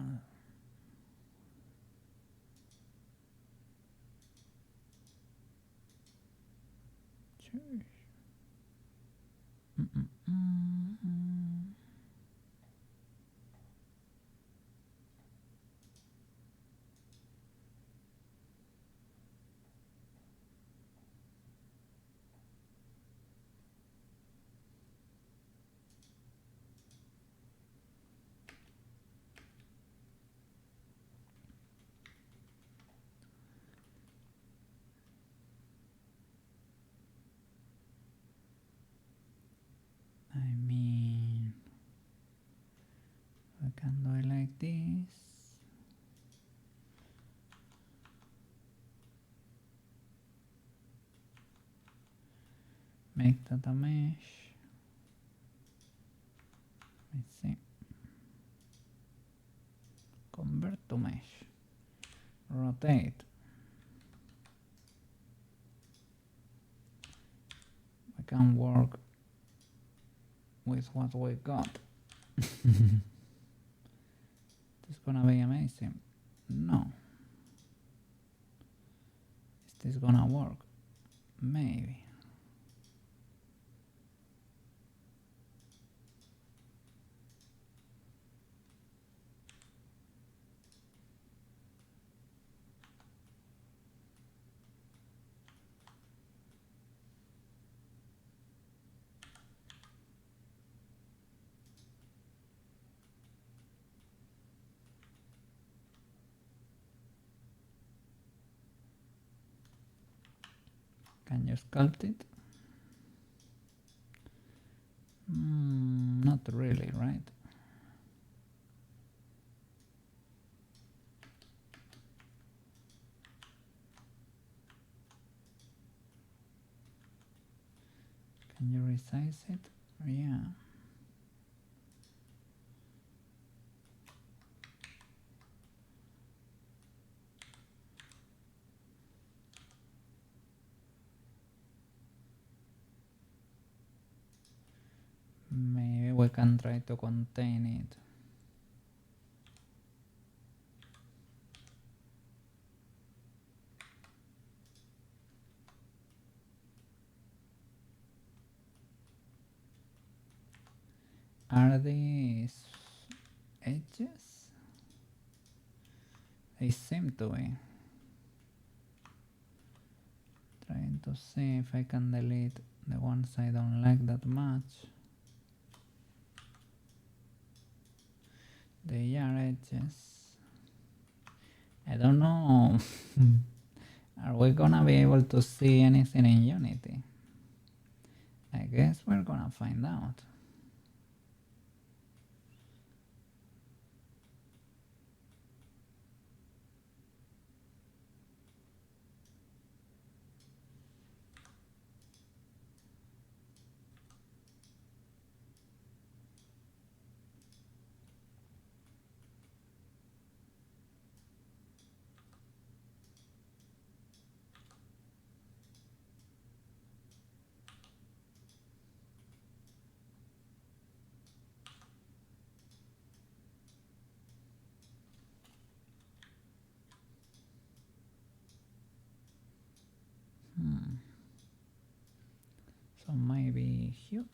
I mean, we can do it like this. Make that a mesh. Let's see. Convert to mesh. Rotate. We can work with what we got. It's gonna be amazing. No. Is this gonna work? Maybe. Can you sculpt it? Not really, right? Can you resize it? Yeah. Maybe we can try to contain it. Are these edges? They seem to be. Trying to see if I can delete the ones I don't like that much. They are edges. I don't know. Are we gonna be able to see anything in Unity? I guess we're gonna find out. So maybe huge.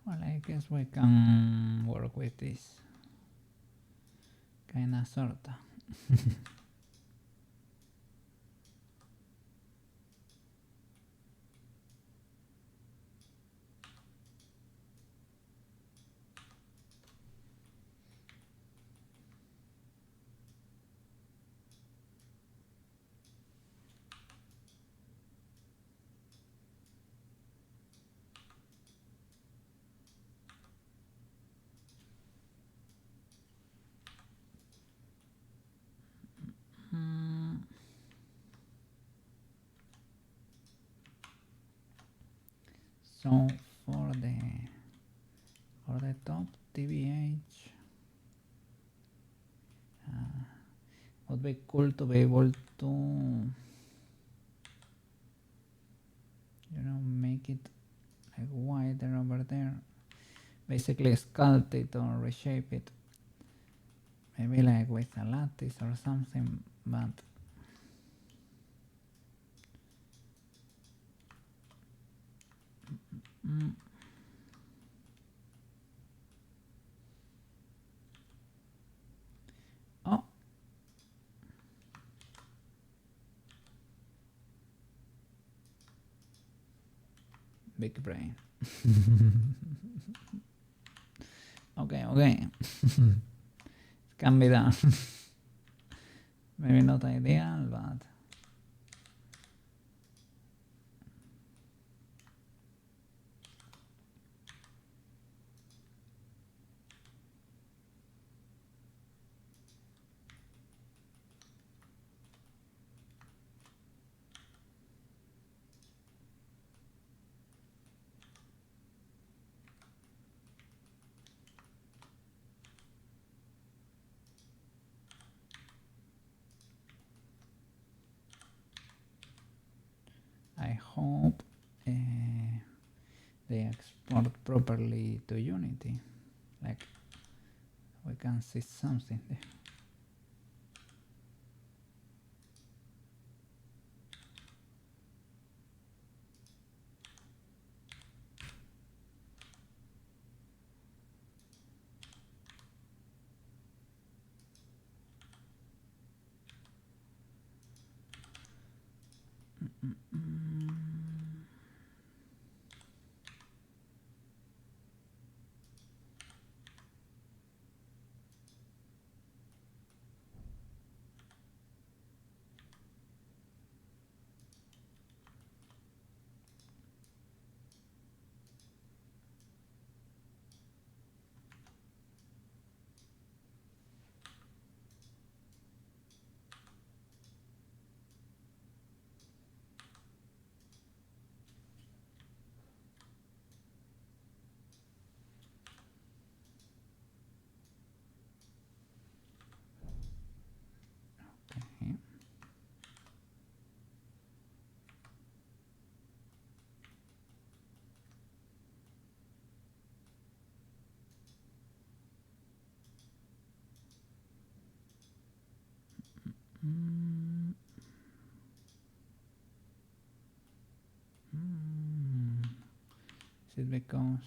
Well, I guess we can work with this. Kinda sorta. So for the top TBH, would be cool to be able to, make it like wider over there. Basically sculpt it or reshape it. Maybe like with a lattice or something, but oh, big brain. Okay, it can be done. Maybe not ideal, but I hope they export properly to Unity. Like we can see something there. Okay. Is it because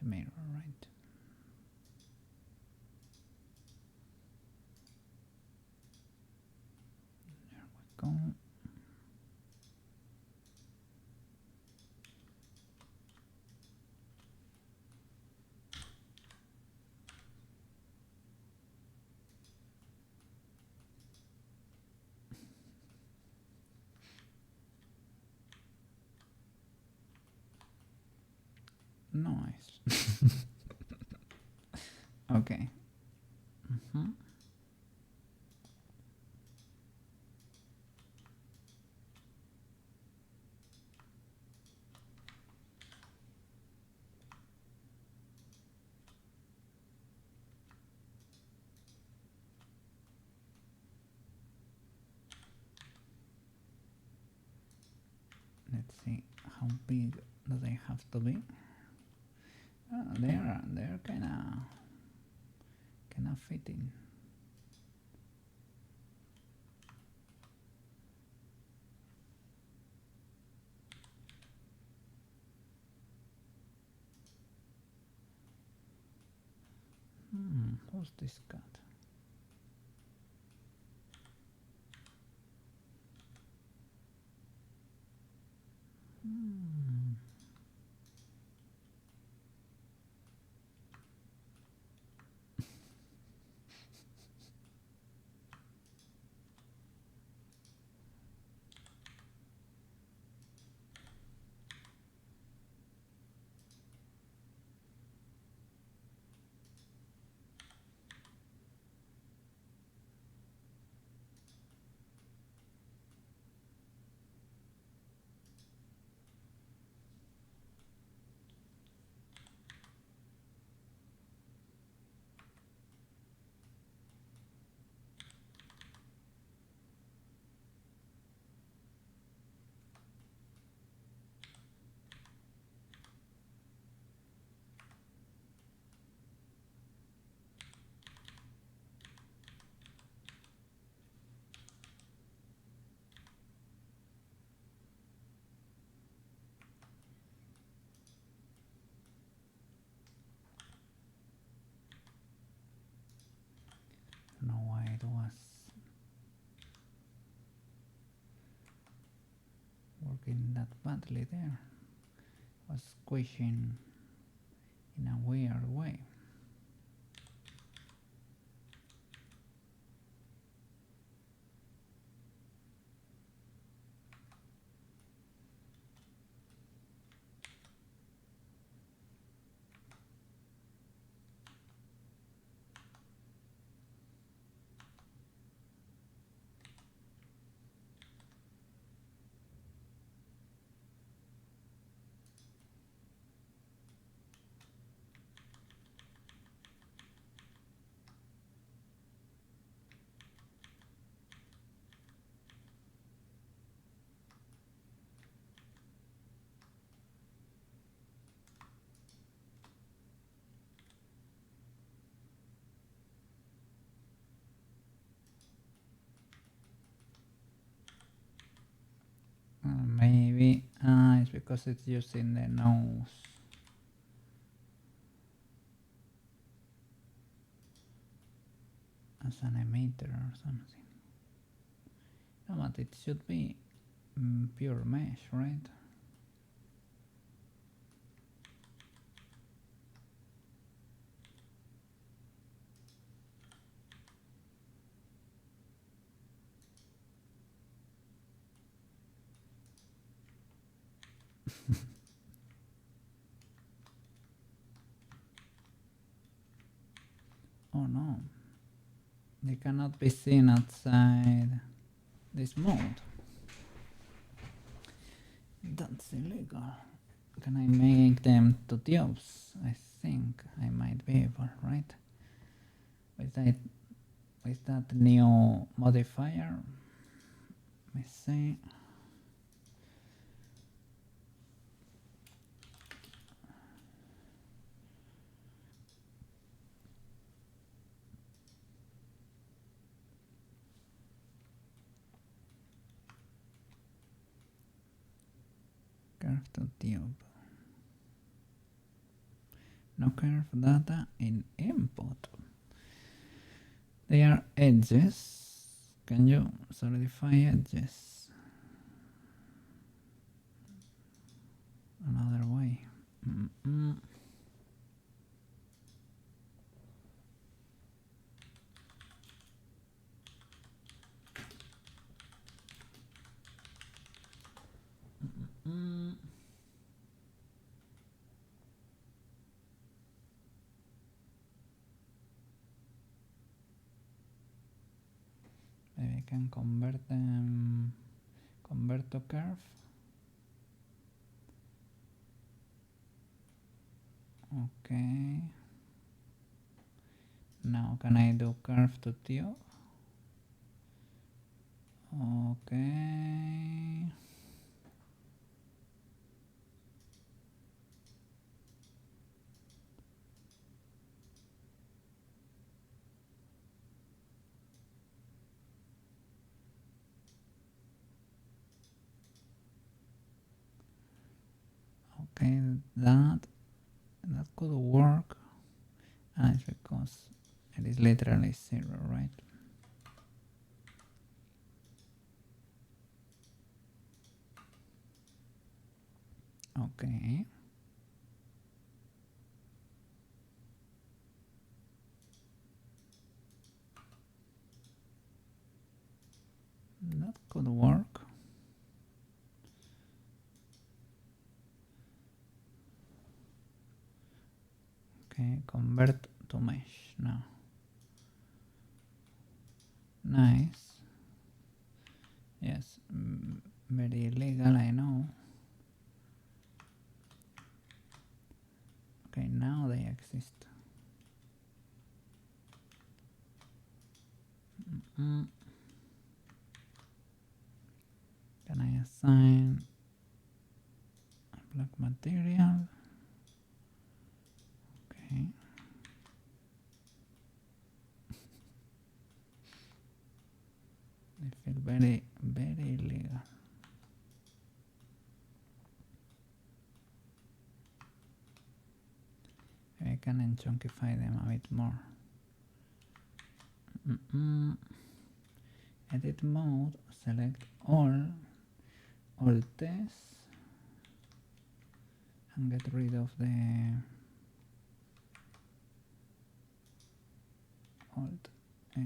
the mirror, right? There we go. Nice. Okay. Let's see how big do they have to be. They're kind of fitting. Who's this cat? working that badly there. Was squishing in a weird way. Maybe it's because it's using the nose. As an emitter or something. No, but it should be pure mesh, right? Oh no, they cannot be seen outside this mode. That's illegal. Can I make them to tubes? I think I might be able, right? With that new modifier. Let me see. Curve to tube. No curve data in input. They are edges. Can you solidify edges? Another way. Maybe I can convert to curve. Okay. Now can I do curve to tube? Okay. Okay, that could work. And it's because it is literally 0, right? Okay. That could work. Okay, convert to mesh now. Nice. Yes, very illegal, I know. Okay, now they exist. Can I assign a black material? Okay. They feel very, very illegal. I can unchunkify them a bit more. Edit mode, select all, Alt S and get rid of the Alt S.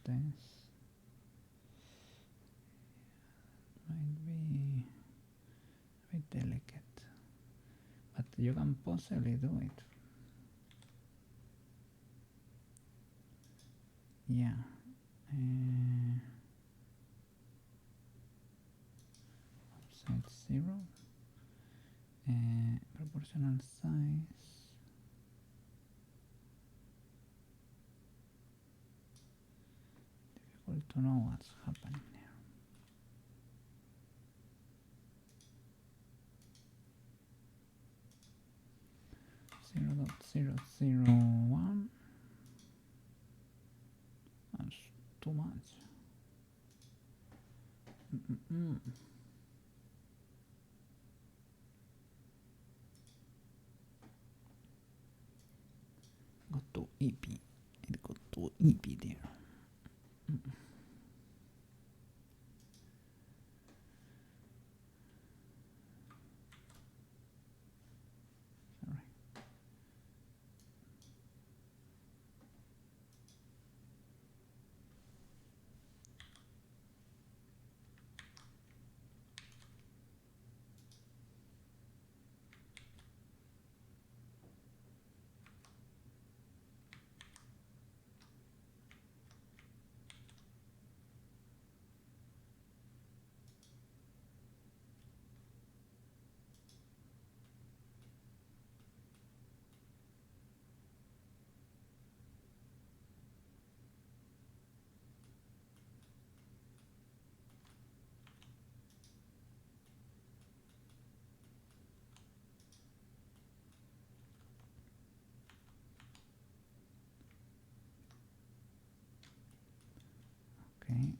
This might be a bit delicate, but you can possibly do it. Yeah. Offset 0. Proportional size. Difficult to know what's happening here. 0.001. That's too much. Got to EP. It got to EP there. Sorry. Okay.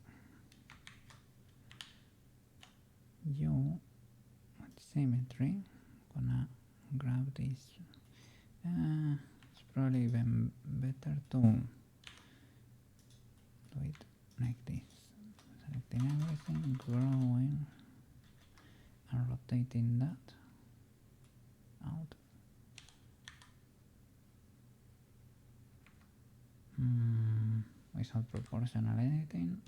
You at symmetry, gonna grab this. It's probably even better to do it like this. Selecting everything, growing, and rotating that out. Without proportional editing.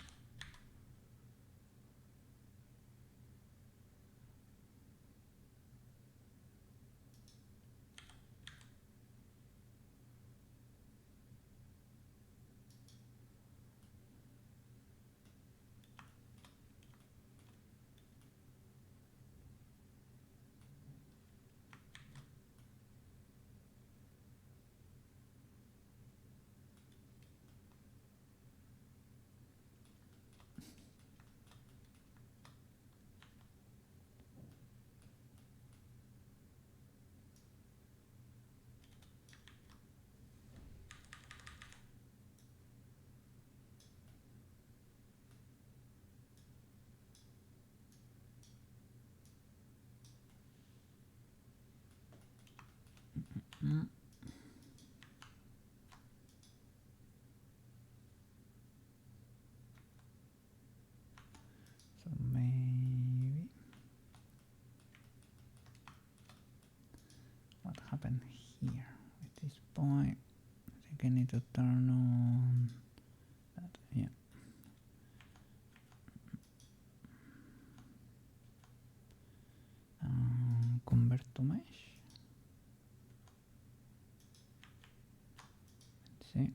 So maybe what happened here at this point? I think I need to turn on that. Yeah. Convert to mesh. Let's see.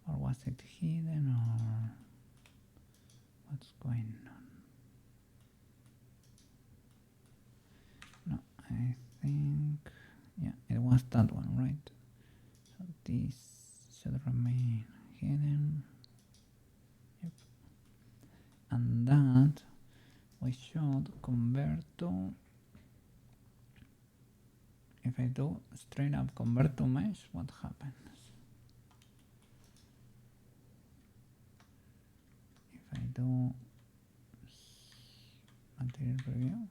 Or was it hidden, or what's going on? No, I think, yeah, it was that one, right? So this should remain hidden. Yep. And that we should convert to, if I do straight up convert to mesh, what happens? If I do Material preview.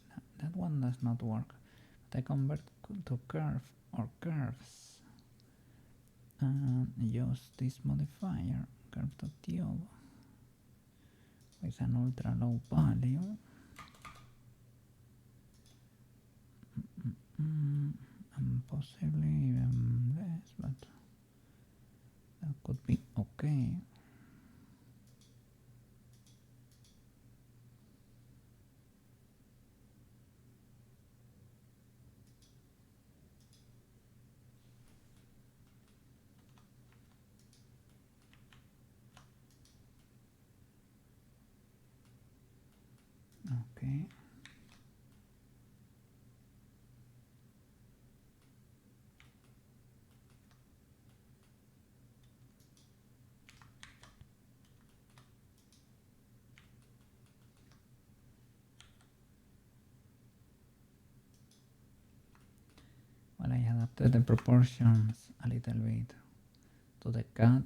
No, that one does not work. But I convert to curve or curves and use this modifier curve.tio with an ultra low value. And possibly even less, but that could be okay. Okay. Well, I adapted the proportions a little bit to the cat.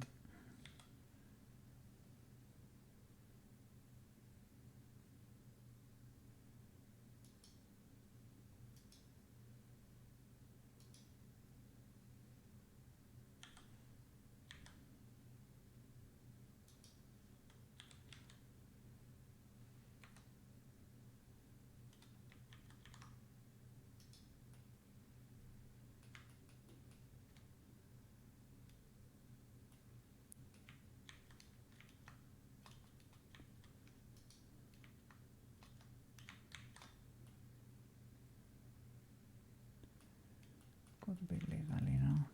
Could be legal enough.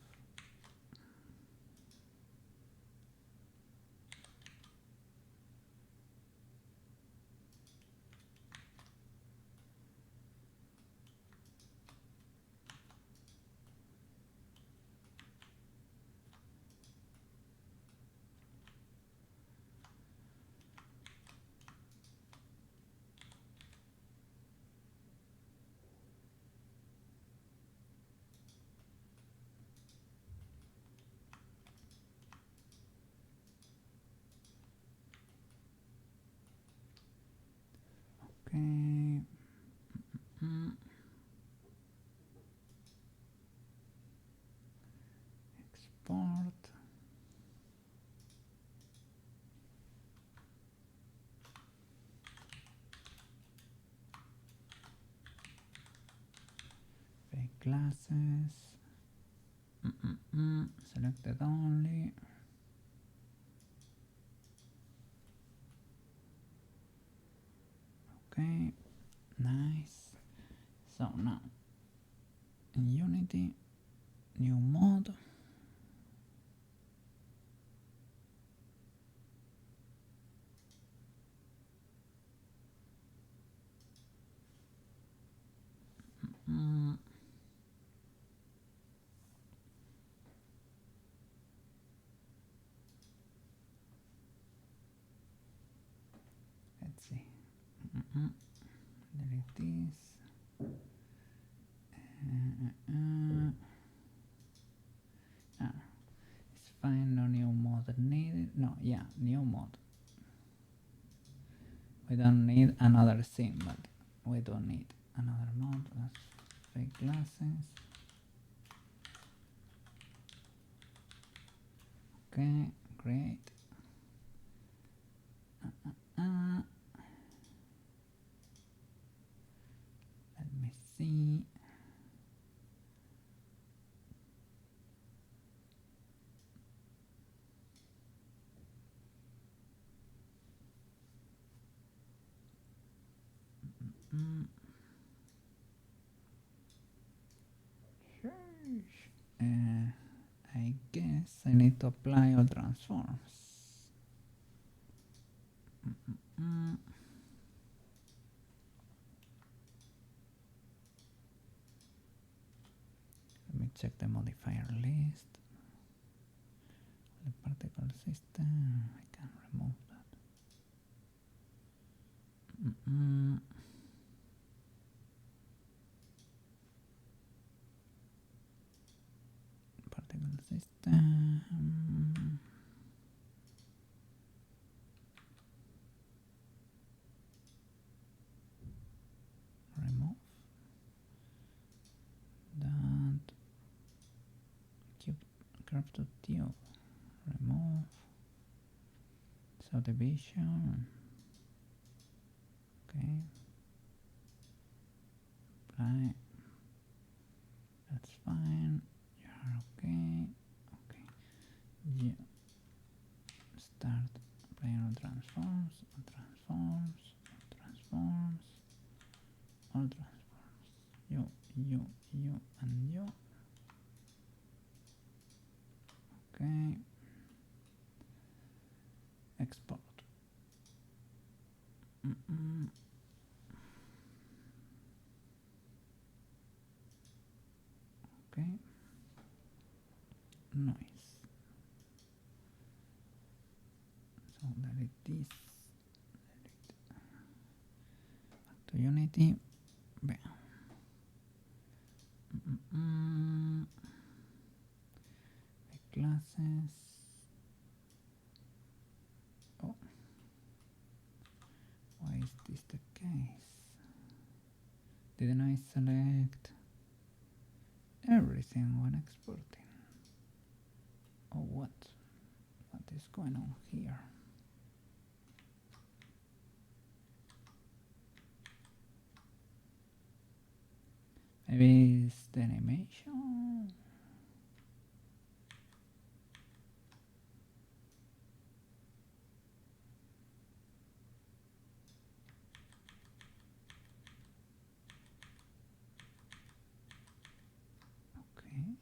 Okay. Export. Fake classes. Selected only. Okay, nice. So now in Unity, new mode. Let's see. Delete this. It's fine. No new mode needed. No, yeah, new mode. We don't need another scene, but we don't need another mode. That's fake glasses. Okay, great. Let me see. I guess I need to apply all transforms. Let me check the modifier list. The particle system, I can remove that. Particle system. to tube. Remove subdivision. Okay. Apply. That's fine. You're okay. Okay. You start applying all transforms, all transforms, all transforms, all transforms. You, and you. Okay. Export. Okay. Nice. So delete this. Delete. Back to Unity. Bam. The classes. Oh. Why is this the case? Didn't I select everything when exporting? Oh, what? What is going on here? Maybe it's the animation. Okay.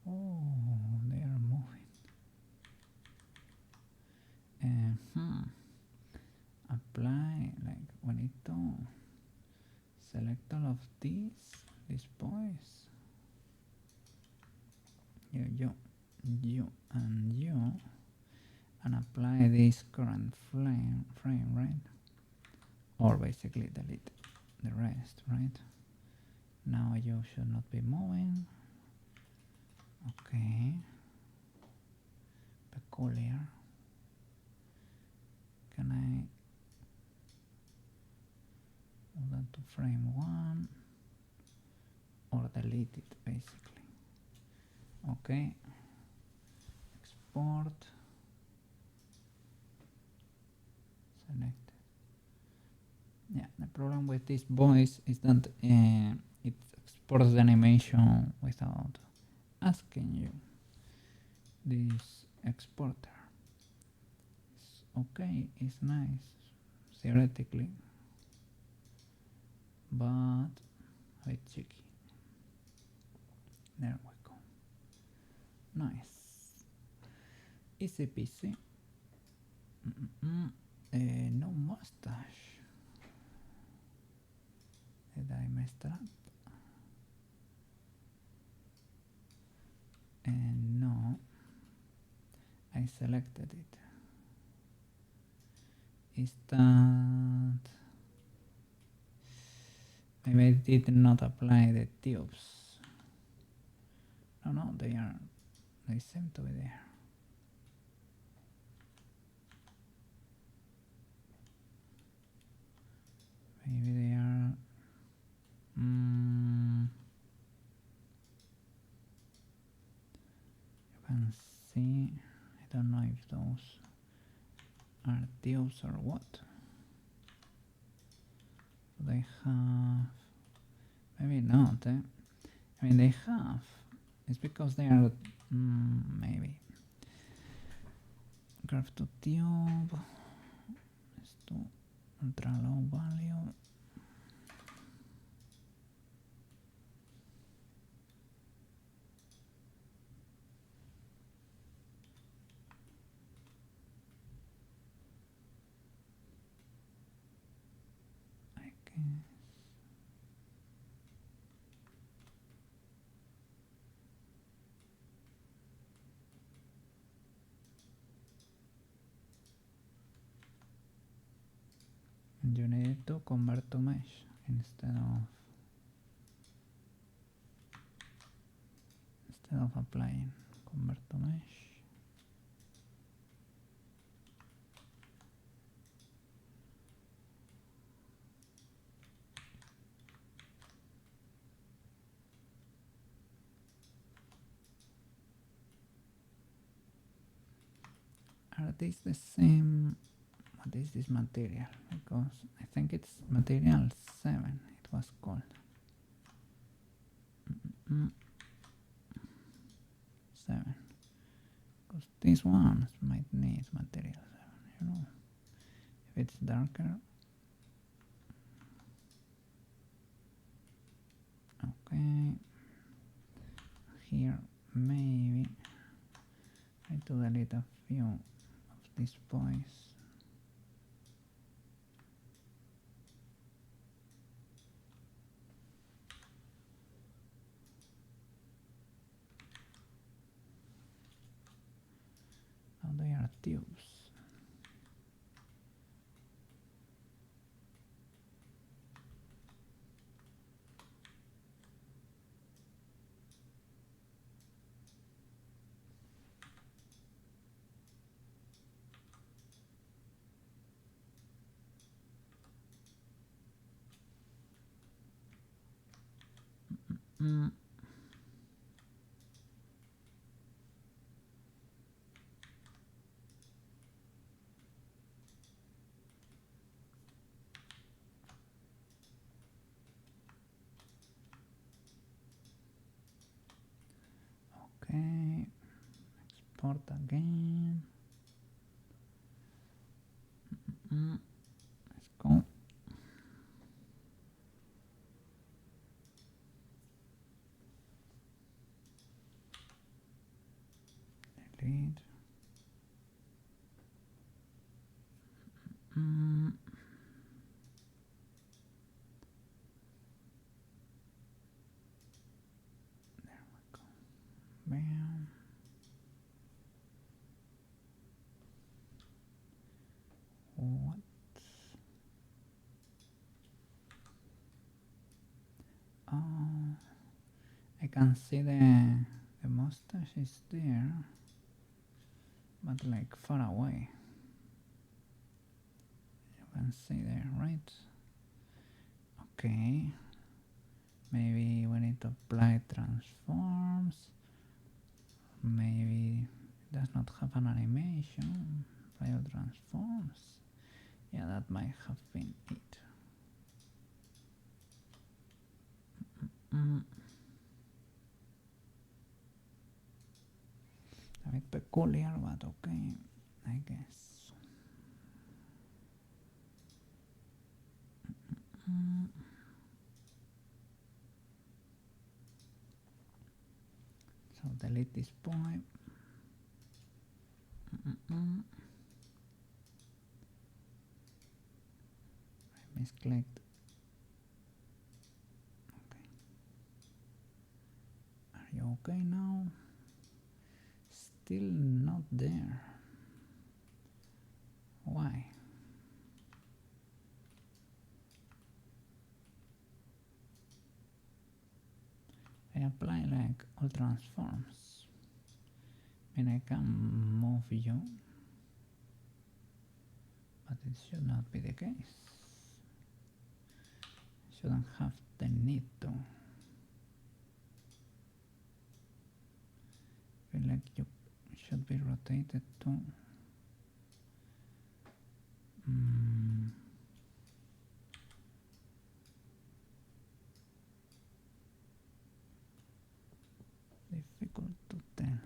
Oh, they are moving. Apply, like we need to select all of these boys. You, and apply this current frame, right? Or basically delete the rest, right? Now you should not be moving. Okay. Peculiar. Can I move that to frame 1 or delete it basically? Okay. Export. Select. Yeah, the problem with this voice is that it exports the animation without asking you. This exporter. It's okay, it's nice, theoretically, but a bit tricky. There we go. Nice. Easy peasy. No mustache. Did I mess that up? And no, I selected it. Is that maybe I did not apply the tubes? No, they seem to be there. Maybe they are. You can see. I don't know if those are tubes or what. They have. Maybe not. I mean, they have. It's because they are. Maybe. Graph to tube. Let's do ultra low value. You need to convert to mesh instead of applying. Convert to mesh. Are these the same? What is this material? Because I think it's material 7 it was called. 7. Because these ones might need material 7, you know. If it's darker. Okay. Here maybe I to delete a few of these boys. Now they are tubes. Okay, export again. Let's go. Delete. There we go. Bam. What? Oh, I can see the mustache is there, but like far away. You can see there, right? Okay. Maybe we need to apply transforms. Maybe it does not have an animation. Apply transforms. Yeah, that might have been it. A bit peculiar, but okay, I guess. So delete this point. I misclicked. Okay. Are you okay now? Still not there. Why? I apply like all transforms. I mean, I can move you, but it should not be the case. Shouldn't have the need to. Feel like you should be rotated too. Difficult to tell.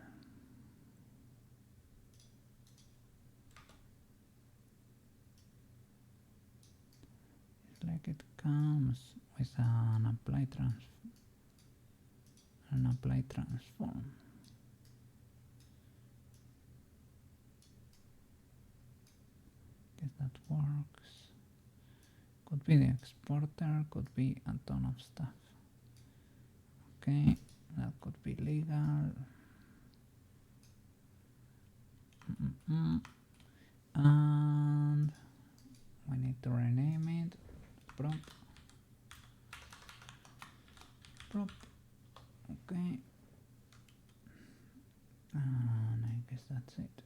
It's like it comes with an apply transform. Guess that works. Could be the exporter, could be a ton of stuff. Okay, that could be legal. And we need to rename it prop. Okay, and I guess that's it.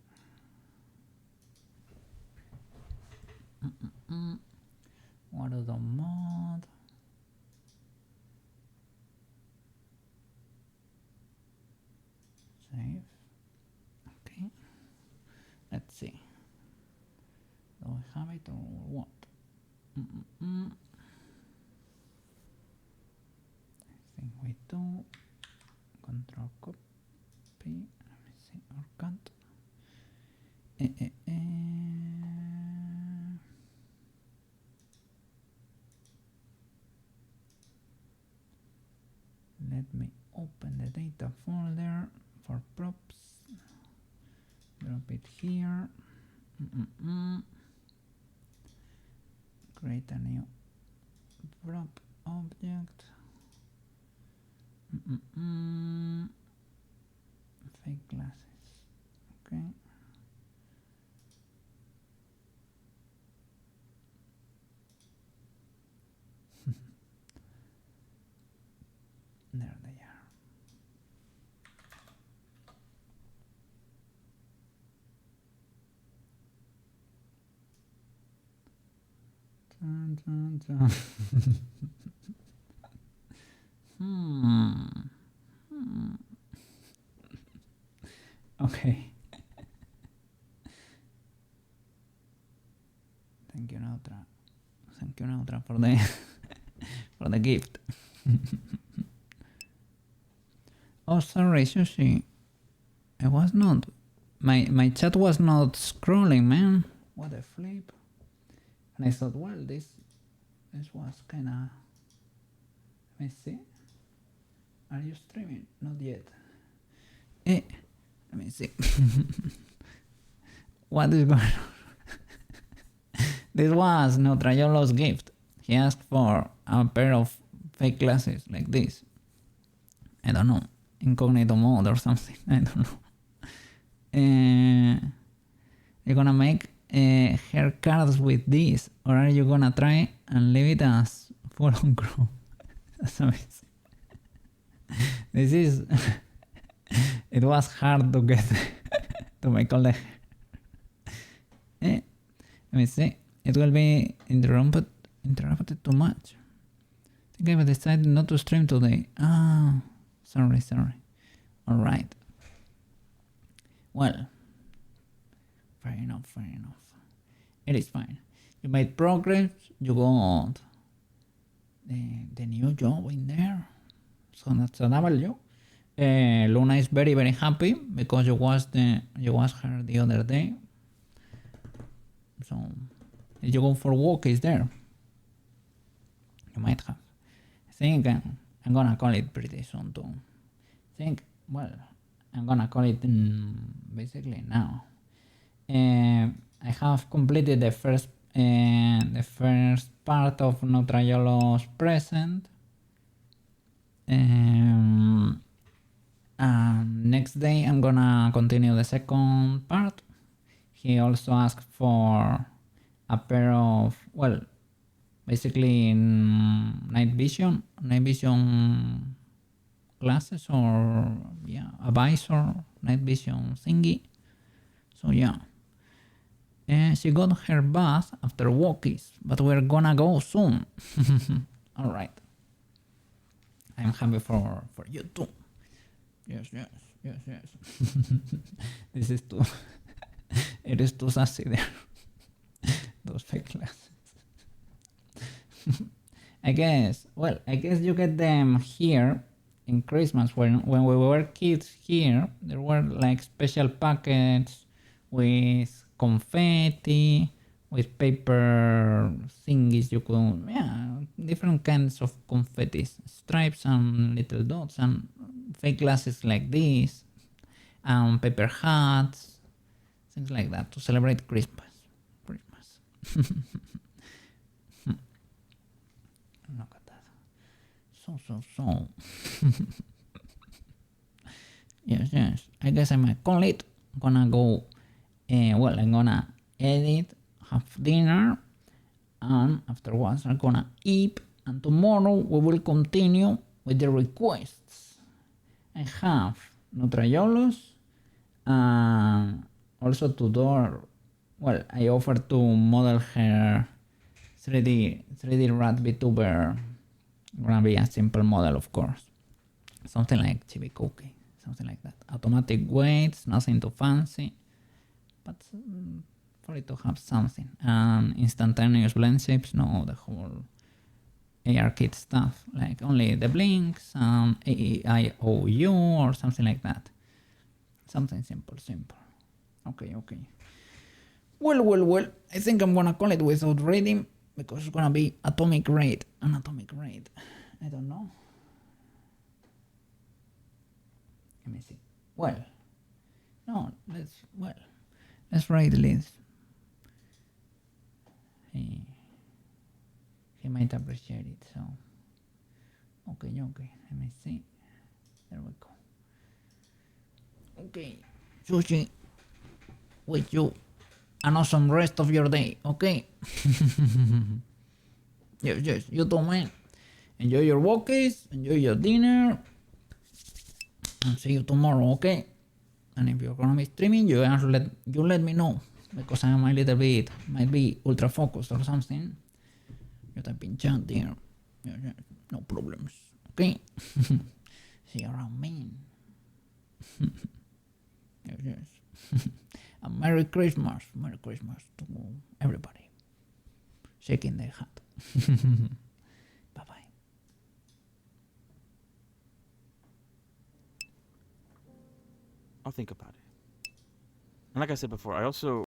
What is the mod? Save. Okay, let's see. have it or what? I think we do. Control copy. Let me see, or cut. Let me open the data folder for props. Drop it here. Create a new prop object. Fake glasses. Okay. There they are. Dun, dun, dun. Okay. Thank you, Neutra. Thank you, Neutra, for the for the gift. Oh, sorry, Sushi. I was not. My chat was not scrolling, man. What a flip. And I thought, well, this was kind of. Let me see. Are you streaming? Not yet. Let me see. What is going on? This was Neutrayolo's gift. He asked for a pair of fake glasses like this. I don't know. Incognito mode or something. I don't know. You're gonna make hair cards with this, or are you gonna try and leave it as full on grow? That's amazing. This is. It was hard to get to make all the hair. Let me see. It will be interrupted too much. I think I've decided not to stream today. Ah, sorry. Alright. Well, fair enough. It is fine. You made progress, you got the new job in there. So that's a W. Luna is very, very happy because you was her the other day. So did you go for walkies there? You might have. I think I'm gonna call it pretty soon too. I'm gonna call it basically now. I have completed the first part of Neutrayolo's present. Next day I'm gonna continue the second part. He also asked for a pair of, well, basically night vision glasses, or yeah, a visor, night vision thingy. So yeah. She got her bath after walkies, but we're gonna go soon. Alright. I'm happy for you too. Yes. This is too. It is too sassy there. Those fake glasses. I guess you get them here in Christmas. When we were kids here, there were like special packets with confetti, with paper thingies. You could, different kinds of confetti, stripes and little dots, and fake glasses like this, and paper hats, things like that to celebrate Christmas. Look at that. So. Yes. I guess I might call it. I'm gonna go. I'm gonna edit, have dinner, and afterwards I'm gonna eat. And tomorrow we will continue with the requests. I have Neutrayolos, and also to door. Well, I offered to model her 3D rat VTuber. Gonna be a simple model, of course. Something like Chibi Cookie, something like that. Automatic weights, nothing too fancy, but for it to have something. And instantaneous blend shapes, no, the whole ARKit stuff, like only the blinks, AIOU or something like that. Something simple. Okay. Well, I think I'm gonna call it without reading because it's gonna be atomic rate. An atomic rate. I don't know. Let me see. Well, no, let's write this. He might appreciate it, so. Okay, let me see. There we go. Okay, Sushi, with you an awesome rest of your day, okay? Yes, you too, man. Enjoy your walkies, enjoy your dinner, and see you tomorrow, okay? And if you're gonna be streaming, you let me know, because I'm a little bit, might be ultra focused or something. You type in chat there. Yeah, no problems, okay? See you around, man. Yes. And Merry Christmas to everybody. Shaking their hand. Bye bye. I'll think about it. And like I said before, I also